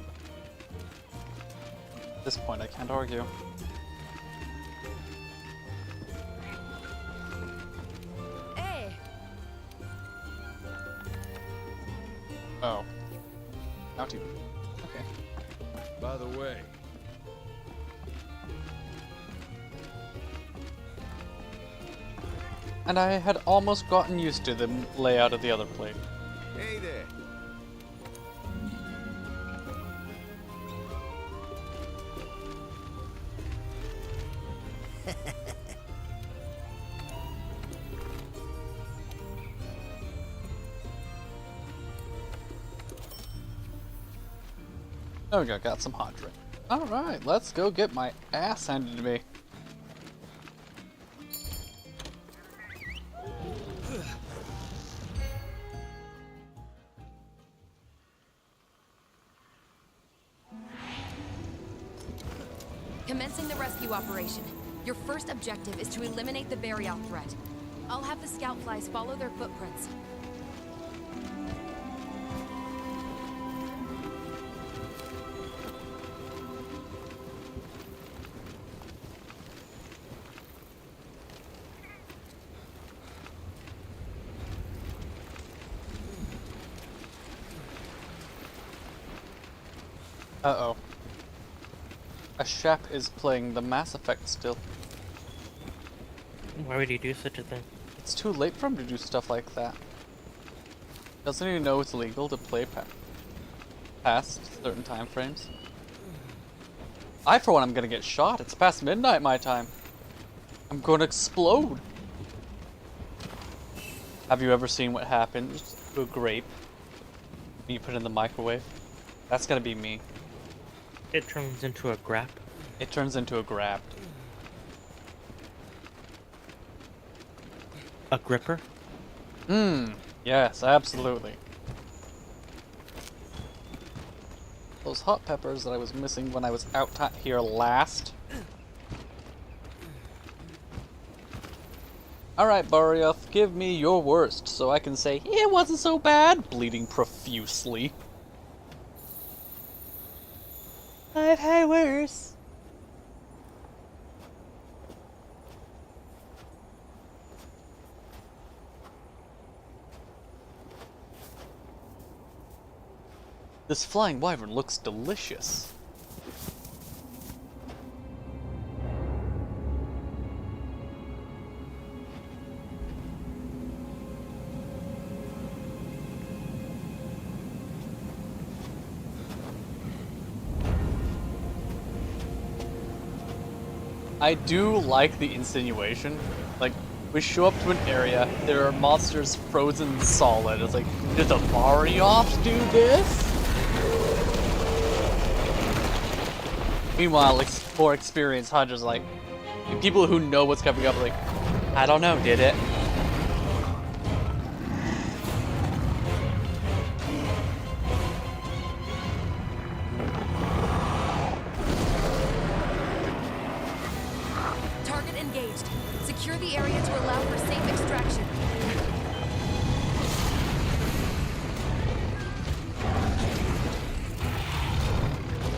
At this point I can't argue. Hey! Oh. Not even. Okay. By the way, And I had almost gotten used to the layout of the other plate. hey there. There we go, got some hot drink. Alright, let's go get my ass handed to me. Commencing the rescue operation. Your first objective is to eliminate the burial threat. I'll have the scout flies follow their footprints. Uh-oh. A chef is playing the Mass Effect still. Why would you do such a thing? It's too late for him to do stuff like that. Doesn't he know it's legal to play past certain time frames? I, for one, am gonna get shot. It's past midnight my time. I'm gonna explode. Have you ever seen what happens to a grape when you put it in the microwave? That's gonna be me. It turns into a grap. It turns into a grab. A gripper? Yes, absolutely. Those hot peppers that I was missing when I was out here last. Alright, Barioth, give me your worst so I can say, it wasn't so bad, bleeding profusely. I've had worse. This flying wyvern looks delicious. I do like the insinuation. Like, we show up to an area, there are monsters frozen solid. It's like, did the Marioffs do this? Meanwhile, like, more experienced hunters, like, people who know what's coming up, like, I don't know, did it? Target engaged. Secure the area to allow for safe extraction.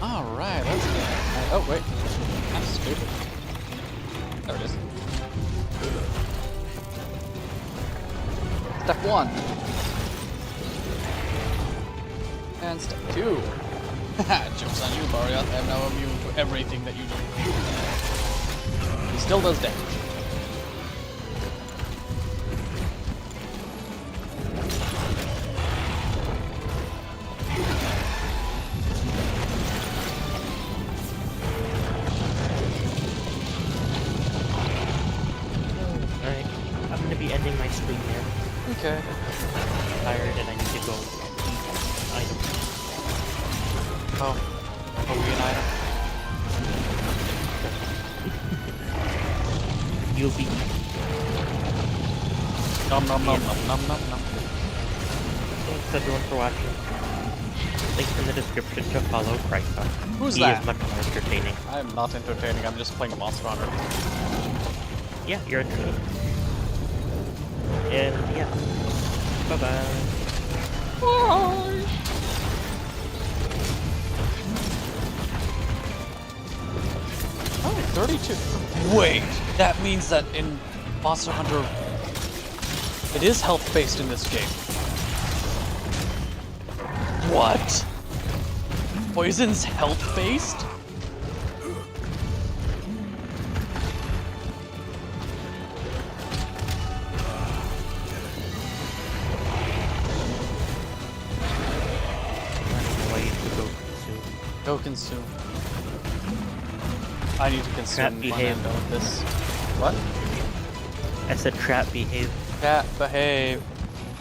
Alright, let's go. Oh, wait. I'm stupid. There it is. Step 1. And step 2. Haha, joke's on you, Barioth. I am now immune to everything that you do. He still does damage. tired and I need to go eat items. Oh. Are we an item? You'll be Nom nom nom nom nom nom nom. Thanks everyone for watching. Links in the description to follow Cryfa. Who's he that? is much more entertaining. I am not entertaining, I'm just playing Monster Hunter. Yeah, you're entertaining. And yeah. Bye-bye. Bye! Oh, 32. Wait, that means that in Monster Hunter, it is health-based in this game. What? Poison's health-based? Go consume. I need to consume Trap one behave. end of this. What? I said trap behave. Cat behave.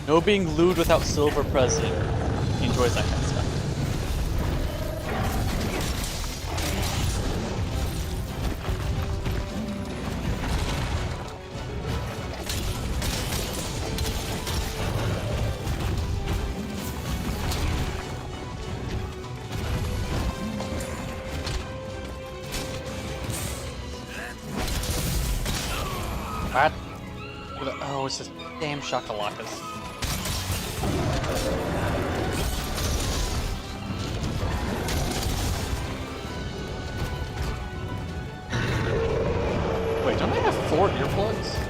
No being lewd without silver present. He enjoys that kind of stuff. What? Oh, it's this damn shakalakas. Wait, don't I have 4 earplugs?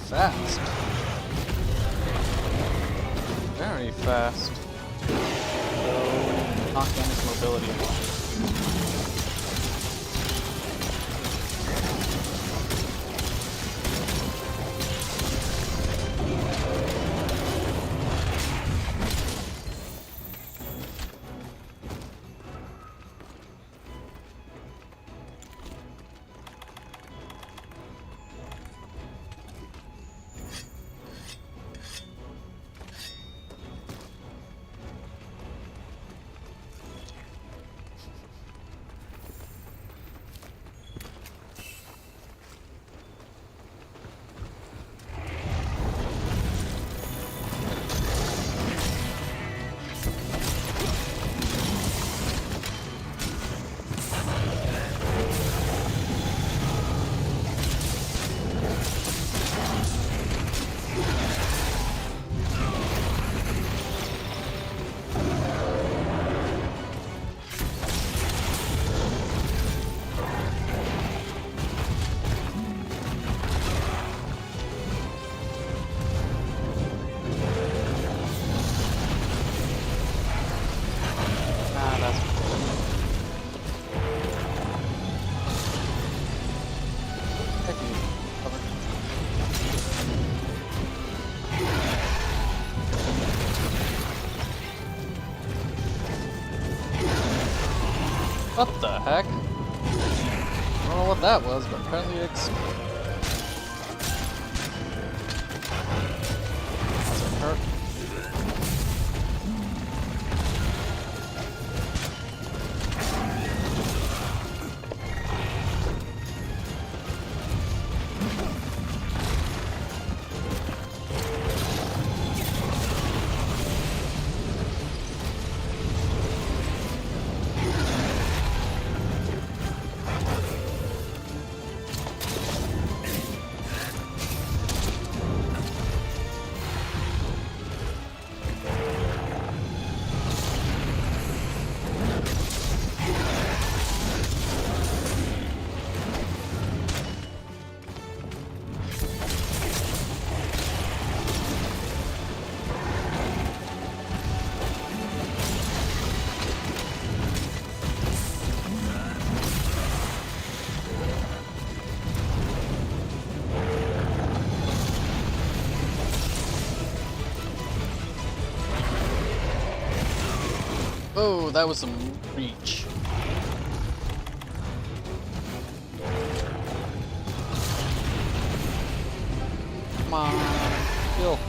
Fast. Very fast. So, knock down his mobility a lot. What the heck? Run what that was, but apparently it exploded. Does it hurt? Oh, that was some reach. Come on, kill.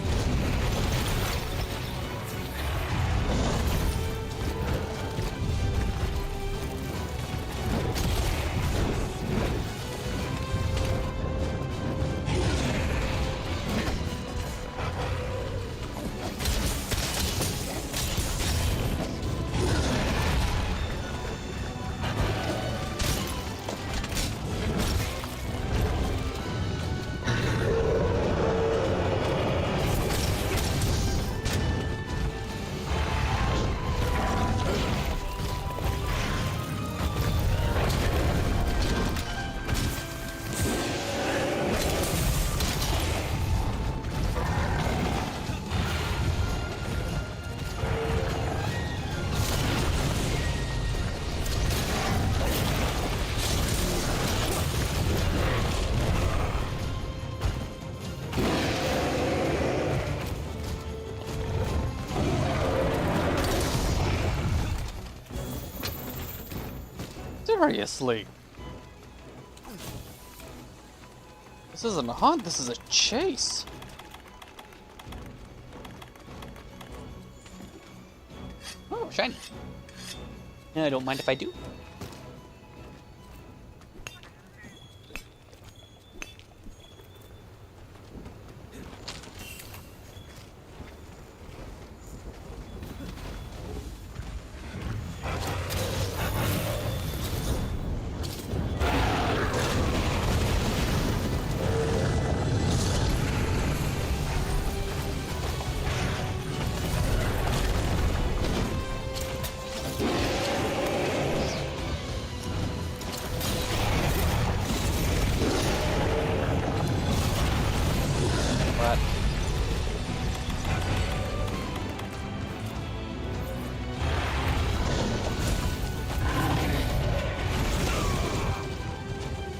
Seriously. This isn't a hunt, this is a chase. Oh, shiny. Yeah, I don't mind if I do.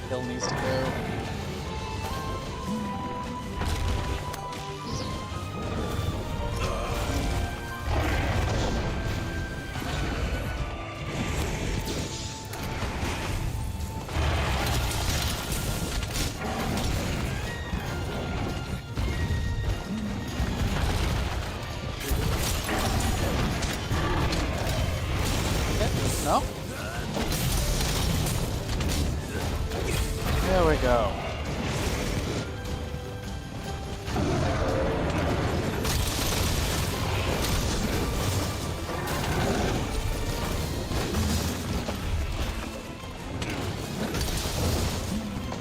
Bill needs to go. No? There we go.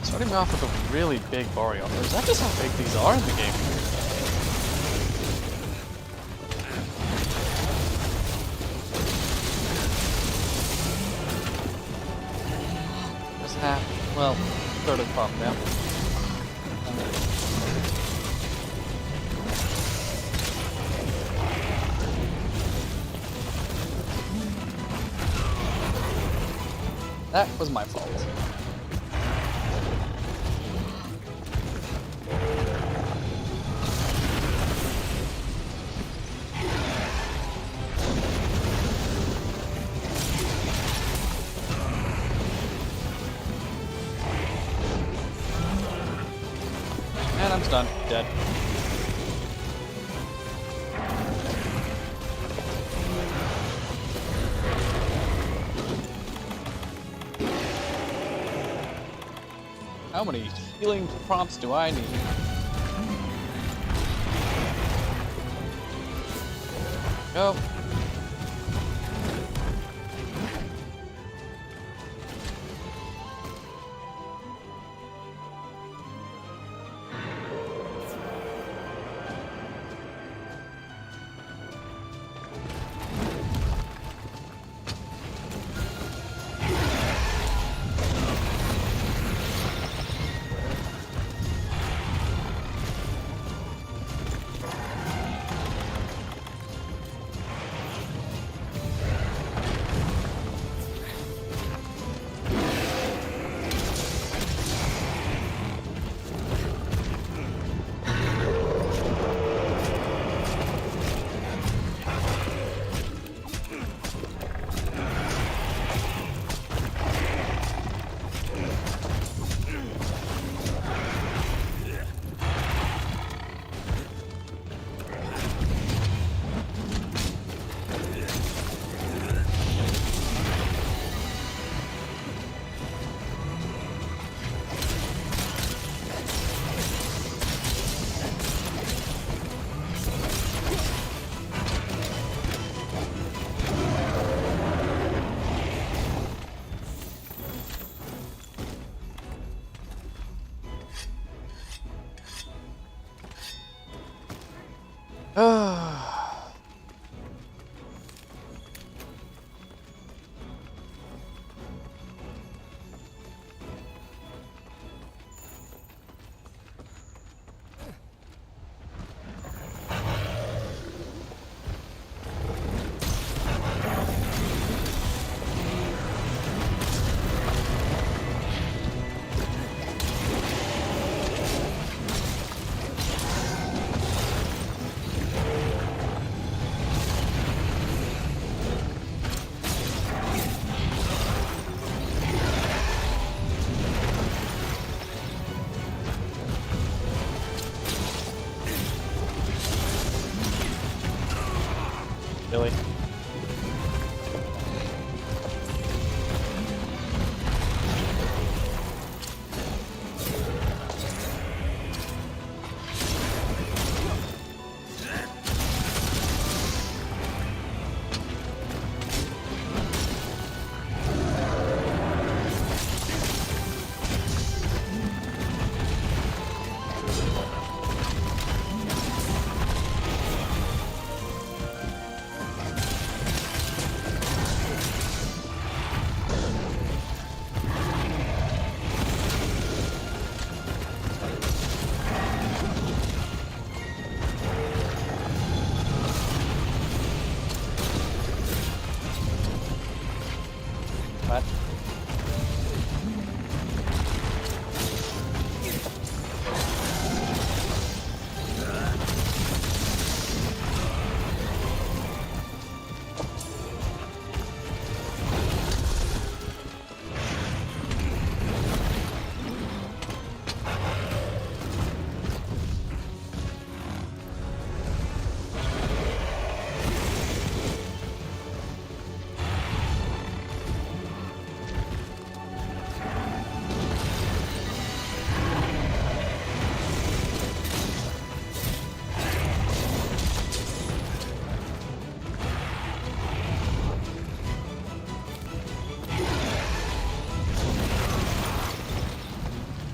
Starting me off with a really big Boreal. Is that just how big these are in the game? Just half, well, third of the pop now. That was my fault. And I'm stunned. Dead. How many healing prompts do I need? Go. Billy. What?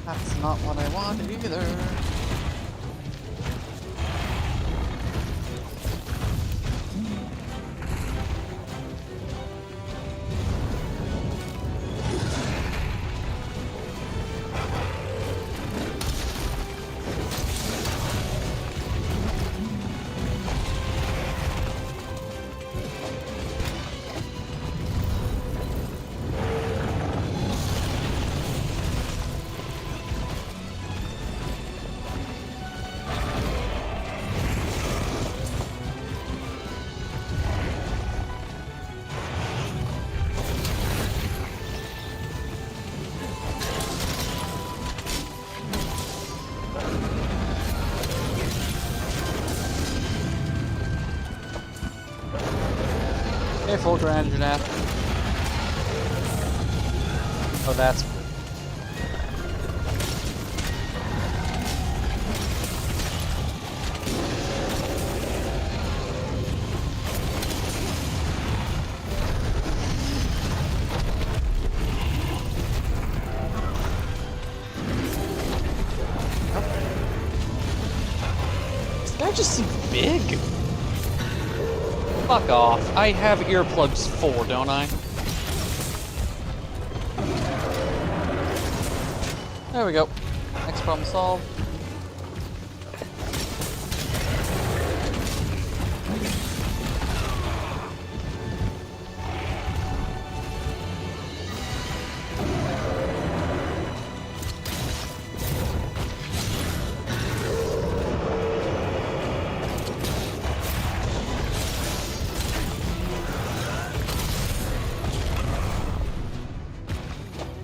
That's not what I wanted either. Okay, full grand Janap. Oh, that's good. This guy just seems big. Fuck off. I have earplugs 4, don't I? There we go. Next problem solved.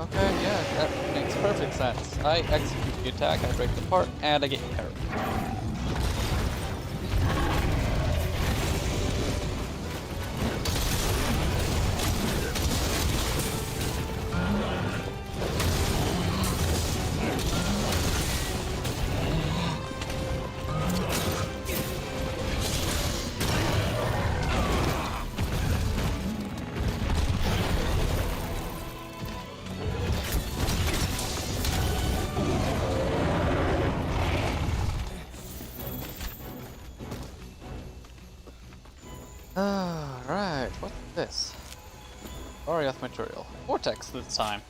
Okay, yeah, that makes perfect sense. I execute the attack, I break the part, and I get hurt. Alright, what's this? Orioth material. Vortex this time.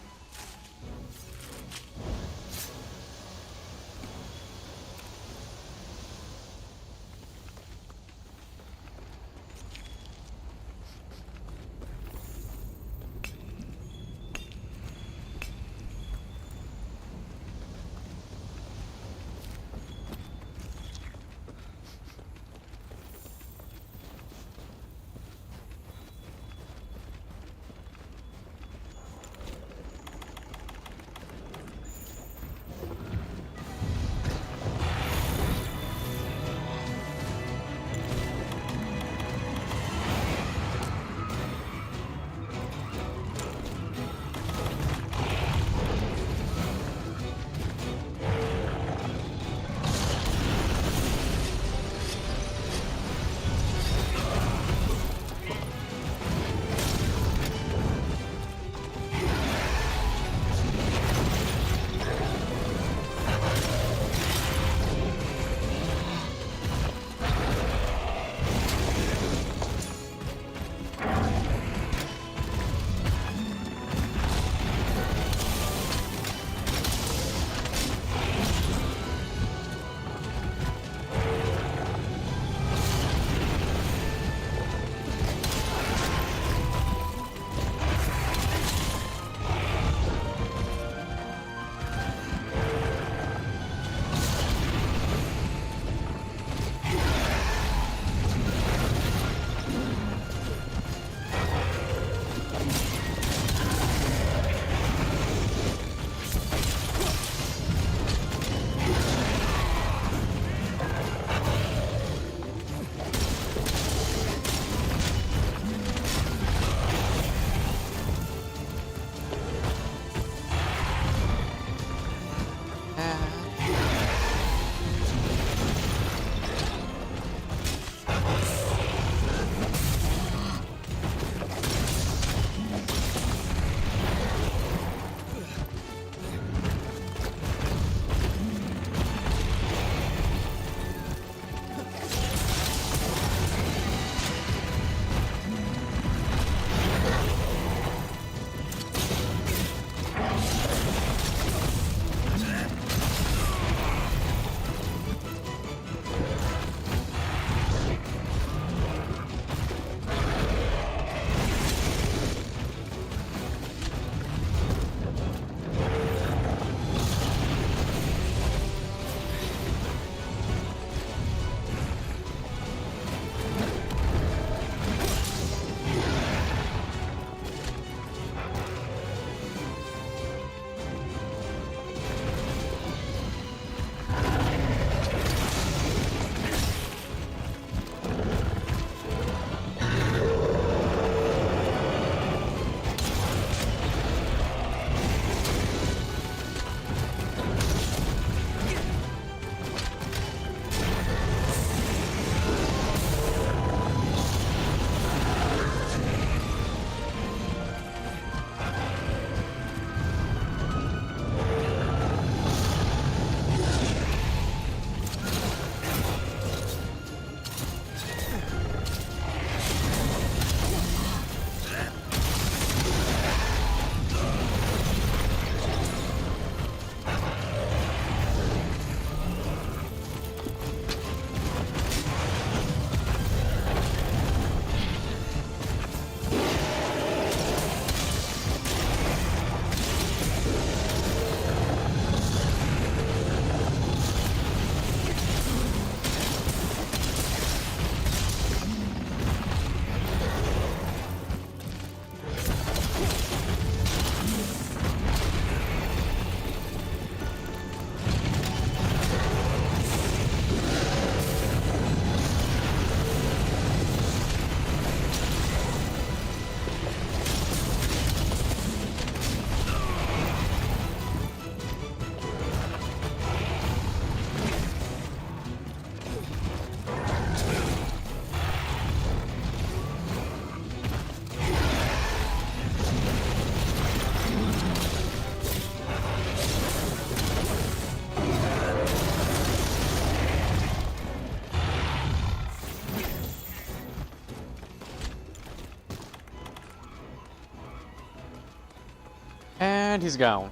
And he's gone.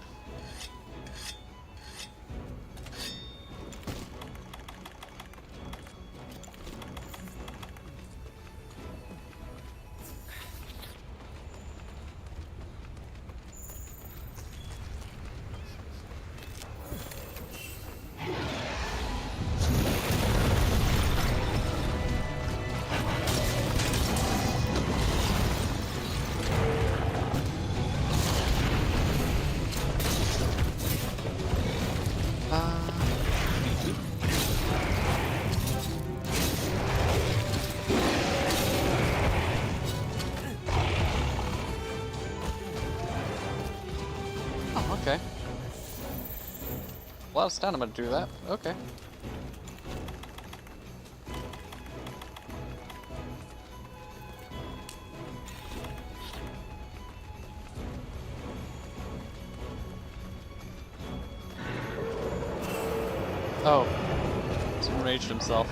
Oh, okay. A lot of stamina to do that. Okay. Oh. He's enraged himself.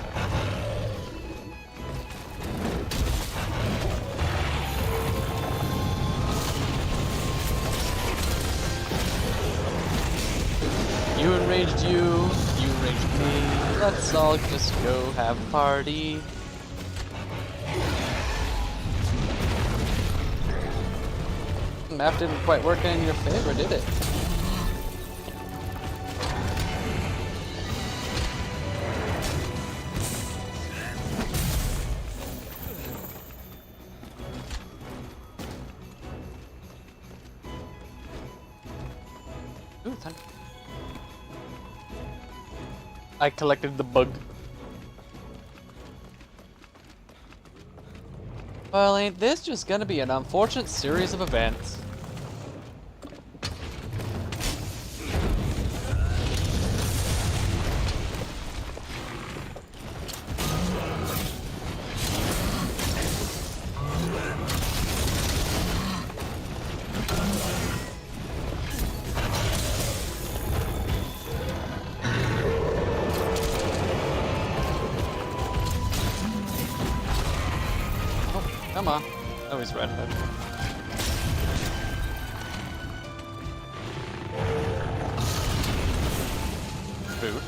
You enraged you enraged me. Let's all just go have a party. Map didn't quite work in your favor, did it? Ooh, thunder. I collected the bug. Well, ain't this just gonna be an unfortunate series of events? Come on. Oh, he's red. Food.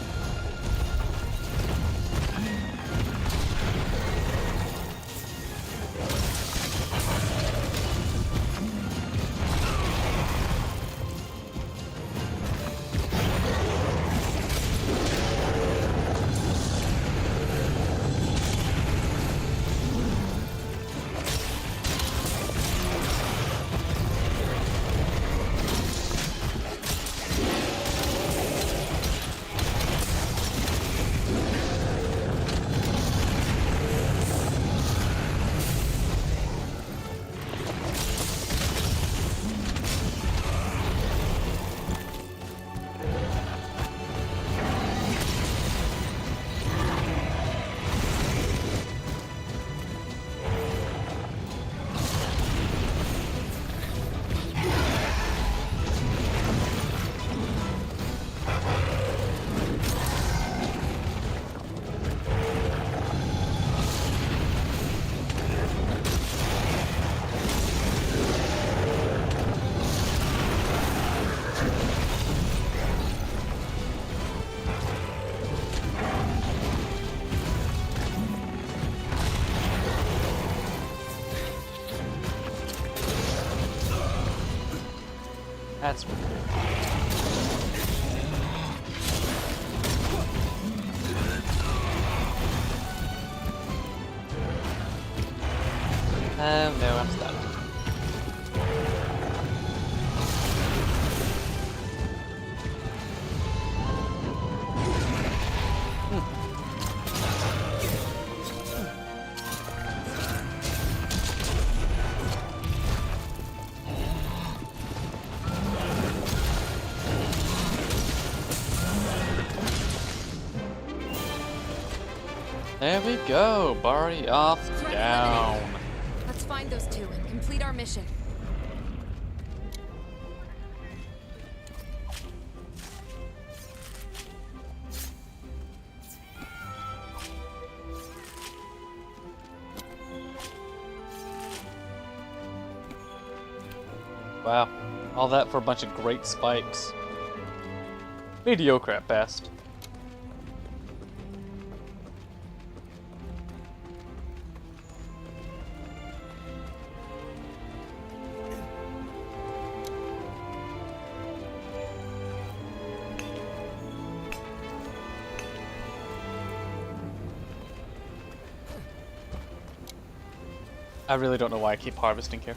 That's weird. No, I'm stuck. There we go, Bari off down. Let's find those two and complete our mission. Wow, All that for a bunch of great spikes. Mediocre at best. I really don't know why I keep harvesting here.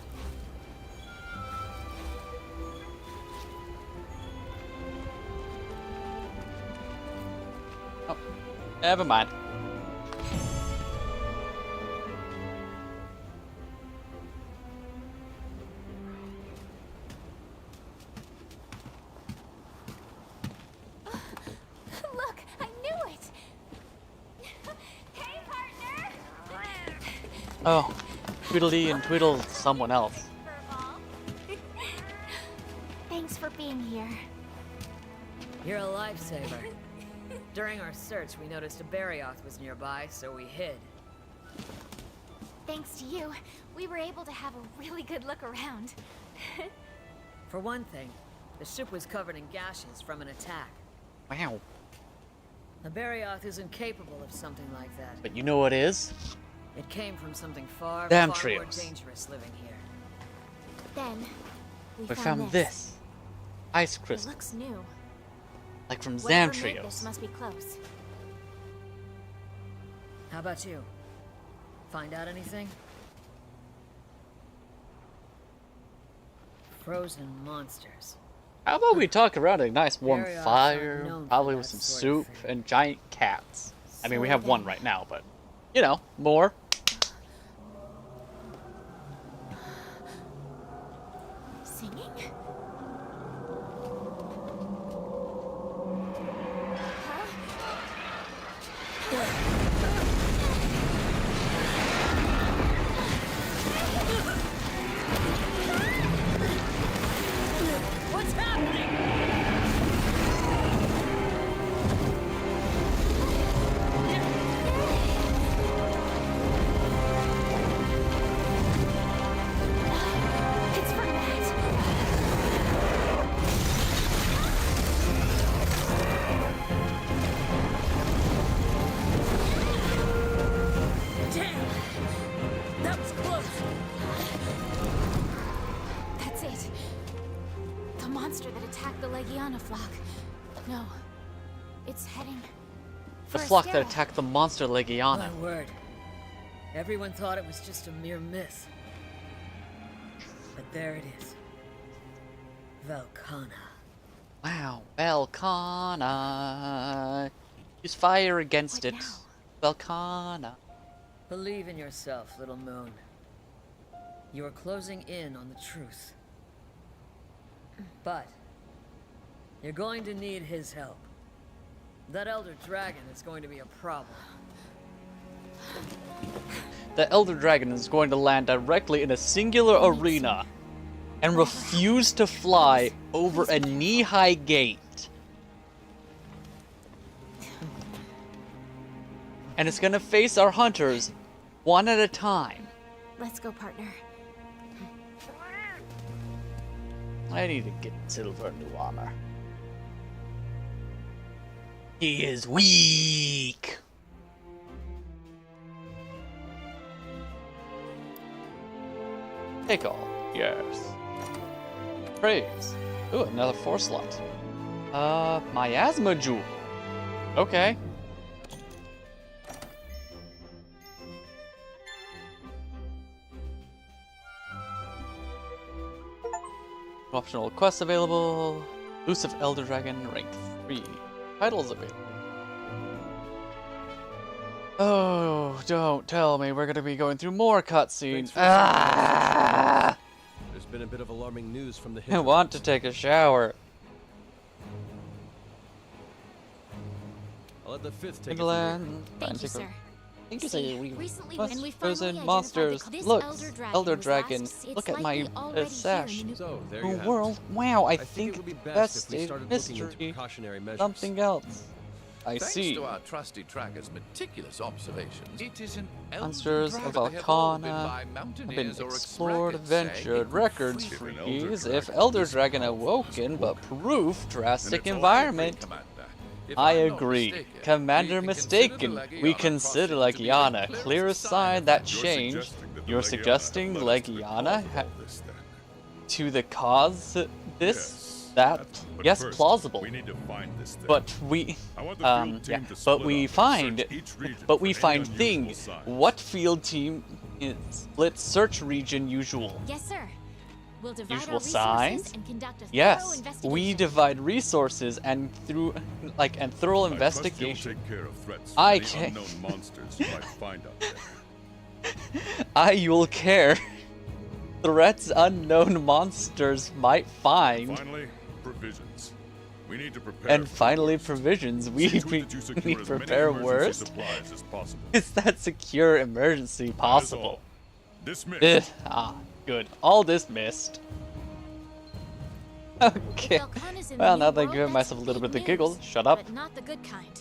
Oh, never mind. Look, I knew it! Hey, partner! Oh, Tweedledee and Tweedle someone else. Thanks for being here. You're a lifesaver. During our search, we noticed a Barioth was nearby, so we hid. Thanks to you, we were able to have a really good look around. For one thing, the ship was covered in gashes from an attack. Wow. The Barioth isn't capable of something like that. But you know what is? It came from something far, Damn far more trios. dangerous living here. Then, We we found this. Ice It crystal. looks new. Like from Whatever made Xantrios. this must be close. How about you? Find out anything? Frozen monsters. How about we talk around a nice warm Barioths aren't fire, known for probably that with some sort of soup thing. and giant cats. I mean, we So have one then- right now, but, you know, more. Singing? What's happening? It's for Matt. Damn! That was close. That's it. The monster that attacked the Legiana flock. No. It's heading The for flock that Astera. attacked the monster Legiana. My word. Everyone thought it was just a mere myth. But there it is. Velkhana. Wow, Velkhana. Use fire against What it. now? Velkhana. Believe in yourself, little moon. You are closing in on the truth. But you're going to need his help. That elder dragon is going to be a problem. The Elder Dragon is going to land directly in a singular arena and refuse to fly over a knee-high gate. And it's going to face our hunters one at a time. Let's go, partner. I need to get Silver new armor. He is weak. Take all. Yes. Praise. Ooh, another 4 slot. Miasma Jewel. Okay. Optional quests available. Elusive Elder Dragon, rank 3. Titles available. Oh, don't tell me we're gonna be going through more cutscenes. Ah! There's been a bit of alarming news from the I want to take a shower. I'll let the 5th take it from here. England. Thank you, sir. Thank you, See, sir. recently Must when we frozen finally monsters. identified the Look, Elder Dragon Elder was Dragon. last- Look it's at my likely already here sash. in the So, there New you have world. it. Wow, I think it think would be best that's if we a started looking into mystery. precautionary measures. Something else. I Thanks see. to our trusty tracker's meticulous observations, it is an Monsters of elven proud they have all Volcana have been mountaineers or explored, expressed, saying adventured, it records free- freeze. If Elder Dragon awoken, but proof drastic And it's all environment. Commander. If I I'm not agree. mistaken, Commander we mistaken. We consider Legiana the clearest sign that change. You're suggesting Legiana to the cause this, that? Yes, plausible. We need to find this thing. But we, I want the field team to split but we up and find, search each region but for we any find unusual thing. signs. What field team is split search region usual? Yes, sir. We'll divide Usual our resources signs? and conduct a thorough Yes, investigation. we divide resources and through and thorough I trust investigation. you'll take care of threats I from can- the unknown monsters you might find out there. I will care. Threats unknown monsters might find. Finally, provisions. We need to prepare. And for finally, worse. provisions. See We to it that you secure as many prepare emergency worse. supplies as possible. Is that secure emergency That is possible? all. Dismissed. Good. All dismissed. Okay. Volcana's in the Well, new now that I've world, given that's myself a little bit big of the giggle, news, shut up. But not the good kind.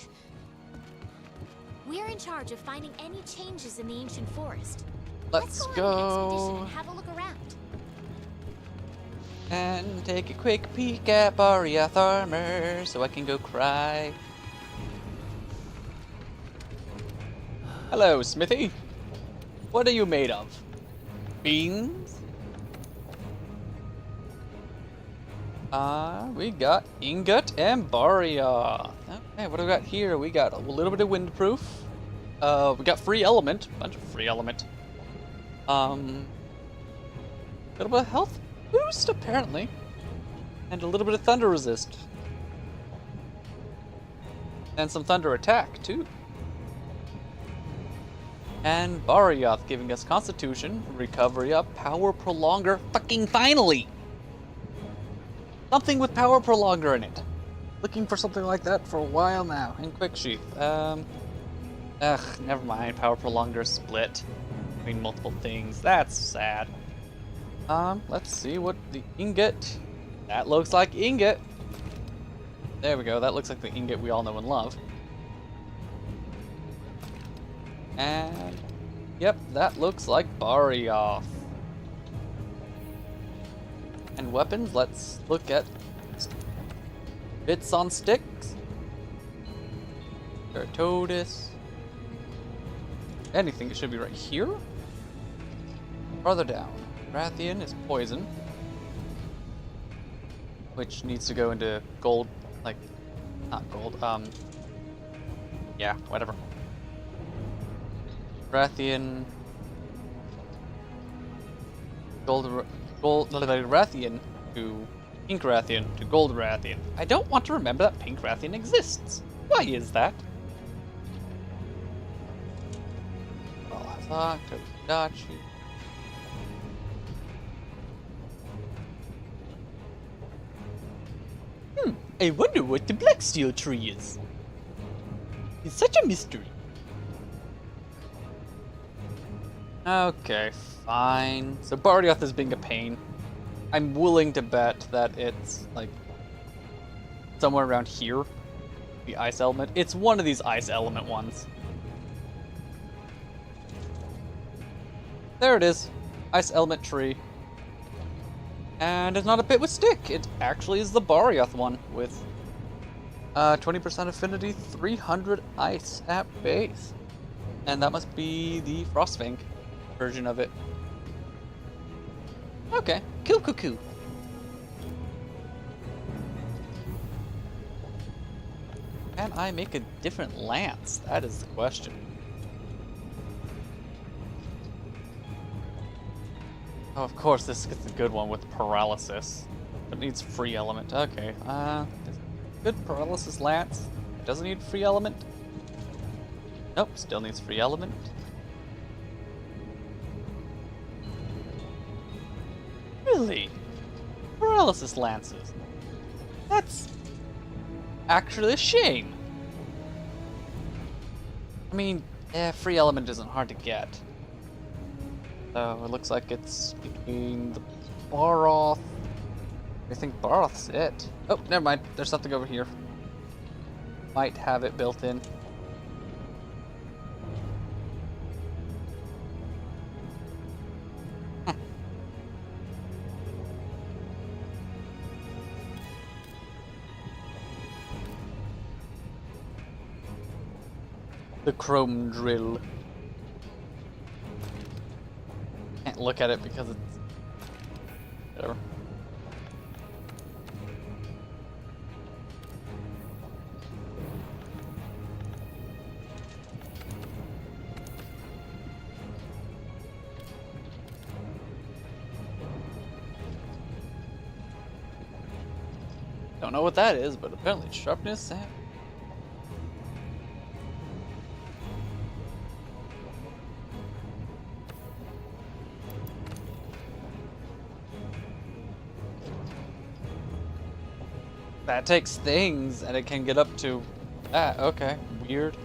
We're in charge of finding any changes in the ancient forest. Let's go on an expedition go and have a look around. and take a quick peek at Barriath armor so I can go cry. Hello, Smithy. What are you made of? Beans? We got ingot and Barriath. Okay, what do we got here? We got a little bit of windproof. We got free element, bunch of free element. A little bit of health boost apparently, and a little bit of thunder resist, and some thunder attack too. And Barriath giving us Constitution, Recovery Up, Power Prolonger. Fucking finally! Something with Power Prolonger in it. Looking for something like that for a while now. And Quick Sheath. Never mind. Power Prolonger split between multiple things. That's sad. Let's see what the ingot. That looks like ingot. There we go. That looks like the ingot we all know and love. And yep, that looks like Barriath. And weapons, let's look at bits on sticks. Ceratotus. Anything, it should be right here. Farther down. Rathian is poison, which needs to go into gold, like, not gold, yeah, whatever. Rathian, Rathian to pink Rathian to gold Rathian. I don't want to remember that pink Rathian exists. Why is that? Dachi. I wonder what the black steel tree is. It's such a mystery. Okay, fine. So Bardiath is being a pain. I'm willing to bet that it's, like, somewhere around here. The ice element. It's one of these ice element ones. There it is. Ice element tree. And it's not a bit with stick. It actually is the Barriath one with 20% affinity, 300 ice at base. And that must be the Frostfang version of it. Okay, cool. Can I make a different lance? That is the question. Oh, of course, this is the good one with paralysis. It needs free element. Okay, good paralysis lance. It doesn't need free element. Nope, still needs free element. Really? Paralysis lances. That's actually a shame. I mean, free element isn't hard to get. So it looks like it's between the Baroth. I think Baroth's it. Oh, never mind. There's something over here. might have it built in. The chrome drill. Can't look at it because it's... whatever. Don't know what that is, but apparently it's sharpness and... that takes things, and it can get up to that. Okay, weird.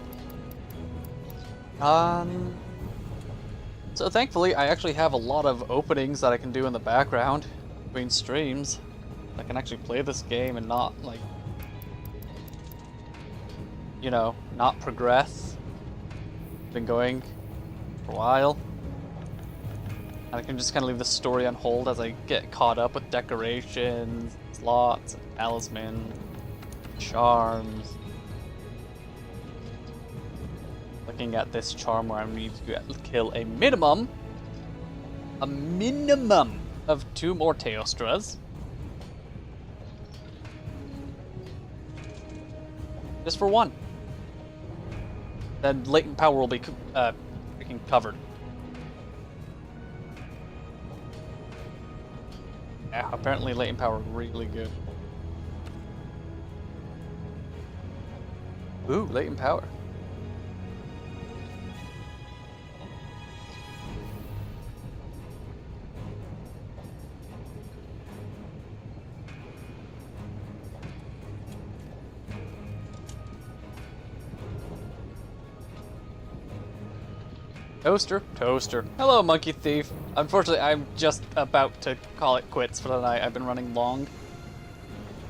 So thankfully, I actually have a lot of openings that I can do in the background between streams. I can actually play this game and not, like, you know, not progress. Been going for a while. And I can just kind of leave the story on hold as I get caught up with decorations, slots, and talisman, charms. Looking at this charm where I need to kill a minimum of 2 more Teostras. Just for 1. Then latent power will be freaking covered. Yeah, apparently latent power is really good. Ooh, latent power. Toaster. Hello, Monkey Thief. Unfortunately, I'm just about to call it quits for the night. I've been running long.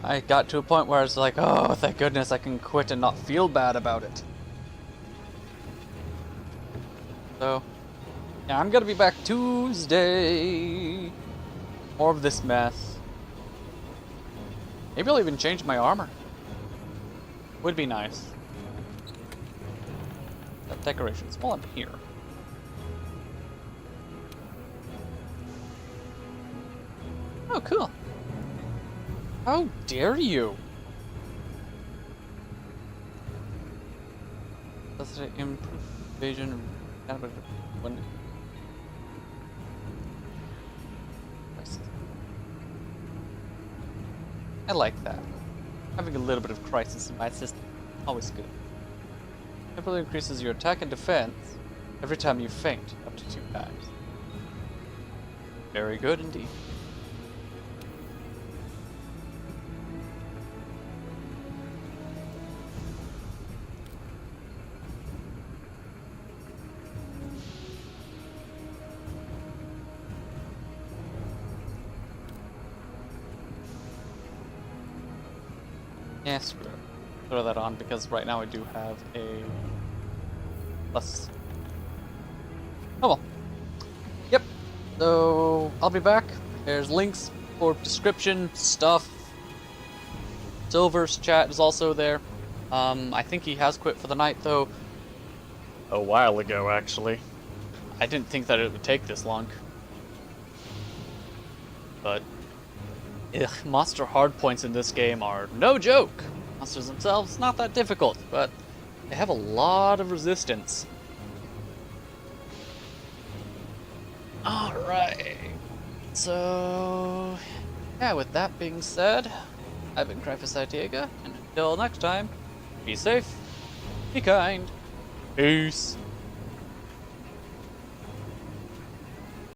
I got to a point where it's like, oh, thank goodness I can quit and not feel bad about it. So, yeah, I'm gonna be back Tuesday. More of this mess. Maybe I'll even change my armor. Would be nice. Got decorations while I'm here. Oh, cool. How dare you? Does it improve vision? When... I like that. Having a little bit of crisis in my system. Always good. Temporarily increases your attack and defense every time you faint, up to 2 times. Very good indeed. Yeah, screw it. Throw that on because right now I do have a less. Oh well. Yep. So I'll be back. There's links for description stuff. Silver's chat is also there. I think he has quit for the night though. A while ago, actually. I didn't think that it would take this long. But monster hardpoints in this game are no joke. Monsters themselves, not that difficult, but they have a lot of resistance. Alright. So, yeah, with that being said, I've been Cryfa, and until next time, be safe, be kind, peace.